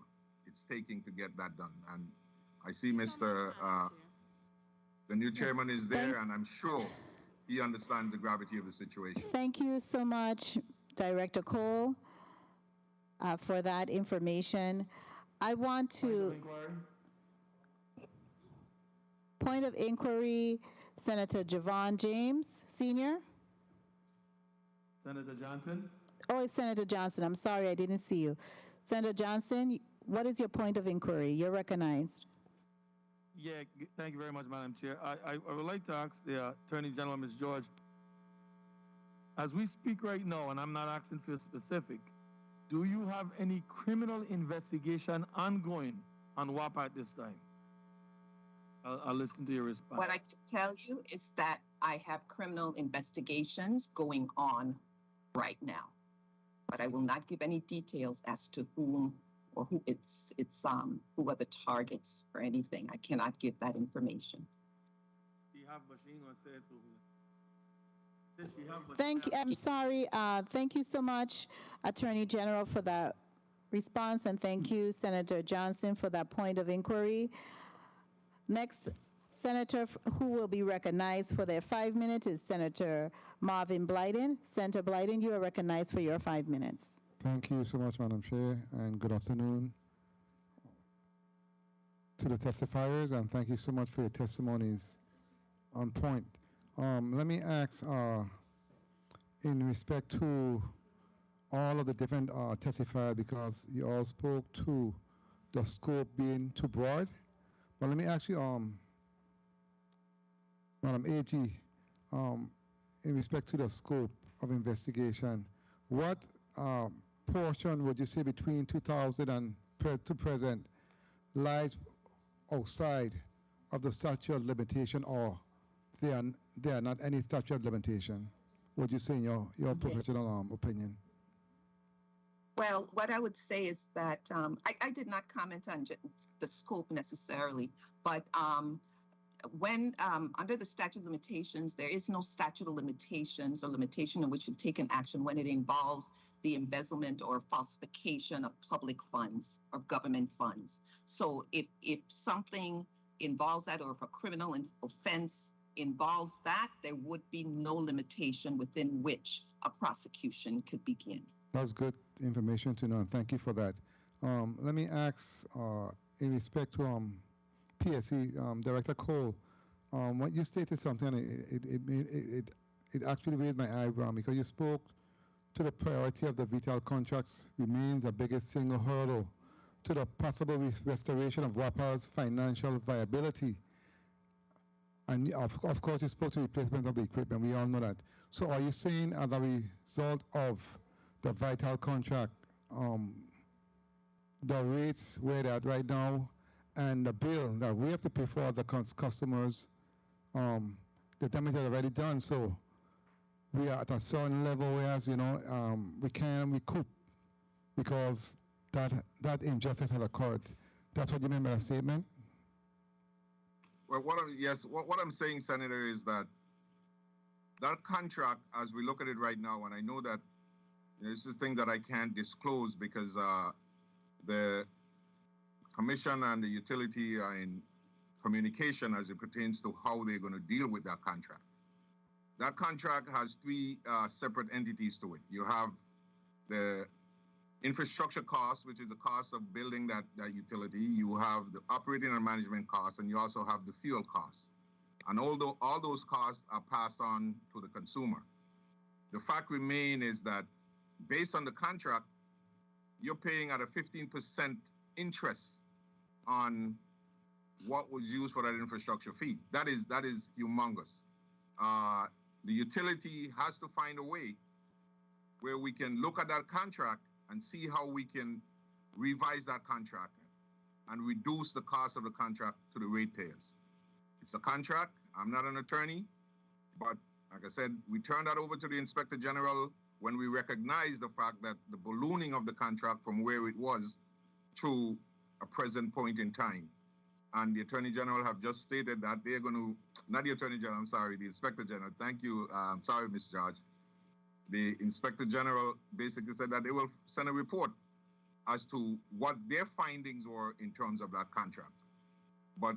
it's taking to get that done. And I see Mr. The new chairman is there, and I'm sure he understands the gravity of the situation. Thank you so much, Director Cole, for that information. I want to... Point of inquiry, Senator Javon James, Sr. Senator Johnson? Oh, it's Senator Johnson. I'm sorry, I didn't see you. Senator Johnson, what is your point of inquiry? You're recognized. Yeah, thank you very much, Madam Chair. I would like to ask the Attorney General, Ms. George, as we speak right now, and I'm not asking for specific, do you have any criminal investigation ongoing on WAPA at this time? I'll listen to your response. What I can tell you is that I have criminal investigations going on right now, but I will not give any details as to whom or who who are the targets or anything. I cannot give that information. Thank you. I'm sorry. Thank you so much, Attorney General, for that response, and thank you, Senator Johnson, for that point of inquiry. Next senator who will be recognized for their 5 minutes is Senator Marvin Blyden. Senator Blyden, you are recognized for your 5 minutes. Thank you so much, Madam Chair, and good afternoon to the testifiers, and thank you so much for your testimonies on point. Let me ask, in respect to all of the different testifiers, because you all spoke to the scope being too broad, but let me ask you, Madam AG, in respect to the scope of investigation, what portion would you say between 2000 and to present lies outside of the statute of limitation, or there are not any statute of limitation? Would you say in your professional opinion? Well, what I would say is that I did not comment on the scope necessarily, but when under the statute of limitations, there is no statute of limitations or limitation in which you take an action when it involves the embezzlement or falsification of public funds or government funds. So if something involves that, or if a criminal offense involves that, there would be no limitation within which a prosecution could begin. That's good information to know, and thank you for that. Let me ask, in respect to PSC, Director Cole, what you stated something, it actually raised my eyebrow, because you spoke to the priority of the VTAL contracts remains the biggest single hurdle to the possible restoration of WAPA's financial viability. And of course, you spoke to replacement of the equipment. We all know that. So are you saying as a result of the VITAL contract, the rates where they're at right now, and the bill that we have to pay for the customers, the damage is already done, so we are at a certain level, whereas, we can recoup because that injustice has occurred. That's what you mean by a statement? Well, what I'm saying, Senator, is that contract, as we look at it right now, and I know that this is things that I can't disclose because the commission and the utility are in communication as it pertains to how they're going to deal with that contract. That contract has three separate entities to it. You have the infrastructure cost, which is the cost of building that utility. You have the operating and management costs, and you also have the fuel costs. And although all those costs are passed on to the consumer, the fact remains is that based on the contract, you're paying at a 15% interest on what was used for that infrastructure fee. That is humongous. The utility has to find a way where we can look at that contract and see how we can revise that contract and reduce the cost of the contract to the ratepayers. It's a contract. I'm not an attorney, but like I said, we turned that over to the Inspector General when we recognized the fact that the ballooning of the contract from where it was to a present point in time. And the Attorney General have just stated that they're going to, not the Attorney General, I'm sorry, the Inspector General. Thank you. I'm sorry, Ms. George. The Inspector General basically said that they will send a report as to what their findings were in terms of that contract. But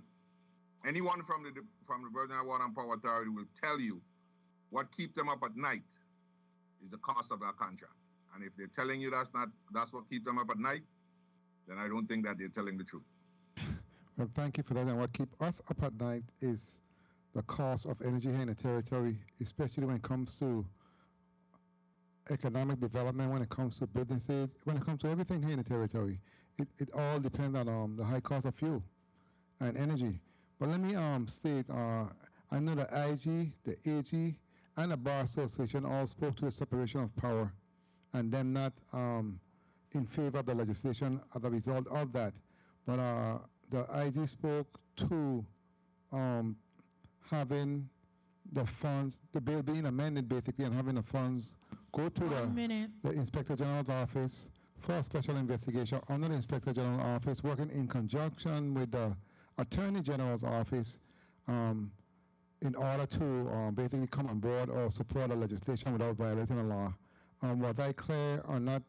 anyone from the Virgin Islands Water and Power Authority will tell you what keeps them up at night is the cost of that contract. And if they're telling you that's what keeps them up at night, then I don't think that they're telling the truth. Well, thank you for that. And what keeps us up at night is the cost of energy here in the territory, especially when it comes to economic development, when it comes to businesses, when it comes to everything here in the territory. It all depends on the high cost of fuel and energy. But let me state, I know the IG, the AG, and the Bar Association all spoke to the separation of power and them not in favor of the legislation as a result of that. But the IG spoke to having the funds, the bill being amended basically, and having the funds go to the Inspector General's office for a special investigation under the Inspector General's office, working in conjunction with the Attorney General's office in order to basically come on board or support the legislation without violating the law. Was I clear or not?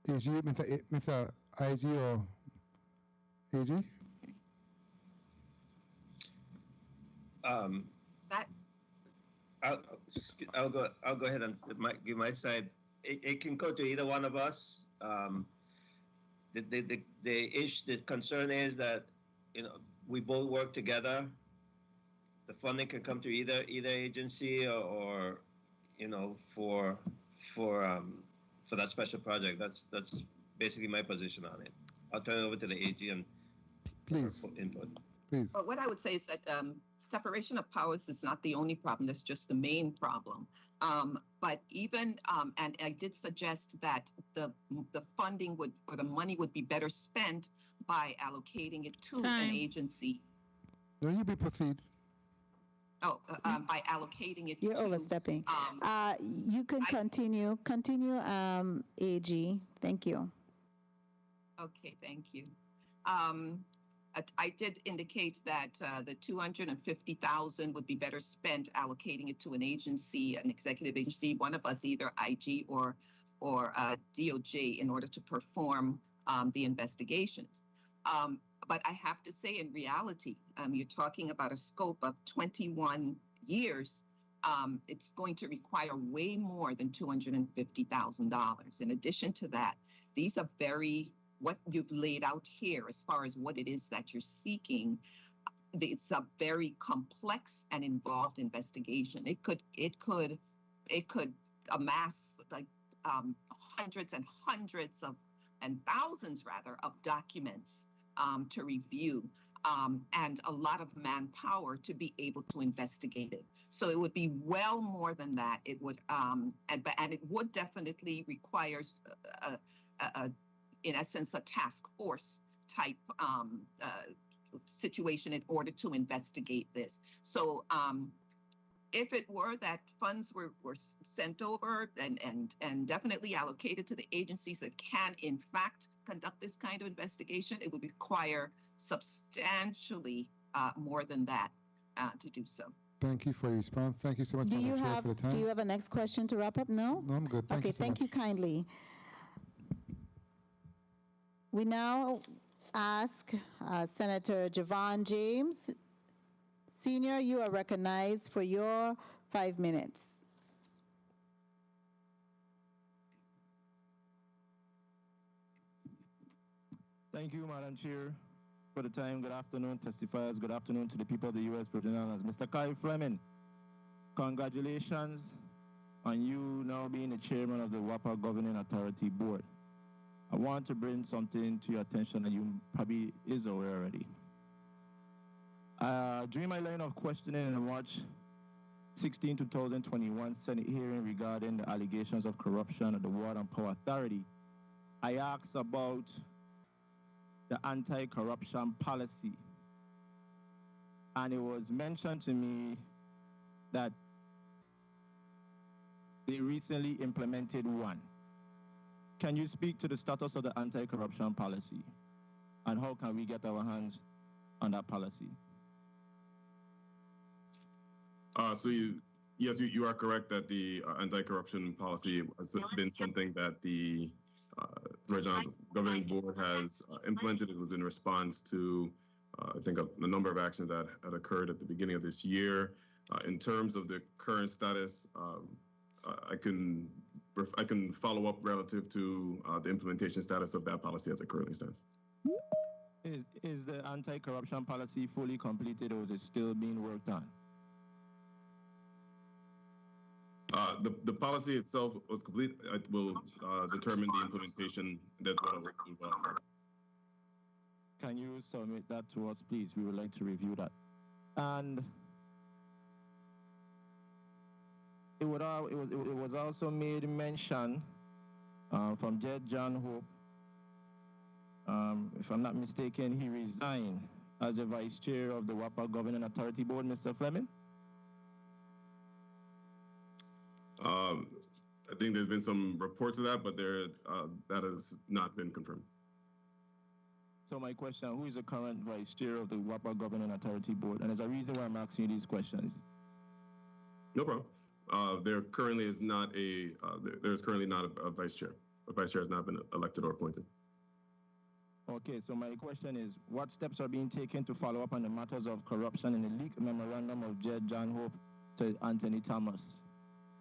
Is you, Mr. IG or AG? I'll go ahead and give my side. It can go to either one of us. The concern is that we both work together. The funding can come to either agency or for that special project. That's basically my position on it. I'll turn it over to the AG and please input. Please. But what I would say is that separation of powers is not the only problem. That's just the main problem. But even, and I did suggest that the funding would, or the money would be better spent by allocating it to an agency. No, you be proceed. Oh, by allocating it You're to. You're overstepping. You can continue. Continue, AG. Thank you. Okay, thank you. I did indicate that the $250,000 would be better spent allocating it to an agency, an executive agency, one of us, either IG or DOJ, in order to perform the investigations. But I have to say, in reality, you're talking about a scope of 21 years. It's going to require way more than $250,000. In addition to that, these are what you've laid out here as far as what it is that you're seeking. It's a very complex and involved investigation. It could amass like hundreds and hundreds and thousands rather of documents to review, and a lot of manpower to be able to investigate it. So it would be well more than that. It would, and it would definitely require in essence, a task force type situation in order to investigate this. So if it were that funds were sent over and definitely allocated to the agencies that can, in fact, conduct this kind of investigation, it would require substantially more than that to do so. Thank you for your response. Thank you so much, Madam Chair, for the time. Do you have a next question to wrap up? No? No, I'm good. Thank you so thank much. you kindly. We now ask Senator Javon James. Senior, you are recognized for your 5 minutes. Thank you, Madam Chair, for the time. Good afternoon, testifiers. Good afternoon to the people of the U.S. Virgin Islands. Mr. Kai Fleming, congratulations on you now being the chairman of the WAPA Governing Authority Board. I want to bring something to your attention that you probably is aware already. During my line of questioning in the March 16, 2021 Senate hearing regarding the allegations of corruption at the Water and Power Authority, I asked about the anti-corruption policy. And it was mentioned to me that they recently implemented one. Can you speak to the status of the anti-corruption policy? And how can we get our hands on that policy? Yes, you are correct that the anti-corruption policy has been something that the Virgin Islands Governing Board has implemented. It was in response to, I think, a number of actions that had occurred at the beginning of this year. In terms of the current status, I can follow up relative to the implementation status of that policy as it currently stands. Is the anti-corruption policy fully completed, or is it still being worked on? The policy itself was complete. It will determine the implementation. That's what I'll do. Can you submit that to us, please? We would like to review that. And it was also made mention from Jed John Hope. If I'm not mistaken, he resigned as the vice chair of the WAPA Governing Authority Board, Mr. Fleming. I think there's been some reports of that, but that has not been confirmed. So my question, who is the current vice chair of the WAPA Governing Authority Board? And there's a reason why I'm asking you these questions. No problem. There currently is not there's currently not a vice chair. A vice chair has not been elected or appointed. Okay, so my question is, what steps are being taken to follow up on the matters of corruption in the leaked memorandum of Jed John Hope to Anthony Thomas?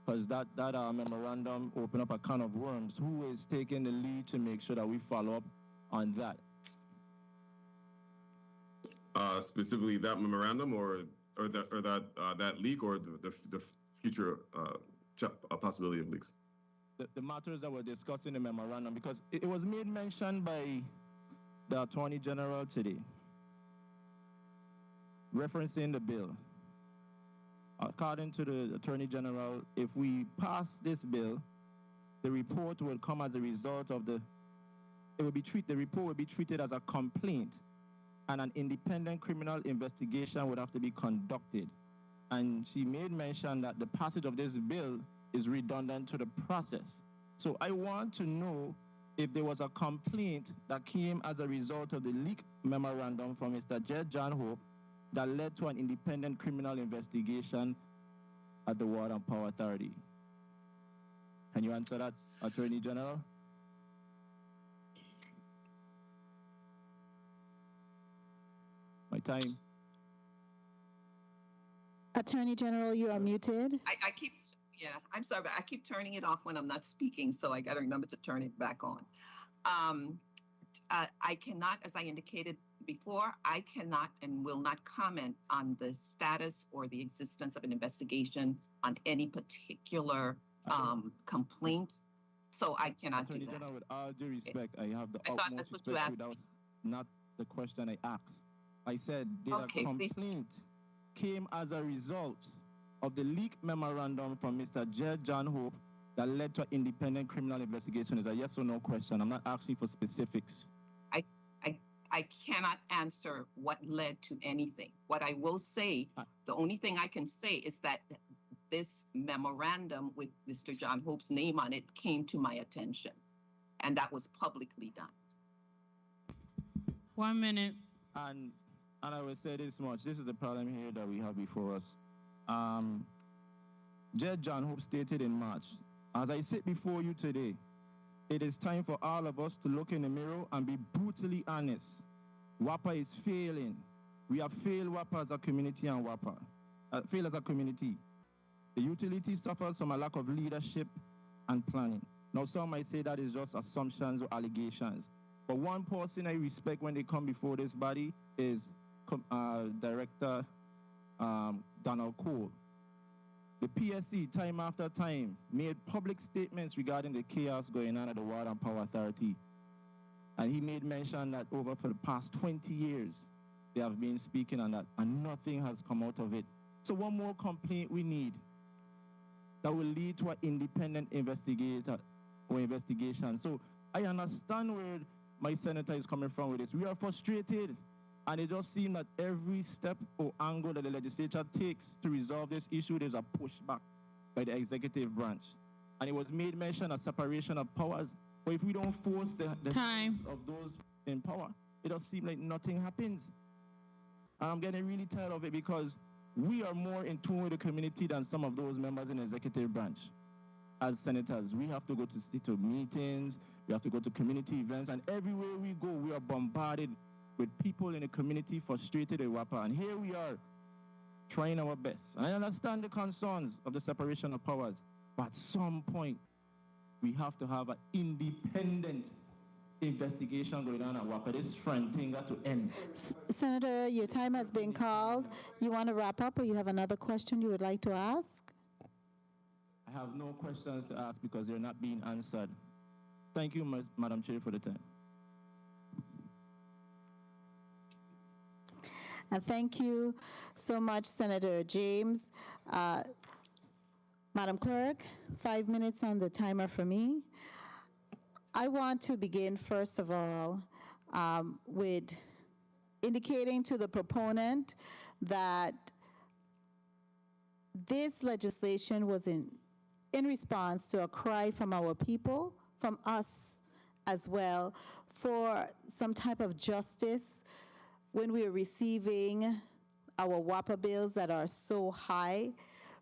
Because that memorandum opened up a can of worms. Who is taking the lead to make sure that we follow up on that? Specifically that memorandum or that leak or the future possibility of leaks? The matters that were discussed in the memorandum, because it was made mention by the Attorney General today, referencing the bill. According to the Attorney General, if we pass this bill, the report will come as a result of the report will be treated as a complaint, and an independent criminal investigation would have to be conducted. And she made mention that the passage of this bill is redundant to the process. So I want to know if there was a complaint that came as a result of the leaked memorandum from Mr. Jed John Hope that led to an independent criminal investigation at the Water and Power Authority. Can you answer that, Attorney General? My time. Attorney General, you are muted. I'm sorry, but I keep turning it off when I'm not speaking, so I got to remember to turn it back on. I cannot, as I indicated before, I cannot and will not comment on the status or the existence of an investigation on any particular complaint. So I cannot do that. Attorney General, with all due respect, I have the I thought that's utmost what you respect. asked. That was not the question I asked. I said, did Okay, a complaint came as a result of the leaked memorandum from Mr. Jed John Hope that led to an independent criminal investigation? Is a yes or no question. I'm not asking for specifics. I cannot answer what led to anything. What I will say, the only thing I can say is that this memorandum with Mr. John Hope's name on it came to my attention, and that was publicly done. 1 minute. And I will say this much. This is the problem here that we have before us. Jed John Hope stated in March, as I sit before you today, it is time for all of us to look in the mirror and be brutally honest. WAPA is failing. We have failed WAPA as a community and failed as a community. The utility suffers from a lack of leadership and planning. Now, some might say that is just assumptions or allegations. But one person I respect when they come before this body is Director Donald Cole. The PSC, time after time, made public statements regarding the chaos going on at the Water and Power Authority. And he made mention that for the past 20 years, they have been speaking on that, and nothing has come out of it. So one more complaint we need that will lead to an independent investigator or investigation. So I understand where my senator is coming from with this. We are frustrated. And it does seem that every step or angle that the legislature takes to resolve this issue, there's a pushback by the executive branch. And it was made mention of separation of powers. But if we don't force the hands of those in power, it does seem like nothing happens. And I'm getting really tired of it because we are more in tune with the community than some of those members in the executive branch. As senators, we have to go to meetings, we have to go to community events, and everywhere we go, we are bombarded with people in the community frustrated with WAPA. And here we are trying our best. I understand the concerns of the separation of powers, but at some point, we have to have an independent investigation going on at WAPA. This front thing got to end. Senator, your time has been called. You want to wrap up, or you have another question you would like to ask? I have no questions to ask because they're not being answered. Thank you, Madam Chair, for the time. And thank you so much, Senator James. Madam Clerk, 5 minutes on the timer for me. I want to begin, first of all, with indicating to the proponent that this legislation was in response to a cry from our people, from us as well, for some type of justice when we are receiving our WAPA bills that are so high,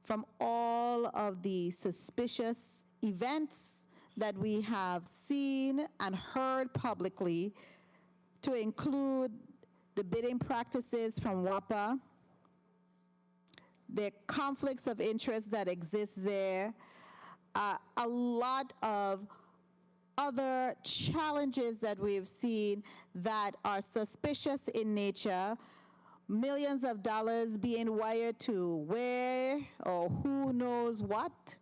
from all of the suspicious events that we have seen and heard publicly, to include the bidding practices from WAPA, the conflicts of interest that exist there, a lot of other challenges that we've seen that are suspicious in nature, millions of dollars being wired to where or who knows what,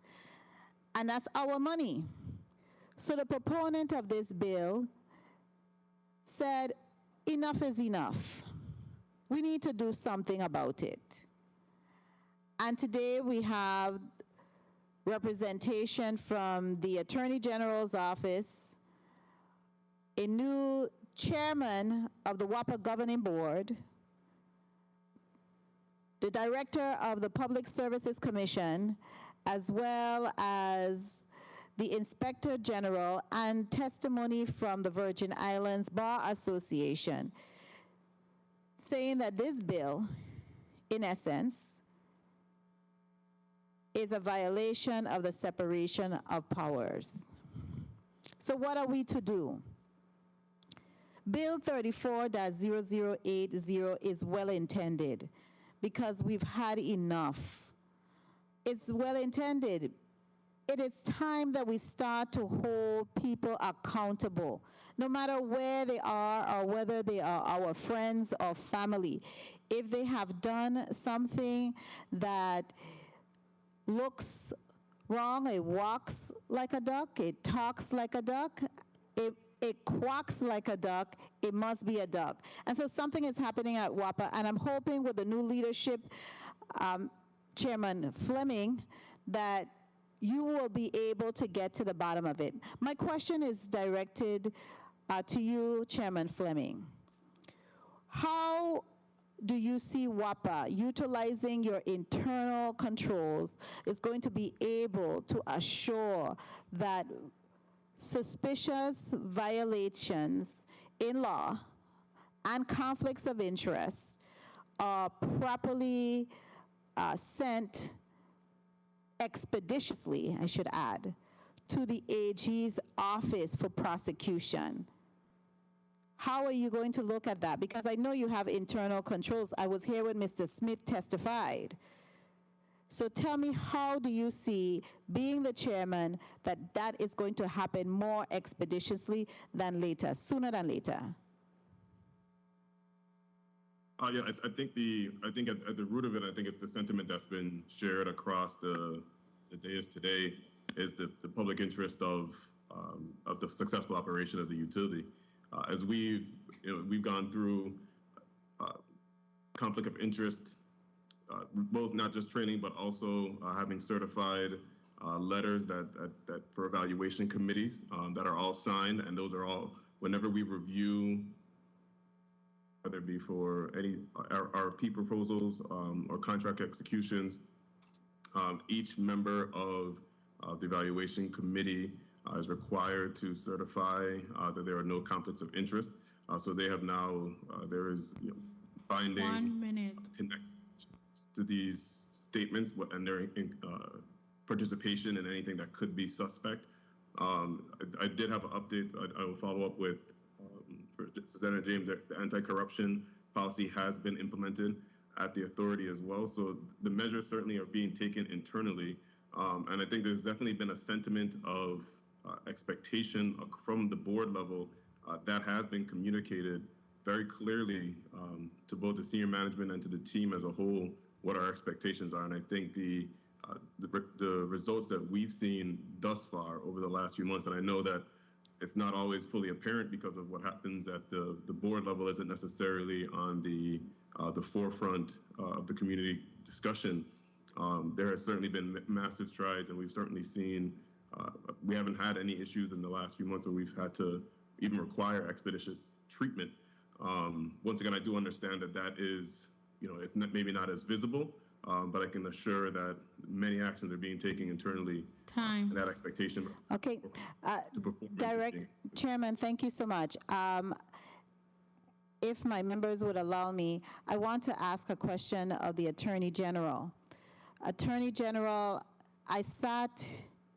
and that's our money. So the proponent of this bill said, enough is enough. We need to do something about it. And today we have representation from the Attorney General's office, a new chairman of the WAPA Governing Board, the director of the Public Services Commission, as well as the Inspector General, and testimony from the Virgin Islands Bar Association, saying that this bill, in essence, is a violation of the separation of powers. So what are we to do? Bill 34-0080 is well intended because we've had enough. It's well intended. It is time that we start to hold people accountable, no matter where they are or whether they are our friends or family. If they have done something that looks wrong, it walks like a duck, it talks like a duck, it quacks like a duck, it must be a duck. And so something is happening at WAPA, and I'm hoping with the new leadership, Chairman Fleming, that you will be able to get to the bottom of it. My question is directed to you, Chairman Fleming. How do you see WAPA utilizing your internal controls is going to be able to assure that suspicious violations in law and conflicts of interest are properly sent expeditiously, I should add, to the AG's office for prosecution? How are you going to look at that? Because I know you have internal controls. I was here when Mr. Smith testified. So tell me, how do you see, being the chairman, that that is going to happen more expeditiously than later, sooner than later? Yeah, I think at the root of it, I think it's the sentiment that's been shared across the dais today, is the public interest of the successful operation of the utility. As we've gone through conflict of interest, both not just training but also having certified letters that for evaluation committees that are all signed, and those are all, whenever we review, whether it be for any RFP proposals or contract executions, each member of the evaluation committee is required to certify that there are no conflicts of interest. So they have now, there is binding 1 minute connects to these statements and their participation in anything that could be suspect. I did have an update. I will follow up with for Senator James. The anti-corruption policy has been implemented at the authority as well. So the measures certainly are being taken internally. And I think there's definitely been a sentiment of expectation from the board level that has been communicated very clearly to both the senior management and to the team as a whole, what our expectations are. And I think the results that we've seen thus far over the last few months, and I know that it's not always fully apparent because of what happens at the board level isn't necessarily on the forefront of the community discussion. There has certainly been massive strides, and we've certainly seen We haven't had any issues in the last few months where we've had to even require expeditious treatment. Once again, I do understand that that is, it's maybe not as visible, but I can assure that many actions are being taken internally. Time. And that expectation. Okay. Chairman, thank you so much. If my members would allow me, I want to ask a question of the Attorney General. Attorney General, I sat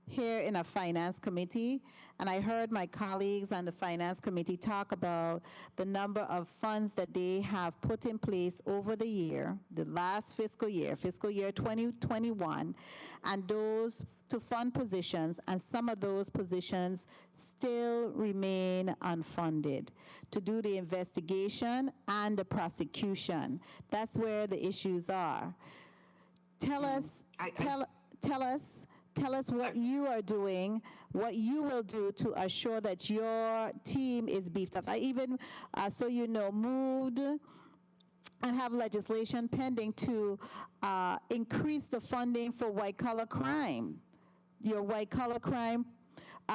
here in a finance committee, and I heard my colleagues on the finance committee talk about the number of funds that they have put in place over the year, the last fiscal year 2021, and those to fund positions, and some of those positions still remain unfunded to do the investigation and the prosecution. That's where the issues are. Tell us what you are doing, what you will do to assure that your team is beefed up. I even, so you know, moved and have legislation pending to increase the funding for white-collar crime. Your white-collar crime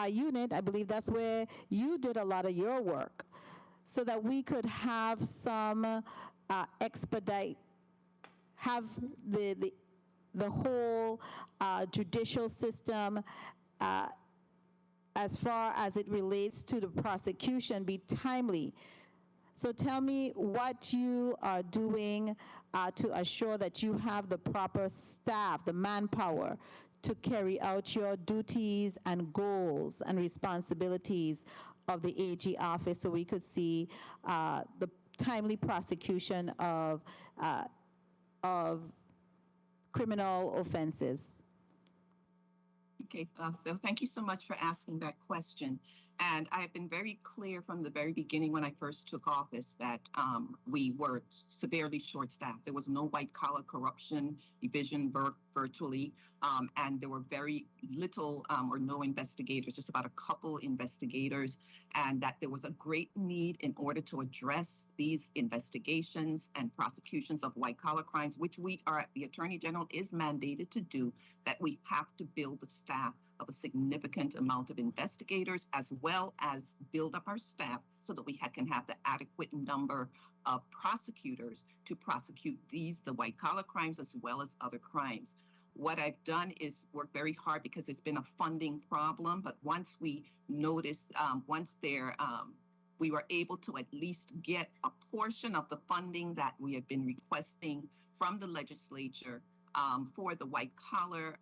unit, I believe that's where you did a lot of your work, so that we could have some have the whole judicial system, as far as it relates to the prosecution, be timely. So tell me what you are doing to assure that you have the proper staff, the manpower, to carry out your duties and goals and responsibilities of the AG office, so we could see the timely prosecution of criminal offenses. Okay, so thank you so much for asking that question. And I've been very clear from the very beginning when I first took office that we were severely short-staffed. There was no white-collar corruption division virtually, and there were very little or no investigators, just about a couple investigators, and that there was a great need in order to address these investigations and prosecutions of white-collar crimes, which the Attorney General is mandated to do, that we have to build the staff of a significant amount of investigators, as well as build up our staff so that we can have the adequate number of prosecutors to prosecute the white-collar crimes as well as other crimes. What I've done is work very hard because there's been a funding problem, but once we noticed, we were able to at least get a portion of the funding that we had been requesting from the legislature for the white-collar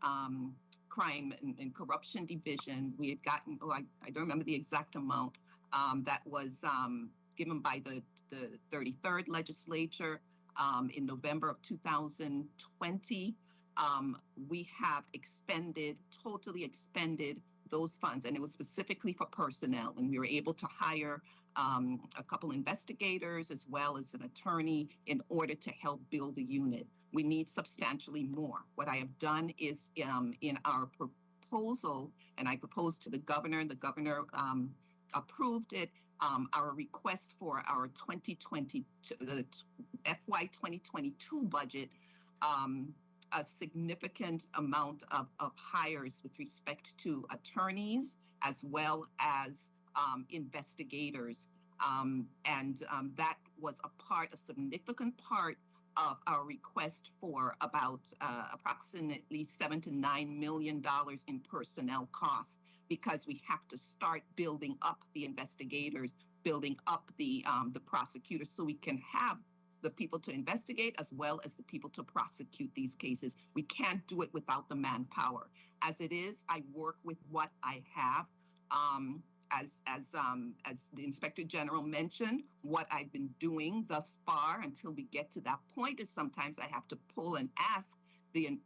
crime and corruption division. We had gotten, I don't remember the exact amount that was given by the 33rd legislature in November of 2020. We have totally expended those funds, and it was specifically for personnel, and we were able to hire a couple investigators as well as an attorney in order to help build the unit. We need substantially more. What I have done is in our proposal, and I proposed to the governor, and the governor approved it, our request for our 2022, the FY 2022 budget, a significant amount of hires with respect to attorneys as well as investigators. That was a significant part of our request for about approximately $7 to $9 million in personnel costs, because we have to start building up the investigators, building up the prosecutors, so we can have the people to investigate as well as the people to prosecute these cases. We can't do it without the manpower. As it is, I work with what I have. As the Inspector General mentioned, what I've been doing thus far until we get to that point is sometimes I have to pull and ask the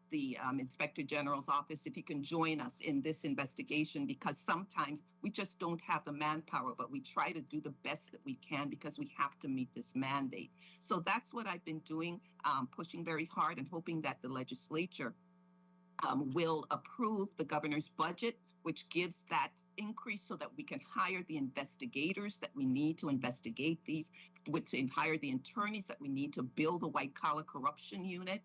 Inspector General's office if he can join us in this investigation, because sometimes we just don't have the manpower, but we try to do the best that we can because we have to meet this mandate. So that's what I've been doing, pushing very hard and hoping that the legislature will approve the governor's budget, which gives that increase so that we can hire the investigators that we need to investigate these, and hire the attorneys that we need to build a white-collar corruption unit.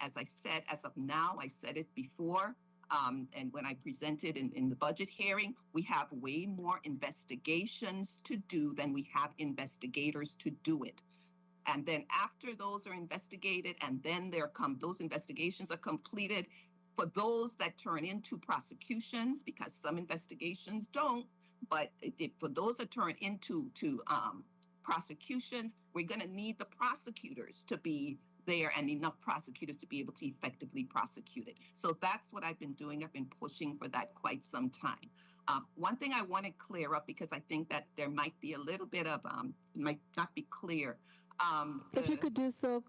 As I said, as of now, I said it before, And when I presented in the budget hearing, we have way more investigations to do than we have investigators to do it. And then after those are investigated and then those investigations are completed, for those that turn into prosecutions, because some investigations don't, but for those that turn into prosecutions, we're going to need the prosecutors to be there and enough prosecutors to be able to effectively prosecute it. So that's what I've been doing. I've been pushing for that quite some time. One thing I want to clear up, because I think that there might be a little bit of, it might not be clear. If you could do so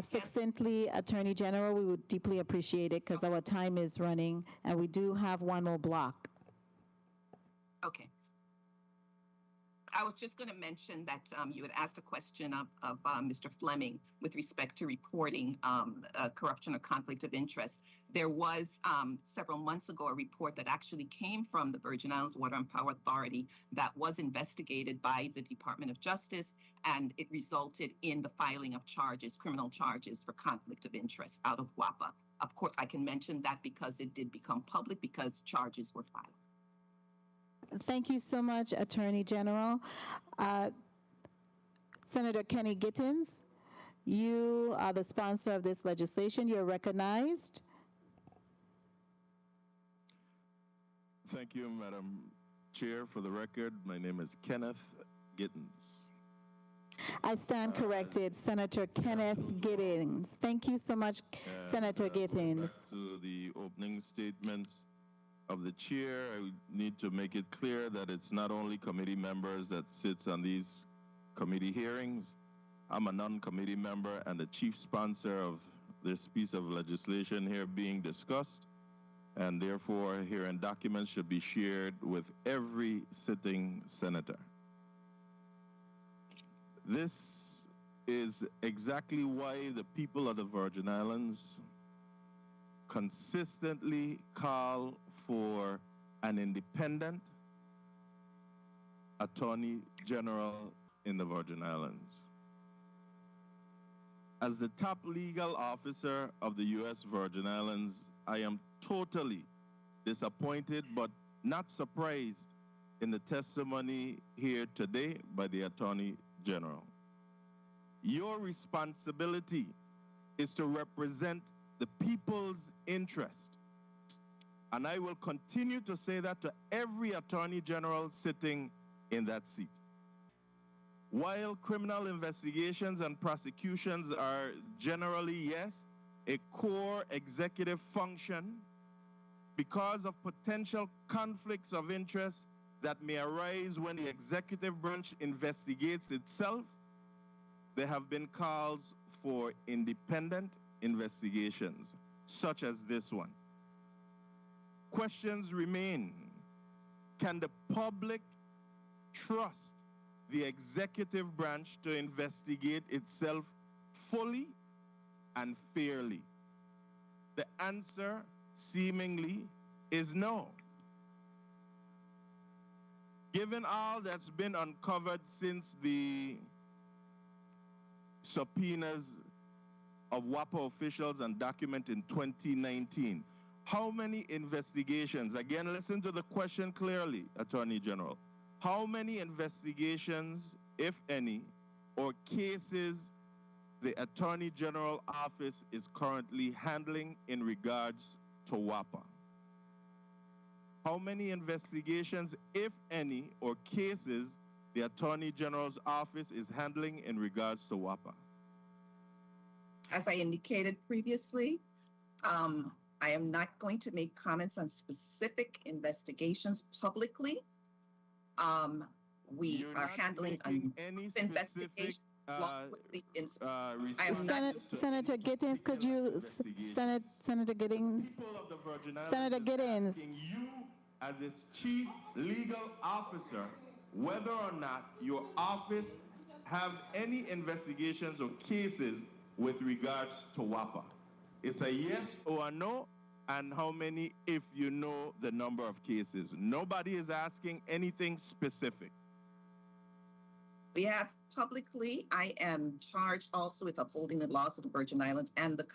succinctly, Attorney General, we would deeply appreciate it because our time is running and we do have one more block. Okay. I was just going to mention that you had asked a question of Mr. Fleming with respect to reporting corruption or conflict of interest. There was several months ago a report that actually came from the Virgin Islands Water and Power Authority that was investigated by the Department of Justice, and it resulted in the filing of charges, criminal charges for conflict of interest out of WAPA. Of course, I can mention that because it did become public because charges were filed. Thank you so much, Attorney General. Senator Kenny Gittens, you are the sponsor of this legislation. You're recognized. Thank you, Madam Chair. For the record, my name is Kenneth Gittens. I stand corrected, Senator Kenneth Gittens. Thank you so much, Senator Gittens. Back to the opening statements of the chair, I need to make it clear that it's not only committee members that sits on these committee hearings. I'm a non-committee member and the chief sponsor of this piece of legislation here being discussed, and therefore hearing documents should be shared with every sitting senator. This is exactly why the people of the Virgin Islands consistently call for an independent Attorney General in the Virgin Islands. As the top legal officer of the U.S. Virgin Islands, I am totally disappointed but not surprised in the testimony here today by the Attorney General. Your responsibility is to represent the people's interest. And I will continue to say that to every Attorney General sitting in that seat. While criminal investigations and prosecutions are generally, yes, a core executive function, because of potential conflicts of interest that may arise when the executive branch investigates itself, there have been calls for independent investigations, such as this one. Questions remain. Can the public trust the executive branch to investigate itself fully and fairly? The answer, seemingly, is no. Given all that's been uncovered since the subpoenas of WAPA officials and document in 2019, how many investigations, again, listen to the question clearly, Attorney General, how many investigations, if any, or cases the Attorney General office is currently handling in regards to WAPA? How many investigations, if any, or cases the Attorney General's office is handling in regards to WAPA? As I indicated previously, I am not going to make comments on specific investigations publicly. We are handling any investigations. Senator Gittens, could you, Senator Gittens, Senator Gittens. You as its chief legal officer, whether or not your office have any investigations or cases with regards to WAPA. It's a yes or a no, and how many if you know the number of cases. Nobody is asking anything specific. We have publicly, I am charged also with upholding the laws of the Virgin Islands and the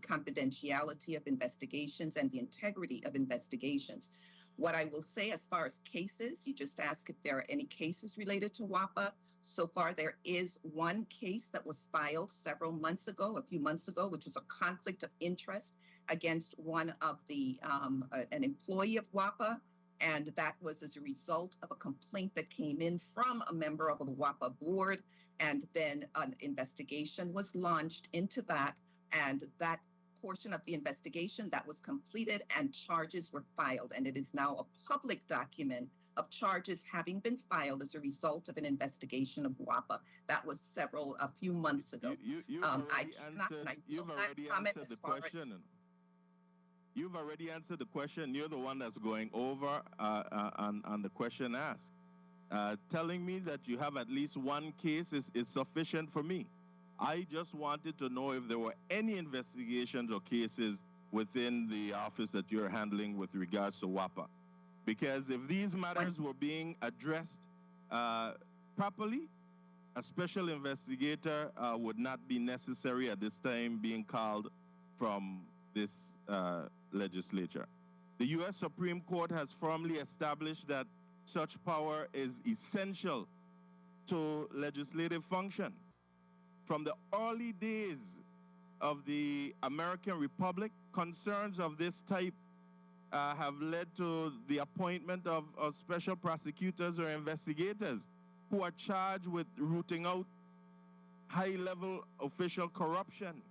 confidentiality of investigations and the integrity of investigations. What I will say as far as cases, you just asked if there are any cases related to WAPA. So far, there is one case that was filed several months ago, a few months ago, which was a conflict of interest against one of the, an employee of WAPA. And that was as a result of a complaint that came in from a member of the WAPA board. And then an investigation was launched into that. And that portion of the investigation that was completed and charges were filed. And it is now a public document of charges having been filed as a result of an investigation of WAPA. That was a few months ago. You've already answered the question. You've already answered the question. You're the one that's going over on the question asked. Telling me that you have at least one case is sufficient for me. I just wanted to know if there were any investigations or cases within the office that you're handling with regards to WAPA. Because if these matters were being addressed properly, a special investigator would not be necessary at this time being called from this legislature. The U.S. Supreme Court has firmly established that such power is essential to legislative function. From the early days of the American Republic, concerns of this type have led to the appointment of special prosecutors or investigators who are charged with rooting out high-level official corruption.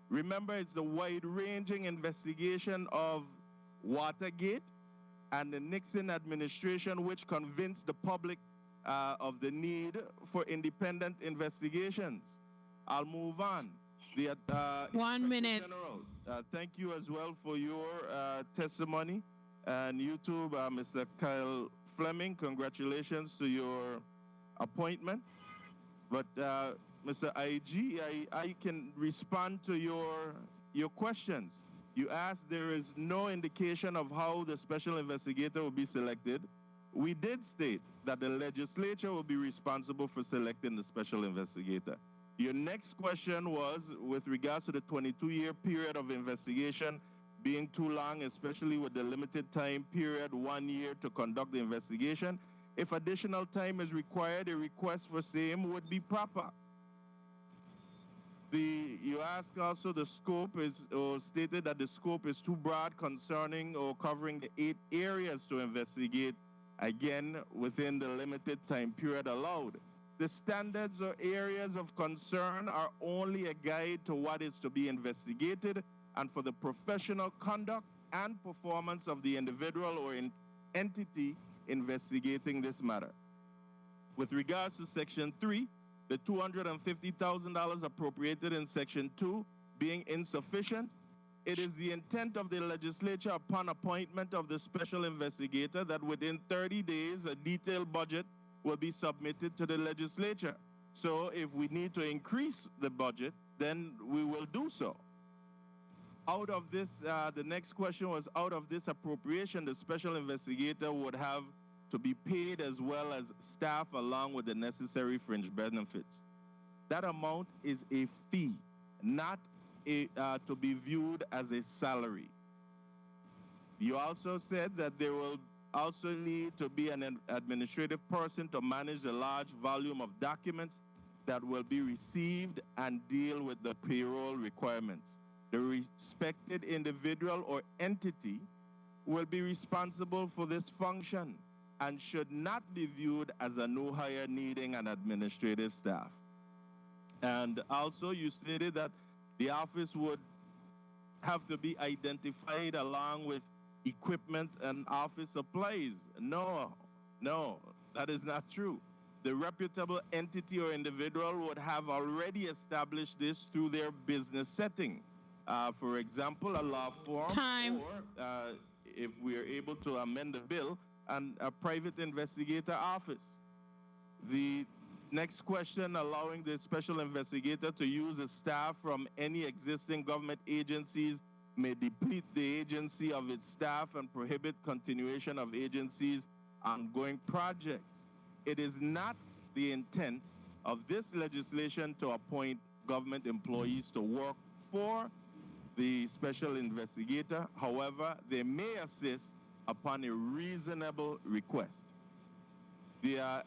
Remember, it's the wide-ranging investigation of Watergate and the Nixon administration which convinced the public of the need for independent investigations. I'll move on. 1 minute. General, thank you as well for your testimony. And you too, Mr. Kyle Fleming, congratulations to your appointment. But Mr. IG, I can respond to your questions. You asked there is no indication of how the special investigator will be selected. We did state that the legislature will be responsible for selecting the special investigator. Your next question was with regards to the 22-year period of investigation being too long, especially with the limited time period, 1 year to conduct the investigation. If additional time is required, a request for same would be proper. You asked also the scope is, or stated that the scope is too broad concerning or covering the 8 areas to investigate, again, within the limited time period allowed. The standards or areas of concern are only a guide to what is to be investigated and for the professional conduct and performance of the individual or entity investigating this matter. With regards to Section 3, the $250,000 appropriated in Section 2 being insufficient, it is the intent of the legislature upon appointment of the special investigator that within 30 days a detailed budget will be submitted to the legislature. So if we need to increase the budget, then we will do so. Out of this, the next question was, out of this appropriation, the special investigator would have to be paid as well as staff along with the necessary fringe benefits. That amount is a fee, not to be viewed as a salary. You also said that there will also need to be an administrative person to manage the large volume of documents that will be received and deal with the payroll requirements. The respected individual or entity will be responsible for this function and should not be viewed as a new hire needing an administrative staff. And also you stated that the office would have to be identified along with equipment and office supplies. No, that is not true. The reputable entity or individual would have already established this through their business setting. For example, a law firm, or if we are able to amend the bill, and a private investigator office. The next question, allowing the special investigator to use a staff from any existing government agencies may deplete the agency of its staff and prohibit continuation of agencies' ongoing projects. It is not the intent of this legislation to appoint government employees to work for the special investigator. However, they may assist upon a reasonable request.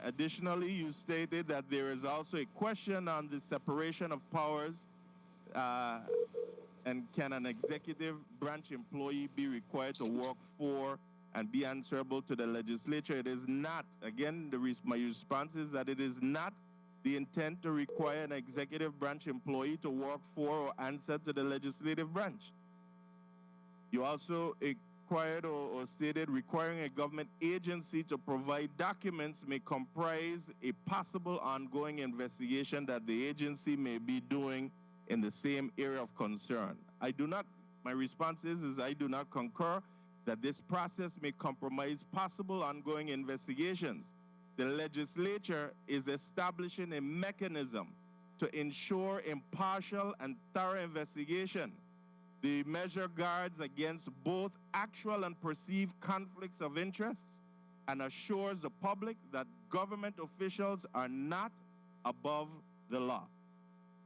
Additionally, you stated that there is also a question on the separation of powers and can an executive branch employee be required to work for and be answerable to the legislature? It is not. Again, my response is that it is not the intent to require an executive branch employee to work for or answer to the legislative branch. You also inquired or stated requiring a government agency to provide documents may comprise a possible ongoing investigation that the agency may be doing in the same area of concern. My response is I do not concur that this process may compromise possible ongoing investigations. The legislature is establishing a mechanism to ensure impartial and thorough investigation. The measure guards against both actual and perceived conflicts of interests and assures the public that government officials are not above the law.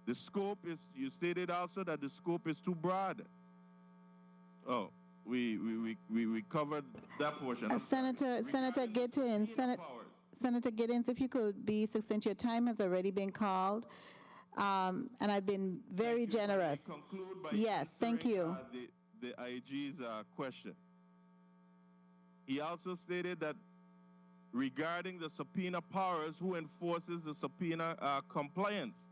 The scope is, you stated also that the scope is too broad. Oh, we covered that portion. Senator Gittins, Senator Gittins, if you could be succinct, your time has already been called, and I've been very generous. Yes, thank you. The IG's question. He also stated that regarding the subpoena powers, who enforces the subpoena compliance?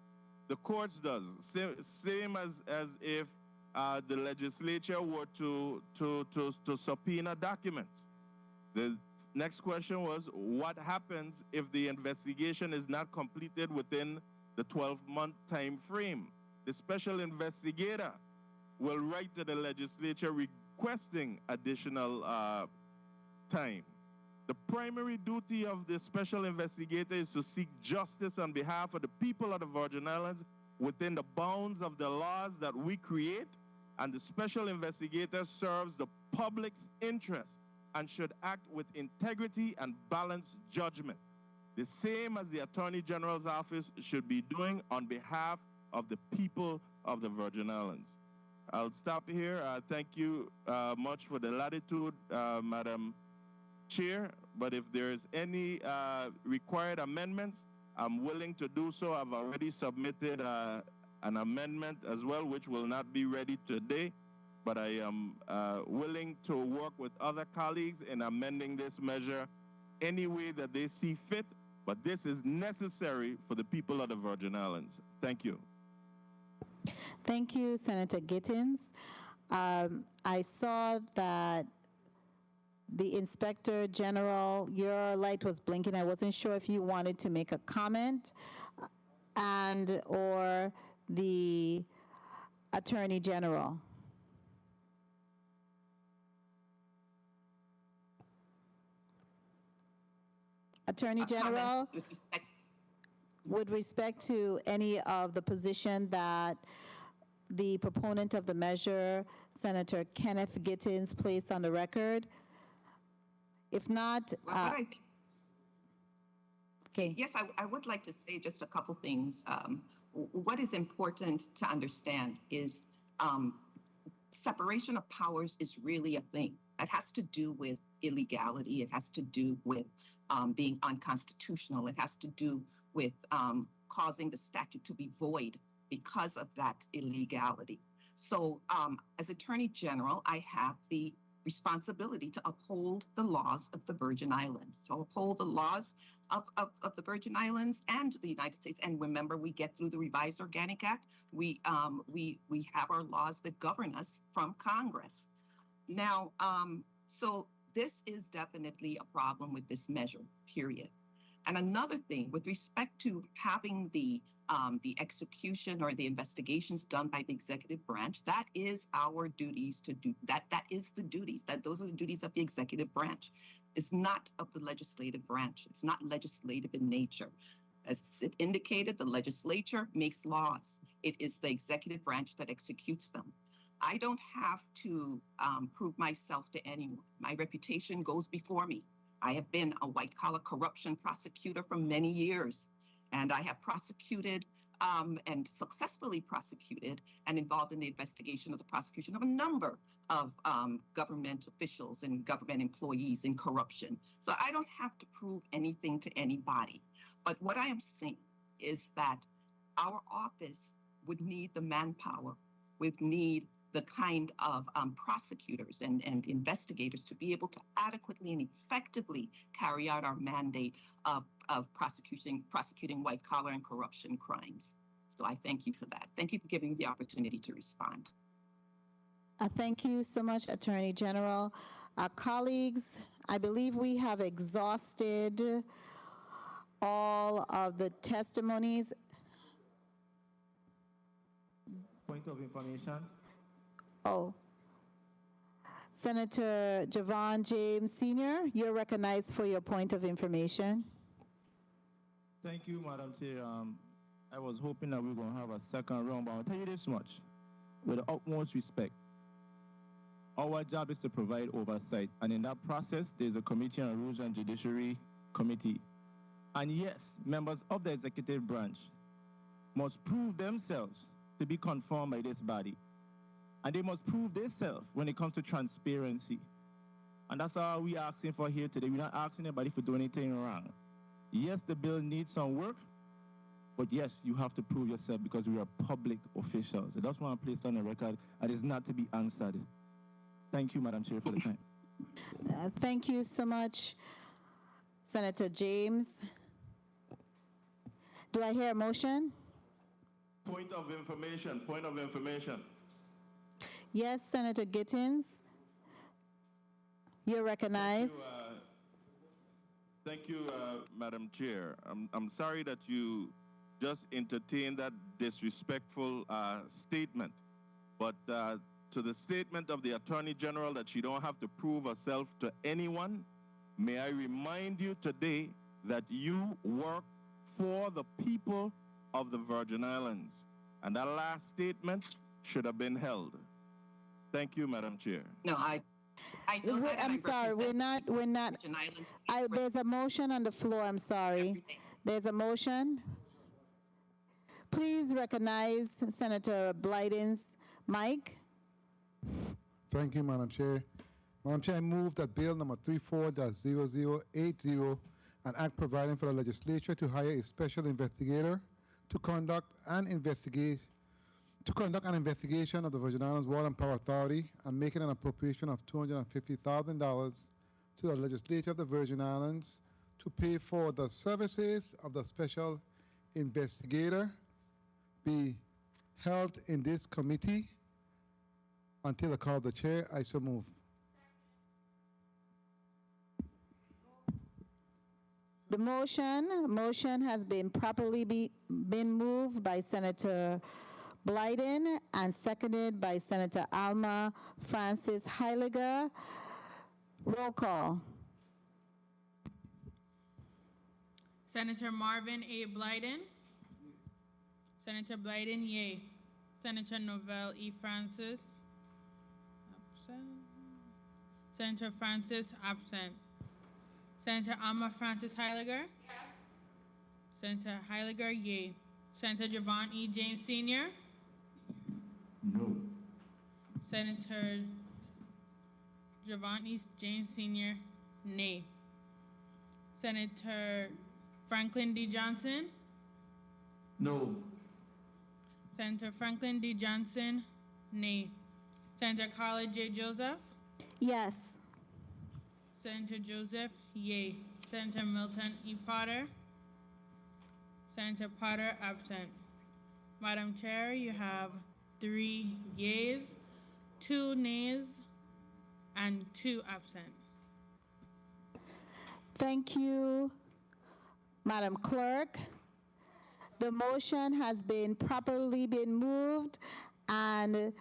The courts does. Same as if the legislature were to subpoena documents. The next question was, what happens if the investigation is not completed within the 12-month time frame? The special investigator will write to the legislature requesting additional time. The primary duty of the special investigator is to seek justice on behalf of the people of the Virgin Islands within the bounds of the laws that we create, and the special investigator serves the public's interest and should act with integrity and balanced judgment, the same as the Attorney General's office should be doing on behalf of the people of the Virgin Islands. I'll stop here. Thank you much for the latitude, Madam Chair, but if there's any required amendments, I'm willing to do so. I've already submitted an amendment as well, which will not be ready today, but I am willing to work with other colleagues in amending this measure any way that they see fit, but this is necessary for the people of the Virgin Islands. Thank you. Thank you, Senator Gittins. I saw that the Inspector General, your light was blinking. I wasn't sure if you wanted to make a comment and or the Attorney General. Attorney General, with respect to any of the position that the proponent of the measure, Senator Kenneth Gittins, placed on the record? If not, okay. Yes, I would like to say just a couple things. What is important to understand is separation of powers is really a thing. It has to do with illegality. It has to do with being unconstitutional. It has to do with causing the statute to be void because of that illegality. So as Attorney General, I have the responsibility to uphold the laws of the Virgin Islands, to uphold the laws of the Virgin Islands and the United States. And remember, we get through the Revised Organic Act, we have our laws that govern us from Congress. Now, so this is definitely a problem with this measure, period. And another thing, with respect to having the execution or the investigations done by the executive branch, that is our duties to do. That is the duties. Those are the duties of the executive branch. It's not of the legislative branch. It's not legislative in nature. As it indicated, the legislature makes laws. It is the executive branch that executes them. I don't have to prove myself to anyone. My reputation goes before me. I have been a white-collar corruption prosecutor for many years, And I have prosecuted and successfully prosecuted and involved in the investigation of the prosecution of a number of government officials and government employees in corruption. So I don't have to prove anything to anybody. But what I am saying is that our office would need the manpower, would need the kind of prosecutors and investigators to be able to adequately and effectively carry out our mandate of prosecuting white collar and corruption crimes. So I thank you for that. Thank you for giving me the opportunity to respond. Thank you so much, Attorney General. Colleagues, I believe we have exhausted all of the testimonies. Point of information. Oh. Senator Javon James Sr., you're recognized for your point of information. Thank you, Madam Chair. I was hoping that we were going to have a second round, but I'll tell you this much. With the utmost respect, our job is to provide oversight, and in that process, there's a Committee on Rules and Judiciary Committee. And yes, members of the executive branch must prove themselves to be conformed by this body. And they must prove themselves when it comes to transparency. And that's all we're asking for here today. We're not asking anybody for doing anything wrong. Yes, the bill needs some work, but yes, you have to prove yourself because we are public officials. So that's what I place on the record, and it's not to be answered. Thank you, Madam Chair, for the time. Thank you so much, Senator James. Do I hear a motion? Point of information, point of information. Yes, Senator Gittins. You're recognized. Thank you, Madam Chair. I'm sorry that you just entertained that disrespectful statement, but to the statement of the Attorney General that she don't have to prove herself to anyone, may I remind you today that you work for the people of the Virgin Islands, and that last statement should have been held. Thank you, Madam Chair. No, I'm sorry, we're not. There's a motion on the floor, I'm sorry. There's a motion. Please recognize Senator Blyden's mic. Thank you, Madam Chair. Madam Chair, I move that Bill number 34-0080, an act providing for the legislature to hire a special investigator to conduct an investigation of the Virgin Islands Water and Power Authority and making an appropriation of $250,000 to the legislature of the Virgin Islands to pay for the services of the special investigator be held in this committee until I call the chair. I so move. The motion has been properly been moved by Senator Blyden and seconded by Senator Alma Francis Heiliger. Roll call. Senator Marvin A. Blyden. Senator Blyden, yay. Senator Novell E. Francis, absent. Senator Francis, absent. Senator Alma Francis Heiliger? Yes. Senator Heiliger, yay. Senator Javon E. James Sr.? No. Senator Javon E. James Sr., nay. Senator Franklin D. Johnson? No. Senator Franklin D. Johnson, nay. Senator Carla J. Joseph? Yes. Senator Joseph, yay. Senator Milton E. Potter? Senator Potter, absent. Madam Chair, you have 3 yeas, 2 nays, and 2 absent. Thank you, Madam Clerk. The motion has been properly moved, and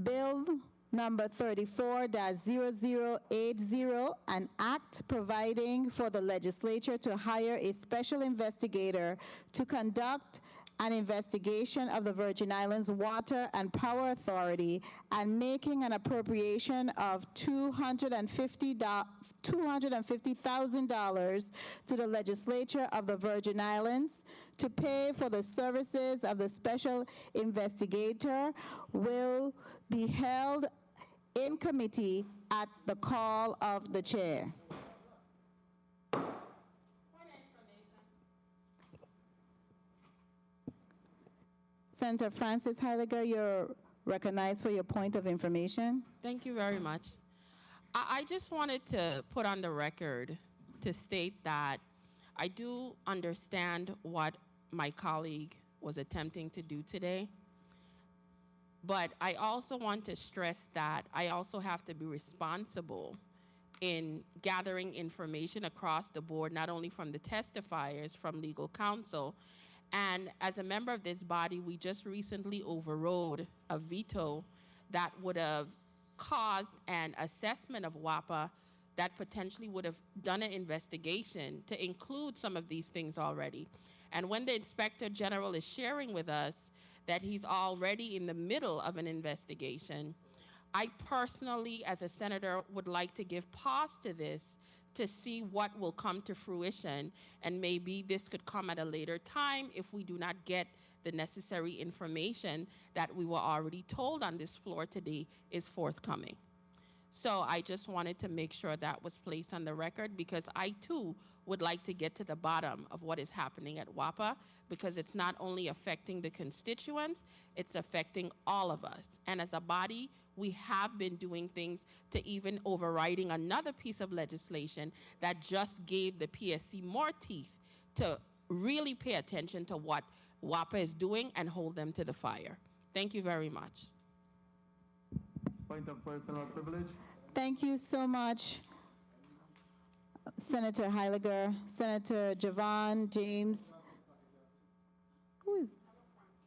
Bill number 34-0080, an act providing for the legislature to hire a special investigator to conduct an investigation of the Virgin Islands Water and Power Authority and making an appropriation of $250,000 to the legislature of the Virgin Islands to pay for the services of the special investigator will be held in committee at the call of the chair. Senator Francis Heiliger, you're recognized for your point of information. Thank you very much. I just wanted to put on the record to state that I do understand what my colleague was attempting to do today, but I also want to stress that I also have to be responsible in gathering information across the board, not only from the testifiers, from legal counsel, and as a member of this body, we just recently overrode a veto that would have caused an assessment of WAPA that potentially would have done an investigation to include some of these things already. And when the Inspector General is sharing with us that he's already in the middle of an investigation, I personally, as a senator, would like to give pause to this to see what will come to fruition, and maybe this could come at a later time if we do not get the necessary information that we were already told on this floor today is forthcoming. So I just wanted to make sure that was placed on the record, because I too would like to get to the bottom of what is happening at WAPA, because it's not only affecting the constituents, it's affecting all of us. And as a body, we have been doing things to even overriding another piece of legislation that just gave the PSC more teeth to really pay attention to what WAPA is doing and hold them to the fire. Thank you very much. Point of personal privilege. Thank you so much, Senator Heiliger. Senator Javon James. Who is?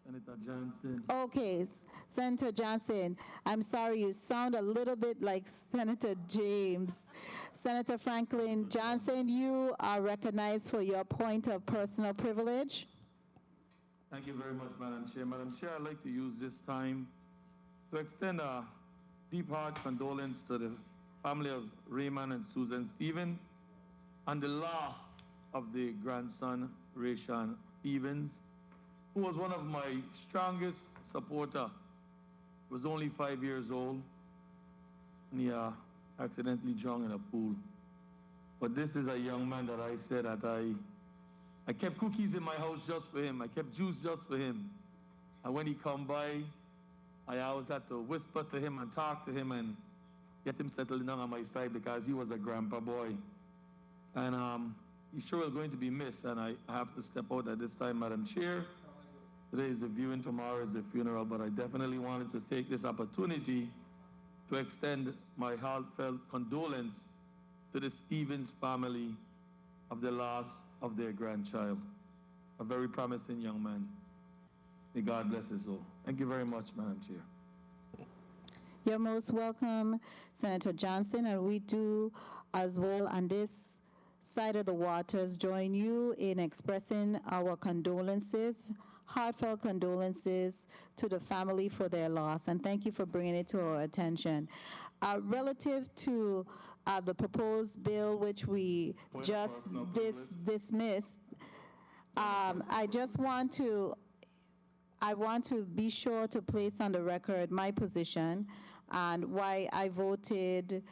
Senator Johnson. Okay, Senator Johnson. I'm sorry, you sound a little bit like Senator James. Senator Franklin Johnson, you are recognized for your point of personal privilege. Thank you very much, Madam Chair. Madam Chair, I'd like to use this time to extend a deep heart condolence to the family of Raymond and Susan Stevens and the loss of the grandson, Rayshawn Stevens, who was one of my strongest supporters. He was only 5 years old, and he accidentally drowned in a pool. But this is a young man that I said that I kept cookies in my house just for him. I kept juice just for him. And when he come by, I always had to whisper to him and talk to him and get him settled down on my side, because he was a grandpa boy. And he sure is going to be missed, and I have to step out at this time, Madam Chair. Today is a viewing, tomorrow is a funeral, but I definitely wanted to take this opportunity to extend my heartfelt condolence to the Stevens family of the loss of their grandchild, a very promising young man. May God bless his soul. Thank you very much, Madam Chair. You're most welcome, Senator Johnson, and we do as well on this side of the waters join you in expressing our condolences, heartfelt condolences to the family for their loss, and thank you for bringing it to our attention. Relative to the proposed bill, which we just dismissed, I want to be sure to place on the record my position and why I voted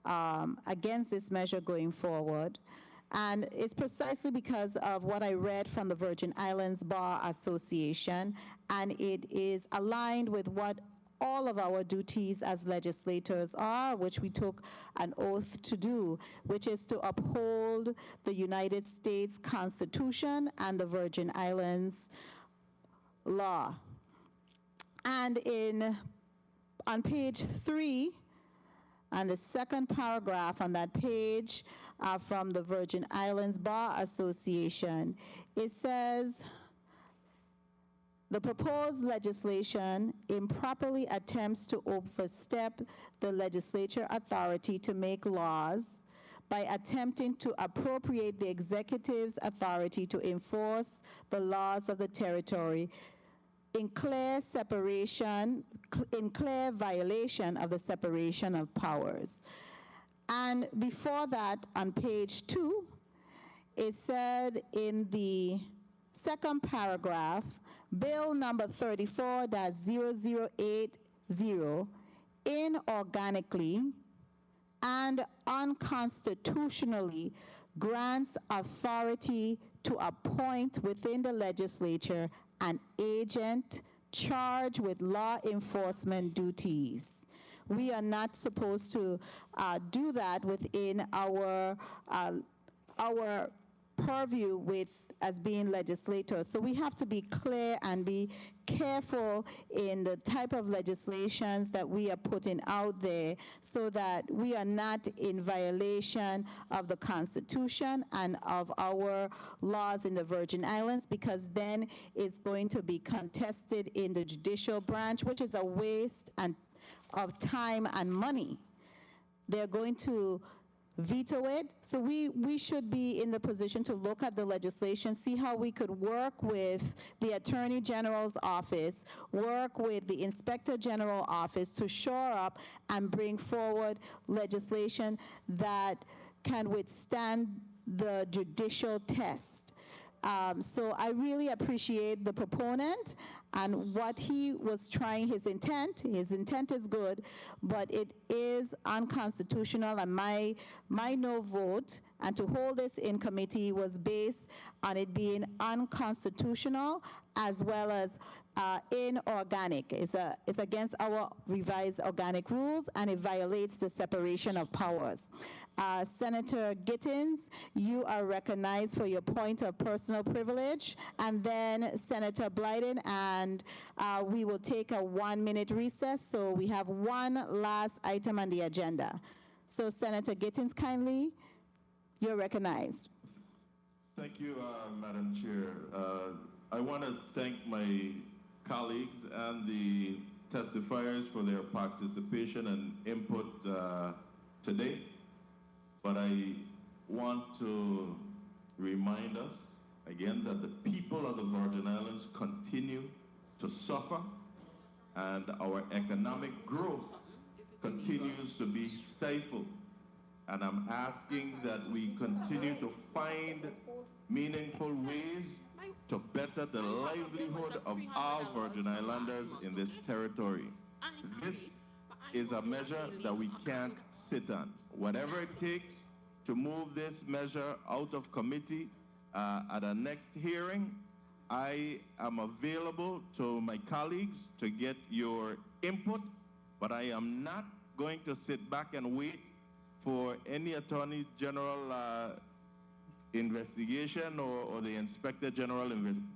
against this measure going forward. And it's precisely because of what I read from the Virgin Islands Bar Association, and it is aligned with what all of our duties as legislators are, which we took an oath to do, which is to uphold the United States Constitution and the Virgin Islands law. And on page 3, on the second paragraph on that page from the Virgin Islands Bar Association, it says, the proposed legislation improperly attempts to overstep the legislature authority to make laws by attempting to appropriate the executive's authority to enforce the laws of the territory in clear violation of the separation of powers. And before that, on page 2, it said in the second paragraph, Bill number 34-0080 inorganically and unconstitutionally grants authority to appoint within the legislature an agent charged with law enforcement duties. We are not supposed to do that within our purview as being legislators. So we have to be clear and be careful in the type of legislations that we are putting out there so that we are not in violation of the Constitution and of our laws in the Virgin Islands, because then it's going to be contested in the judicial branch, which is a waste of time and money. They're going to veto it. So we should be in the position to look at the legislation, see how we could work with the Attorney General's office, work with the Inspector General office to shore up and bring forward legislation that can withstand the judicial test. So I really appreciate the proponent and what he was trying, his intent. His intent is good, but it is unconstitutional, and my no vote and to hold this in committee was based on it being unconstitutional as well as inorganic. It's against our revised organic rules, and it violates the separation of powers. Senator Gittins, you are recognized for your point of personal privilege, and then Senator Blyden, and we will take a 1-minute recess, so we have one last item on the agenda. So Senator Gittins, kindly, you're recognized. Thank you, Madam Chair. I want to thank my colleagues and the testifiers for their participation and input today. But I want to remind us again that the people of the Virgin Islands continue to suffer, and our economic growth continues to be stifled. And I'm asking that we continue to find meaningful ways to better the livelihood of all Virgin Islanders in this territory. This is a measure that we can't sit on. Whatever it takes to move this measure out of committee at our next hearing, I am available to my colleagues to get your input, but I am not going to sit back and wait for any Attorney General investigation or the Inspector General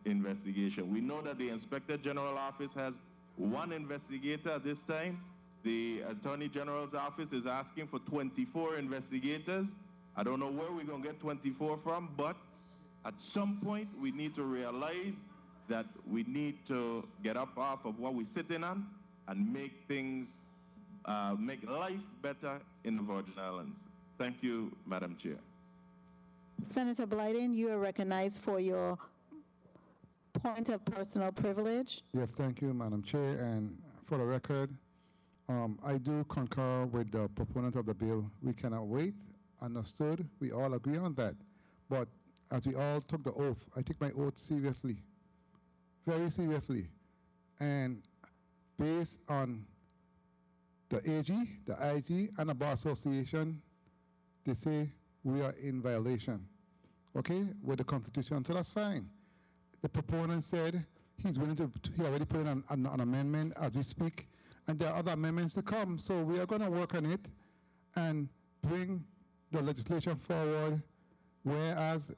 investigation. We know that the Inspector General office has one investigator at this time. The Attorney General's office is asking for 24 investigators. I don't know where we're going to get 24 from, but at some point we need to realize that we need to get up off of what we're sitting on and make things, make life better in the Virgin Islands. Thank you, Madam Chair. Senator Blyden, you are recognized for your point of personal privilege. Yes, thank you, Madam Chair. And for the record, I do concur with the proponent of the bill. We cannot wait. Understood. We all agree on that. But as we all took the oath, I take my oath seriously, very seriously. And based on the AG, the IG, and the Bar Association, they say we are in violation, okay, with the Constitution. So that's fine. The proponent said he's willing to, he already put in an amendment as we speak, and there are other amendments to come. So we are going to work on it and bring the legislation forward, whereas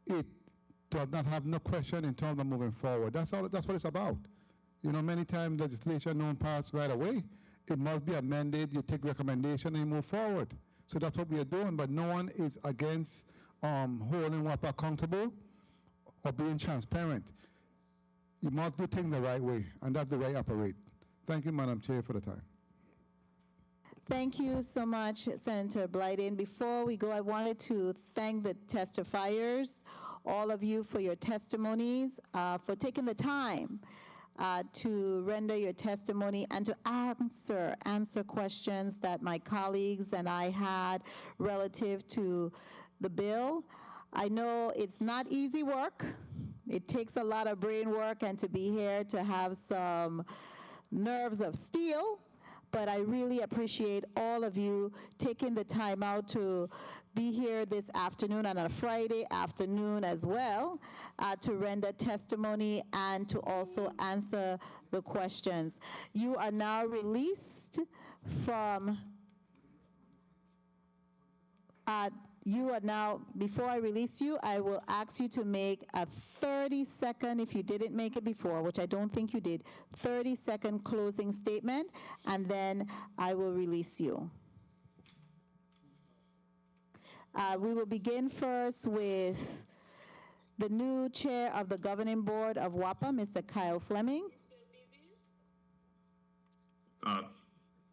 it does not have no question in terms of moving forward. That's what it's about. You know, many times legislation don't pass right away. It must be amended, you take recommendation, and you move forward. So that's what we are doing, but no one is against holding WAPA accountable or being transparent. You must do things the right way, and that's the way I operate. Thank you, Madam Chair, for the time. Thank you so much, Senator Blyden. Before we go, I wanted to thank the testifiers, all of you, for your testimonies, for taking the time to render your testimony and to answer questions that my colleagues and I had relative to the bill. I know it's not easy work. It takes a lot of brain work and to be here to have some nerves of steel, but I really appreciate all of you taking the time out to be here this afternoon on a Friday afternoon as well to render testimony and to also answer the questions. You are now released from before I release you, I will ask you to make a 30-second, if you didn't make it before, which I don't think you did, 30-second closing statement, and then I will release you. We will begin first with the new chair of the governing board of WAPA, Mr. Kyle Fleming.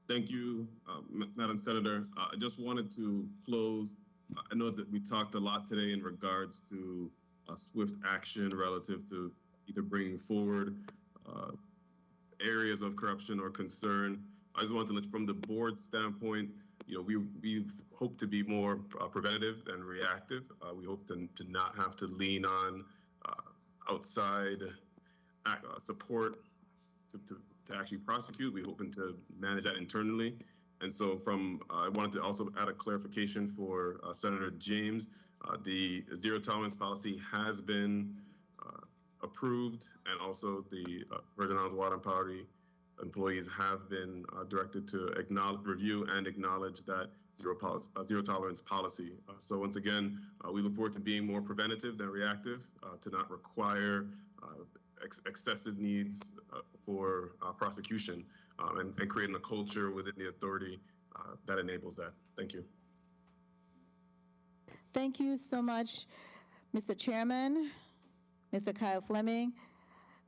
Thank you, Madam Senator. I just wanted to close. I know that we talked a lot today in regards to swift action relative to either bringing forward areas of corruption or concern. I just wanted to let, from the board standpoint, we hope to be more preventative than reactive. We hope to not have to lean on outside support to actually prosecute. We're hoping to manage that internally. And so I wanted to also add a clarification for Senator James. The zero tolerance policy has been approved, and also the Virgin Islands Water and Power employees have been directed to review and acknowledge that zero tolerance policy. So once again, we look forward to being more preventative than reactive, to not require excessive needs for prosecution, and creating a culture within the authority that enables that. Thank you. Thank you so much, Mr. Chairman, Mr. Kyle Fleming.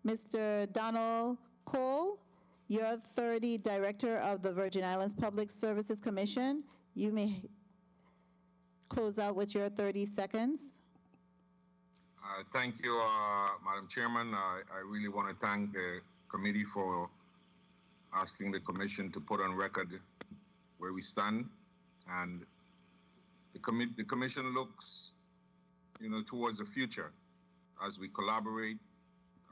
Mr. Donald Cole, you're 30 Director of the Virgin Islands Public Services Commission. You may close out with your 30 seconds. Thank you, Madam Chairman. I really want to thank the committee for asking the commission to put on record where we stand, and the commission looks, towards the future as we collaborate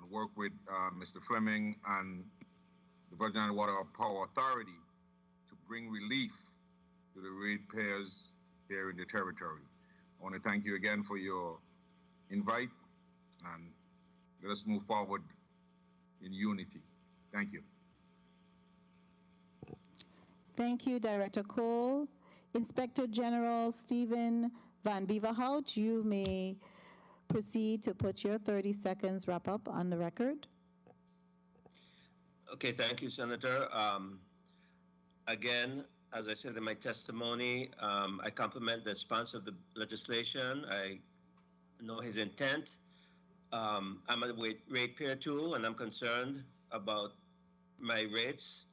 and work with Mr. Fleming and the Virgin Islands Water and Power Authority to bring relief to the ratepayers here in the territory. I want to thank you again for your invite, and let us move forward in unity. Thank you. Thank you, Director Cole. Inspector General Stephen Van Beverhout, you may proceed to put your 30 seconds wrap up on the record. Okay, thank you, Senator. Again, as I said in my testimony, I compliment the sponsor of the legislation. I know his intent. I'm a ratepayer too, and I'm concerned about my rates.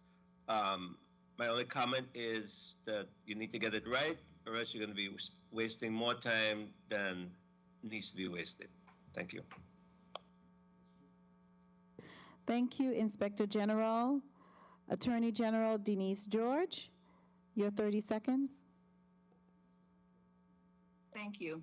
My only comment is that you need to get it right, or else you're going to be wasting more time than needs to be wasted. Thank you. Thank you, Inspector General. Attorney General Denise George, your 30 seconds. Thank you.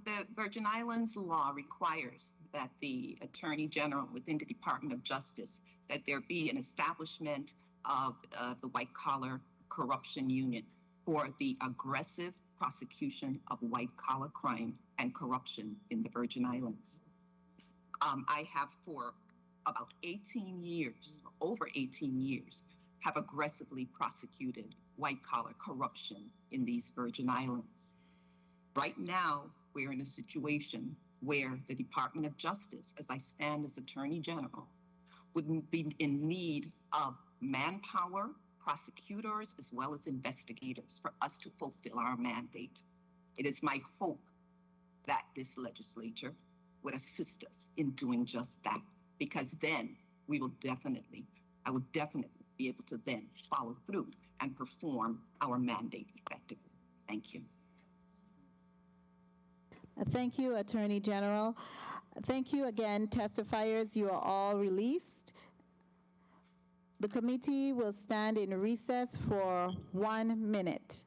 The Virgin Islands law requires that the Attorney General within the Department of Justice, that there be an establishment of the White Collar Corruption Unit for the aggressive prosecution of white collar crime and corruption in the Virgin Islands. I have for about 18 years, over 18 years, have aggressively prosecuted white collar corruption in these Virgin Islands. Right now, we're in a situation where the Department of Justice, as I stand as Attorney General, would be in need of manpower, prosecutors, as well as investigators for us to fulfill our mandate. It is my hope that this legislature would assist us in doing just that, because then I will definitely be able to then follow through and perform our mandate effectively. Thank you. Thank you, Attorney General. Thank you again, testifiers. You are all released. The committee will stand in recess for 1 minute.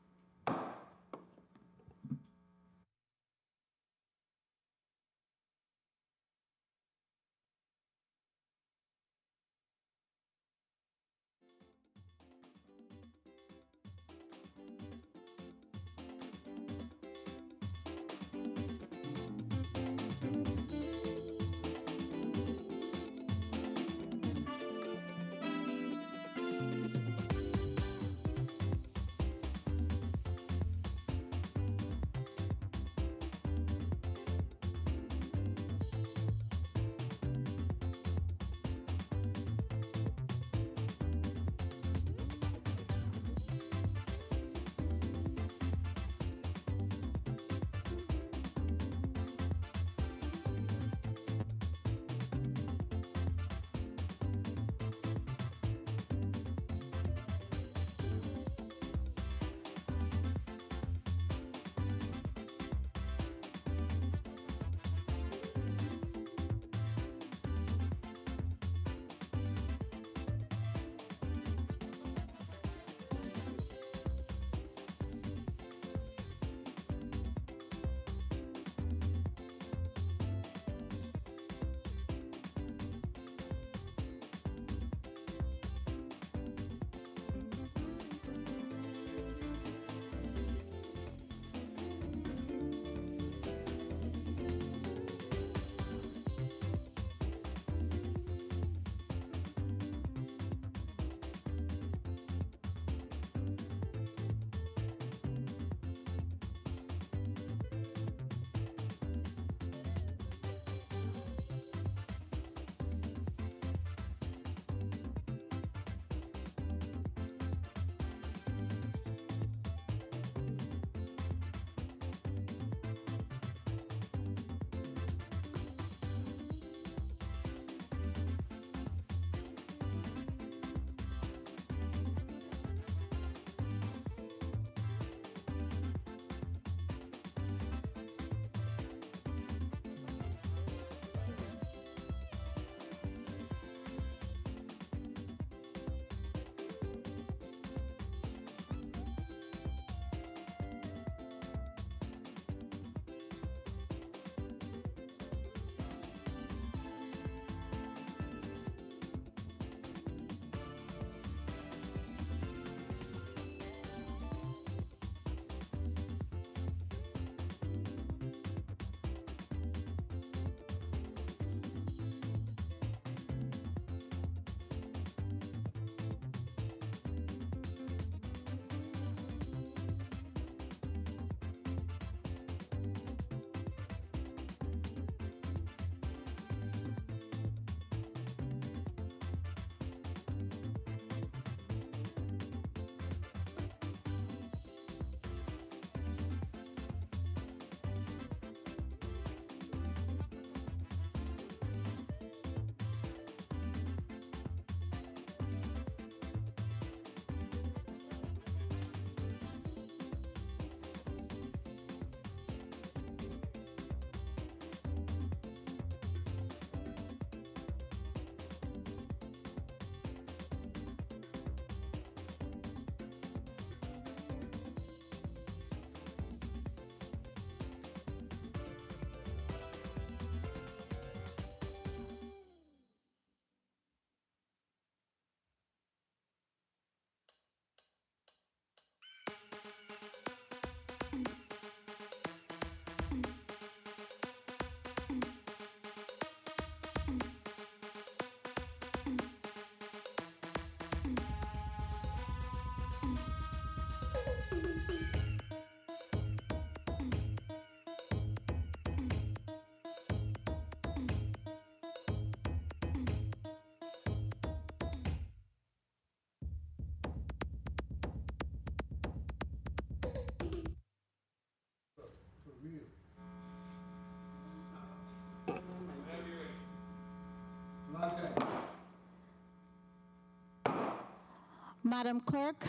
Madam Clerk,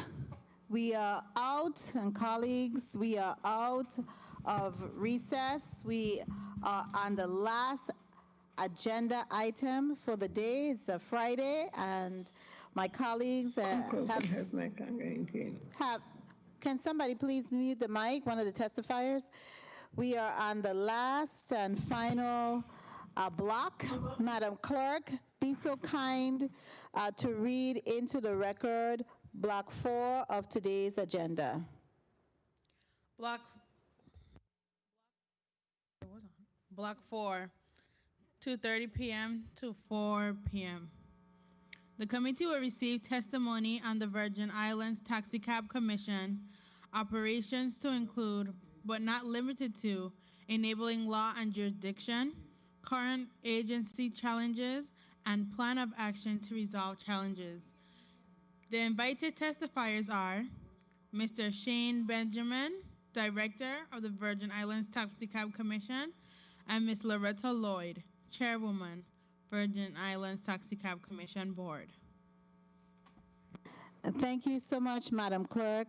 we are out, and colleagues, we are out of recess. We are on the last agenda item for the day. It's a Friday, and my colleagues can somebody please mute the mic, one of the testifiers? We are on the last and final block. Madam Clerk, be so kind to read into the record Block 4 of today's agenda. Block 4, 2:30 p.m. to 4 p.m. The committee will receive testimony on the Virgin Islands Taxicab Commission operations to include, but not limited to, enabling law and jurisdiction, current agency challenges, and plan of action to resolve challenges. The invited testifiers are Mr. Shane Benjamin, Director of the Virgin Islands Taxicab Commission, and Ms. Loretta Lloyd, Chairwoman, Virgin Islands Taxicab Commission Board. Thank you so much, Madam Clerk.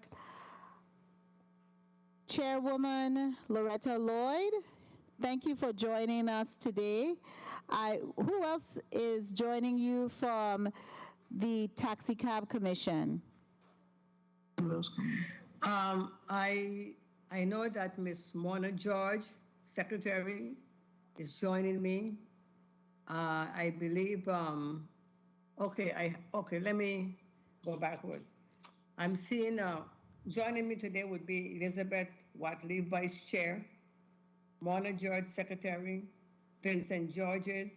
Chairwoman Loretta Lloyd, thank you for joining us today. Who else is joining you from the Taxicab Commission? I know that Ms. Mona George, Secretary, is joining me. I believe, let me go backwards. I'm seeing, joining me today would be Elizabeth Watley, Vice Chair, Mona George, Secretary, Vincent Georges,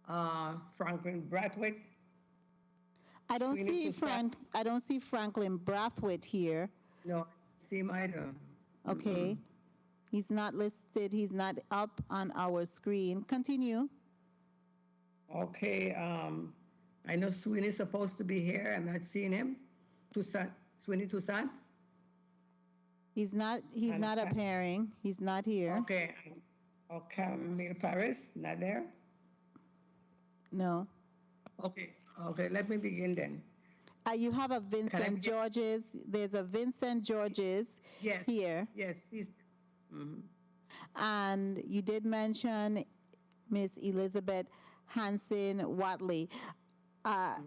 Franklin Brathwaite. I don't see Franklin Brathwaite here. No, see him either. Okay. He's not listed. He's not up on our screen. Continue. Okay. I know Sweeney's supposed to be here. I'm not seeing him. Sweeney Toussaint? He's not appearing. He's not here. Okay. Camille Paris, not there? No. Okay, let me begin then. You have a Vincent Georges. There's a Vincent Georges here. Yes, he's. And you did mention Miss Elizabeth Hanson Watley. I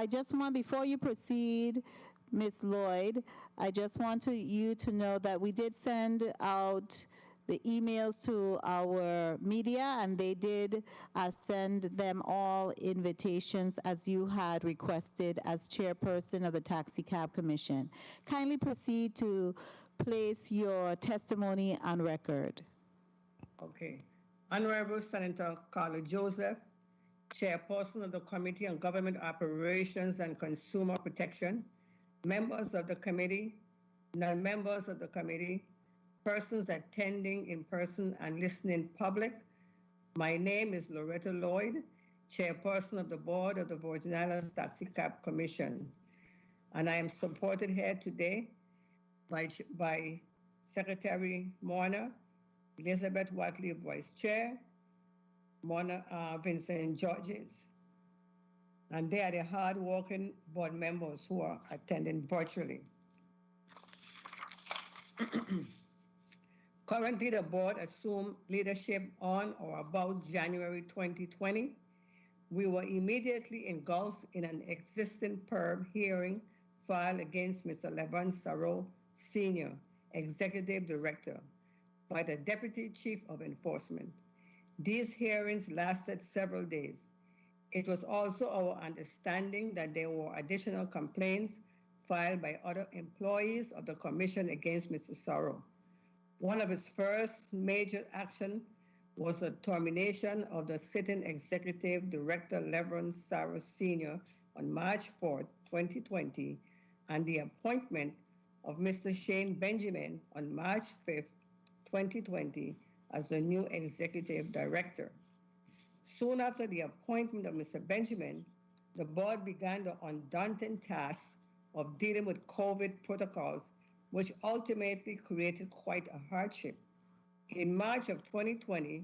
just want, before you proceed, Miss Lloyd, I just want you to know that we did send out the emails to our media, and they did send them all invitations as you had requested as chairperson of the Taxicab Commission. Kindly proceed to place your testimony on record. Okay. Honorable Senator Carla Joseph, Chairperson of the Committee on Government Operations and Consumer Protection, members of the committee, non-members of the committee, persons attending in person and listening public. My name is Loretta Lloyd, Chairperson of the Board of the Virgin Islands Taxicab Commission. And I am supported here today by Secretary Mona, Elizabeth Watley, Vice Chair, Vincent Georges. And they are the hard-working board members who are attending virtually. Currently, the board assumed leadership on or about January 2020. We were immediately engulfed in an existing PERB hearing filed against Mr. Levon Sarro, Sr., Executive Director, by the Deputy Chief of Enforcement. These hearings lasted several days. It was also our understanding that there were additional complaints filed by other employees of the Commission against Mr. Sarro. One of his first major action was the termination of the sitting Executive Director Levon Sarro Sr. on March 4, 2020, and the appointment of Mr. Shane Benjamin on March 5, 2020, as the new Executive Director. Soon after the appointment of Mr. Benjamin, the board began the undaunted task of dealing with COVID protocols, which ultimately created quite a hardship. In March of 2020,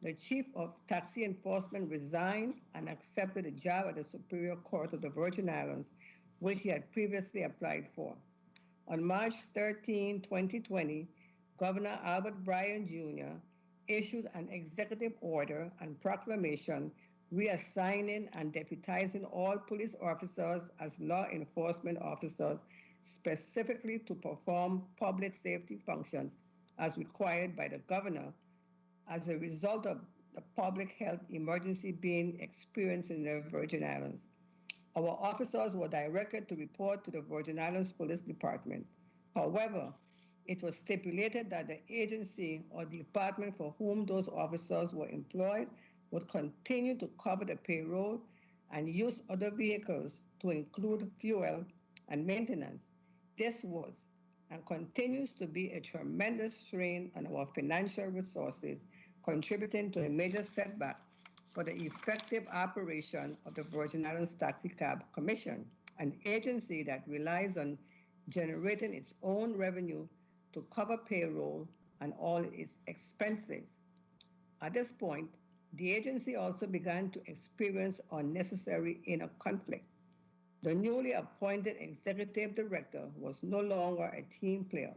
the Chief of Taxi Enforcement resigned and accepted a job at the Superior Court of the Virgin Islands, which he had previously applied for. On March 13, 2020, Governor Albert Bryan Jr. issued an executive order and proclamation reassigning and deputizing all police officers as law enforcement officers specifically to perform public safety functions as required by the governor as a result of the public health emergency being experienced in the Virgin Islands. Our officers were directed to report to the Virgin Islands Police Department. However, it was stipulated that the agency or department for whom those officers were employed would continue to cover the payroll and use other vehicles to include fuel and maintenance. This was and continues to be a tremendous strain on our financial resources, contributing to a major setback for the effective operation of the Virgin Islands Taxi Cab Commission, an agency that relies on generating its own revenue to cover payroll and all its expenses. At this point, the agency also began to experience unnecessary inner conflict. The newly appointed executive director was no longer a team player.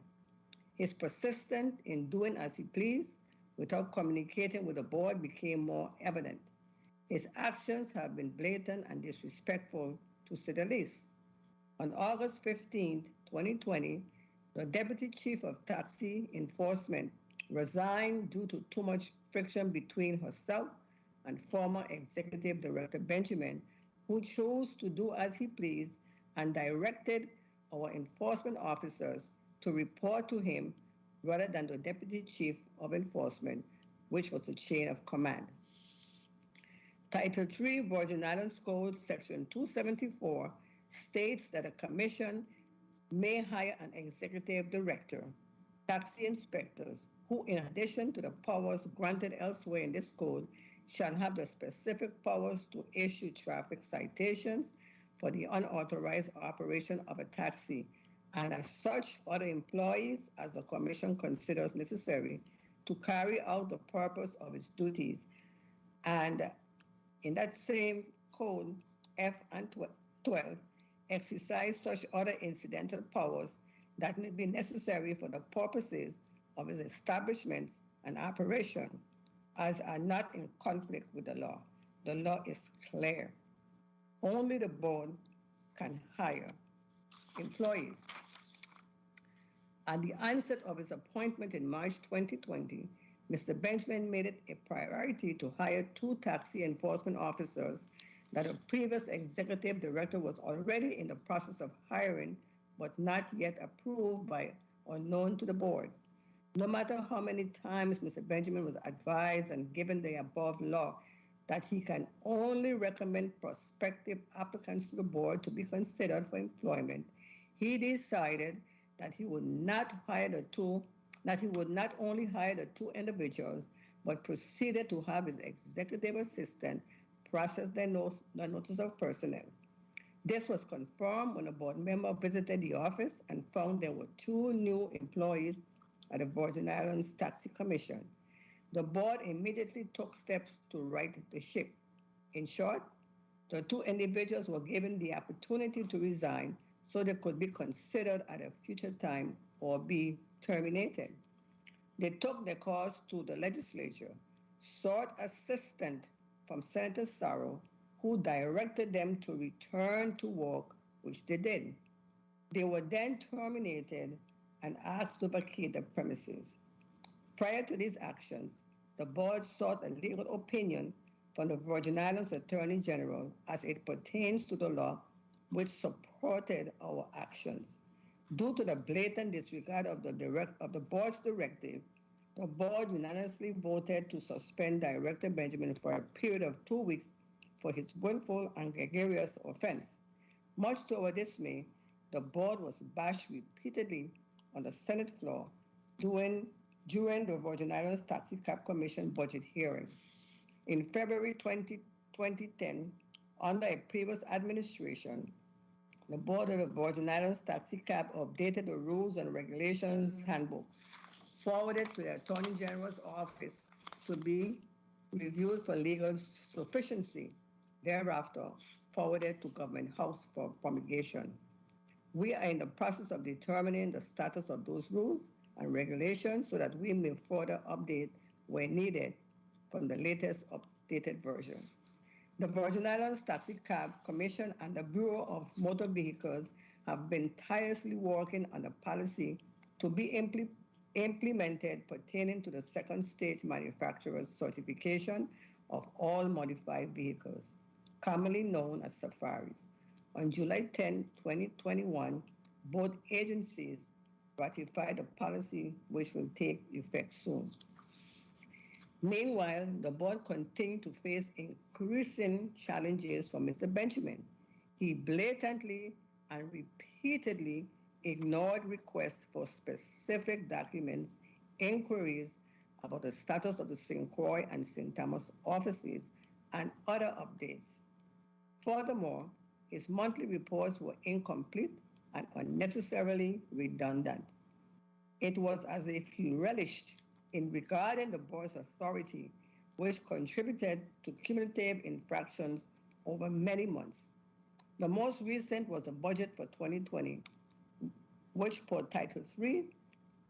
His persistence in doing as he pleased without communicating with the board became more evident. His actions have been blatant and disrespectful, to say the least. On August 15, 2020, the Deputy Chief of Taxi Enforcement resigned due to too much friction between herself and former Executive Director Benjamin, who chose to do as he pleased and directed our enforcement officers to report to him rather than the Deputy Chief of Enforcement, which was a chain of command. Title III Virgin Islands Code Section 274 states that a commission may hire an executive director, taxi inspectors, who in addition to the powers granted elsewhere in this code, shall have the specific powers to issue traffic citations for the unauthorized operation of a taxi, and as such, other employees as the Commission considers necessary to carry out the purpose of its duties. And in that same code, F and 12, exercise such other incidental powers that may be necessary for the purposes of its establishments and operation, as are not in conflict with the law. The law is clear. Only the board can hire employees. At the onset of his appointment in March 2020, Mr. Benjamin made it a priority to hire 2 taxi enforcement officers that a previous executive director was already in the process of hiring, but not yet approved by or known to the board. No matter how many times Mr. Benjamin was advised and given the above law that he can only recommend prospective applicants to the board to be considered for employment, he decided that he would not only hire the 2 individuals, but proceeded to have his executive assistant process the notice of personnel. This was confirmed when a board member visited the office and found there were 2 new employees at the Virgin Islands Taxi Commission. The board immediately took steps to right the ship. In short, the 2 individuals were given the opportunity to resign so they could be considered at a future time or be terminated. They took their cause to the legislature, sought assistance from Senator Sarro, who directed them to return to work, which they did. They were then terminated and asked to vacate the premises. Prior to these actions, the board sought a legal opinion from the Virgin Islands Attorney General as it pertains to the law, which supported our actions. Due to the blatant disregard of the board's directive, the board unanimously voted to suspend Director Benjamin for a period of 2 weeks for his willful and egregious offense. Much to our dismay, the board was bashed repeatedly on the Senate floor during the Virgin Islands Taxi Cab Commission budget hearing. In February 2010, under a previous administration, the board of the Virgin Islands Taxi Cab updated the Rules and Regulations Handbook, forwarded to the Attorney General's office to be reviewed for legal sufficiency. Thereafter, forwarded to Government House for promulgation. We are in the process of determining the status of those rules and regulations so that we may further update where needed from the latest updated version. The Virgin Islands Taxi Cab Commission and the Bureau of Motor Vehicles have been tirelessly working on a policy to be implemented pertaining to the second stage manufacturer's certification of all modified vehicles, commonly known as safaris. On July 10, 2021, both agencies ratified a policy which will take effect soon. Meanwhile, the board continued to face increasing challenges from Mr. Benjamin. He blatantly and repeatedly ignored requests for specific documents, inquiries about the status of the St. Croix and St. Thomas offices, and other updates. Furthermore, his monthly reports were incomplete and unnecessarily redundant. It was as if he relished in regarding the board's authority, which contributed to cumulative infractions over many months. The most recent was the budget for 2020, which per Title III,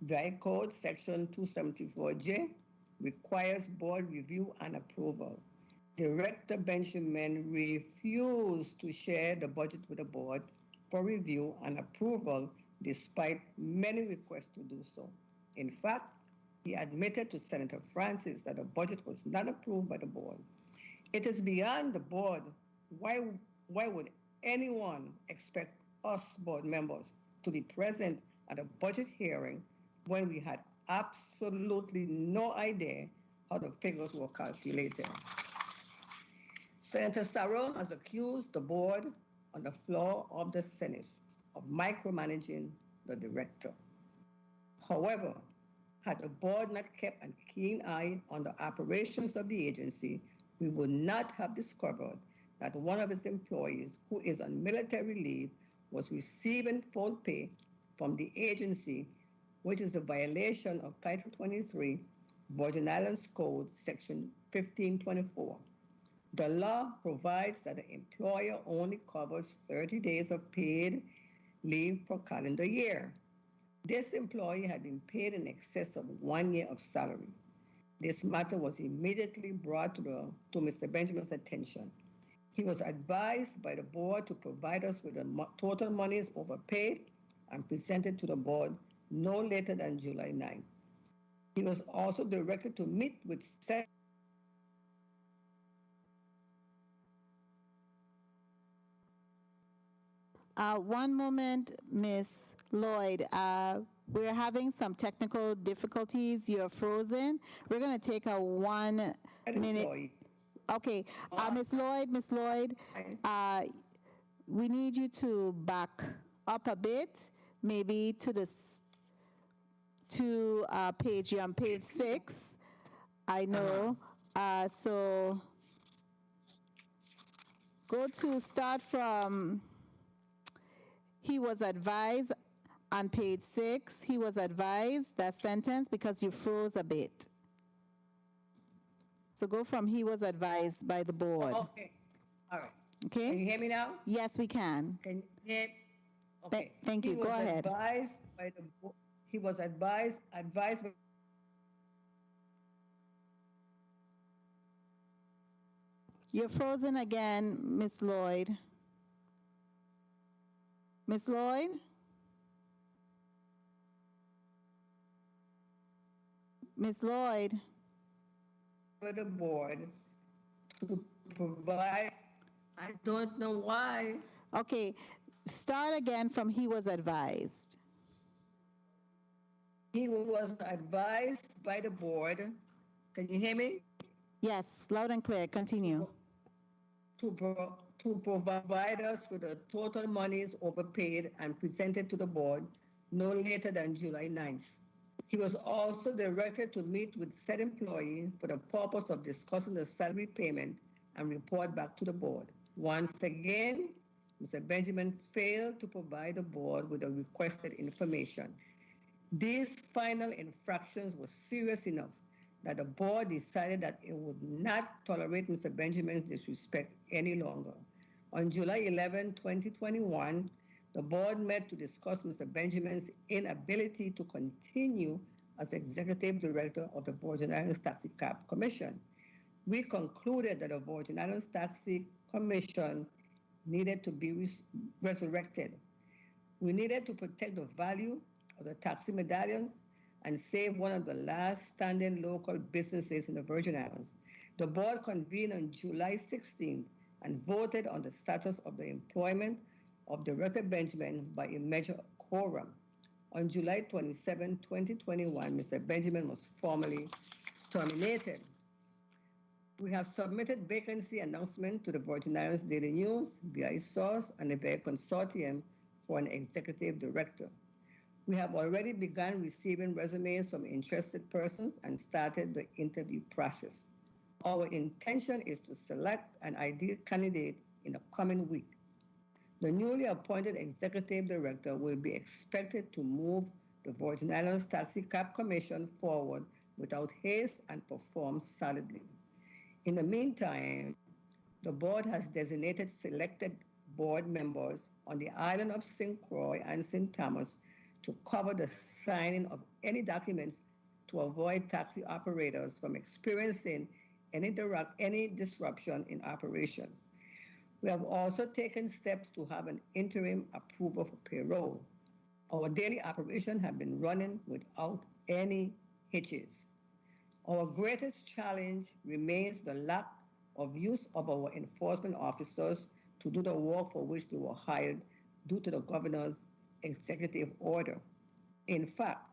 Dry Code Section 274J, requires board review and approval. Director Benjamin refused to share the budget with the board for review and approval despite many requests to do so. In fact, he admitted to Senator Francis that the budget was not approved by the board. It is beyond the board. Why would anyone expect us board members to be present at a budget hearing when we had absolutely no idea how the figures were calculated? Senator Sarom has accused the board on the floor of the Senate of micromanaging the director. However, had the board not kept a keen eye on the operations of the agency, we would not have discovered that one of its employees, who is on military leave, was receiving full pay from the agency, which is a violation of Title 23, Virgin Islands Code, Section 1524. The law provides that the employer only covers 30 days of paid leave per calendar year. This employee had been paid in excess of 1 year of salary. This matter was immediately brought to Mr. Benjamin's attention. He was advised by the board to provide us with the total monies overpaid and presented to the board no later than July 9. He was also directed to meet with One moment, Miss Lloyd. We're having some technical difficulties. You're frozen. We're going to take a 1 minute. Okay, Miss Lloyd, we need you to back up a bit, maybe to the page. You're on page 6. I know. So go to start from. He was advised on page 6. He was advised, that sentence, because you froze a bit. So go from he was advised by the board. Okay. All right. Okay. Can you hear me now? Yes, we can. Can you hear? Okay. Thank you. Go ahead. He was advised. You're frozen again, Miss Lloyd. Miss Lloyd? Miss Lloyd? For the board to provide, I don't know why. Okay, start again from he was advised. He was advised by the board. Can you hear me? Yes, loud and clear. Continue. To provide us with the total monies overpaid and presented to the board no later than July 9th. He was also directed to meet with said employee for the purpose of discussing the salary payment and report back to the board. Once again, Mr. Benjamin failed to provide the board with the requested information. These final infractions were serious enough that the board decided that it would not tolerate Mr. Benjamin's disrespect any longer. On July 11, 2021, the board met to discuss Mr. Benjamin's inability to continue as executive director of the Virgin Islands Taxi Cab Commission. We concluded that the Virgin Islands Taxi Commission needed to be resurrected. We needed to protect the value of the taxi medallions and save one of the last standing local businesses in the Virgin Islands. The board convened on July 16th and voted on the status of the employment of Director Benjamin by a measure of quorum. On July 27, 2021, Mr. Benjamin was formally terminated. We have submitted vacancy announcement to the Virgin Islands Daily News, BI Source, and the BI Consortium for an executive director. We have already begun receiving resumes from interested persons and started the interview process. Our intention is to select an ideal candidate in the coming week. The newly appointed executive director will be expected to move the Virgin Islands Taxi Cab Commission forward without haste and perform solidly. In the meantime, the board has designated selected board members on the island of St. Croix and St. Thomas to cover the signing of any documents to avoid taxi operators from experiencing any disruption in operations. We have also taken steps to have an interim approval for payroll. Our daily operation have been running without any hitches. Our greatest challenge remains the lack of use of our enforcement officers to do the work for which they were hired due to the governor's executive order. In fact,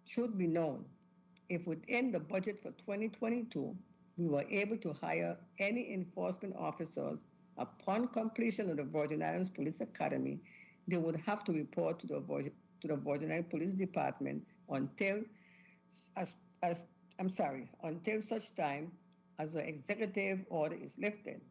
should be known, if within the budget for 2022, we were able to hire any enforcement officers upon completion of the Virgin Islands Police Academy, they would have to report to the Virgin Islands Police Department until such time as the executive order is lifted.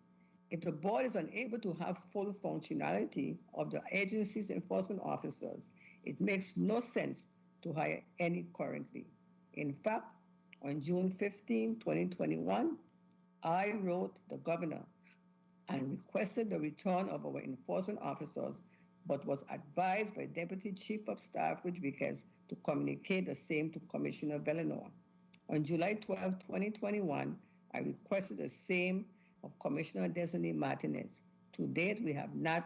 If the board is unable to have full functionality of the agency's enforcement officers, it makes no sense to hire any currently. In fact, on June 15, 2021, I wrote the governor and requested the return of our enforcement officers, but was advised by Deputy Chief of Staff Rodriguez to communicate the same to Commissioner Vellenor. On July 12, 2021, I requested the same of Commissioner Designee Martinez. To date, we have not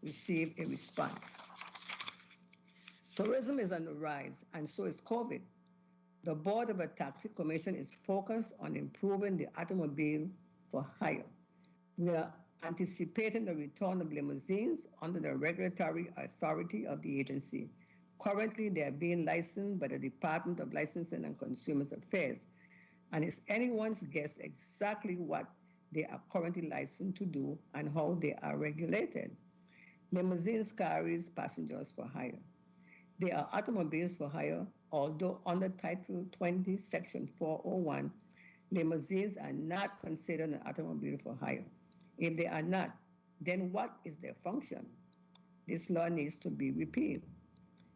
received a response. Tourism is on the rise, and so is COVID. The Board of a Taxi Commission is focused on improving the automobile for hire. We are anticipating the return of limousines under the regulatory authority of the agency. Currently, they are being licensed by the Department of Licensing and Consumer Affairs, and it's anyone's guess exactly what they are currently licensed to do and how they are regulated. Limousines carries passengers for hire. They are automobiles for hire, although under Title 20, Section 401, limousines are not considered an automobile for hire. If they are not, then what is their function? This law needs to be repealed.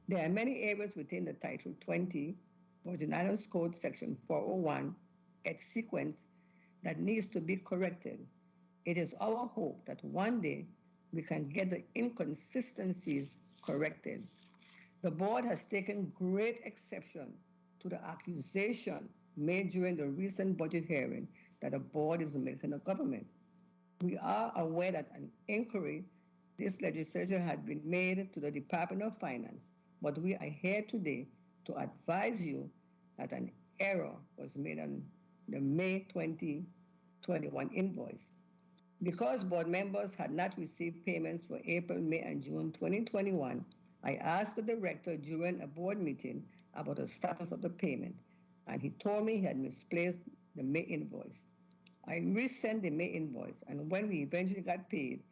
There are many areas within the Title 20, Virgin Islands Code Section 401, et sequence, that needs to be corrected. It is our hope that one day we can get the inconsistencies corrected. The board has taken great exception to the accusation made during the recent budget hearing that the board is making the government. We are aware that an inquiry this legislature had been made to the Department of Finance, but we are here today to advise you that an error was made on the May 2021 invoice. Because board members had not received payments for April, May, and June 2021, I asked the director during a board meeting about the status of the payment, and he told me he had misplaced the May invoice. I resent the May invoice, and when we eventually got paid,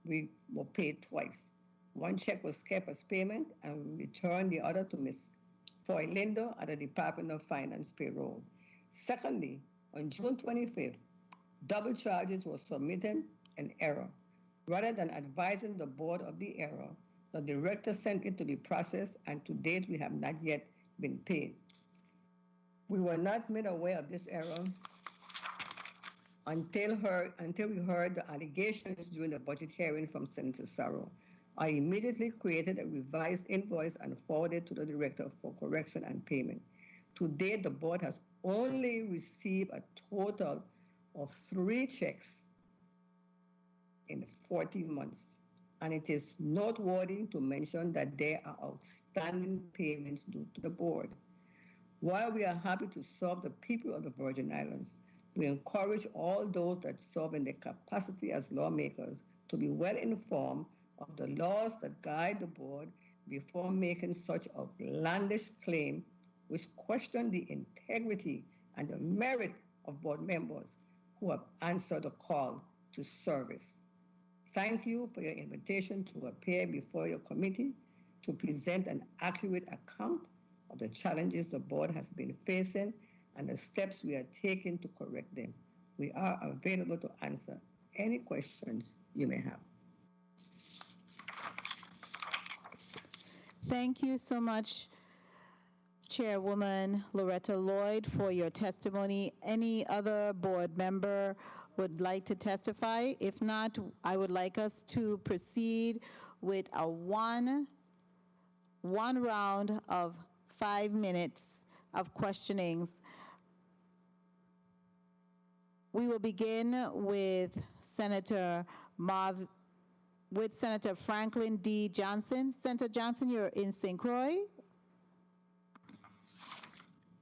we were paid twice. One check was kept as payment, and we returned the other to Ms. Foy Lindo at the Department of Finance payroll. Secondly, on June 25th, double charges were submitted in error. Rather than advising the board of the error, the director sent it to be processed, and to date, we have not yet been paid. We were not made aware of this error until we heard the allegations during the budget hearing from Senator Sarro. I immediately created a revised invoice and forwarded to the Director for Correction and Payment. To date, the board has only received a total of 3 checks in 14 months. And it is noteworthy to mention that there are outstanding payments due to the board. While we are happy to serve the people of the Virgin Islands, we encourage all those that serve in their capacity as lawmakers to be well informed of the laws that guide the board before making such outlandish claim which question the integrity and the merit of board members who have answered the call to service. Thank you for your invitation to appear before your committee to present an accurate account of the challenges the board has been facing and the steps we are taking to correct them. We are available to answer any questions you may have. Thank you so much, Chairwoman Loretta Lloyd, for your testimony. Any other board member would like to testify? If not, I would like us to proceed with a one round of 5 minutes of questionings. We will begin with Senator Franklin D. Johnson. Senator Johnson, you're in St. Croix.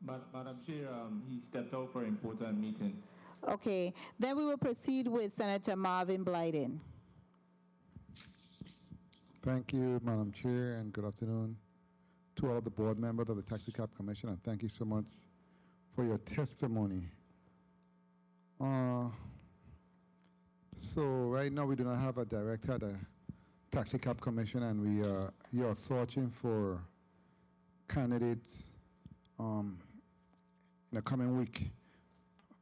Madam Chair, he stepped out for an important meeting. Okay, then we will proceed with Senator Marvin Blyden. Thank you, Madam Chair, and good afternoon to all of the board members of the Tax Cap Commission, and thank you so much for your testimony. So right now we do not have a director at the Tax Cap Commission, and you are searching for candidates in the coming week.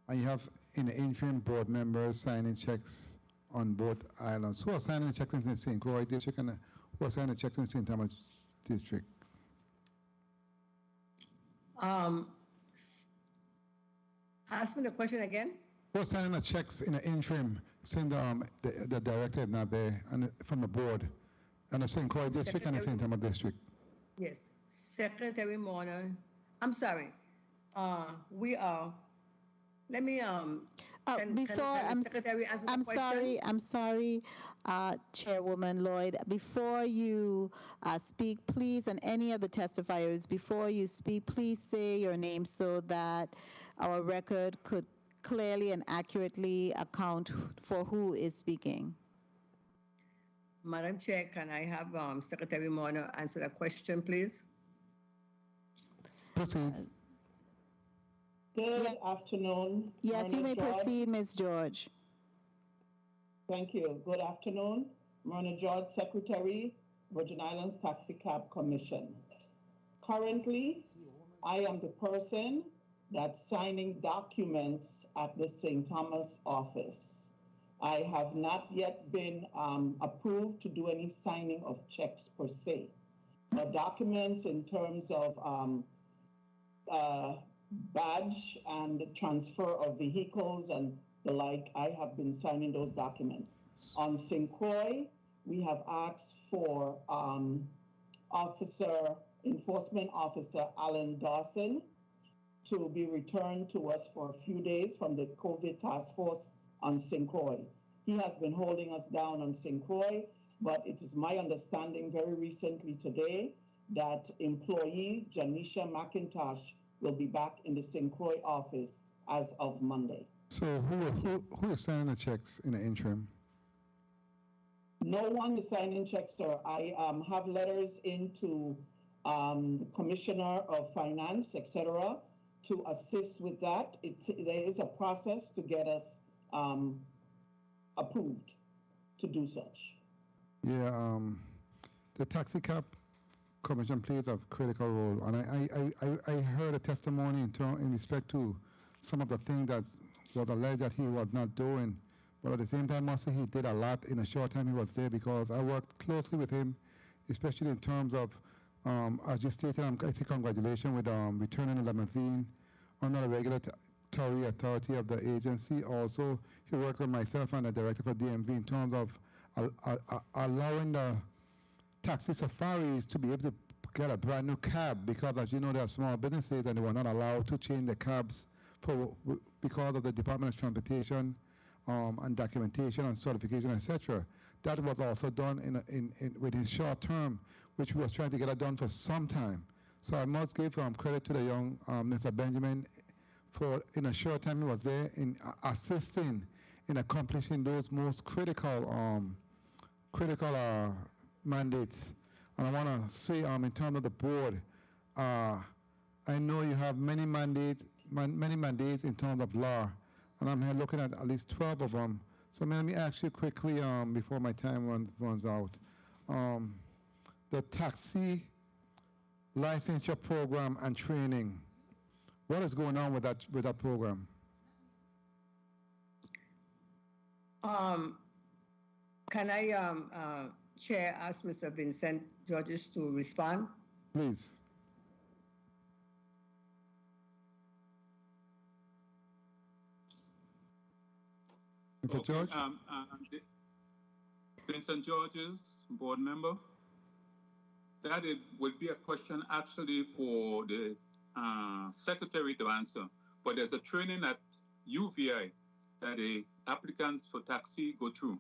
And you have in the interim board members signing checks on both islands. Who are signing the checks in the St. Croix district, and who are signing the checks in the St. Thomas district? Ask me the question again. Who are signing the checks in the interim, saying the director is not there, and from the board, and the St. Croix district and the St. Thomas district? Yes, Secretary Mona. I'm sorry. We are. Let me Secretary answer the question? I'm sorry, Chairwoman Lloyd. Before you speak, please, and any of the testifiers, before you speak, please say your name so that our record could clearly and accurately account for who is speaking. Madam Chair, can I have Secretary Mona answer the question, please? Proceed. Good afternoon. Yes, you may proceed, Ms. George. Thank you. Good afternoon. Myrna George, Secretary, Virgin Islands Taxi Cab Commission. Currently, I am the person that's signing documents at the St. Thomas office. I have not yet been approved to do any signing of checks per se. The documents in terms of badge and transfer of vehicles and the like, I have been signing those documents. On St. Croix, we have asked for Enforcement Officer Alan Dawson to be returned to us for a few days from the COVID task force on St. Croix. He has been holding us down on St. Croix, but it is my understanding very recently today that employee Janisha McIntosh will be back in the St. Croix office as of Monday. So who is signing the checks in the interim? No one is signing checks, sir. I have letters into the Commissioner of Finance, etc., to assist with that. There is a process to get us approved to do such. Yeah, the Taxi Cap Commission plays a critical role, and I heard a testimony in respect to some of the things that was alleged that he was not doing, but at the same time, also he did a lot in a short time he was there, because I worked closely with him, especially in terms of, as you stated, I say congratulations with returning the limousine under a regular regulatory authority of the agency. Also, he worked with myself and the director for DMV in terms of allowing the taxi safaris to be able to get a brand new cab, because as you know, there are small businesses and they were not allowed to change the cabs because of the Department of Transportation and documentation and certification, etc. That was also done within short term, which we was trying to get it done for some time. So I must give credit to the young Mr. Benjamin for, in a short time, he was there in assisting in accomplishing those most critical mandates. And I want to say, in terms of the board, I know you have many mandates in terms of law, and I'm here looking at least 12 of them. So let me ask you quickly before my time runs out. The taxi licensure program and training, what is going on with that program? Can I, Chair, ask Mr. Vincent Georges to respond? Please. Mr. George? Vincent Georges, board member. That would be a question actually for the secretary to answer. But there's a training at UVI that the applicants for taxi go through.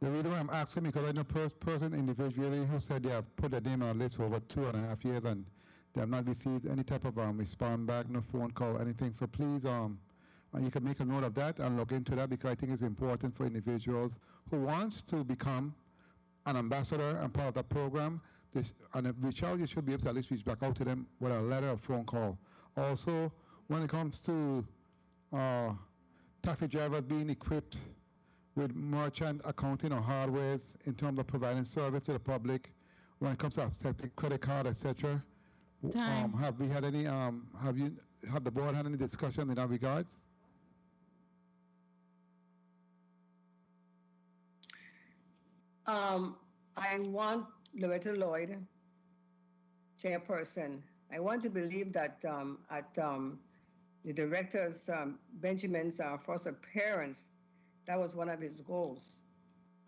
The reason why I'm asking, because I know person individually who said they have put their name on a list for over 2.5 years and they have not received any type of response back, no phone call, anything. So please, you can make a note of that and look into that, because I think it's important for individuals who wants to become an ambassador and part of that program. And if reach out, you should be able to at least reach back out to them with a letter or phone call. Also, when it comes to taxi drivers being equipped with merchant accounting or hardwares in terms of providing service to the public, when it comes to accepting credit card, etc. Have we had any? Have the board had any discussion in that regards? I want Loretta Lloyd, chairperson. I want to believe that at the director's Benjamin's first appearance, that was one of his goals,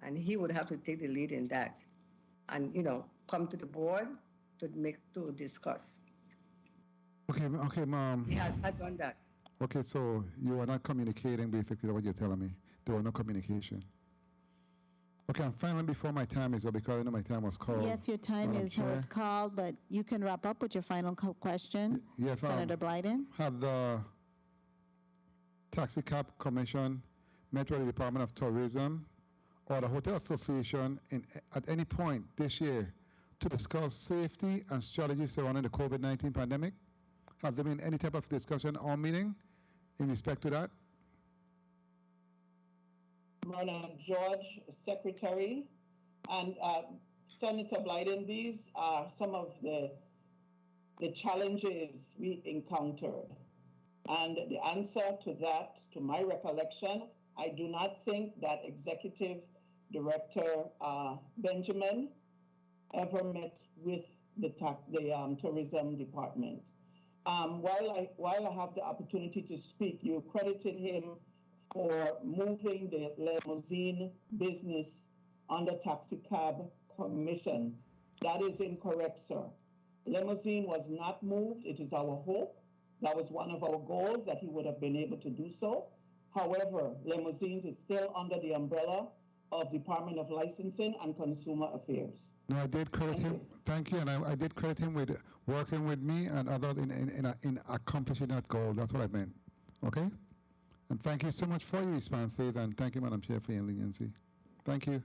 and he would have to take the lead in that, and come to the board to discuss. Okay, Mom. He has not done that. Okay, so you are not communicating, basically, what you're telling me. There was no communication. Okay, I'm finally before my time is up, because I know my time was called. Yes, your time was called, but you can wrap up with your final question. Yes, Senator Blyden. Have the Taxi Cab Commission met with the Department of Tourism or the Hotel Association at any point this year to discuss safety and strategies surrounding the COVID-19 pandemic? Have there been any type of discussion or meeting in respect to that? Myrna George, Secretary, and Senator Blyden, these are some of the challenges we encountered. And the answer to that, to my recollection, I do not think that Executive Director Benjamin ever met with the Tourism Department. While I have the opportunity to speak, you credited him for moving the limousine business under Taxi Cab Commission. That is incorrect, sir. Limousine was not moved. It is our hope. That was one of our goals, that he would have been able to do so. However, limousines is still under the umbrella of Department of Licensing and Consumer Affairs. No, I did credit him. Thank you, and I did credit him with working with me and others in accomplishing that goal. That's what I meant. Okay? And thank you so much for your responses, and thank you, Madam Chair, for your leniency. Thank you.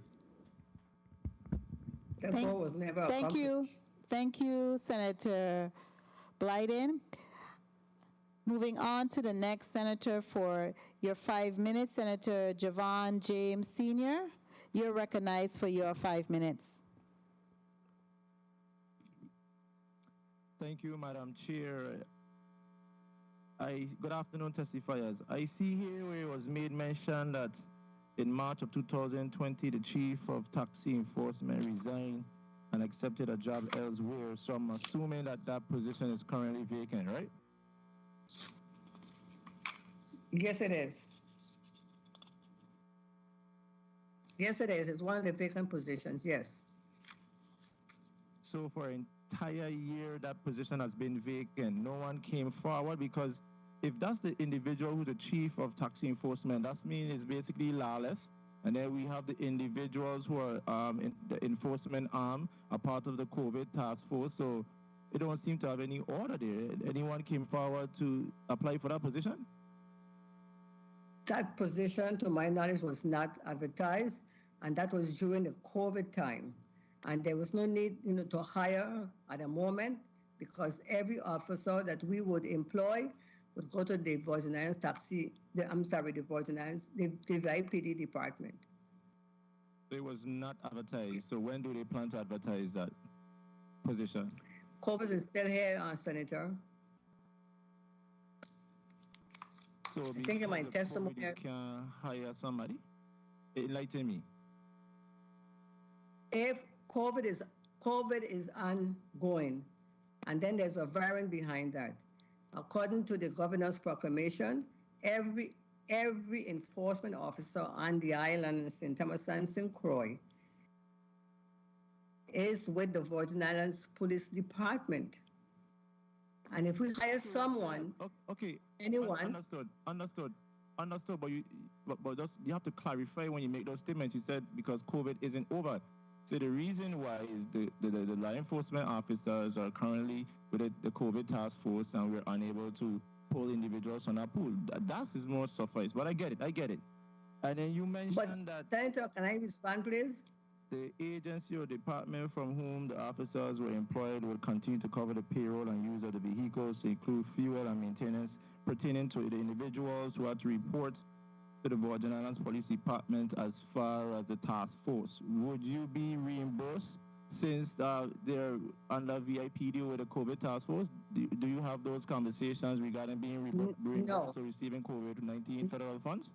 That goal was never Thank you. Thank you, Senator Blyden. Moving on to the next senator for your 5 minutes, Senator Javon James Sr. You're recognized for your 5 minutes. Thank you, Madam Chair. Good afternoon, testifiers. I see here where it was made mention that in March of 2020, the Chief of Taxi Enforcement resigned and accepted a job elsewhere. So I'm assuming that that position is currently vacant, right? Yes, it is. Yes, it is. It's one of the vacant positions, yes. So for an entire year, that position has been vacant. No one came forward because if that's the individual who's the chief of taxi enforcement, that means it's basically lawless. And then we have the individuals who are in the enforcement arm, a part of the COVID task force. So it don't seem to have any order there. Anyone came forward to apply for that position? That position, to my knowledge, was not advertised, and that was during the COVID time. And there was no need, to hire at the moment because every officer that we would employ would go to the Virgin Islands the Virgin Islands, the VIPD department. It was not advertised. So when do they plan to advertise that position? COVID is still here, Senator. So I think in my testimony, you can hire somebody. Enlighten me. If COVID is ongoing, and then there's a variant behind that. According to the governor's proclamation, every enforcement officer on the island in St. Thomas and St. Croix is with the Virgin Islands Police Department. And if we hire someone, anyone. Understood. But just you have to clarify when you make those statements. You said because COVID isn't over. So the reason why is the law enforcement officers are currently with the COVID task force and we're unable to pull individuals on our pool. That is more suffice. But I get it. And then you mentioned that... Senator, can I respond, please? The agency or department from whom the officers were employed will continue to cover the payroll and use of the vehicles to include fuel and maintenance pertaining to the individuals who had to report to the Virgin Islands Police Department as far as the task force. Would you be reimbursed since they're under VIPD with the COVID task force? Do you have those conversations regarding being reimbursed or receiving COVID-19 federal funds?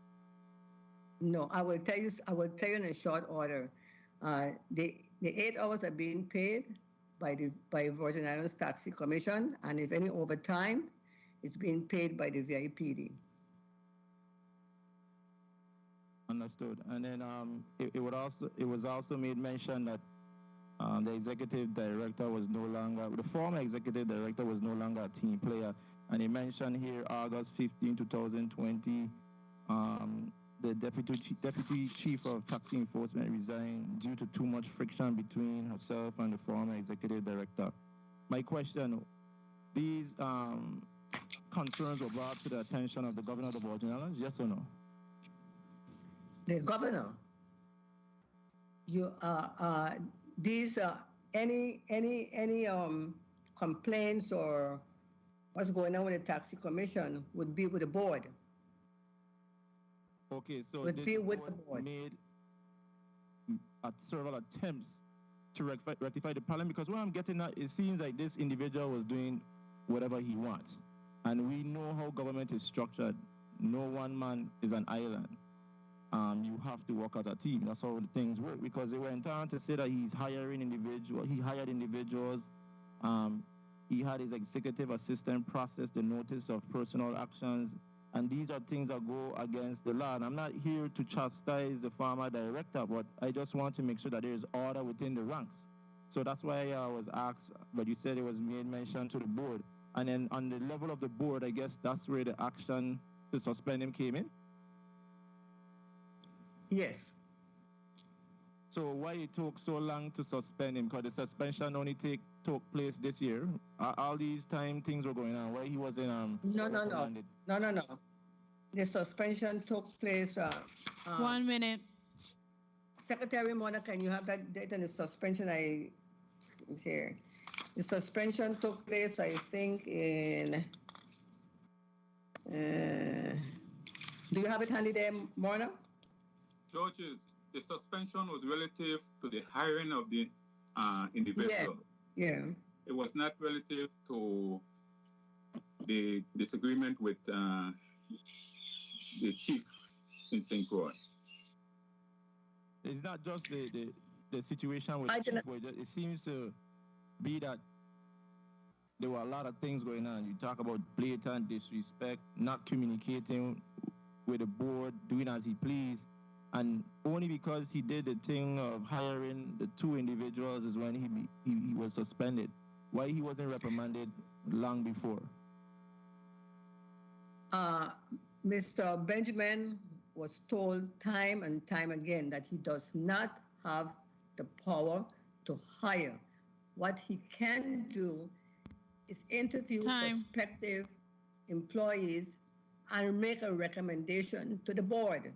No, I will tell you in a short order. The 8 hours are being paid by Virgin Islands Taxi Commission, and if any overtime, it's being paid by the VIPD. Understood. And then it was also made mention that the executive director was no longer, the former executive director was no longer a team player. And he mentioned here August 15, 2020, the deputy chief of taxi enforcement resigned due to too much friction between herself and the former executive director. My question, these concerns were brought to the attention of the governor of the Virgin Islands, yes or no? The governor, these any complaints or what's going on with the taxi commission would be with the board. Okay, so would be with the board. Made several attempts to rectify the problem, because what I'm getting at, it seems like this individual was doing whatever he wants, and we know how government is structured. No one man is an island. You have to work as a team. That's how the things work. Because they went on to say that he hired individuals. He had his executive assistant process the notice of personal actions, and these are things that go against the law. And I'm not here to chastise the former director, but I just want to make sure that there is order within the ranks. So that's why I was asked, but you said it was made mention to the board. And then on the level of the board, I guess that's where the action to suspend him came in? Yes. So why it took so long to suspend him? Because the suspension only took place this year. All these time things were going on. Why he wasn't No. The suspension took place. 1 minute. Secretary Mona, can you have that date on the suspension? Here. The suspension took place, I think, in. Do you have it handy there, Mona? Georges, the suspension was relative to the hiring of the individual. Yeah. It was not relative to the disagreement with the chief in St. Croix. It's not just the situation with Chief Boy. It seems to be that there were a lot of things going on. You talk about blatant disrespect, not communicating with the board, doing as he pleased. And only because he did the thing of hiring the two individuals is when he was suspended. Why he wasn't reprimanded long before? Mr. Benjamin was told time and time again that he does not have the power to hire. What he can do is interview prospective employees and make a recommendation to the board.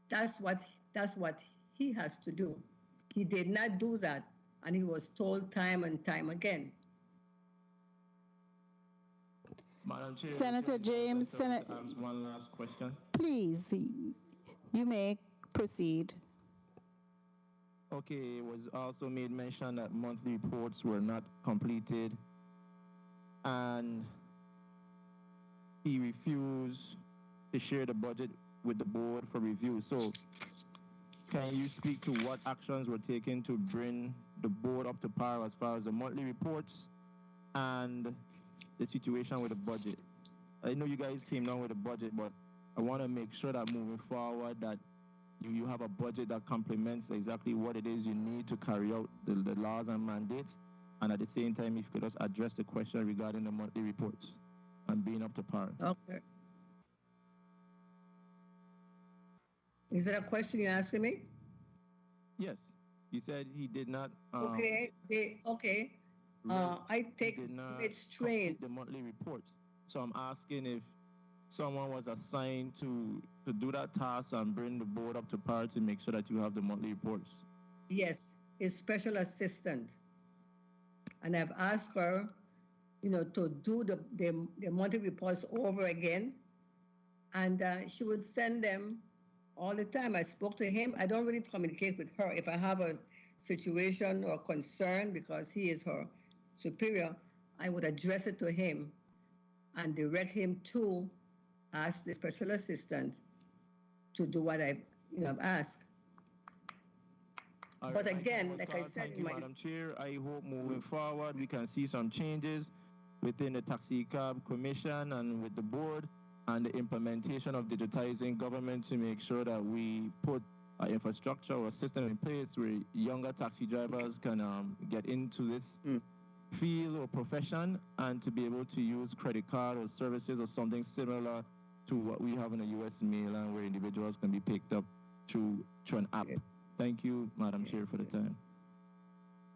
That's what he has to do. He did not do that, and he was told time and time again. Madam Chair, Senator James, ask one last question. Please, you may proceed. Okay, it was also made mention that monthly reports were not completed, and he refused to share the budget with the board for review. So can you speak to what actions were taken to bring the board up to par as far as the monthly reports and the situation with the budget? I know you guys came down with a budget, but I want to make sure that moving forward that you have a budget that complements exactly what it is you need to carry out the laws and mandates. And at the same time, if you could just address the question regarding the monthly reports and being up to par. Okay. Is that a question you're asking me? Yes. You said he did not. Okay. I take it strange. The monthly reports. So I'm asking if someone was assigned to do that task and bring the board up to par to make sure that you have the monthly reports. Yes, a special assistant. And I've asked her, to do the monthly reports over again. And she would send them all the time. I spoke to him. I don't really communicate with her. If I have a situation or concern, because he is her superior, I would address it to him and direct him to ask the special assistant to do what I've asked. But again, like I said, thank you, Madam Chair. I hope moving forward we can see some changes within the Taxi Cab Commission and with the board and the implementation of digitizing government to make sure that we put infrastructure or system in place where younger taxi drivers can get into this field or profession and to be able to use credit card or services or something similar to what we have in the U.S. mainland where individuals can be picked up through an app. Thank you, Madam Chair, for the time.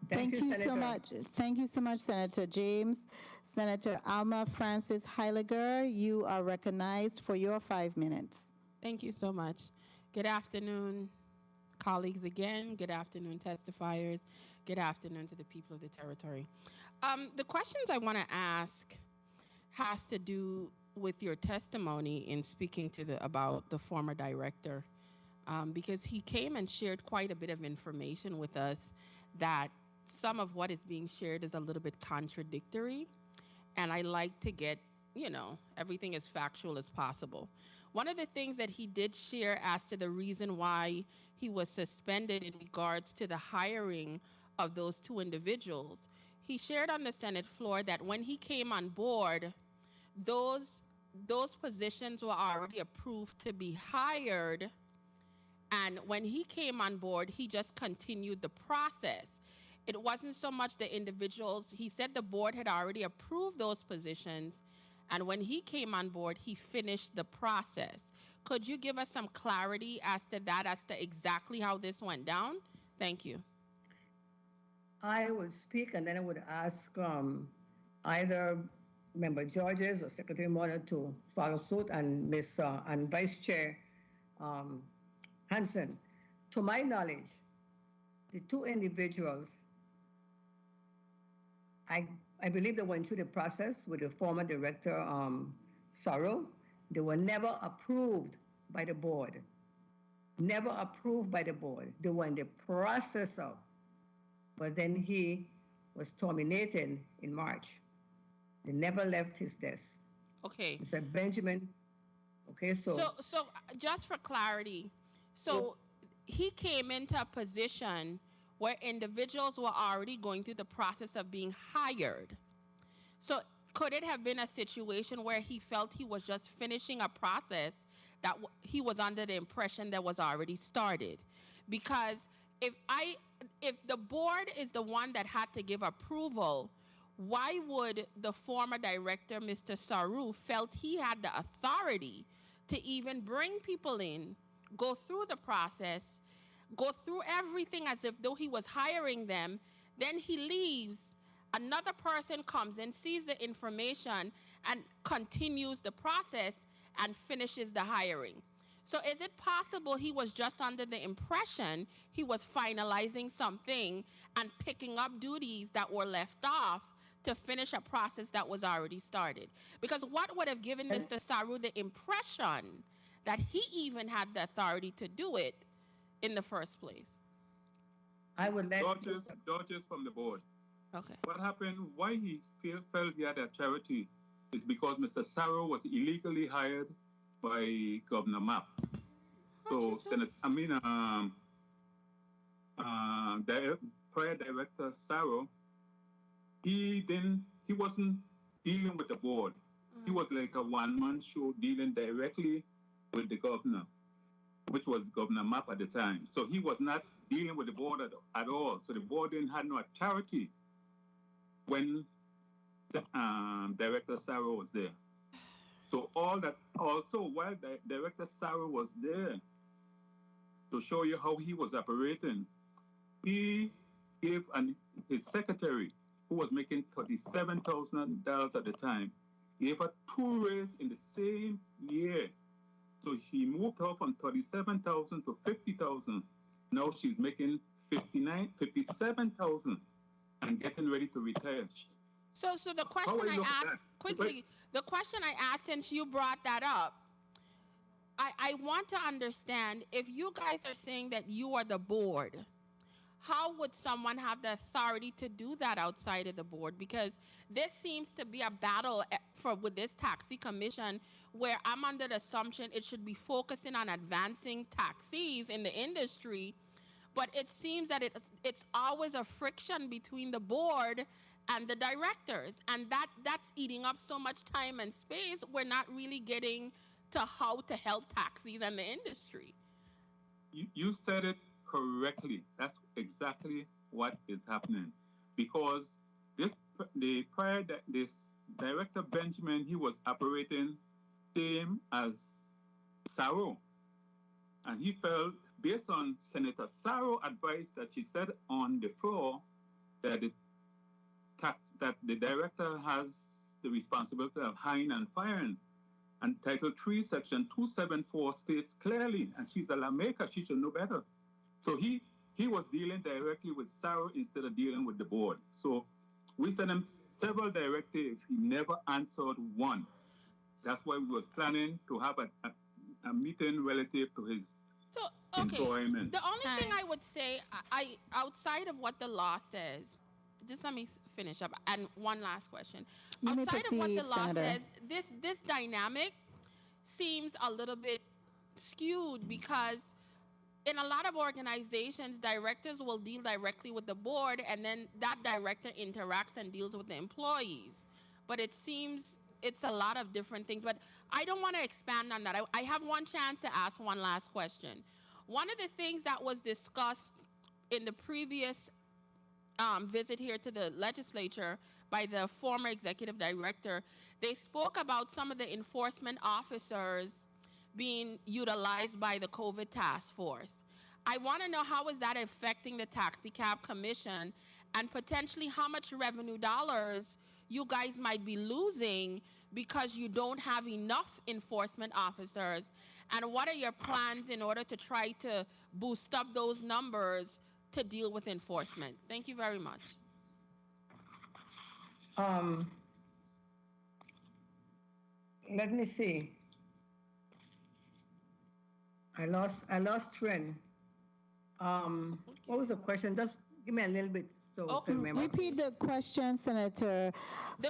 Thank you so much. Thank you so much, Senator James. Senator Alma Francis Heiliger, you are recognized for your 5 minutes. Thank you so much. Good afternoon, colleagues again. Good afternoon, testifiers. Good afternoon to the people of the territory. The questions I want to ask has to do with your testimony in speaking about the former director, because he came and shared quite a bit of information with us that some of what is being shared is a little bit contradictory, and I like to get, everything as factual as possible. One of the things that he did share as to the reason why he was suspended in regards to the hiring of those two individuals, he shared on the Senate floor that when he came on board, those positions were already approved to be hired, and when he came on board, he just continued the process. It wasn't so much the individuals. He said the board had already approved those positions, and when he came on board, he finished the process. Could you give us some clarity as to that, as to exactly how this went down? Thank you. I would speak, and then I would ask either Member Georges or Secretary Mona to follow suit, and and Vice Chair Hansen. To my knowledge, the two individuals, I believe they went through the process with the former director, Sorrow. They were never approved by the board. Never approved by the board. They were in the process of, but then he was terminated in March. They never left his desk. Okay. Mr. Benjamin. Okay, so just for clarity, he came into a position where individuals were already going through the process of being hired. So could it have been a situation where he felt he was just finishing a process that he was under the impression that was already started. Because if the board is the one that had to give approval, why would the former director, Mr. Saru, felt he had the authority to even bring people in, go through the process, go through everything as if though he was hiring them, then he leaves, another person comes in, sees the information, and continues the process and finishes the hiring. So is it possible he was just under the impression he was finalizing something and picking up duties that were left off to finish a process that was already started? Because what would have given Mr. Saru the impression that he even had the authority to do it in the first place? I would let Dodges from the board. Okay. What happened, why he felt he had authority is because Mr. Saru was illegally hired by Governor Mapp. So, prior director Saru, he wasn't dealing with the board. He was like a one-man show dealing directly with the governor, which was Governor Mapp at the time. So he was not dealing with the board at all. So the board didn't have no authority when Director Saru was there. So all that, also while Director Saru was there, to show you how he was operating, he gave his secretary, who was making $37,000 at the time, gave her 2 raises in the same year. So he moved her from $37,000 to $50,000. Now she's making $57,000 and getting ready to retire. So the question I asked quickly, the question I asked, since you brought that up, I want to understand, if you guys are saying that you are the board, how would someone have the authority to do that outside of the board? Because this seems to be a battle with this taxi commission, where I'm under the assumption it should be focusing on advancing taxis in the industry, but it seems that it's always a friction between the board and the directors, and that's eating up so much time and space. We're not really getting to how to help taxis and the industry. You said it correctly. That's exactly what is happening, because this director Benjamin, he was operating same as Saru, and he felt, based on Senator Saru's advice that she said on the floor, that the director has the responsibility of hiring and firing. And Title III, Section 274 states clearly, and she's a lawmaker, she should know better. So he was dealing directly with Saru instead of dealing with the board. So we sent him several directives. He never answered one. That's why we was planning to have a meeting relative to his employment. The only thing I would say, outside of what the law says, just let me finish up. And one last question. Outside of what the law says, this dynamic seems a little bit skewed, because in a lot of organizations, directors will deal directly with the board, and then that director interacts and deals with the employees. But it seems it's a lot of different things. But I don't want to expand on that. I have one chance to ask one last question. One of the things that was discussed in the previous visit here to the legislature by the former executive director, they spoke about some of the enforcement officers being utilized by the COVID task force. I want to know, how is that affecting the taxi cab commission, and potentially how much revenue dollars you guys might be losing because you don't have enough enforcement officers, and what are your plans in order to try to boost up those numbers to deal with enforcement? Thank you very much. Let me see. I lost trend. What was the question? Just give me a little bit so I can remember. Repeat the question, Senator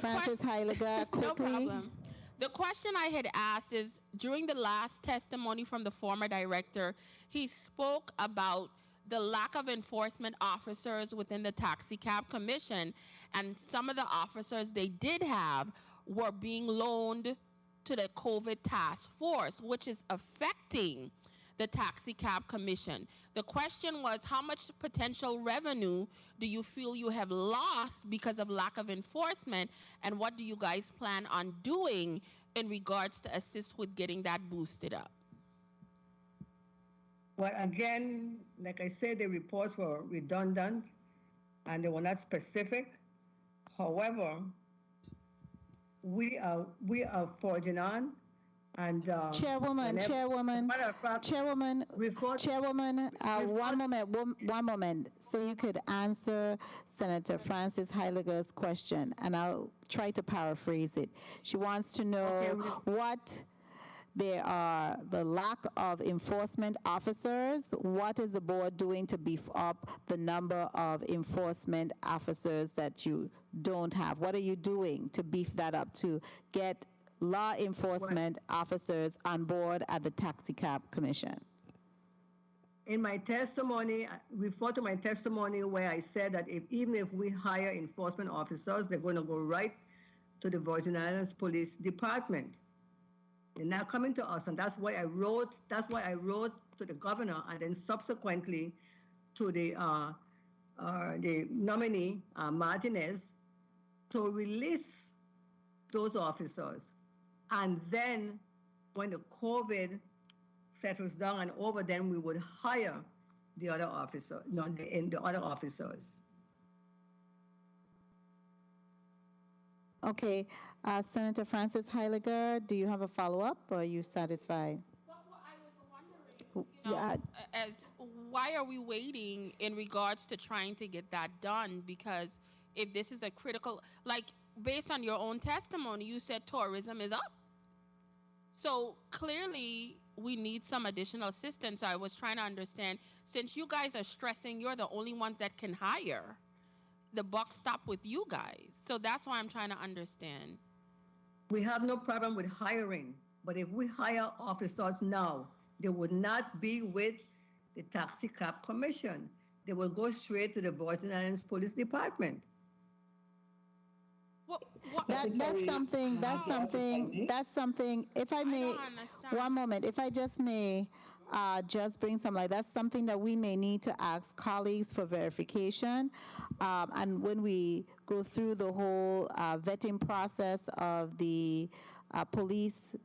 Francis Heiliger, quickly. No problem. The question I had asked is, during the last testimony from the former director, he spoke about the lack of enforcement officers within the taxi cab commission, and some of the officers they did have were being loaned to the COVID task force, which is affecting the Taxi Cab Commission. The question was, how much potential revenue do you feel you have lost because of lack of enforcement, and what do you guys plan on doing in regards to assist with getting that boosted up? Well, again, like I said, the reports were redundant and they were not specific. However, we are forging on. And Chairwoman, one moment, so you could answer Senator Frances Heiliger's question, and I'll try to paraphrase it. She wants to know what there are the lack of enforcement officers. What is the board doing to beef up the number of enforcement officers that you don't have? What are you doing to beef that up, to get law enforcement officers on board at the Taxi Cab Commission? In my testimony, I refer to my testimony where I said that even if we hire enforcement officers, they're going to go right to the Virgin Islands Police Department. They're not coming to us, and that's why I wrote to the governor, and then subsequently to the nominee, Martinez, to release those officers. And then when the COVID settles down and over, then we would hire the other officer, the other officers. Okay, Senator Frances Heiliger, do you have a follow-up, or are you satisfied? Well, I was wondering, why are we waiting in regards to trying to get that done? Because if this is a critical, like, based on your own testimony, you said tourism is up. So clearly we need some additional assistance. I was trying to understand, since you guys are stressing you're the only ones that can hire, the buck stop with you guys. So that's why I'm trying to understand. We have no problem with hiring, but if we hire officers now, they would not be with the Taxi Cab Commission. They will go straight to the Virgin Islands Police Department. That's something, if I may, one moment, if I just may just bring some light, that's something that we may need to ask colleagues for verification. And when we go through the whole vetting process of the police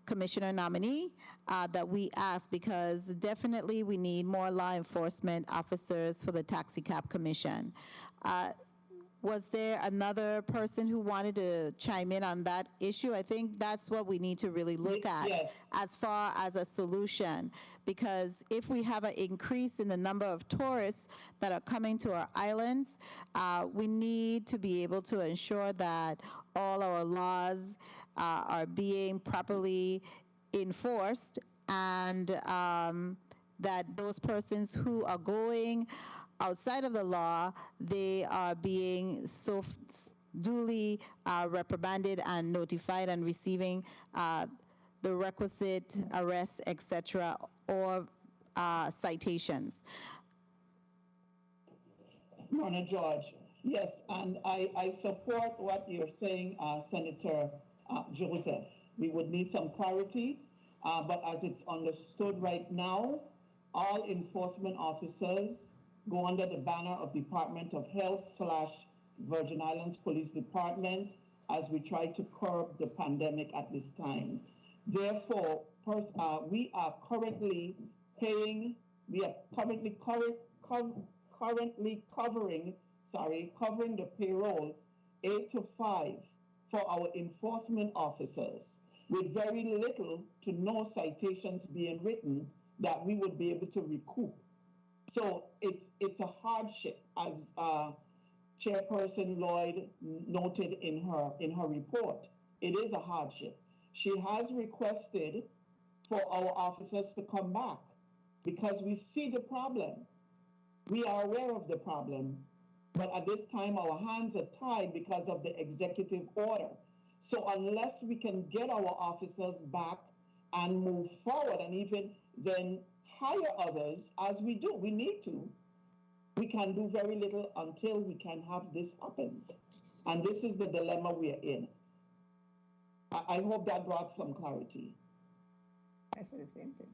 commissioner nominee, that we ask, because definitely we need more law enforcement officers for the Taxi Cab Commission. Was there another person who wanted to chime in on that issue? I think that's what we need to really look at as far as a solution, because if we have an increase in the number of tourists that are coming to our islands, we need to be able to ensure that all our laws are being properly enforced, and that those persons who are going outside of the law, they are being so duly reprimanded and notified and receiving the requisite arrests, etc., or citations. Myrna George, yes, and I support what you're saying, Senator Joseph. We would need some clarity, but as it's understood right now, all enforcement officers go under the banner of Department of Health / Virgin Islands Police Department as we try to curb the pandemic at this time. Therefore, we are currently covering the payroll 8 to 5 for our enforcement officers, with very little to no citations being written that we would be able to recoup. So it's a hardship, as Chairperson Lloyd noted in her report. It is a hardship. She has requested for our officers to come back because we see the problem. We are aware of the problem, but at this time our hands are tied because of the executive order. So unless we can get our officers back and move forward and even then hire others, as we do, we need to, we can do very little until we can have this happen. And this is the dilemma we are in. I hope that brought some clarity. I said the same thing.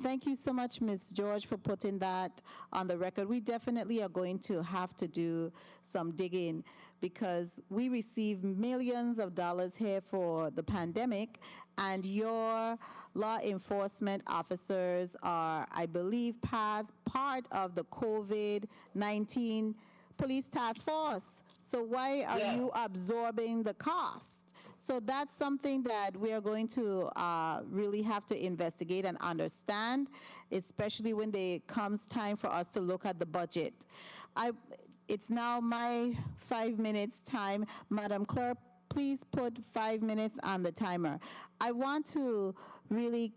Thank you so much, Ms. George, for putting that on the record. We definitely are going to have to do some digging because we receive millions of dollars here for the pandemic, and your law enforcement officers are, I believe, part of the COVID-19 police task force. So why are you absorbing the cost? So that's something that we are going to really have to investigate and understand, especially when it comes time for us to look at the budget. It's now my 5 minutes time. Madam Clerk, please put 5 minutes on the timer. I want to really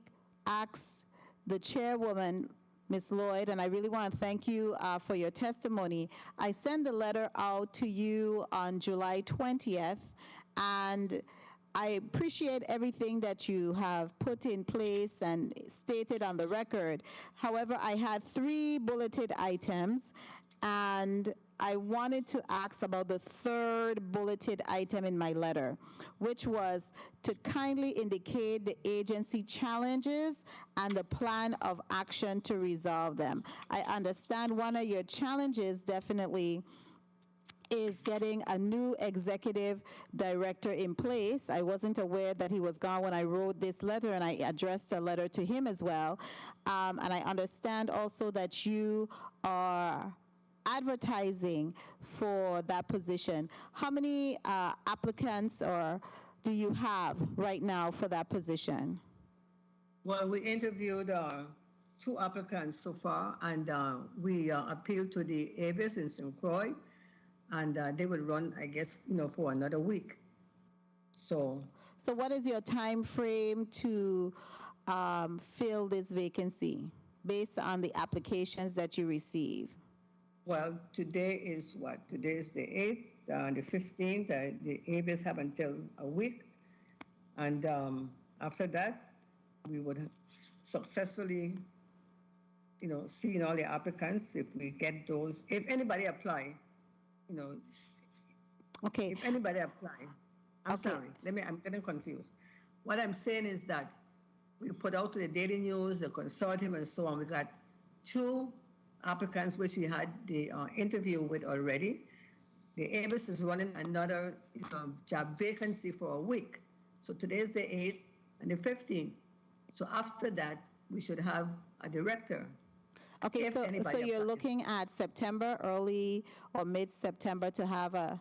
ask the chairwoman, Ms. Lloyd, and I really want to thank you for your testimony. I sent the letter out to you on July 20th, and I appreciate everything that you have put in place and stated on the record. However, I had 3 bulleted items, and I wanted to ask about the 3rd bulleted item in my letter, which was to kindly indicate the agency challenges and the plan of action to resolve them. I understand one of your challenges definitely is getting a new executive director in place. I wasn't aware that he was gone when I wrote this letter, and I addressed a letter to him as well. And I understand also that you are advertising for that position. How many applicants do you have right now for that position? Well, we interviewed 2 applicants so far, and we appealed to the Avis in St. Croix, and they will run, I guess, for another week. So what is your time frame to fill this vacancy based on the applications that you receive? Well, today is what? Today is the 8th, the 15th. The Avis have until a week, and after that, we would successfully, see all the applicants. If we get those, if anybody apply. Okay. If anybody apply, I'm sorry. I'm getting confused. What I'm saying is that we put out to the Daily News, the consortium, and so on. We got 2 applicants, which we had the interview with already. The Avis is running another job vacancy for a week. So today is the 8th and the 15th. So after that, we should have a director. Okay, so you're looking at September, early or mid-September to have a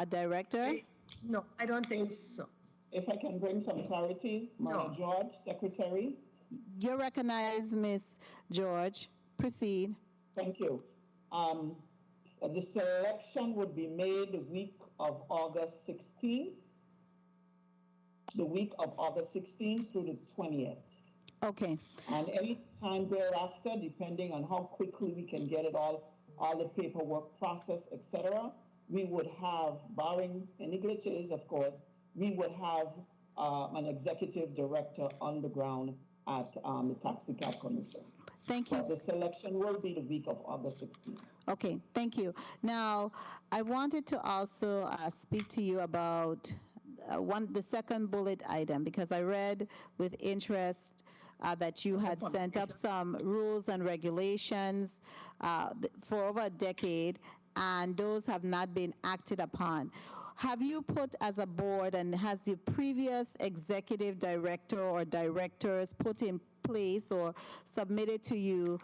director? No, I don't think so. If I can bring some clarity, Mara George, Secretary. You're recognized, Ms. George. Proceed. Thank you. The selection would be made the week of August 16th. The week of August 16th through the 20th. Okay. And any time thereafter, depending on how quickly we can get it all the paperwork process, etc., we would have, barring any glitches, of course, we would have an executive director on the ground at the Taxi Cab Commission. Thank you. But the selection will be the week of August 16th. Okay, thank you. Now, I wanted to also speak to you about the second bullet item, because I read with interest that you had sent up some rules and regulations for over a decade, and those have not been acted upon. Have you put as a board, and has the previous executive director or directors put in place or submitted to you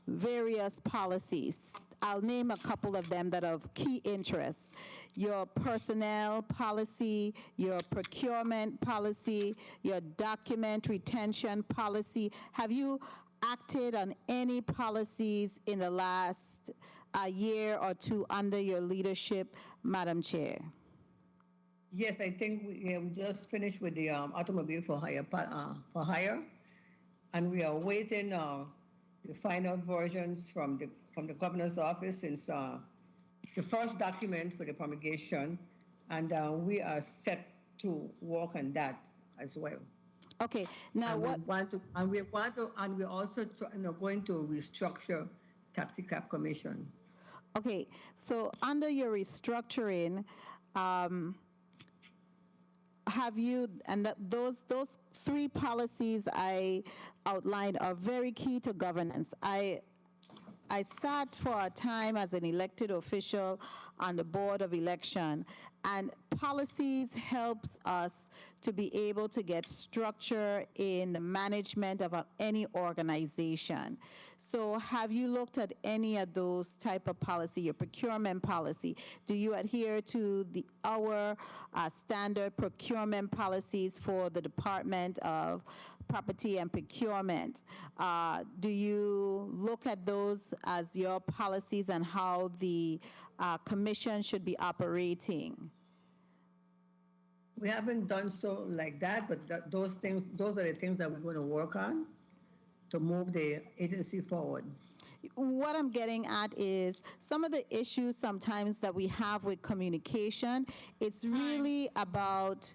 various policies? I'll name a couple of them that are of key interest. Your personnel policy, your procurement policy, your document retention policy. Have you acted on any policies in the last year or 2 under your leadership, Madam Chair? Yes, I think we just finished with the automobile for hire, and we are waiting the final versions from the governor's office since the first document for the promulgation, and we are set to work on that as well. Okay. Now, and we're also going to restructure Taxi Cab Commission. Okay. So under your restructuring, have you, and those three policies I outlined are very key to governance. I sat for a time as an elected official on the Board of Election, and policies helps us to be able to get structure in the management of any organization. So have you looked at any of those type of policy, your procurement policy? Do you adhere to our standard procurement policies for the Department of Property and Procurement? Do you look at those as your policies and how the commission should be operating? We haven't done so like that, but those are the things that we're going to work on to move the agency forward. What I'm getting at is some of the issues sometimes that we have with communication, it's really about,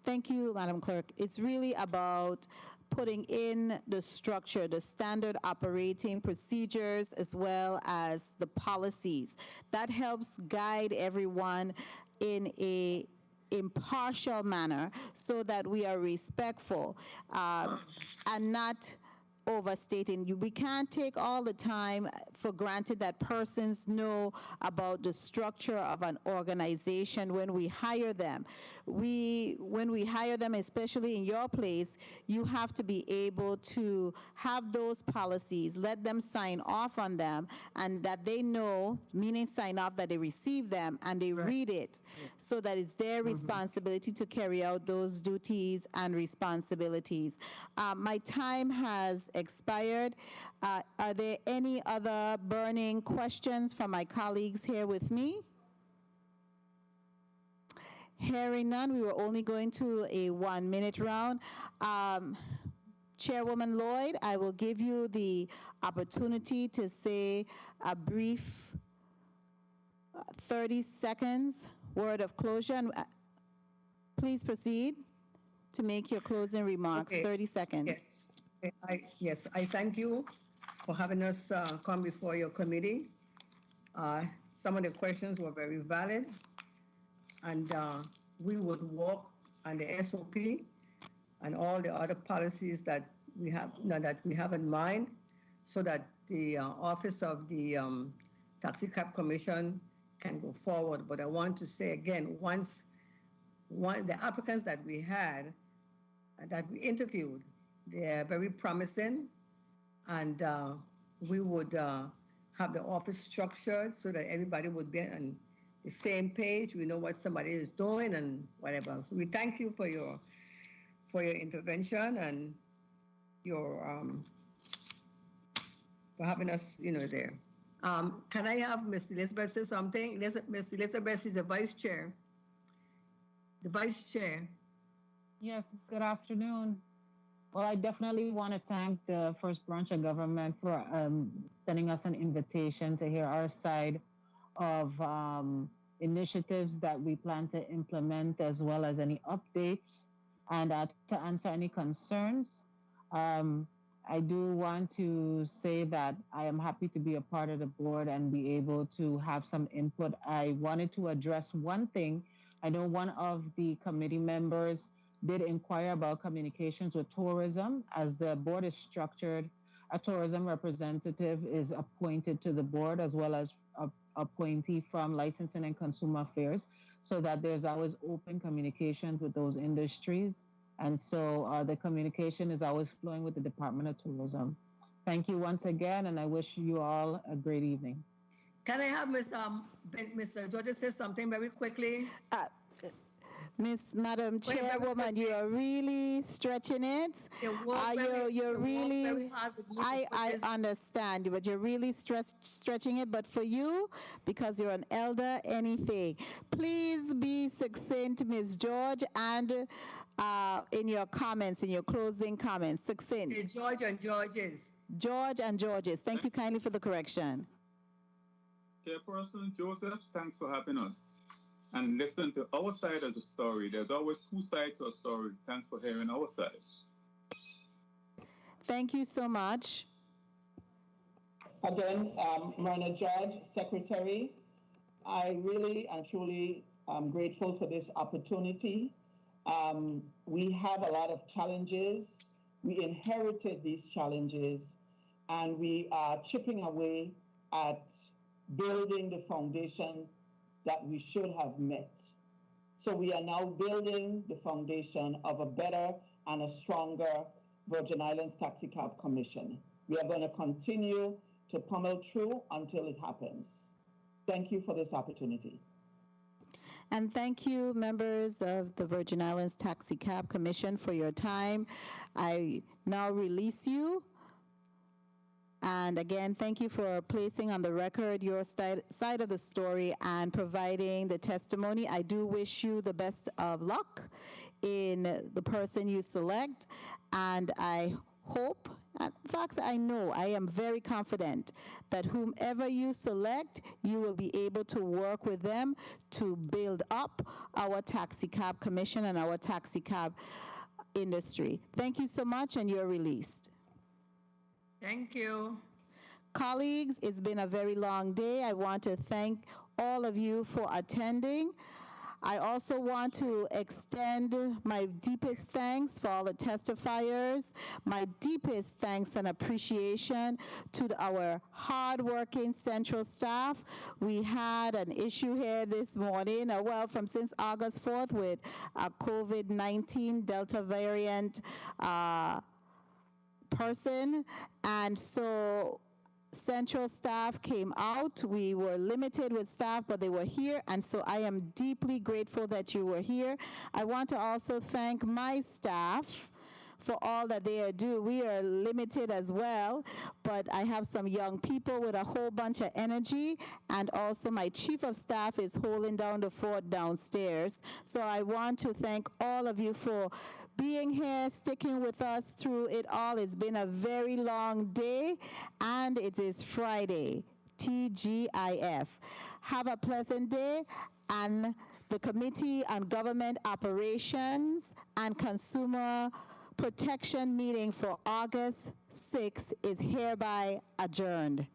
thank you, Madam Clerk, it's really about putting in the structure, the standard operating procedures, as well as the policies. That helps guide everyone in a impartial manner so that we are respectful and not overstating. We can't take all the time for granted that persons know about the structure of an organization when we hire them. When we hire them, especially in your place, you have to be able to have those policies, let them sign off on them, and that they know, meaning sign off that they receive them and they read it, so that it's their responsibility to carry out those duties and responsibilities. My time has expired. Are there any other burning questions from my colleagues here with me? Hearing none, we were only going to a 1-minute round. Chairwoman Lloyd, I will give you the opportunity to say a brief 30 seconds word of closure. And please proceed to make your closing remarks. Okay. 30 seconds. Yes. I thank you for having us come before your committee. Some of the questions were very valid, and we would work on the SOP and all the other policies that we have in mind, so that the office of the Taxi Cab Commission can go forward. But I want to say again, the applicants that we had, that we interviewed, they're very promising, and we would have the office structured so that everybody would be on the same page. We know what somebody is doing and whatever. So we thank you for your intervention and your for having us, there. Can I have Ms. Elizabeth say something? Ms. Elizabeth is the vice chair. The vice chair. Yes, good afternoon. Well, I definitely want to thank the first branch of government for sending us an invitation to hear our side of initiatives that we plan to implement, as well as any updates, and to answer any concerns. I do want to say that I am happy to be a part of the board and be able to have some input. I wanted to address one thing. I know one of the committee members did inquire about communications with tourism. As the board is structured, a tourism representative is appointed to the board, as well as a appointee from licensing and consumer affairs, so that there's always open communications with those industries. And so the communication is always flowing with the Department of Tourism. Thank you once again, and I wish you all a great evening. Can I have Ms. Georges say something very quickly? Madam Chairwoman, you are really stretching it. You're really, I understand, but you're really stretching it. But for you, because you're an elder, anything. Please be succinct, Ms. George, and in your comments, in your closing comments, succinct. George and Georges. George and Georges. Thank you kindly for the correction. Chairperson Joseph, thanks for having us. And listen to our side of the story. There's always two sides to a story. Thanks for hearing our side. Thank you so much. Again, Myrna George, Secretary. I really and truly am grateful for this opportunity. We have a lot of challenges. We inherited these challenges, and we are chipping away at building the foundation that we should have met. So we are now building the foundation of a better and a stronger Virgin Islands Taxi Cab Commission. We are going to continue to pummel through until it happens. Thank you for this opportunity. And thank you, members of the Virgin Islands Taxi Cab Commission, for your time. I now release you. And again, thank you for placing on the record your side of the story and providing the testimony. I do wish you the best of luck in the person you select, and I hope, in fact, I know, I am very confident that whomever you select, you will be able to work with them to build up our taxi cab commission and our taxi cab industry. Thank you so much, and you're released. Thank you. Colleagues, it's been a very long day. I want to thank all of you for attending. I also want to extend my deepest thanks for all the testifiers, my deepest thanks and appreciation to our hardworking central staff. We had an issue here this morning, since August 4th with a COVID-19 Delta variant person, and so central staff came out. We were limited with staff, but they were here, and so I am deeply grateful that you were here. I want to also thank my staff for all that they do. We are limited as well, but I have some young people with a whole bunch of energy, and also my chief of staff is holding down the fort downstairs. So I want to thank all of you for being here, sticking with us through it all. It's been a very long day, and it is Friday, TGIF. Have a pleasant day, and the Committee on Government Operations and Consumer Protection meeting for August 6th is hereby adjourned.